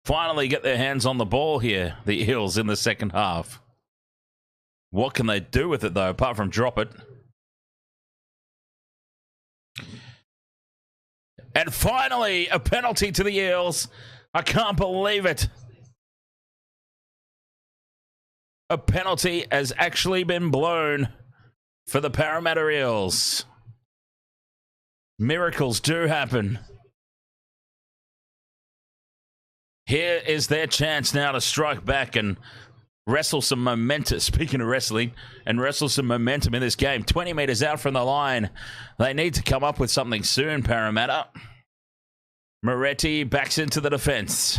Finally get their hands on the ball here, the Eels, in the second half. What can they do with it, though, apart from drop it? And finally, a penalty to the Eels. I can't believe it. A penalty has actually been blown for the Parramatta Eels. Miracles do happen. Here is their chance now to strike back and wrestle some momentum. Speaking of wrestling, and wrestle some momentum in this game. 20 metres out from the line. They need to come up with something soon, Parramatta. Moretti backs into the defence.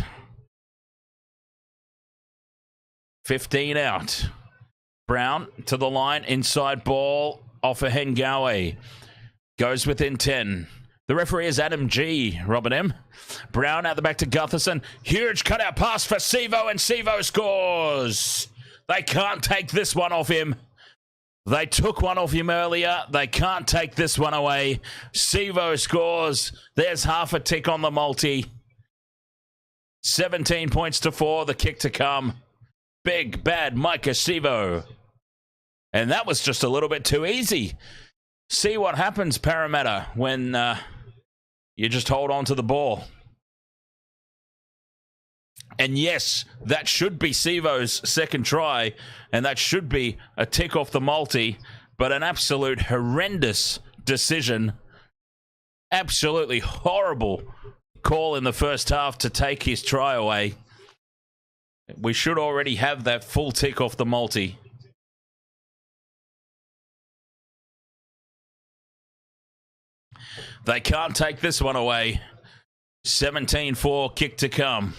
15 out. Brown to the line. Inside ball off a Hengawe. Goes within 10. The referee is Adam G. Robert M. Brown out the back to Gutherson. Huge cutout pass for Sivo, and Sivo scores. They can't take this one off him. They took one off him earlier. They can't take this one away. Sivo scores. There's half a tick on the multi. 17 points to 4. The kick to come. Big, bad Micah Sivo. And that was just a little bit too easy. See what happens, Parramatta, when you just hold on to the ball. And yes, that should be Sivo's second try, and that should be a tick off the multi, but an absolute horrendous decision. Absolutely horrible call in the first half to take his try away. We should already have that full tick off the multi. They can't take this one away. 17-4, kick to come.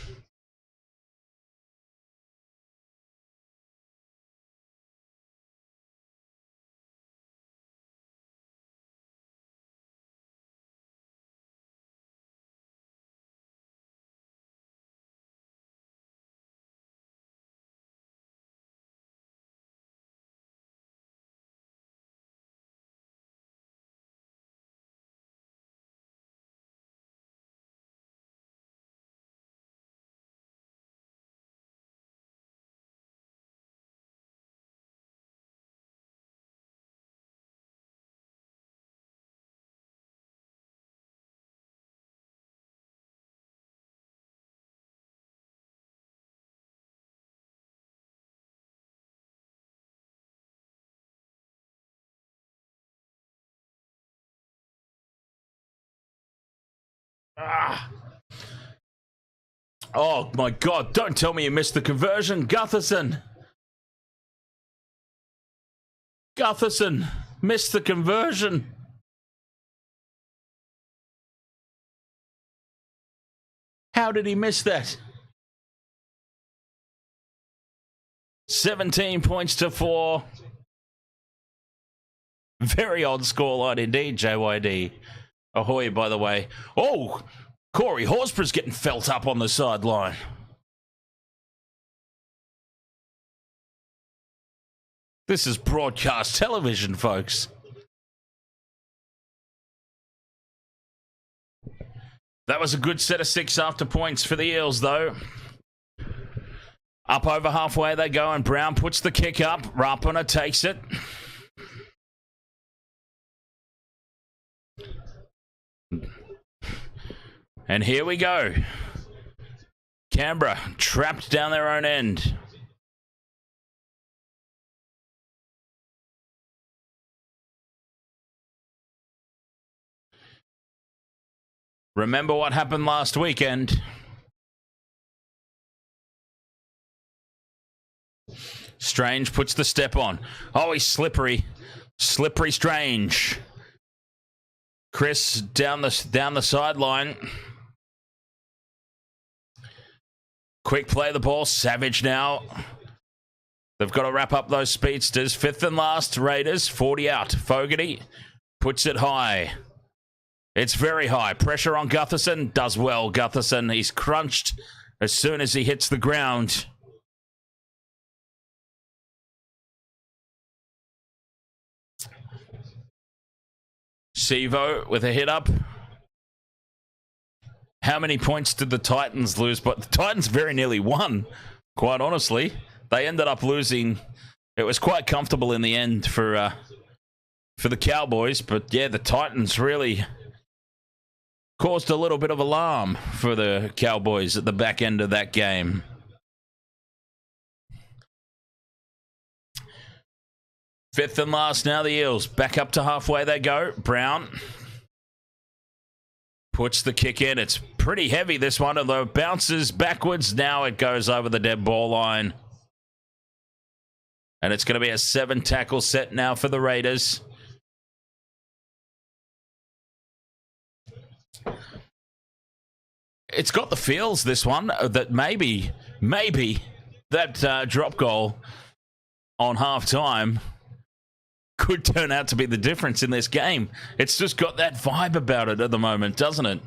Oh, my God. Don't tell me you missed the conversion. Gutherson missed the conversion. How did he miss that? 17 points to 4. Very odd scoreline indeed, JYD. Ahoy, by the way. Oh, Corey Horsburgh's getting felt up on the sideline. This is broadcast television, folks. That was a good set of 6 after points for the Eels, though. Up over halfway they go, and Brown puts the kick up. Rapana takes it. And here we go. Canberra trapped down their own end. Remember what happened last weekend. Strange puts the step on. Oh, he's slippery. Slippery Strange. Chris down the sideline. Quick play the ball. Savage now. They've got to wrap up those speedsters. 5th and last, Raiders. 40 out. Fogarty puts it high. It's very high. Pressure on Gutherson. Does well, Gutherson. He's crunched as soon as he hits the ground. Sivo with a hit up. How many points did the Titans lose? But the Titans very nearly won, quite honestly. They ended up losing It was quite comfortable in the end for the Cowboys, but yeah, the Titans really caused a little bit of alarm for the Cowboys at the back end of that game. Fifth and last now, the Eels. Back up to halfway they go. Brown puts the kick in. It's pretty heavy, this one, although it bounces backwards. Now it goes over the dead ball line. And it's going to be a 7-tackle set now for the Raiders. It's got the feels, this one, that maybe that drop goal on halftime could turn out to be the difference in this game. It's just got that vibe about it at the moment, doesn't it?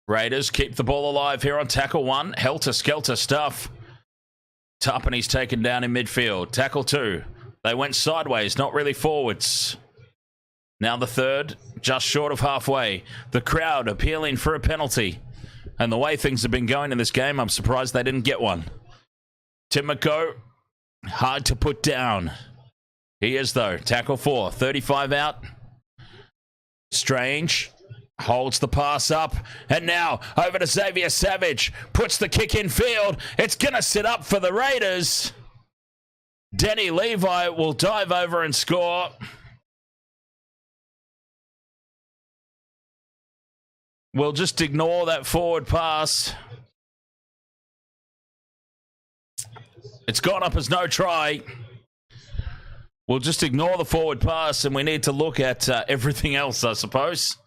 Raiders keep the ball alive here on tackle 1. Helter-skelter stuff. Tarpany's taken down in midfield. Tackle 2. They went sideways, not really forwards. Now the third, just short of halfway. The crowd appealing for a penalty. And the way things have been going in this game, I'm surprised they didn't get one. Timoko, hard to put down. He is, though. Tackle 4, 35 out. Strange holds the pass up. And now over to Xavier Savage. Puts the kick in field. It's going to sit up for the Raiders. Denny Levi will dive over and score. We'll just ignore that forward pass. It's gone up as no try. We'll just ignore the forward pass and we need to look at everything else, I suppose.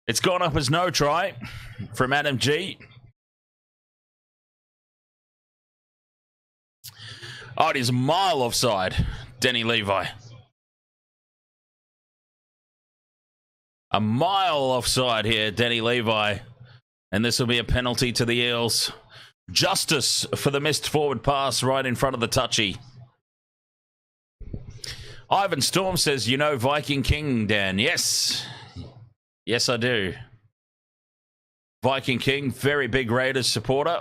It's gone up as no try from Adam G. Oh, it is a mile offside, Denny Levi. A mile offside here, Denny Levi. And this will be a penalty to the Eels. Justice for the missed forward pass right in front of the touchy. Ivan Storm says, you know Viking King, Dan. Yes. Yes, I do. Viking King, very big Raiders supporter.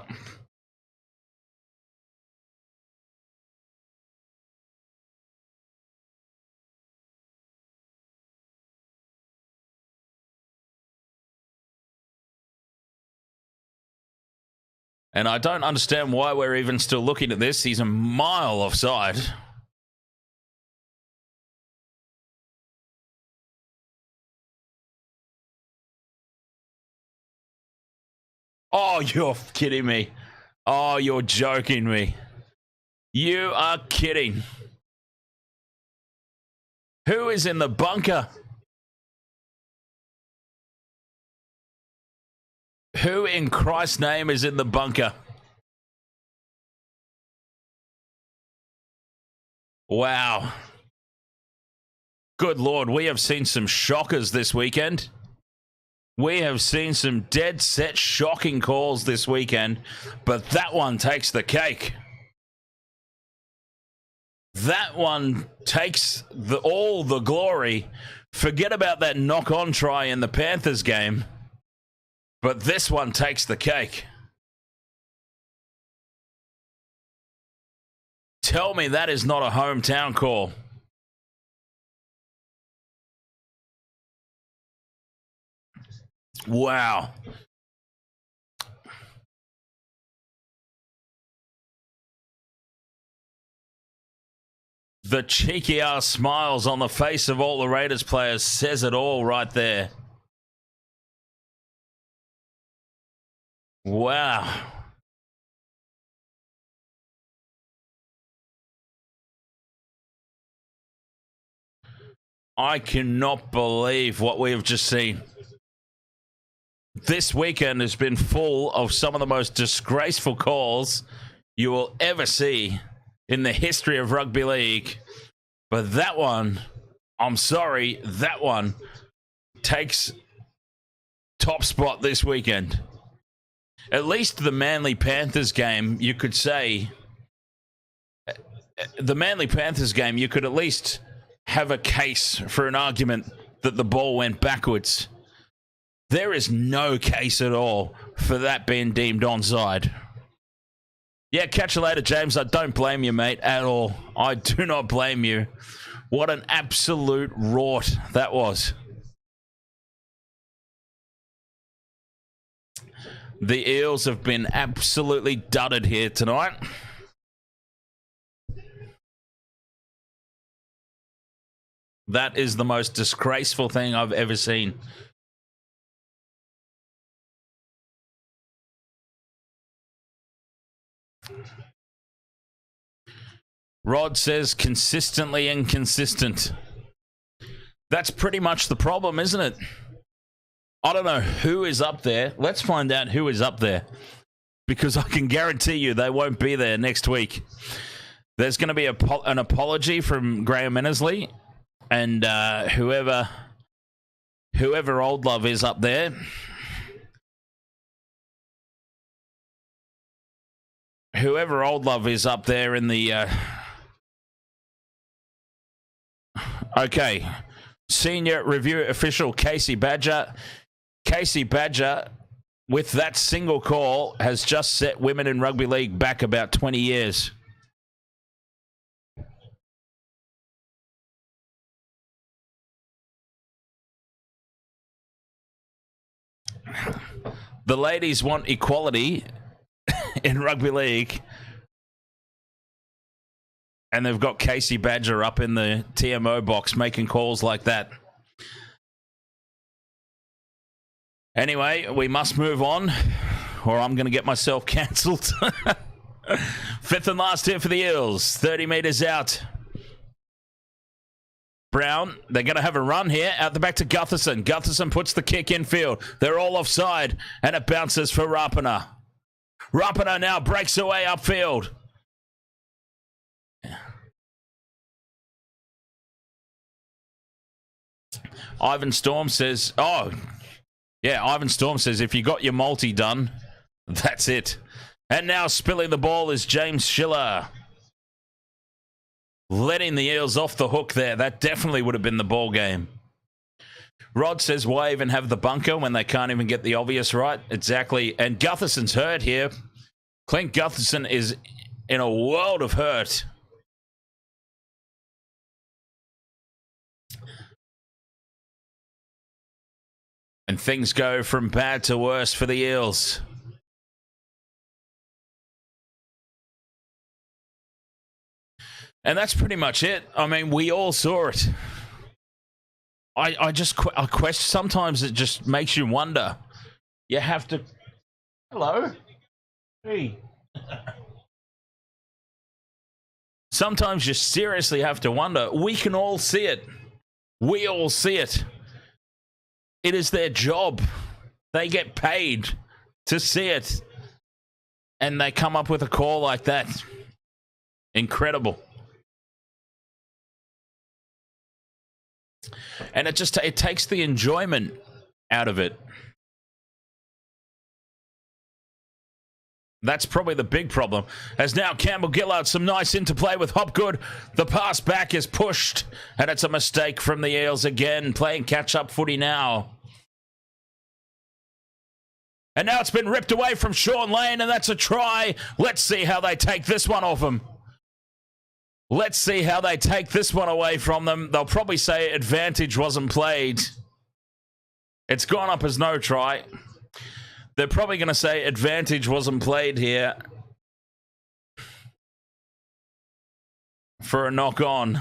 And I don't understand why we're even still looking at this. He's a mile offside. Oh, you're kidding me. Oh, you're joking me. You are kidding. Who is in the bunker? Who in Christ's name is in the bunker? Wow. Good Lord, we have seen some shockers this weekend. We have seen some dead set shocking calls this weekend, but that one takes the cake. That one takes all the glory. Forget about that knock-on try in the Panthers game. But this one takes the cake. Tell me that is not a hometown call. Wow. The cheeky-ass smiles on the face of all the Raiders players says it all right there. Wow. I cannot believe what we have just seen. This weekend has been full of some of the most disgraceful calls you will ever see in the history of rugby league. But that one, I'm sorry, that one takes top spot this weekend. At least the Manly Panthers game, you could say, the Manly Panthers game, you could at least have a case for an argument that the ball went backwards. There is no case at all for that being deemed onside. Yeah, catch you later, James. I don't blame you, mate, at all. I do not blame you. What an absolute rort that was. The Eels have been absolutely dudded here tonight. That is the most disgraceful thing I've ever seen. Rod says consistently inconsistent. That's pretty much the problem, isn't it? I don't know who is up there. Let's find out who is up there. Because I can guarantee you they won't be there next week. There's going to be an apology from Graham Innesley. And whoever Old Love is up there. Whoever Old Love is up there in the... Okay. Senior review official Casey Badger. Casey Badger, with that single call, has just set women in rugby league back about 20 years. The ladies want equality in rugby league. And they've got Casey Badger up in the TMO box making calls like that. Anyway, we must move on, or I'm going to get myself cancelled. Fifth and last here for the Eels. 30 metres out. Brown, they're going to have a run here. Out the back to Gutherson. Gutherson puts the kick in field. They're all offside, and it bounces for Rapana. Rapana now breaks away upfield. Ivan Storm says, Ivan Storm says, if you got your multi done, that's it. And now spilling the ball is James Schiller. Letting the Eels off the hook there. That definitely would have been the ball game. Rod says, why even have the bunker when they can't even get the obvious right? Exactly. And Gutherson's hurt here. Clint Gutherson is in a world of hurt. And things go from bad to worse for the Eels. And that's pretty much it. I mean, we all saw it. I question. Sometimes it just makes you wonder. You have to... Hello? Hey. Sometimes you seriously have to wonder. We can all see it. We all see it. It is their job. They get paid to see it. And they come up with a call like that. Incredible. And it takes the enjoyment out of it. That's probably the big problem. As now Campbell Gillard, some nice interplay with Hopgood. The pass back is pushed, and it's a mistake from the Eels again, playing catch-up footy now. And now it's been ripped away from Sean Lane, and that's a try. Let's see how they take this one off him. Let's see how they take this one away from them. They'll probably say advantage wasn't played. It's gone up as no try. They're probably going to say advantage wasn't played here for a knock-on.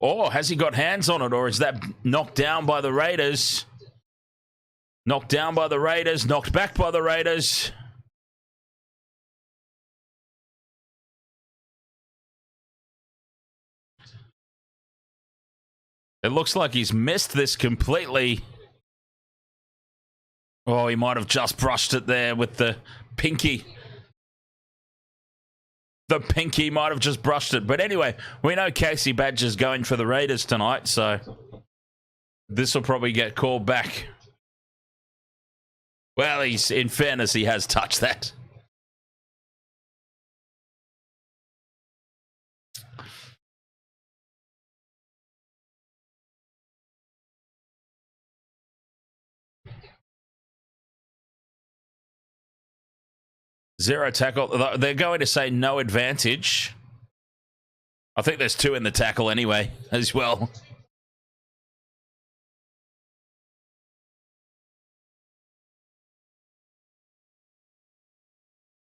Oh, has he got hands on it, or is that knocked down by the Raiders? Knocked down by the Raiders, knocked back by the Raiders. It looks like he's missed this completely. Oh, he might have just brushed it there with the pinky. The pinky might have just brushed it. But anyway, we know Casey Badger's going for the Raiders tonight, so this will probably get called back. Well, in fairness, he has touched that. 0 tackle. They're going to say no advantage. I think there's 2 in the tackle anyway, as well.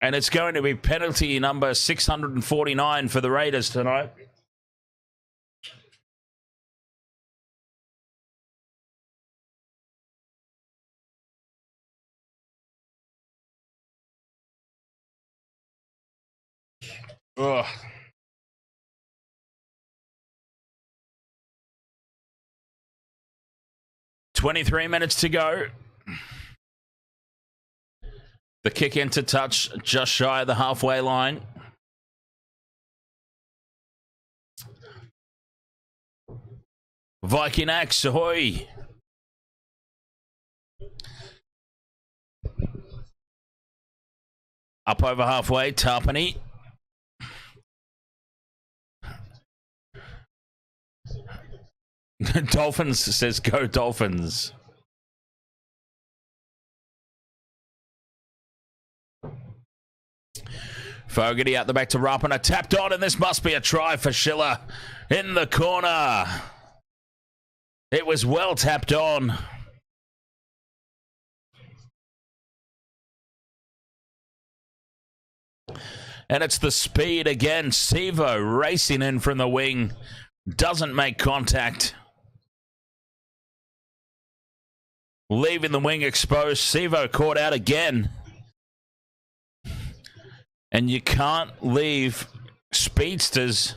And it's going to be penalty number 649 for the Raiders tonight. Ugh. "23 minutes to go. The kick into touch just shy of the halfway line. Viking Axe, ahoy! Up over halfway, Tarpany. Dolphins says go Dolphins. Fogarty out the back to Rapana, tapped on, and this must be a try for Schiller in the corner. It was well tapped on. And it's the speed again. Sevo racing in from the wing. Doesn't make contact. Leaving the wing exposed. Sevo caught out again. And you can't leave speedsters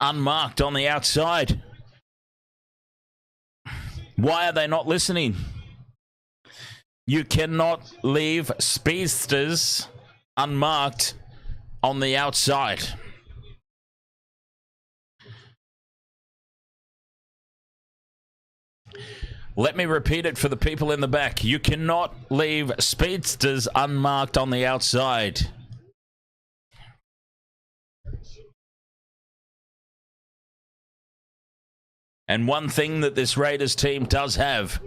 unmarked on the outside. Why are they not listening? You cannot leave speedsters unmarked on the outside. Let me repeat it for the people in the back. You cannot leave speedsters unmarked on the outside. And one thing that this Raiders team does have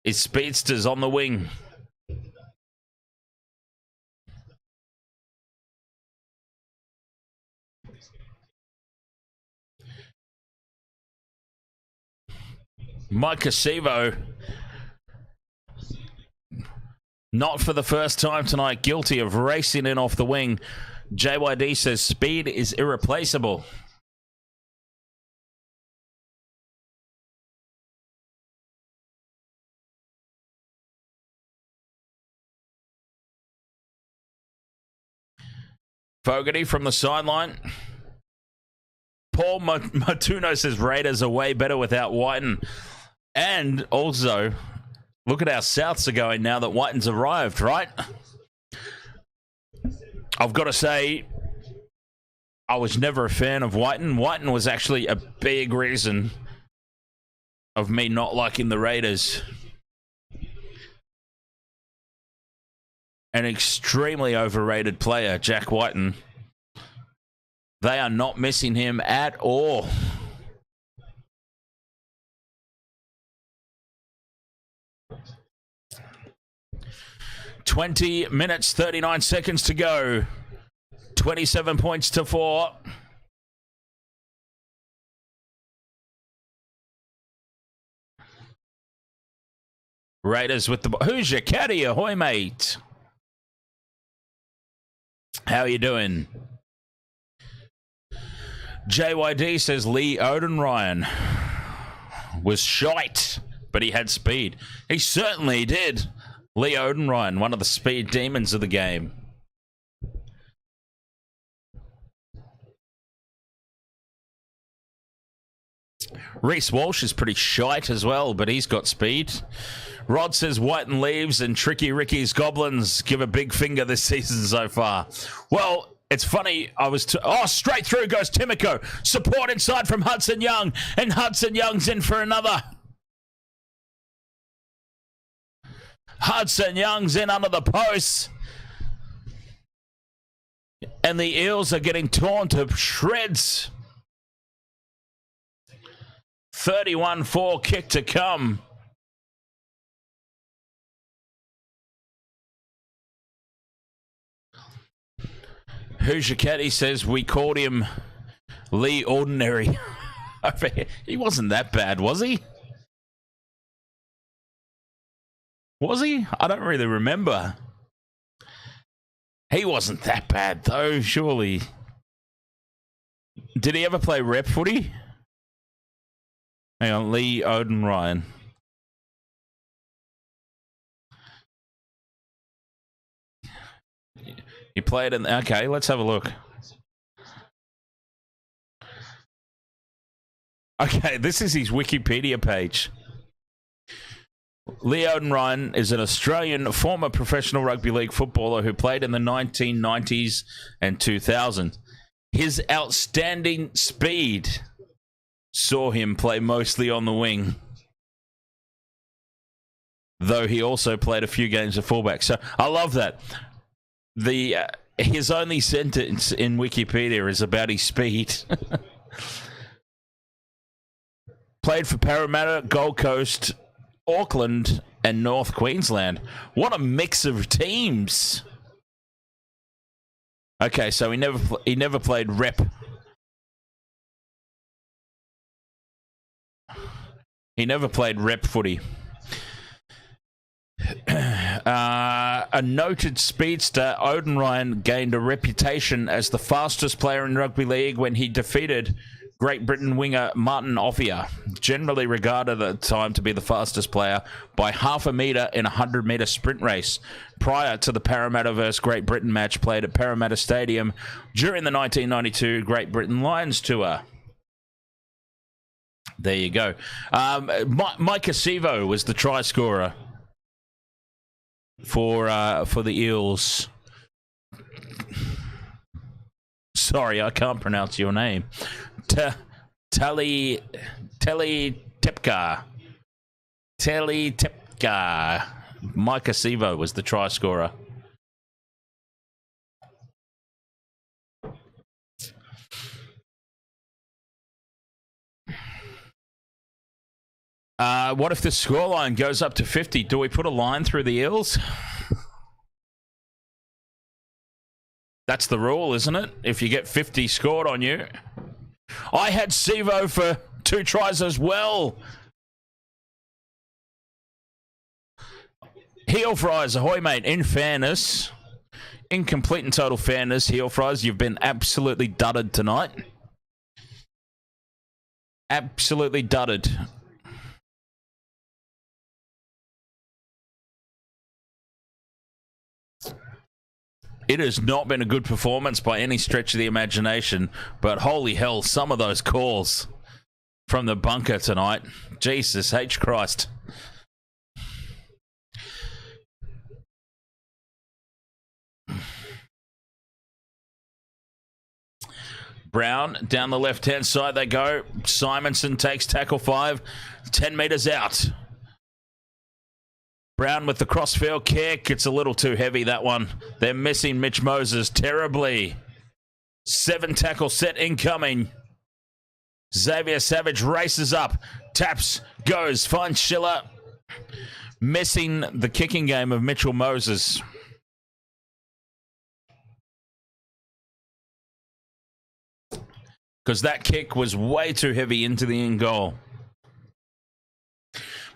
is speedsters on the wing. Micah Sevo, not for the first time tonight, guilty of racing in off the wing. JYD says speed is irreplaceable. Fogarty from the sideline. Paul Matuno says Raiders are way better without Whiten. And also, look at how Souths are going now that Whiten's arrived, right? I've got to say, I was never a fan of Whiten. Whiten was actually a big reason of me not liking the Raiders. An extremely overrated player, Jack Whiten. They are not missing him at all. "20 minutes, 39 seconds to go. 27 points to 4. Raiders with the... Who's your caddy? Ahoy, mate. How are you doing? JYD says Lee Odenryan was shite, but he had speed. He certainly did. Lee Odenryan, one of the speed demons of the game. Reece Walsh is pretty shite as well, but he's got speed. Rod says Whiten leaves and Tricky Ricky's Goblins give a big finger this season so far. Well, it's funny, straight through goes Timoko. Support inside from Hudson Young, and Hudson Young's in for another. Hudson Young's in under the posts. And the Eels are getting torn to shreds. 31-4 kick to come. Who's your caddy says we called him Lee Ordinary. He wasn't that bad, was he? Was he? I don't really remember. He wasn't that bad, though, surely. Did he ever play rep footy? Hang on, Lee Odin Ryan. He played in... Okay, let's have a look. Okay, this is his Wikipedia page. Lee Odin Ryan is an Australian former professional rugby league footballer who played in the 1990s and 2000s. His outstanding speed saw him play mostly on the wing, though he also played a few games of fullback. So I love that. His only sentence in Wikipedia is about his speed. Played for Parramatta, Gold Coast, Auckland, and North Queensland. What a mix of teams. Okay, so he never played rep. He never played rep footy. A noted speedster, Odin Ryan gained a reputation as the fastest player in rugby league when he defeated Great Britain winger Martin Offier, generally regarded at the time to be the fastest player, by half a metre in a 100-metre sprint race prior to the Parramatta vs Great Britain match played at Parramatta Stadium during the 1992 Great Britain Lions tour. There you go. Mike Acevo was the try scorer for the Eels. Sorry, I can't pronounce your name. Teli Tepka. Mike Acevo was the try scorer. What if the scoreline goes up to 50? Do we put a line through the Eels? That's the rule, isn't it? If you get 50 scored on you. I had Sevo for 2 tries as well. Heel fries, ahoy, mate. In fairness, in complete and total fairness, heel fries, you've been absolutely dudded tonight. Absolutely dudded. It has not been a good performance by any stretch of the imagination, but holy hell, some of those calls from the bunker tonight. Jesus H. Christ. Brown, down the left-hand side they go. Simonson takes tackle 5, 10 metres out. Brown with the crossfield kick. It's a little too heavy, that one. They're missing Mitch Moses terribly. 7 tackle set incoming. Xavier Savage races up. Taps, goes, finds Schiller. Missing the kicking game of Mitchell Moses. Because that kick was way too heavy into the in goal.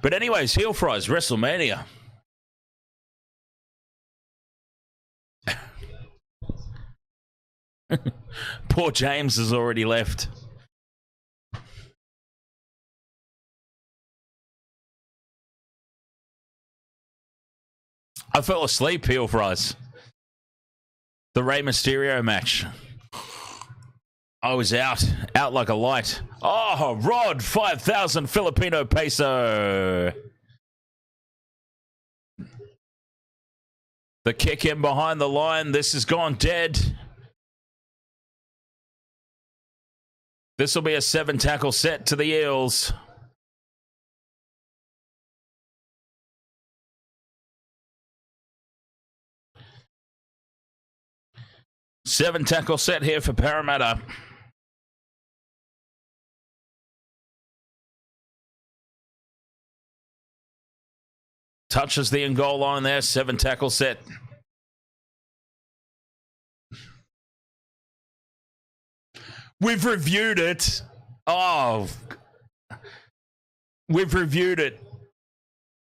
But anyways, heel fries, WrestleMania. Poor James has already left. I fell asleep, heel fries. The Rey Mysterio match. I was out like a light. Oh, Rod, 5,000 Filipino peso. The kick in behind the line. This has gone dead. This will be a 7 tackle set to the Eels. Seven tackle set here for Parramatta. Touches the in goal line there. 7 tackle set. We've reviewed it. Oh, we've reviewed it.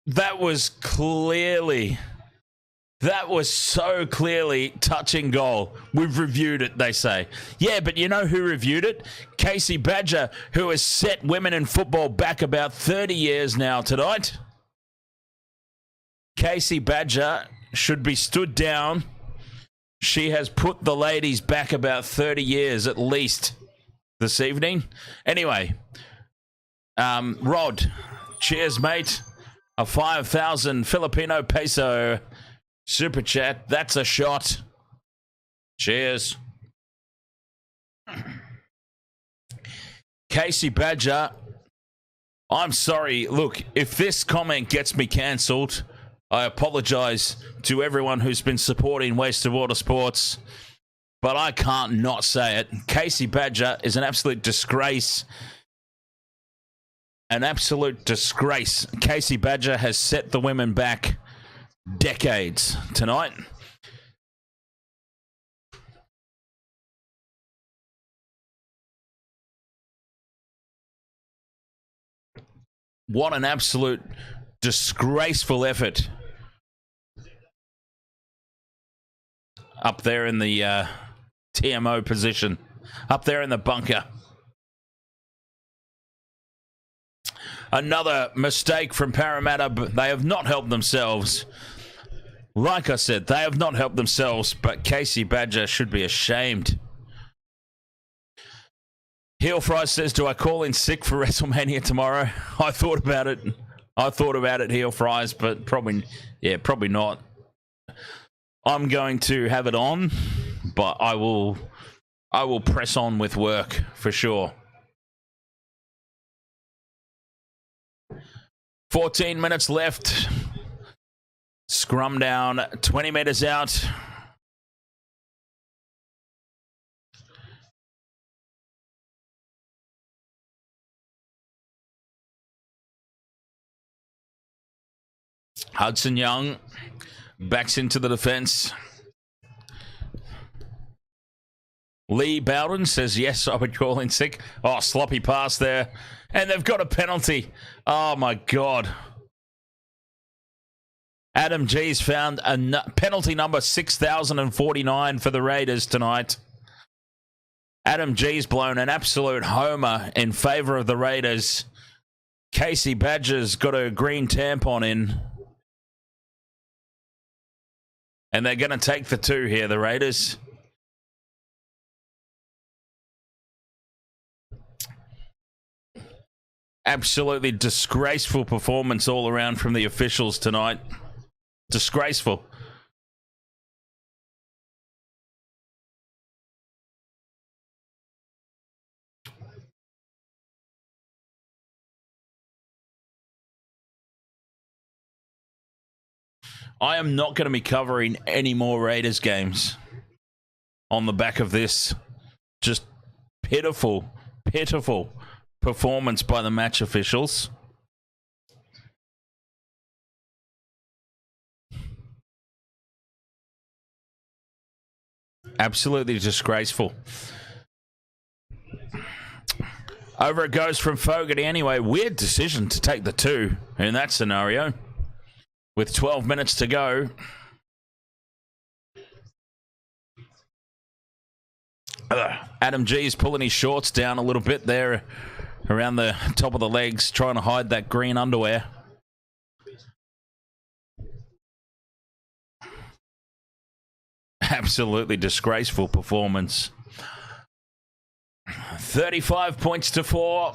That was so clearly touch and goal. We've reviewed it, they say. Yeah, but you know who reviewed it? Casey Badger, who has set women in football back about 30 years now tonight. Casey Badger should be stood down. She has put the ladies back about 30 years at least this evening. Anyway, Rod, cheers, mate. A 5,000 Filipino peso super chat. That's a shot. Cheers. Casey Badger, I'm sorry. Look, if this comment gets me cancelled, I apologise to everyone who's been supporting Waste of Water Sports, but I can't not say it. Casey Badger is an absolute disgrace. An absolute disgrace. Casey Badger has set the women back decades tonight. What an absolute disgraceful effort. Up there in the TMO position. Up there in the bunker. Another mistake from Parramatta, but they have not helped themselves. Like I said, they have not helped themselves, but Casey Badger should be ashamed. Heel Fries says, do I call in sick for WrestleMania tomorrow? I thought about it, Heel Fries, but probably not. I'm going to have it on, but I will press on with work for sure. 14 minutes left. Scrum down, 20 metres out. Hudson Young backs into the defence. Lee Bowden says, yes, I would call in sick. Oh, sloppy pass there. And they've got a penalty. Oh, my God. Adam G's found a penalty number 6,049 for the Raiders tonight. Adam G's blown an absolute homer in favour of the Raiders. Casey Badger's got a green tampon in. And they're going to take the 2 here, the Raiders. Absolutely disgraceful performance all around from the officials tonight. Disgraceful. I am not going to be covering any more Raiders games on the back of this. Just pitiful performance by the match officials. Absolutely disgraceful. Over it goes from Fogarty anyway. Weird decision to take the 2 in that scenario. With 12 minutes to go. Adam G is pulling his shorts down a little bit there around the top of the legs, trying to hide that green underwear. Absolutely disgraceful performance. 35 points to 4.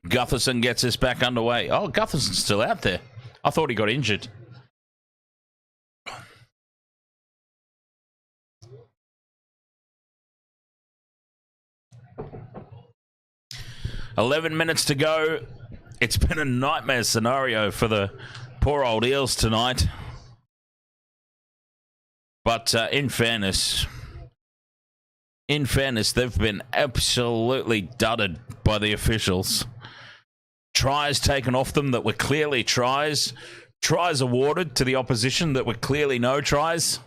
Gutherson gets us back underway. Oh, Gutherson's still out there. I thought he got injured. $11 minutes to go. It's been a nightmare scenario for the poor old Eels tonight. But in fairness, they've been absolutely dudded by the officials. Tries taken off them that were clearly tries. Tries awarded to the opposition that were clearly no tries.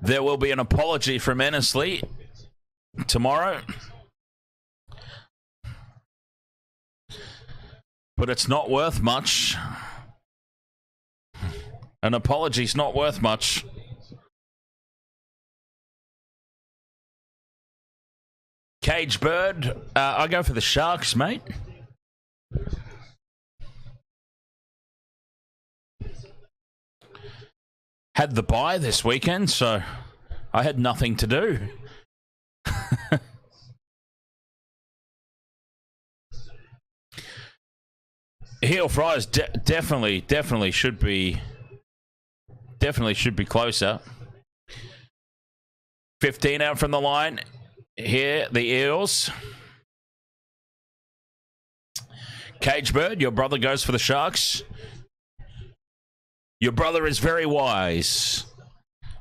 There will be an apology from Ennisley tomorrow. But it's not worth much. An apology's not worth much. Cage Bird. I go for the Sharks, mate. Had the bye this weekend, so I had nothing to do. Heel fries definitely should be closer. 15 out from the line. Here, the Eels. Cage Bird, your brother goes for the Sharks. Your brother is very wise.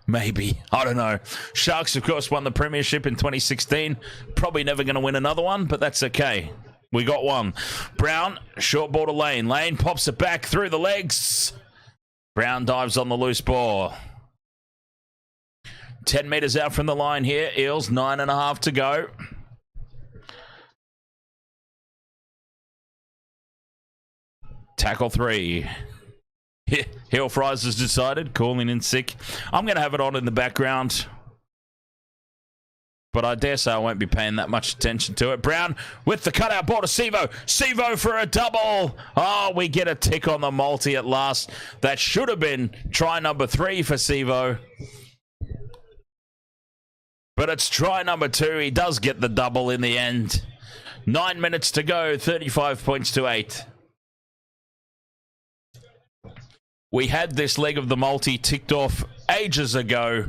Maybe. I don't know. Sharks, of course, won the premiership in 2016. Probably never going to win another one, but that's okay. We got one. Brown, short ball to Lane. Lane pops it back through the legs. Brown dives on the loose ball. 10 metres out from the line here. Eels, 9.5 to go. Tackle 3. Heel Fries has decided, calling in sick. I'm going to have it on in the background, but I dare say I won't be paying that much attention to it. Brown with the cutout ball to Sevo. Sevo for a double. Oh, we get a tick on the multi at last. That should have been try number 3 for Sevo. But it's try number 2. He does get the double in the end. 9 minutes to go, 35 points to 8. We had this leg of the multi ticked off ages ago.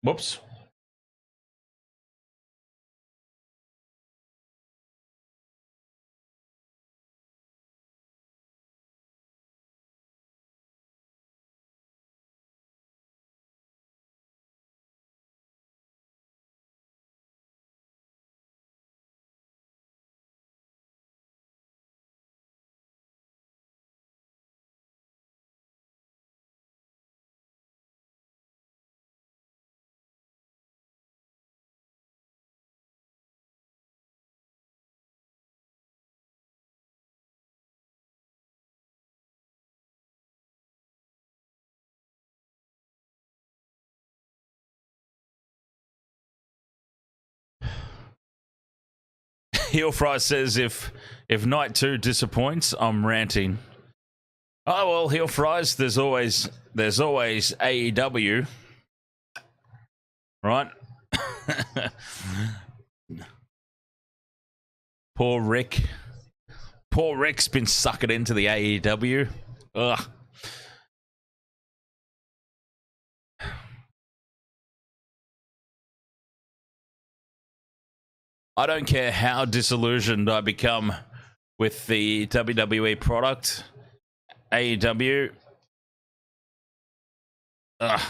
Whoops. Heel Fry says if night 2 disappoints, I'm ranting. Oh well, Heel Fries, there's always AEW, right? Poor Rick. Poor Rick's been suckered into the AEW. Ugh. I don't care how disillusioned I become with the WWE product, AEW. Ugh.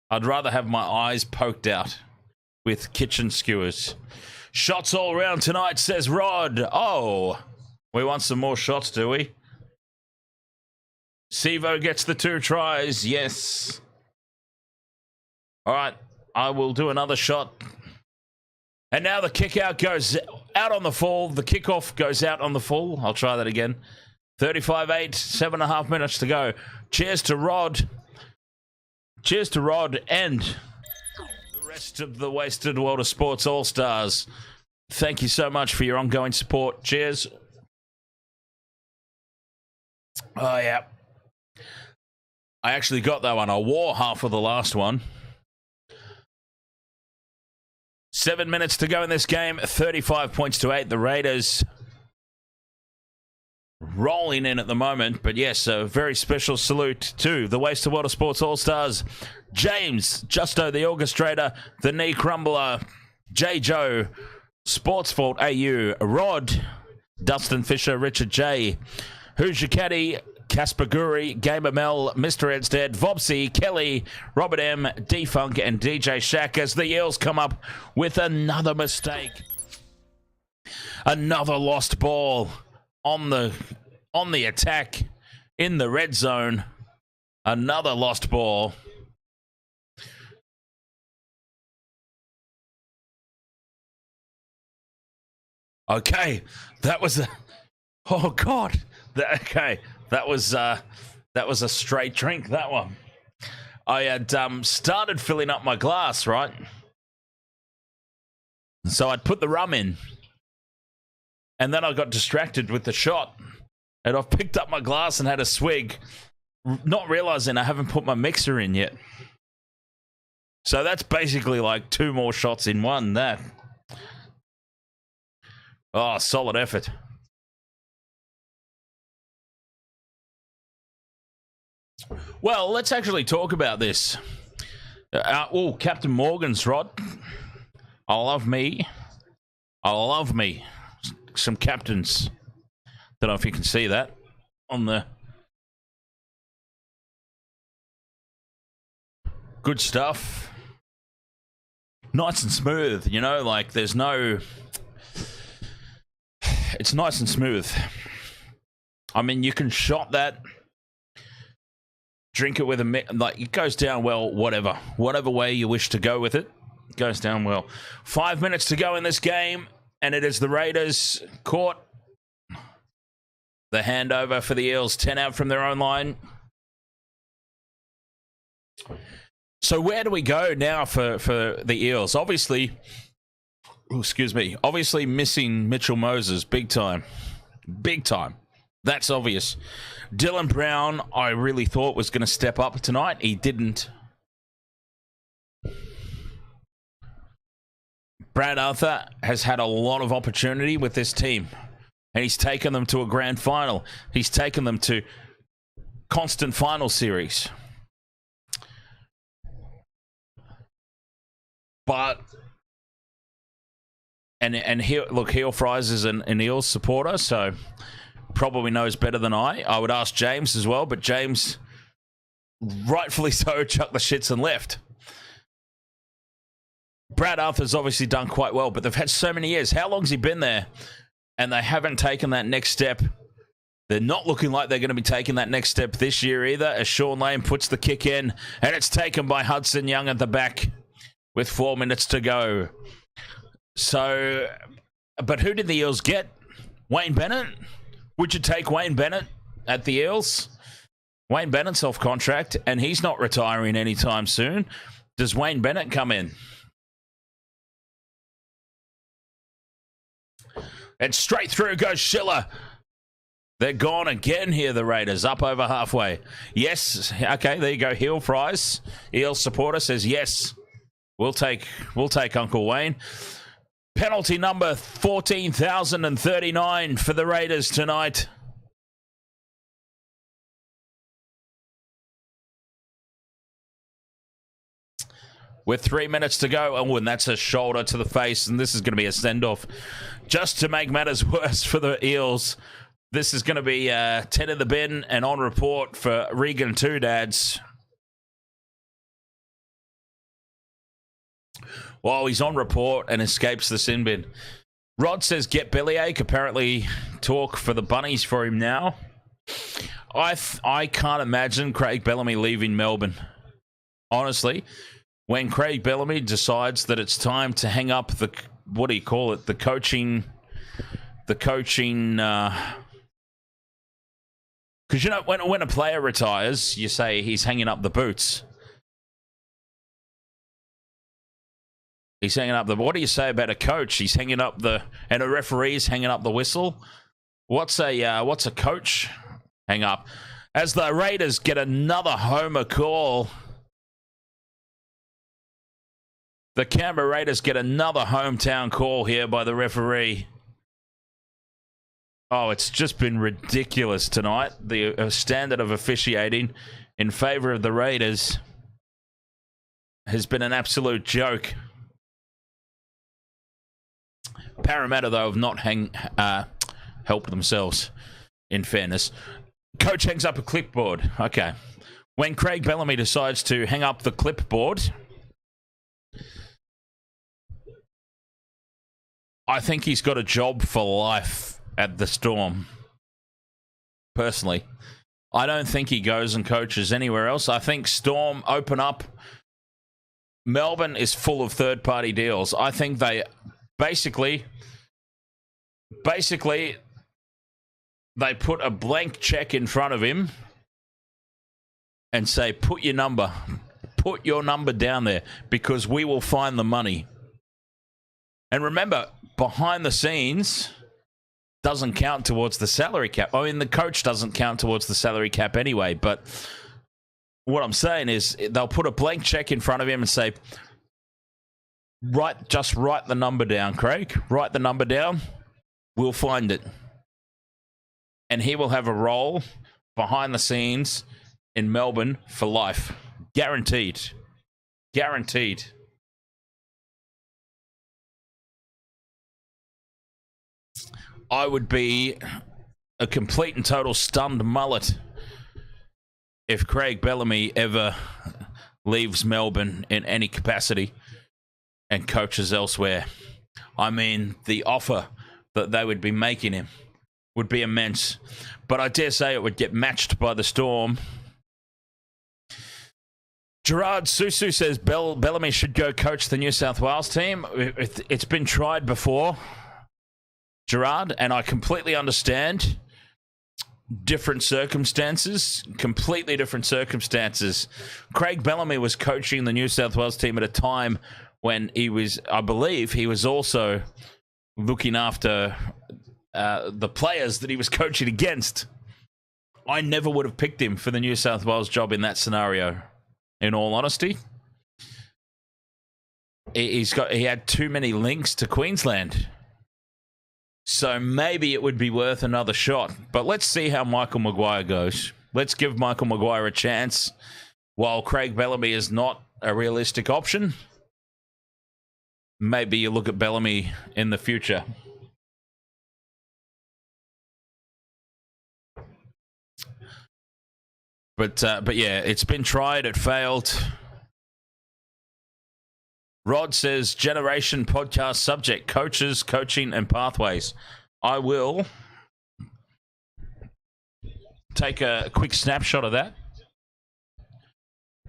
I'd rather have my eyes poked out with kitchen skewers. Shots all round tonight, says Rod. Oh, we want some more shots, do we? Sevo gets the 2 tries, yes. All right, I will do another shot. And now the kick out goes out on the full. The kickoff goes out on the full. I'll try that again. 35-8, 7.5 minutes to go. Cheers to Rod. Cheers to Rod and the rest of the Wasted World of Sports All-Stars. Thank you so much for your ongoing support. Cheers. Oh, yeah. I actually got that one. I wore half of the last one. 7 minutes to go in this game. 35 points to 8. The Raiders rolling in at the moment. But yes, a very special salute to the Wasted World of Sports All-Stars. James, Justo the Orchestrator, the Knee Crumbler, J. Joe, Sports Fault AU, Rod, Dustin Fisher, Richard J. Who's Your Caddy, Casper Guri, Gamer Mel, Mr. Edstead, Vobsy, Kelly, Robert M, D-Funk, and DJ Shack as the Eels come up with another mistake. Another lost ball on the attack in the red zone. Another lost ball. Okay, that was a... Oh, God. That was a straight drink, that one. I had started filling up my glass, right? So I'd put the rum in. And then I got distracted with the shot. And I've picked up my glass and had a swig, not realizing I haven't put my mixer in yet. So that's basically like 2 more shots in one, that. Oh, solid effort. Well, let's actually talk about this. Captain Morgan's, Rod. I love me some captains. Don't know if you can see that on the... Good stuff. Nice and smooth, you know, like there's no... It's nice and smooth. I mean, you can shot that, drink it with like it goes down well, whatever way you wish to go with it, goes down well. 5 minutes to go in this game, and it is the Raiders caught. The handover for the Eels, 10 out from their own line. So where do we go now for the Eels? Obviously missing Mitchell Moses, big time. That's obvious. Dylan Brown, I really thought was going to step up tonight. He didn't. Brad Arthur has had a lot of opportunity with this team, and he's taken them to a grand final. He's taken them to constant final series. But... And Heel Fries is an Eels supporter, so probably knows better than I. I would ask James as well, but James, rightfully so, chucked the shits and left. Brad Arthur's obviously done quite well, but they've had so many years. How long's he been there? And they haven't taken that next step. They're not looking like they're going to be taking that next step this year either, as Sean Lane puts the kick in, and it's taken by Hudson Young at the back with 4 minutes to go. So, but who did the Eels get? Wayne Bennett? Would you take Wayne Bennett at the Eels? Wayne Bennett's off contract, and he's not retiring anytime soon. Does Wayne Bennett come in? And straight through goes Schiller. They're gone again here, the Raiders, up over halfway. Yes, okay, there you go. Heel Fries, Eels supporter, says yes. We'll take Uncle Wayne. Penalty number 14,039 for the Raiders tonight. With 3 minutes to go. Oh, and that's a shoulder to the face, and this is going to be a send-off. Just to make matters worse for the Eels, this is going to be 10 in the bin and on report for Regan Two Dads. Well, he's on report and escapes the sin bin. Rod says get bellyache. Apparently talk for the bunnies for him now. I can't imagine Craig Bellamy leaving Melbourne. Honestly, when Craig Bellamy decides that it's time to hang up the, what do you call it? The coaching, because you know, when a player retires, you say he's hanging up the boots. He's hanging up the... What do you say about a coach? He's hanging up the... And a referee's hanging up the whistle? What's a coach hang up? As the Raiders get another homer call. The Canberra Raiders get another hometown call here by the referee. Oh, it's just been ridiculous tonight. The standard of officiating in favour of the Raiders has been an absolute joke. Parramatta, though, have not helped themselves, in fairness. Coach hangs up a clipboard. Okay. When Craig Bellamy decides to hang up the clipboard, I think he's got a job for life at the Storm. Personally. I don't think he goes and coaches anywhere else. I think Storm open up. Melbourne is full of third-party deals. I think they basically they put a blank check in front of him and say, put your number down there because we will find the money. And remember, behind the scenes doesn't count towards the salary cap. I mean, the coach doesn't count towards the salary cap anyway, but what I'm saying is they'll put a blank check in front of him and say, just write the number down, Craig. Write the number down. We'll find it. And he will have a role behind the scenes in Melbourne for life. Guaranteed. Guaranteed. I would be a complete and total stunned mullet if Craig Bellamy ever leaves Melbourne in any capacity and coaches elsewhere. I mean, the offer that they would be making him would be immense. But I dare say it would get matched by the Storm. Gerard Susu says Bellamy should go coach the New South Wales team. It's been tried before, Gerard, and I completely understand. Different circumstances, completely different circumstances. Craig Bellamy was coaching the New South Wales team at a time when he was, I believe, he was also looking after the players that he was coaching against. I never would have picked him for the New South Wales job in that scenario, in all honesty. He had too many links to Queensland. So maybe it would be worth another shot. But let's see how Michael Maguire goes. Let's give Michael Maguire a chance. While Craig Bellamy is not a realistic option, maybe you look at Bellamy in the future. But yeah, it's been tried. It failed. Rod says, Generation podcast subject, coaches, coaching, and pathways. I will take a quick snapshot of that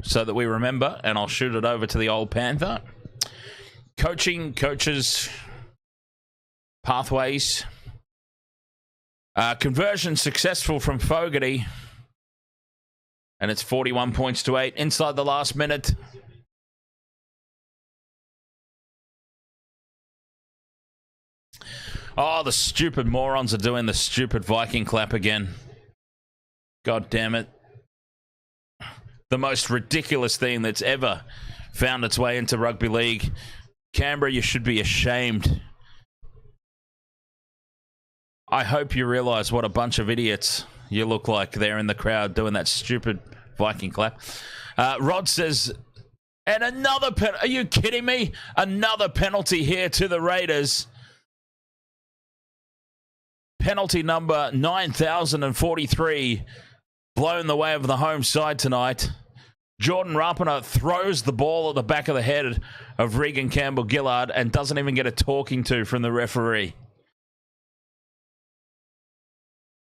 so that we remember, and I'll shoot it over to the old Panther. Coaching, coaches, pathways. Conversion successful from Fogarty. And it's 41 points to 8 inside the last minute. Oh, the stupid morons are doing the stupid Viking clap again. God damn it. The most ridiculous thing that's ever found its way into rugby league. Canberra, you should be ashamed. I hope you realise what a bunch of idiots you look like there in the crowd doing that stupid Viking clap. Rod says, and another penalty. Are you kidding me? Another penalty here to the Raiders. Penalty number 9,043, blown the way of the home side tonight. Jordan Rapana throws the ball at the back of the head of Regan Campbell-Gillard and doesn't even get a talking to from the referee.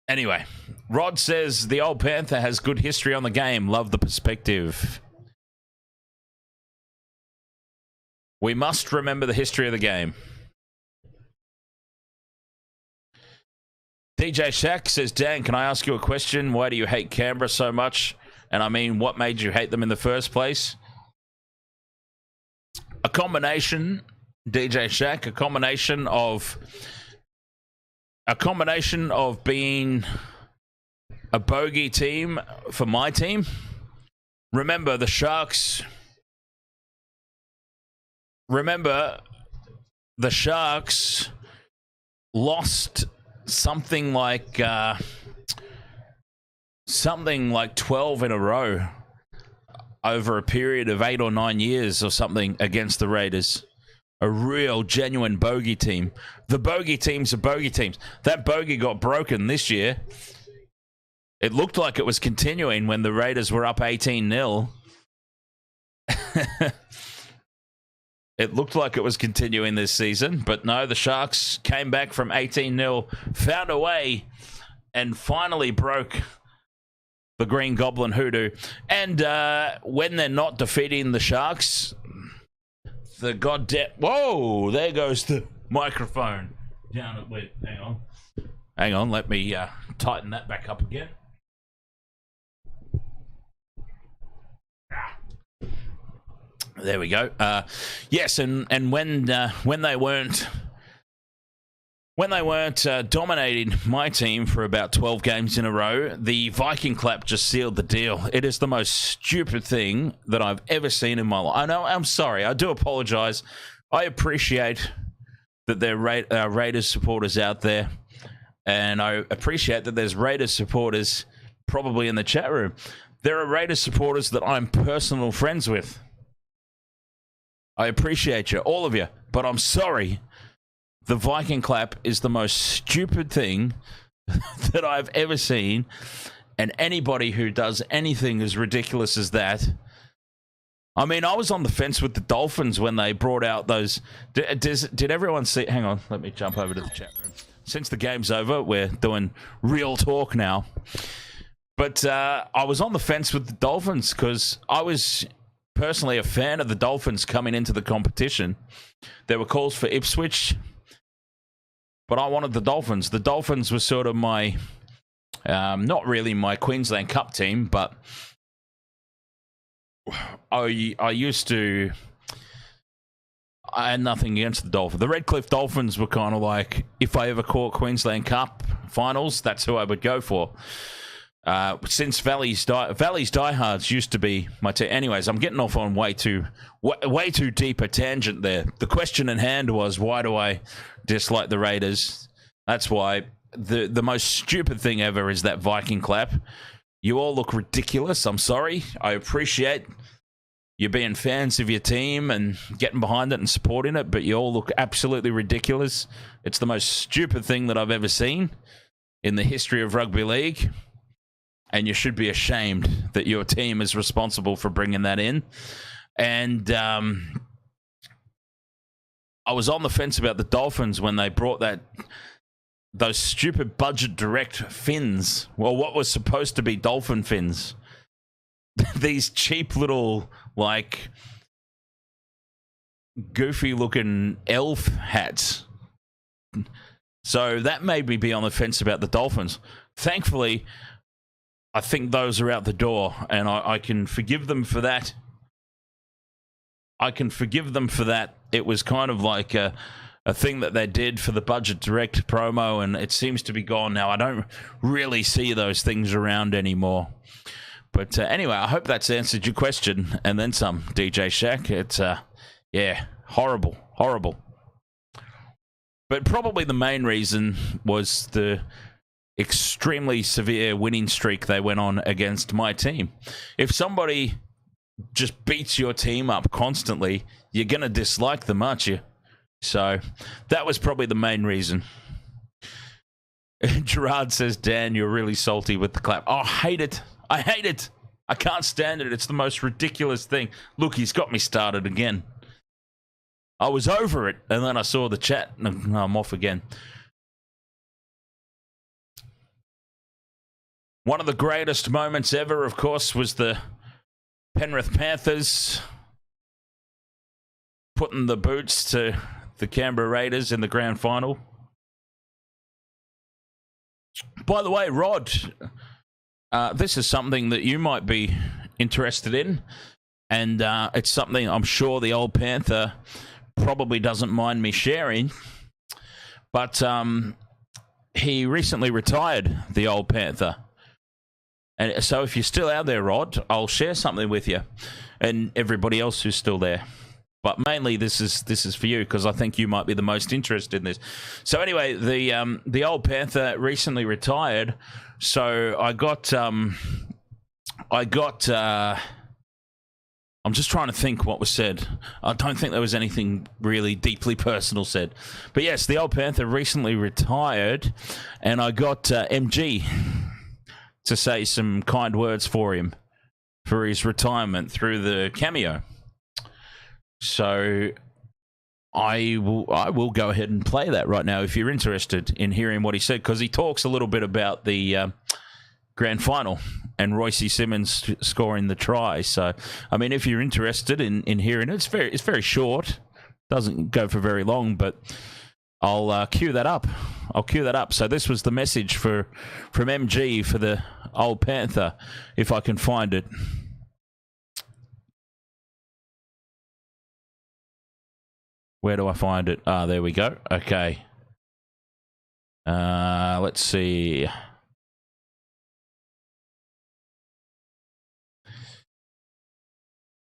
Anyway, Rod says the old Panther has good history on the game. Love the perspective. We must remember the history of the game. DJ Shaq says, Dan, can I ask you a question? Why do you hate Canberra so much? And I mean, what made you hate them in the first place? A combination, DJ Shaq, a combination of being a bogey team for my team. Remember, the Sharks lost something like 12 in a row over a period of 8 or 9 years or something against the Raiders. A real, genuine bogey team. The bogey teams are bogey teams. That bogey got broken this year. It looked like it was continuing when the Raiders were up 18-0. It looked like it was continuing this season, but no, the Sharks came back from 18-0, found a way, and finally broke the Green Goblin hoodoo. And when they're not defeating the Sharks, the goddamn... Whoa, there goes the microphone. Down at... Wait, hang on, let me tighten that back up again. There we go. Yes, and when they weren't dominating my team for about 12 games in a row, the Viking clap just sealed the deal. It is the most stupid thing that I've ever seen in my life. I know. I'm sorry. I do apologize. I appreciate that there are Raiders supporters out there, and I appreciate that there's Raiders supporters probably in the chat room. There are Raiders supporters that I'm personal friends with. I appreciate you, all of you, but I'm sorry. The Viking clap is the most stupid thing that I've ever seen, and anybody who does anything as ridiculous as that... I mean, I was on the fence with the Dolphins when they brought out those... Did everyone see... Hang on, let me jump over to the chat room. Since the game's over, we're doing real talk now. But I was on the fence with the Dolphins because I was... personally a fan of the Dolphins coming into the competition. There were calls for Ipswich, but I wanted the Dolphins. The Dolphins were sort of my, not really my Queensland Cup team, but I had nothing against the Dolphins. The Redcliffe Dolphins were kind of like, if I ever caught Queensland Cup finals, that's who I would go for. Since Valley's Diehards used to be my team. Anyways, I'm getting off on way too deep a tangent there. The question in hand was, why do I dislike the Raiders? That's why. The most stupid thing ever is that Viking clap. You all look ridiculous. I'm sorry. I appreciate you being fans of your team and getting behind it and supporting it, but you all look absolutely ridiculous. It's the most stupid thing that I've ever seen in the history of rugby league. And you should be ashamed that your team is responsible for bringing that in. And I was on the fence about the Dolphins when they brought those stupid budget direct fins. Well, what was supposed to be dolphin fins. These cheap little, like, goofy-looking elf hats. So that made me be on the fence about the Dolphins. Thankfully... I think those are out the door, and I can forgive them for that. It was kind of like a thing that they did for the Budget Direct promo, and it seems to be gone now. I don't really see those things around anymore. But anyway, I hope that's answered your question, and then some, DJ Shaq. It's, horrible. But probably the main reason was the... extremely severe winning streak they went on against my team. If somebody just beats your team up constantly, you're going to dislike them, aren't you? So that was probably the main reason. Gerard says, Dan, you're really salty with the clap. Oh, I hate it. I can't stand it. It's the most ridiculous thing. Look, he's got me started again. I was over it, and then I saw the chat, and I'm off again. One of the greatest moments ever, of course, was the Penrith Panthers putting the boots to the Canberra Raiders in the grand final. By the way, Rod, this is something that you might be interested in, and it's something I'm sure the old Panther probably doesn't mind me sharing, but he recently retired, the old Panther. And so if you're still out there, Rod, I'll share something with you and everybody else who's still there. But mainly this is for you because I think you might be the most interested in this. So anyway, the old Panther recently retired. So I'm just trying to think what was said. I don't think there was anything really deeply personal said. But yes, the old Panther recently retired, and I got MG to say some kind words for him for his retirement through the cameo. So I will go ahead and play that right now if you're interested in hearing what he said, because he talks a little bit about the grand final and Royce Simmons scoring the try. So, I mean, if you're interested in hearing it, it's very short. Doesn't go for very long, but I'll cue that up. So this was the message from MG for the old Panther, if I can find it. Where do I find it? Ah, there we go. Okay. Let's see.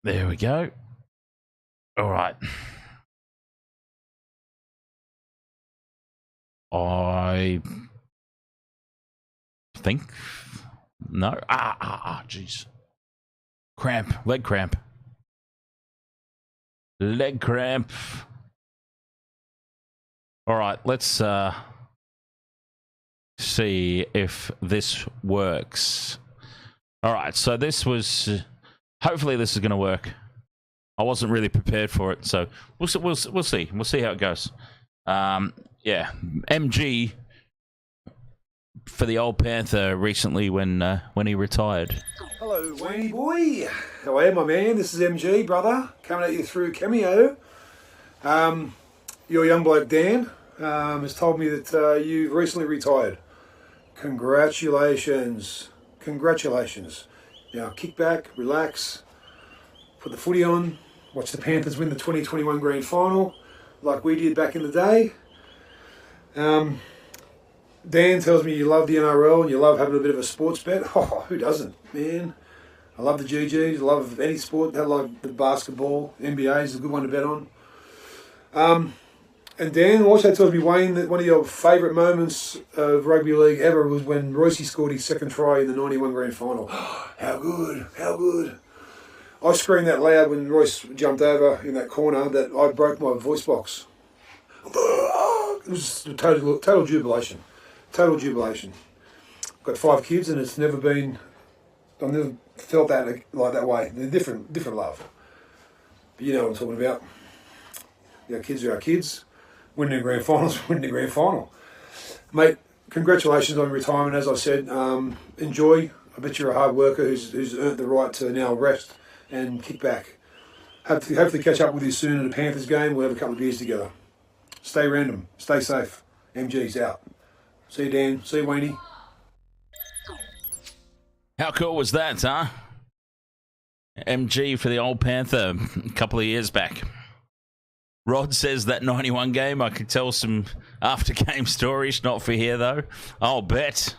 There we go. All right. I think no. Jeez. Leg cramp. All right, let's see if this works. All right, so this was. Hopefully, this is going to work. I wasn't really prepared for it, so we'll see. We'll see how it goes. Yeah, MG for the old Panther recently when he retired. Hello, Wayne boy. How are you, my man? This is MG, brother, coming at you through Cameo. Your young bloke Dan has told me that you've recently retired. Congratulations. Now kick back, relax, put the footy on, watch the Panthers win the 2021 grand final like we did back in the day. Dan tells me you love the NRL and you love having a bit of a sports bet. Oh, who doesn't, man? I love the GGs, I love any sport. I love the basketball. NBA is a good one to bet on. And Dan also tells me, Wayne, that one of your favourite moments of rugby league ever was when Royce scored his second try in the 91 grand final. How good. I screamed that loud when Royce jumped over in that corner that I broke my voice box. It was a total jubilation. Got 5 kids and I've never felt that like that way. They're different love. But you know what I'm talking about. Our kids are our kids. Winning the grand final. Mate, congratulations on your retirement, as I said. Enjoy. I bet you're a hard worker who's earned the right to now rest and kick back. Hopefully catch up with you soon at a Panthers game. We'll have a couple of beers together. Stay random. Stay safe. MG's out. See you, Dan. See you, Wayne. How cool was that, huh? MG for the old Panther a couple of years back. Rod says that 91 game, I could tell some after-game stories, not for here, though. I'll bet.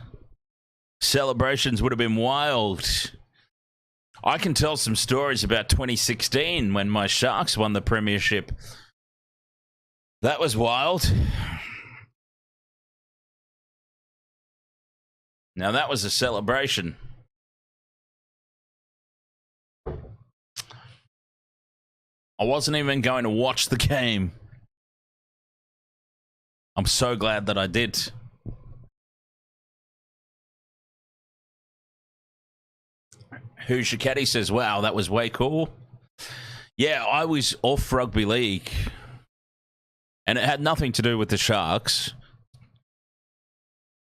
Celebrations would have been wild. I can tell some stories about 2016 when my Sharks won the premiership. That was wild. Now, that was a celebration. I wasn't even going to watch the game. I'm so glad that I did. Who's your caddy says, wow, that was way cool. Yeah, I was off rugby league. And it had nothing to do with the Sharks.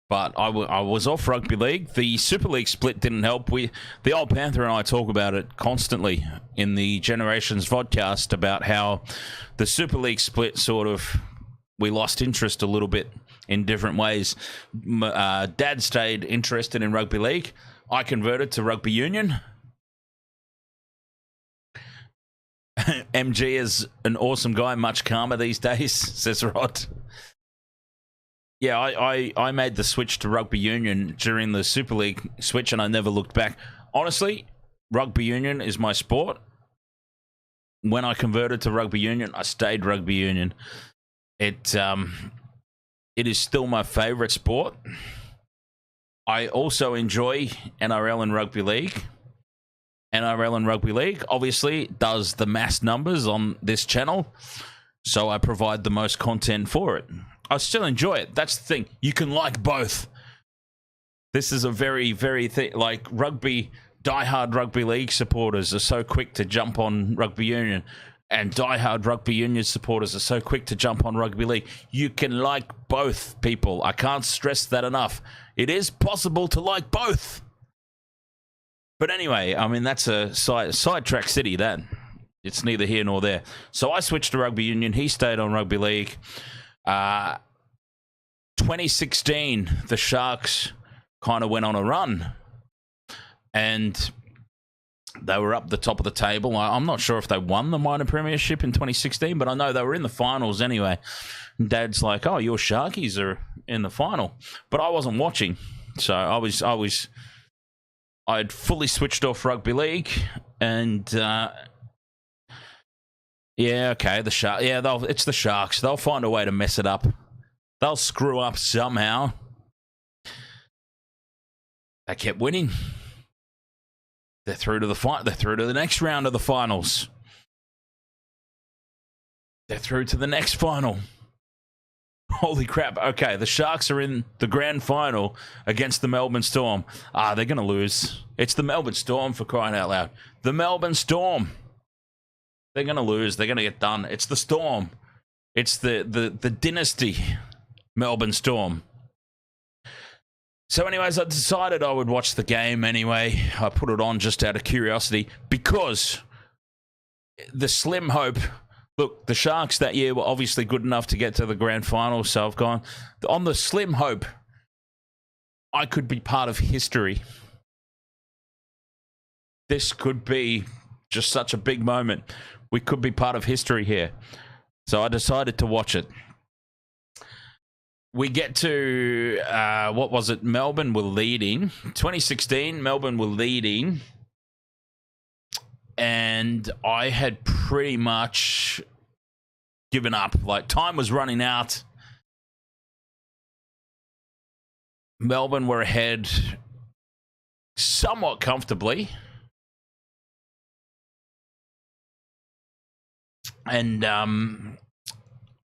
But I was off rugby league. The Super League split didn't help. The old Panther and I talk about it constantly in the Generations vodcast about how the Super League split we lost interest a little bit in different ways. Dad stayed interested in rugby league. I converted to rugby union. MG is an awesome guy, much calmer these days, says Rod. Yeah, I made the switch to rugby union during the Super League switch, and I never looked back. Honestly, rugby union is my sport. When I converted to rugby union, I stayed rugby union. It is still my favourite sport. I also enjoy NRL and rugby league. NRL and rugby league obviously does the mass numbers on this channel, so I provide the most content for it. I still enjoy it. That's the thing. You can like both. This is a very, very like diehard rugby league supporters are so quick to jump on rugby union, and diehard rugby union supporters are so quick to jump on rugby league. You can like both, people. I can't stress that enough. It is possible to like both. But anyway, I mean, that's a sidetrack city, that. It's neither here nor there. So I switched to rugby union. He stayed on rugby league. 2016, the Sharks kind of went on a run, and they were up the top of the table. I'm not sure if they won the minor premiership in 2016, but I know they were in the finals anyway. And Dad's like, "Oh, your Sharkies are in the final," but I wasn't watching, so I'd fully switched off rugby league, and yeah, okay, the Sharks. Yeah, it's the Sharks. They'll find a way to mess it up. They'll screw up somehow. They kept winning. They're through to the fight. They're through to the next round of the finals. They're through to the next final. Holy crap. Okay, the Sharks are in the grand final against the Melbourne Storm. They're going to lose. It's the Melbourne Storm, for crying out loud. The Melbourne Storm. They're going to lose. They're going to get done. It's the Storm. It's the dynasty Melbourne Storm. So anyways, I decided I would watch the game anyway. I put it on just out of curiosity because the slim hope... Look, the Sharks that year were obviously good enough to get to the grand final, so I've gone on the slim hope I could be part of history. This could be just such a big moment. We could be part of history here. So I decided to watch it. We get to, what was it? Melbourne were leading. 2016, Melbourne were leading. And I had pretty much given up. Like, time was running out. Melbourne were ahead somewhat comfortably. And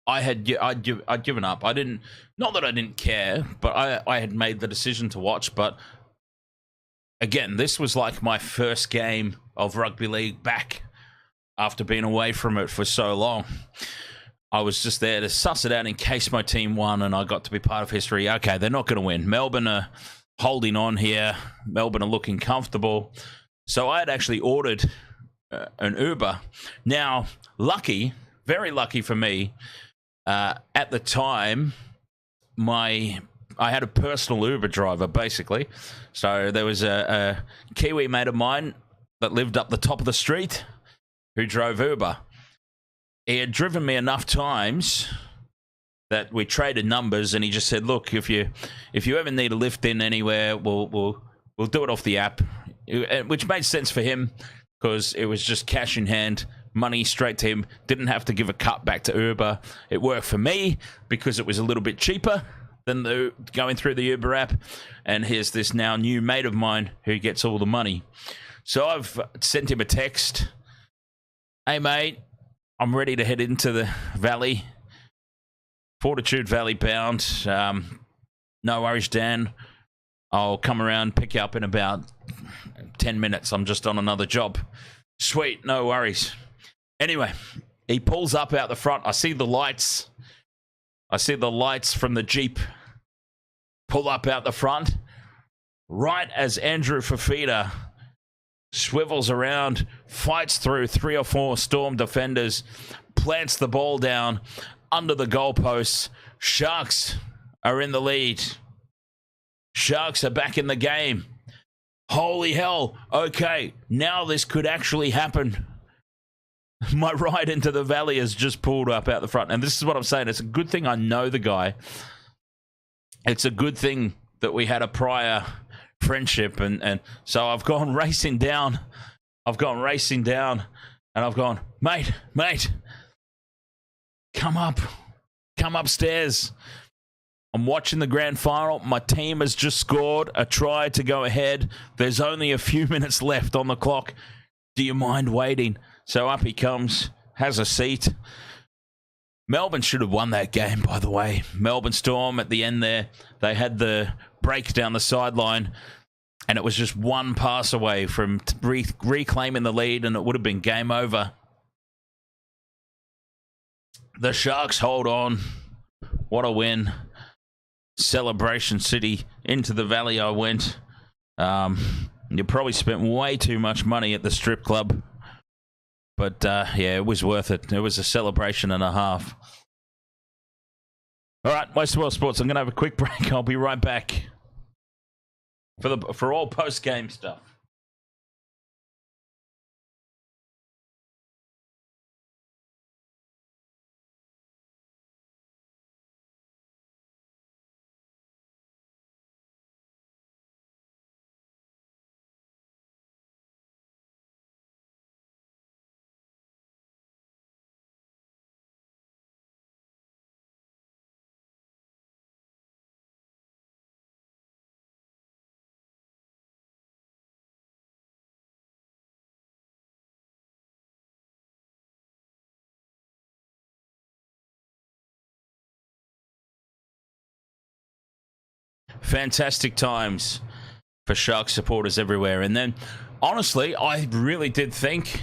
I'd given up. I didn't, not that I didn't care, but I had made the decision to watch. But again, this was like my first game of rugby league back after being away from it for so long. I was just there to suss it out in case my team won and I got to be part of history. Okay, they're not going to win. Melbourne are holding on here. Melbourne are looking comfortable. So I had actually ordered an Uber. Now, lucky, very lucky for me, at the time, I had a personal Uber driver, basically. So there was a Kiwi mate of mine that lived up the top of the street who drove Uber. He had driven me enough times that we traded numbers, and he just said, "Look, if you ever need a lift in anywhere, we'll do it off the app," which made sense for him because it was just cash in hand, money straight to him. Didn't have to give a cut back to Uber. It worked for me because it was a little bit cheaper than going through the Uber app. And here's this now new mate of mine who gets all the money. So I've sent him a text. "Hey, mate, I'm ready to head into the valley. Fortitude Valley bound. No worries, Dan. I'll come around, pick you up in about 10 minutes. I'm just on another job." Sweet, no worries. Anyway, he pulls up out the front. I see the lights. I see the lights from the Jeep pull up out the front. Right as Andrew Fafita swivels around, fights through 3 or 4 Storm defenders, plants the ball down under the goalposts. Sharks are in the lead. Sharks are back in the game. Holy hell. Okay, now this could actually happen. My ride into the valley has just pulled up out the front. And this is what I'm saying. It's a good thing I know the guy. It's a good thing that we had a prior friendship. And so I've gone racing down. And I've gone, mate, come up. Come upstairs. I'm watching the grand final. My team has just scored a try to go ahead. There's only a few minutes left on the clock. Do you mind waiting? So up he comes, has a seat. Melbourne should have won that game, by the way. Melbourne Storm at the end there, they had the break down the sideline, and it was just one pass away from reclaiming the lead, and it would have been game over. The Sharks hold on. What a win. Celebration City. Into the Valley I went. You probably spent way too much money at the strip club. But, yeah, it was worth it. It was a celebration and a half. All right, Most World Sports, I'm going to have a quick break. I'll be right back for all post-game stuff. Fantastic times for Shark supporters everywhere. And then, honestly, I really did think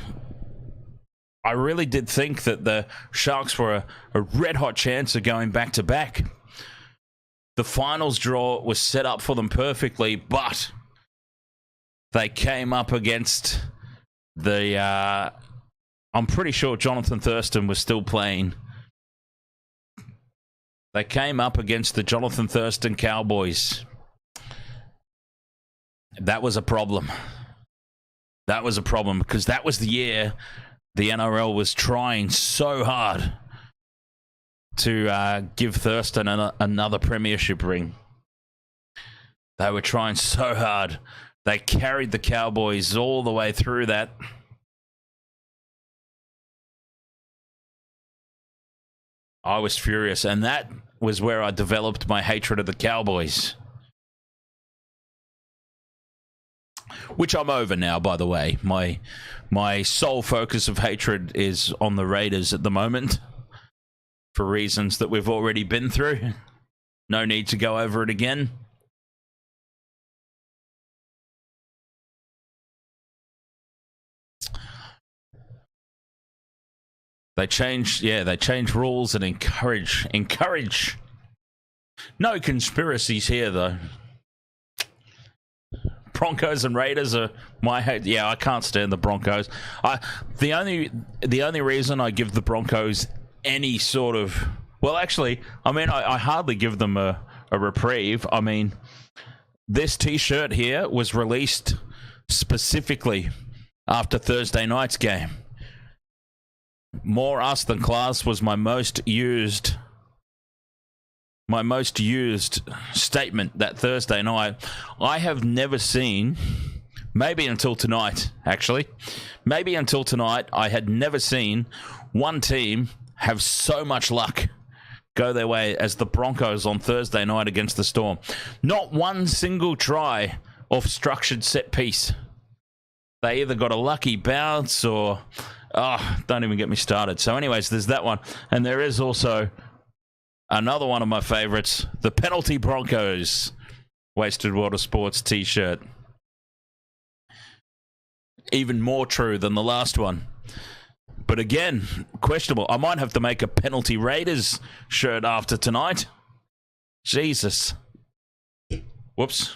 that the Sharks were a red-hot chance of going back-to-back. The finals draw was set up for them perfectly, but they came up against the... I'm pretty sure Jonathan Thurston was still playing. They came up against the Jonathan Thurston Cowboys. That was a problem. That was a problem because that was the year the NRL was trying so hard to give Thurston another premiership ring. They were trying so hard. They carried the Cowboys all the way through that. I was furious, and that was where I developed my hatred of the Cowboys. Which I'm over now, by the way. My sole focus of hatred is on the Raiders at the moment, for reasons that we've already been through. No need to go over it again. They changed rules and encourage. No conspiracies here, though. Broncos and Raiders are my hate. Yeah, I can't stand the Broncos. The only reason I give the Broncos any sort of... Well, actually, I mean, I hardly give them a reprieve. I mean, this T-shirt here was released specifically after Thursday night's game. More us than class was my most used statement that Thursday night. I have never seen, maybe until tonight, actually, I had never seen one team have so much luck go their way as the Broncos on Thursday night against the Storm. Not one single try off structured set piece. They either got a lucky bounce or... Oh, don't even get me started. So anyways, there's that one. And there is also another one of my favorites, the Penalty Broncos Wasted World of Sports t-shirt. Even more true than the last one. But again, questionable. I might have to make a Penalty Raiders shirt after tonight. Jesus. Whoops.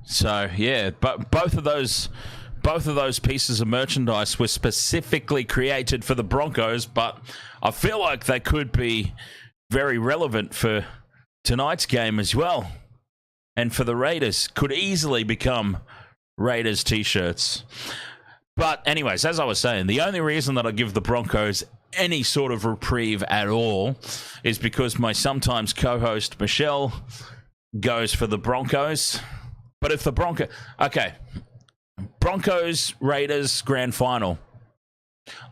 So yeah, but both of those pieces of merchandise were specifically created for the Broncos, but I feel like they could be very relevant for tonight's game as well. And for the Raiders, could easily become Raiders t-shirts. But anyways, as I was saying, the only reason that I give the Broncos any sort of reprieve at all is because my sometimes co-host Michelle goes for the Broncos. But if the Broncos, Raiders, grand final,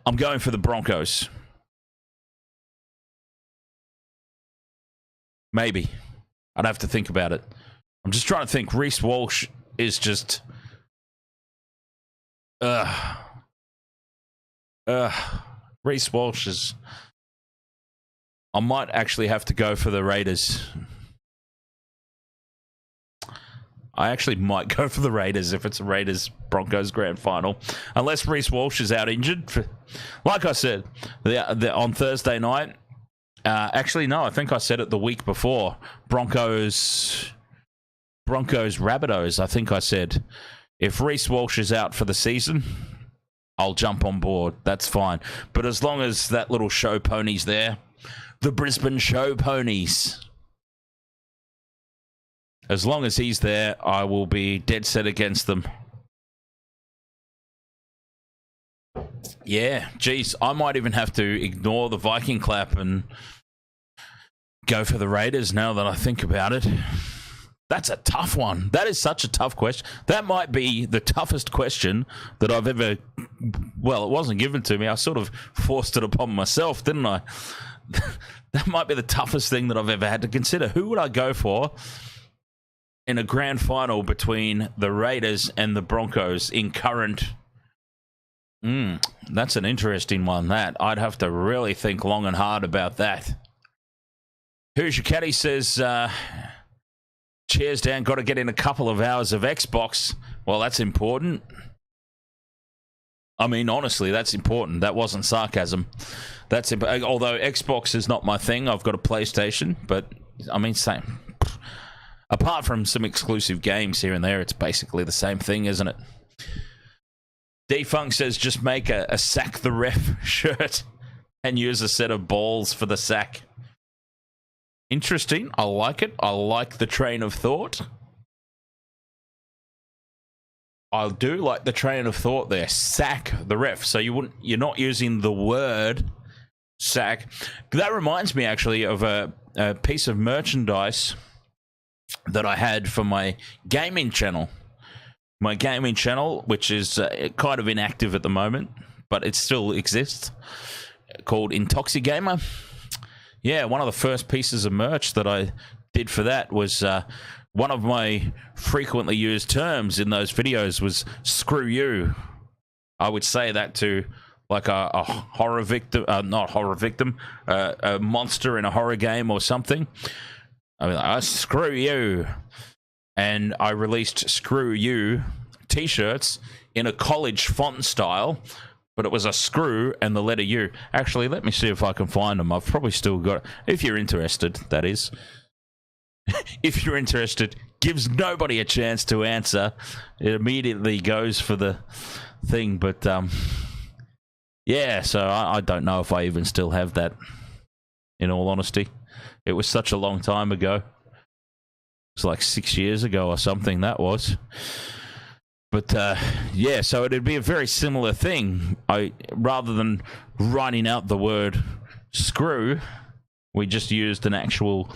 I'm going for the Broncos. Maybe. I'd have to think about it. I'm just trying to think. Reece Walsh is just... Reece Walsh is... I might actually have to go for the Raiders. I actually might go for the Raiders if it's a Raiders-Broncos grand final. Unless Reece Walsh is out injured. Like I said, on Thursday night, actually, no, I think I said it the week before. Broncos, Rabbitohs, I think I said. If Reece Walsh is out for the season, I'll jump on board. That's fine. But as long as that little show pony's there, the Brisbane show ponies, as long as he's there, I will be dead set against them. Yeah, geez, I might even have to ignore the Viking clap and go for the Raiders now that I think about it. That's a tough one. That is such a tough question. That might be the toughest question that I've ever... Well, it wasn't given to me. I sort of forced it upon myself, didn't I? That might be the toughest thing that I've ever had to consider. Who would I go for in a grand final between the Raiders and the Broncos in current... that's an interesting one, that. I'd have to really think long and hard about that. Who's your caddy says, cheers, Dan, got to get in a couple of hours of Xbox. Well, that's important. I mean, honestly, that's important. That wasn't sarcasm. Although Xbox is not my thing. I've got a PlayStation, but, I mean, same. Apart from some exclusive games here and there, it's basically the same thing, isn't it? D-Funk says just make a sack the ref shirt and use a set of balls for the sack. Interesting. I like it. I like the train of thought. I do like the train of thought there. Sack the ref. So you're not using the word sack. That reminds me actually of a piece of merchandise that I had for my gaming channel. My gaming channel, which is kind of inactive at the moment, but it still exists, called Intoxigamer. Yeah, one of the first pieces of merch that I did for that was one of my frequently used terms in those videos was "screw you." I would say that to like a horror victim, not horror victim, a monster in a horror game or something. I mean, screw you. And I released "Screw You" t-shirts in a college font style, but it was a screw and the letter U. Actually, let me see if I can find them. I've probably still got... If you're interested, that is. If you're interested, gives nobody a chance to answer. It immediately goes for the thing, but... yeah, so I don't know if I even still have that, in all honesty. It was such a long time ago. It's like 6 years ago or something, that was. But, yeah, so it'd be a very similar thing. Rather than writing out the word screw, we just used an actual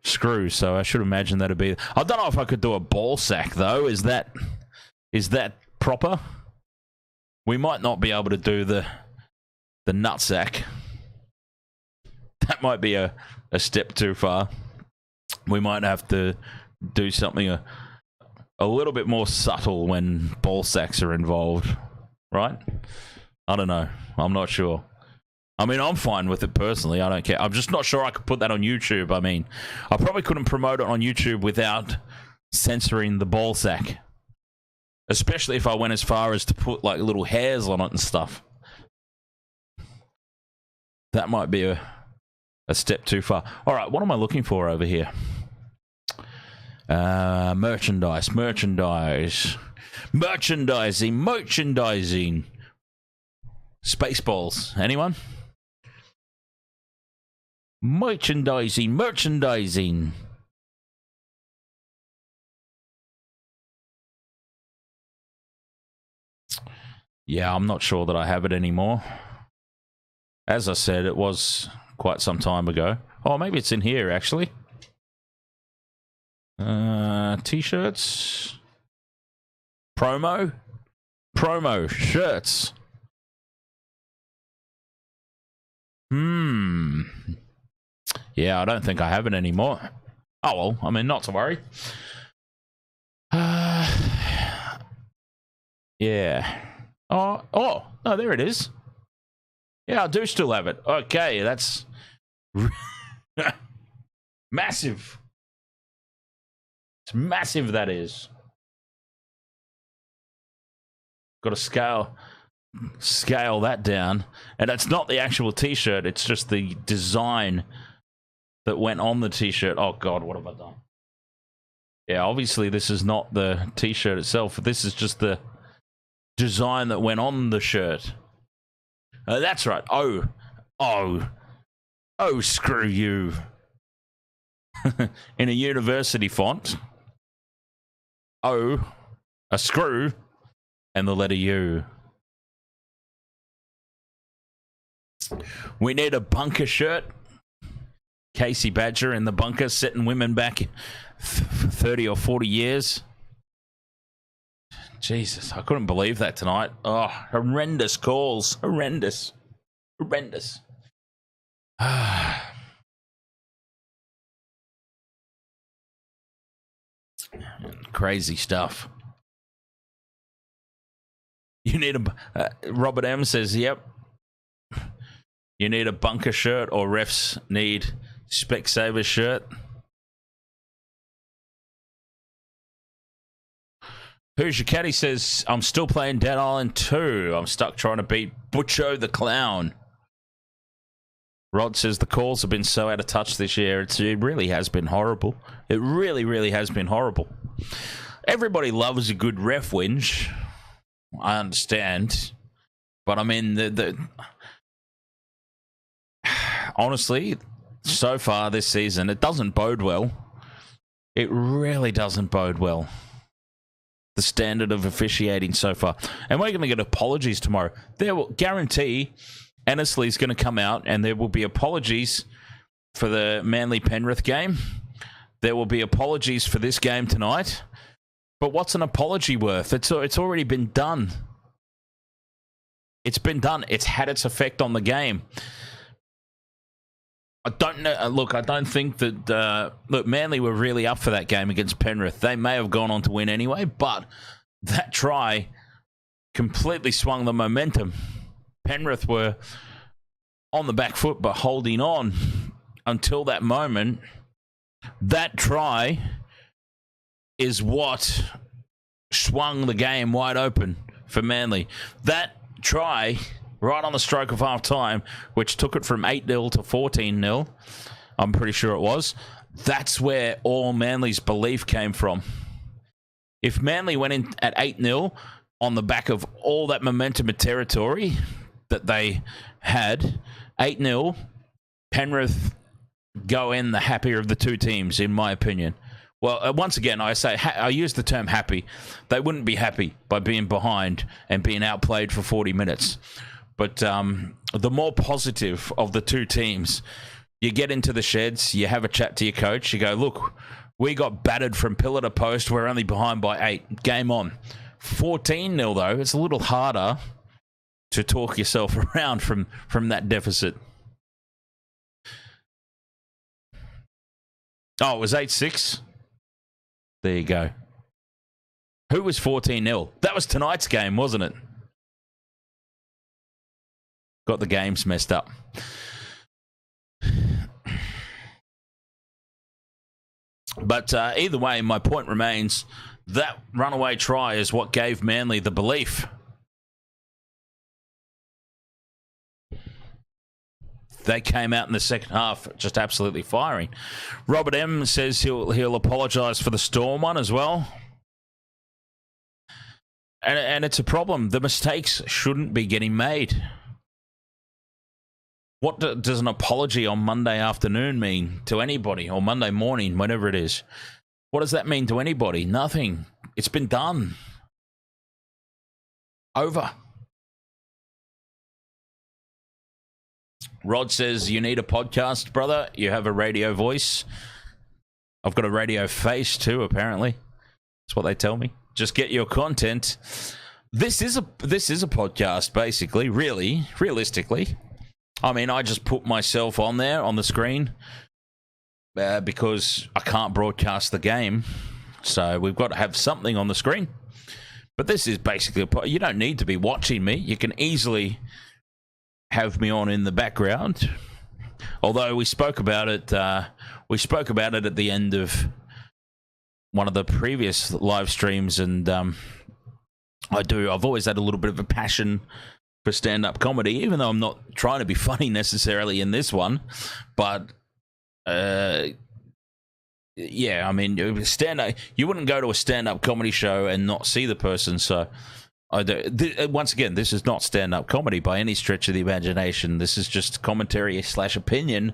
screw. So I should imagine that'd be... I don't know if I could do a ball sack, though. Is that proper? We might not be able to do the nut sack. That might be a step too far. We might have to do something a little bit more subtle when ball sacks are involved, right? I don't know. I'm not sure. I mean, I'm fine with it personally. I don't care. I'm just not sure I could put that on YouTube. I mean, I probably couldn't promote it on YouTube without censoring the ball sack. Especially if I went as far as to put, like, little hairs on it and stuff. That might be a step too far. All right, what am I looking for over here? Merchandising. Spaceballs. Anyone? Merchandising. Yeah, I'm not sure that I have it anymore. As I said, it was quite some time ago. Oh, maybe it's in here, actually. T-shirts. Promo shirts. Yeah, I don't think I have it anymore. Oh, well, I mean, not to worry. Yeah. Oh, no, there it is. Yeah, I do still have it. Okay, that's Massive. It's massive, that is. Got to scale that down. And it's not the actual T-shirt. It's just the design that went on the T-shirt. Oh, God, what have I done? Yeah, obviously this is not the T-shirt itself. This is just the design that went on the shirt. That's right. Oh, screw you. In a university font. O, a screw, and the letter U. We need a bunker shirt. Casey Badger in the bunker, setting women back 30 or 40 years. Jesus, I couldn't believe that tonight. Oh, horrendous calls. Horrendous. Crazy stuff. You need Robert M says, yep. You need a bunker shirt, or refs need Specsavers shirt. Who's your caddy says, I'm still playing Dead Island 2. I'm stuck trying to beat Butcho the Clown. Rod says the calls have been so out of touch this year. It really has been horrible. It really has been horrible. Everybody loves a good ref whinge. I understand. But I mean, honestly, so far this season, it doesn't bode well. It really doesn't bode well. The standard of officiating so far. And we're going to get apologies tomorrow. There will guarantee Annesley's going to come out and there will be apologies for the Manly Penrith game. There will be apologies for this game tonight. But what's an apology worth? It's already been done. It's been done. It's had its effect on the game. I don't know. Look, I don't think that... Manly were really up for that game against Penrith. They may have gone on to win anyway, but that try completely swung the momentum. Penrith were on the back foot, but holding on until that moment. That try is what swung the game wide open for Manly. That try... right on the stroke of half-time, which took it from 8-0 to 14-0, I'm pretty sure it was. That's where all Manly's belief came from. If Manly went in at 8-0 on the back of all that momentum of territory that they had, 8-0, Penrith go in the happier of the two teams, in my opinion. Well, once again, I use the term happy. They wouldn't be happy by being behind and being outplayed for 40 minutes. But the more positive of the two teams, you get into the sheds, you have a chat to your coach, you go, look, we got battered from pillar to post, we're only behind by 8. Game on. 14-0, though, it's a little harder to talk yourself around from that deficit. Oh, it was 8-6? There you go. Who was 14-0? That was tonight's game, wasn't it? Got the games messed up. But either way, my point remains, that runaway try is what gave Manly the belief. They came out in the second half just absolutely firing. Robert M says he'll apologise for the Storm one as well. And it's a problem. The mistakes shouldn't be getting made. What does an apology on Monday afternoon mean to anybody, or Monday morning, whenever it is? What does that mean to anybody? Nothing. It's been done. Over. Rod says, you need a podcast, brother. You have a radio voice. I've got a radio face too, apparently. That's what they tell me. Just get your content. This is a podcast, basically, really, realistically. I mean, I just put myself on there on the screen because I can't broadcast the game. So we've got to have something on the screen. But this is basically you don't need to be watching me. You can easily have me on in the background Although we spoke about it at the end of one of the previous live streams, and I've always had a little bit of a passion for stand-up comedy, even though I'm not trying to be funny necessarily in this one. But yeah, I mean, you wouldn't go to a stand-up comedy show and not see the person. So once again, this is not stand-up comedy by any stretch of the imagination. This is just commentary / opinion.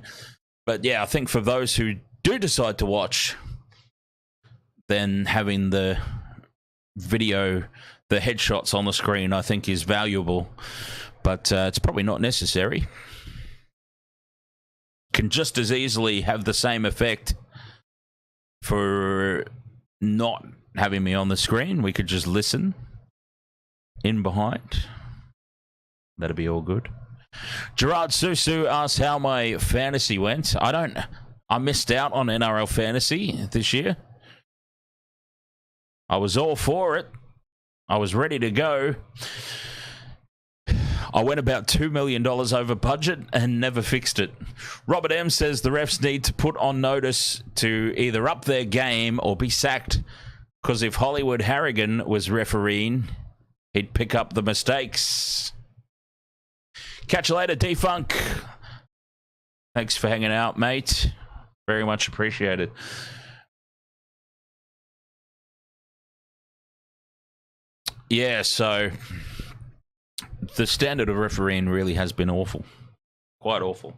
But yeah, I think for those who do decide to watch, then having the video, the headshots on the screen, I think is valuable. But it's probably not necessary. Can just as easily have the same effect for not having me on the screen. We could just listen in behind. That'd be all good. Gerard Susu asks how my fantasy went. I missed out on NRL fantasy this year. I was all for it. I was ready to go. I went about $2 million over budget and never fixed it. Robert M says the refs need to put on notice to either up their game or be sacked, because if Hollywood Harrigan was refereeing, he'd pick up the mistakes. Catch you later, D-Funk. Thanks for hanging out, mate. Very much appreciated. Yeah, so the standard of refereeing really has been awful. Quite awful.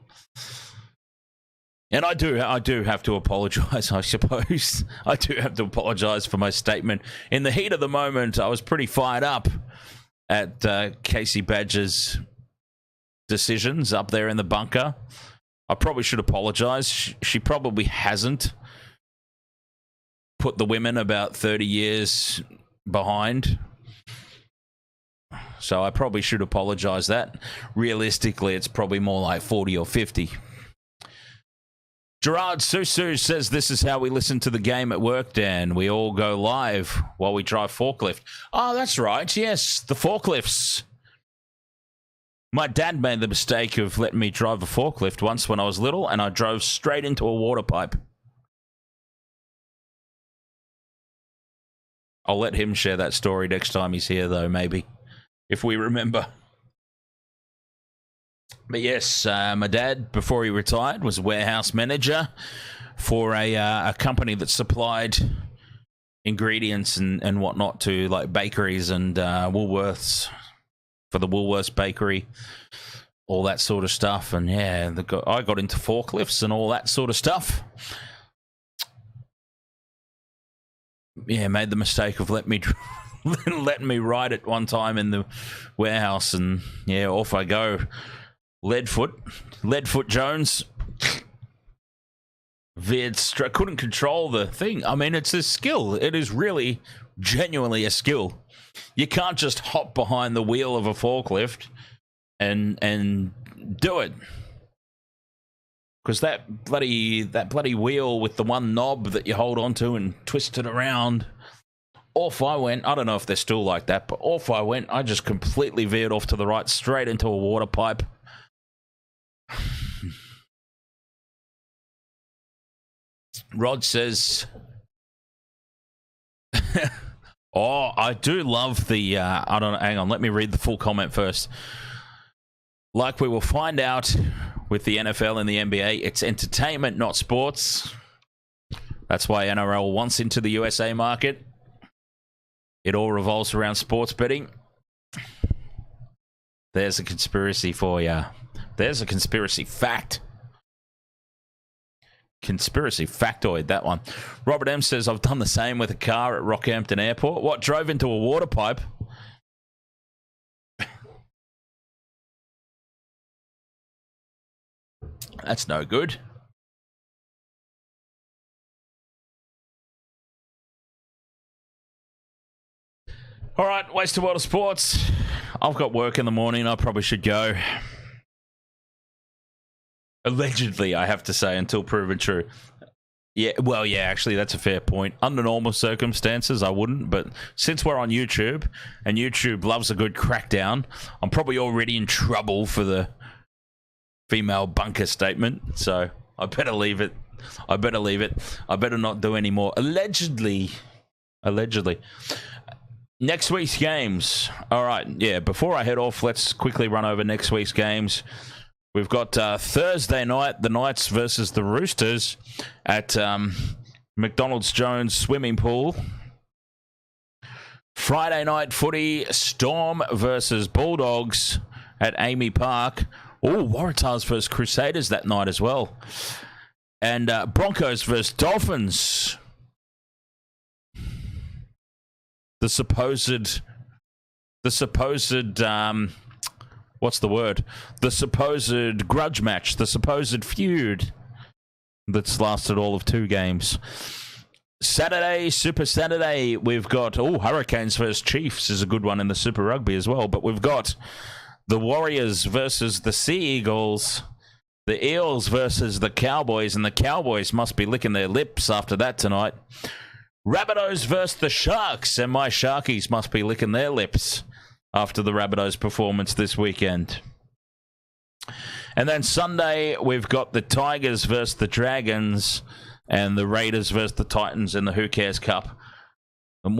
And I do have to apologise, I suppose. I do have to apologise for my statement. In the heat of the moment, I was pretty fired up at Casey Badger's decisions up there in the bunker. I probably should apologise. She probably hasn't put the women about 30 years behind. So I probably should apologise that. Realistically, it's probably more like 40 or 50. Gerard Susu says this is how we listen to the game at work, Dan. We all go live while we drive forklift. Oh, that's right. Yes, the forklifts. My dad made the mistake of letting me drive a forklift once when I was little, and I drove straight into a water pipe. I'll let him share that story next time he's here, though, maybe, if we remember. But yes, my dad, before he retired, was a warehouse manager for a company that supplied ingredients and whatnot to like bakeries and Woolworths, for the Woolworths bakery, all that sort of stuff. And yeah, I got into forklifts and all that sort of stuff. Yeah, made the mistake of letting me ride it one time in the warehouse, and yeah, off I go. Leadfoot Jones veered straight. Couldn't control the thing. I mean, it's a skill. It is really, genuinely a skill. You can't just hop behind the wheel of a forklift and do it, because that bloody wheel with the one knob that you hold onto and twist it around. Off I went. I don't know if they're still like that, but off I went. I just completely veered off to the right, straight into a water pipe. Rod says, oh, I do love the, I don't know, hang on, let me read the full comment first. Like we will find out with the NFL and the NBA, it's entertainment, not sports. That's why NRL wants into the USA market. It all revolves around sports betting. There's a conspiracy for ya. There's a conspiracy fact. Conspiracy factoid, that one. Robert M says, I've done the same with a car at Rockhampton Airport. What, drove into a water pipe? That's no good. All right, Waste of World of Sports. I've got work in the morning. I probably should go. Allegedly, I have to say, until proven true. Yeah, well, yeah, actually, that's a fair point. Under normal circumstances, I wouldn't, but since we're on YouTube, and YouTube loves a good crackdown, I'm probably already in trouble for the female bunker statement. So I better leave it. I better not do any more. Allegedly. Next week's games. All right, yeah, before I head off, let's quickly run over next week's games. We've got Thursday night, the Knights versus the Roosters at McDonald's Jones Swimming Pool. Friday night footy, Storm versus Bulldogs at Amy Park. Oh, Waratahs versus Crusaders that night as well. And Broncos versus Dolphins. The supposed what's the word? The supposed grudge match, the supposed feud that's lasted all of 2 games. Saturday, Super Saturday, we've got Hurricanes versus Chiefs is a good one in the Super Rugby as well, but we've got the Warriors versus the Sea Eagles, the Eels versus the Cowboys, and the Cowboys must be licking their lips after that tonight. Rabbitohs versus the Sharks, and my Sharkies must be licking their lips after the Rabbitohs performance this weekend. And then Sunday, we've got the Tigers versus the Dragons, and the Raiders versus the Titans in the Who Cares Cup. And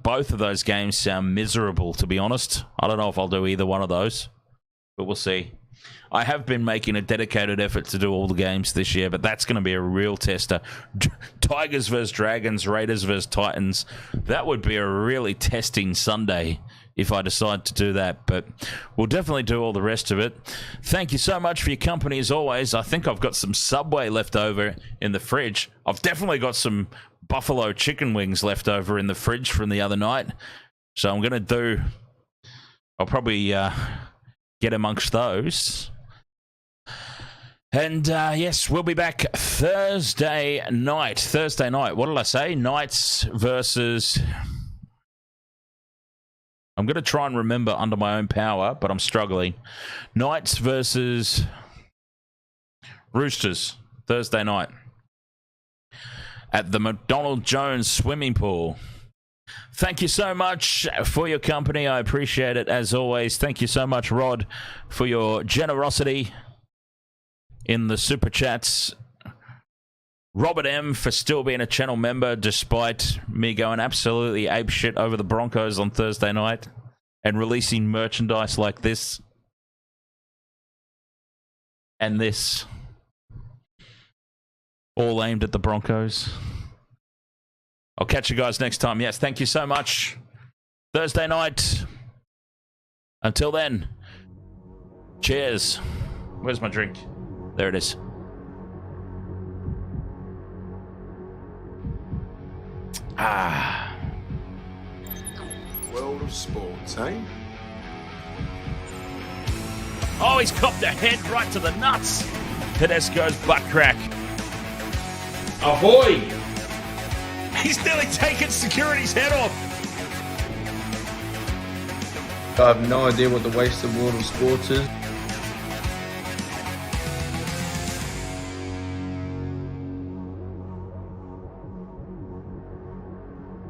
both of those games sound miserable, to be honest. I don't know if I'll do either one of those, but we'll see. I have been making a dedicated effort to do all the games this year, but that's going to be a real tester. Tigers versus Dragons, Raiders versus Titans. That would be a really testing Sunday if I decide to do that, but we'll definitely do all the rest of it. Thank you so much for your company as always. I think I've got some Subway left over in the fridge. I've definitely got some buffalo chicken wings left over in the fridge from the other night. So I'll probably get amongst those. And yes, we'll be back Thursday night. What did I say? Knights versus... I'm going to try and remember under my own power, but I'm struggling. Knights versus Roosters, Thursday night at the McDonald Jones Swimming Pool. Thank you so much for your company. I appreciate it as always. Thank you so much, Rod, for your generosity in the Super Chats. Robert M. for still being a channel member despite me going absolutely apeshit over the Broncos on Thursday night and releasing merchandise like this and this, all aimed at the Broncos. I'll catch you guys next time. Yes, thank you so much. Thursday night. Until then, cheers. Where's my drink? There it is. World of sports, eh? Oh, he's copped a head right to the nuts. Tedesco's butt crack. Ahoy! He's nearly taken security's head off. I have no idea what the wasted world of sports is.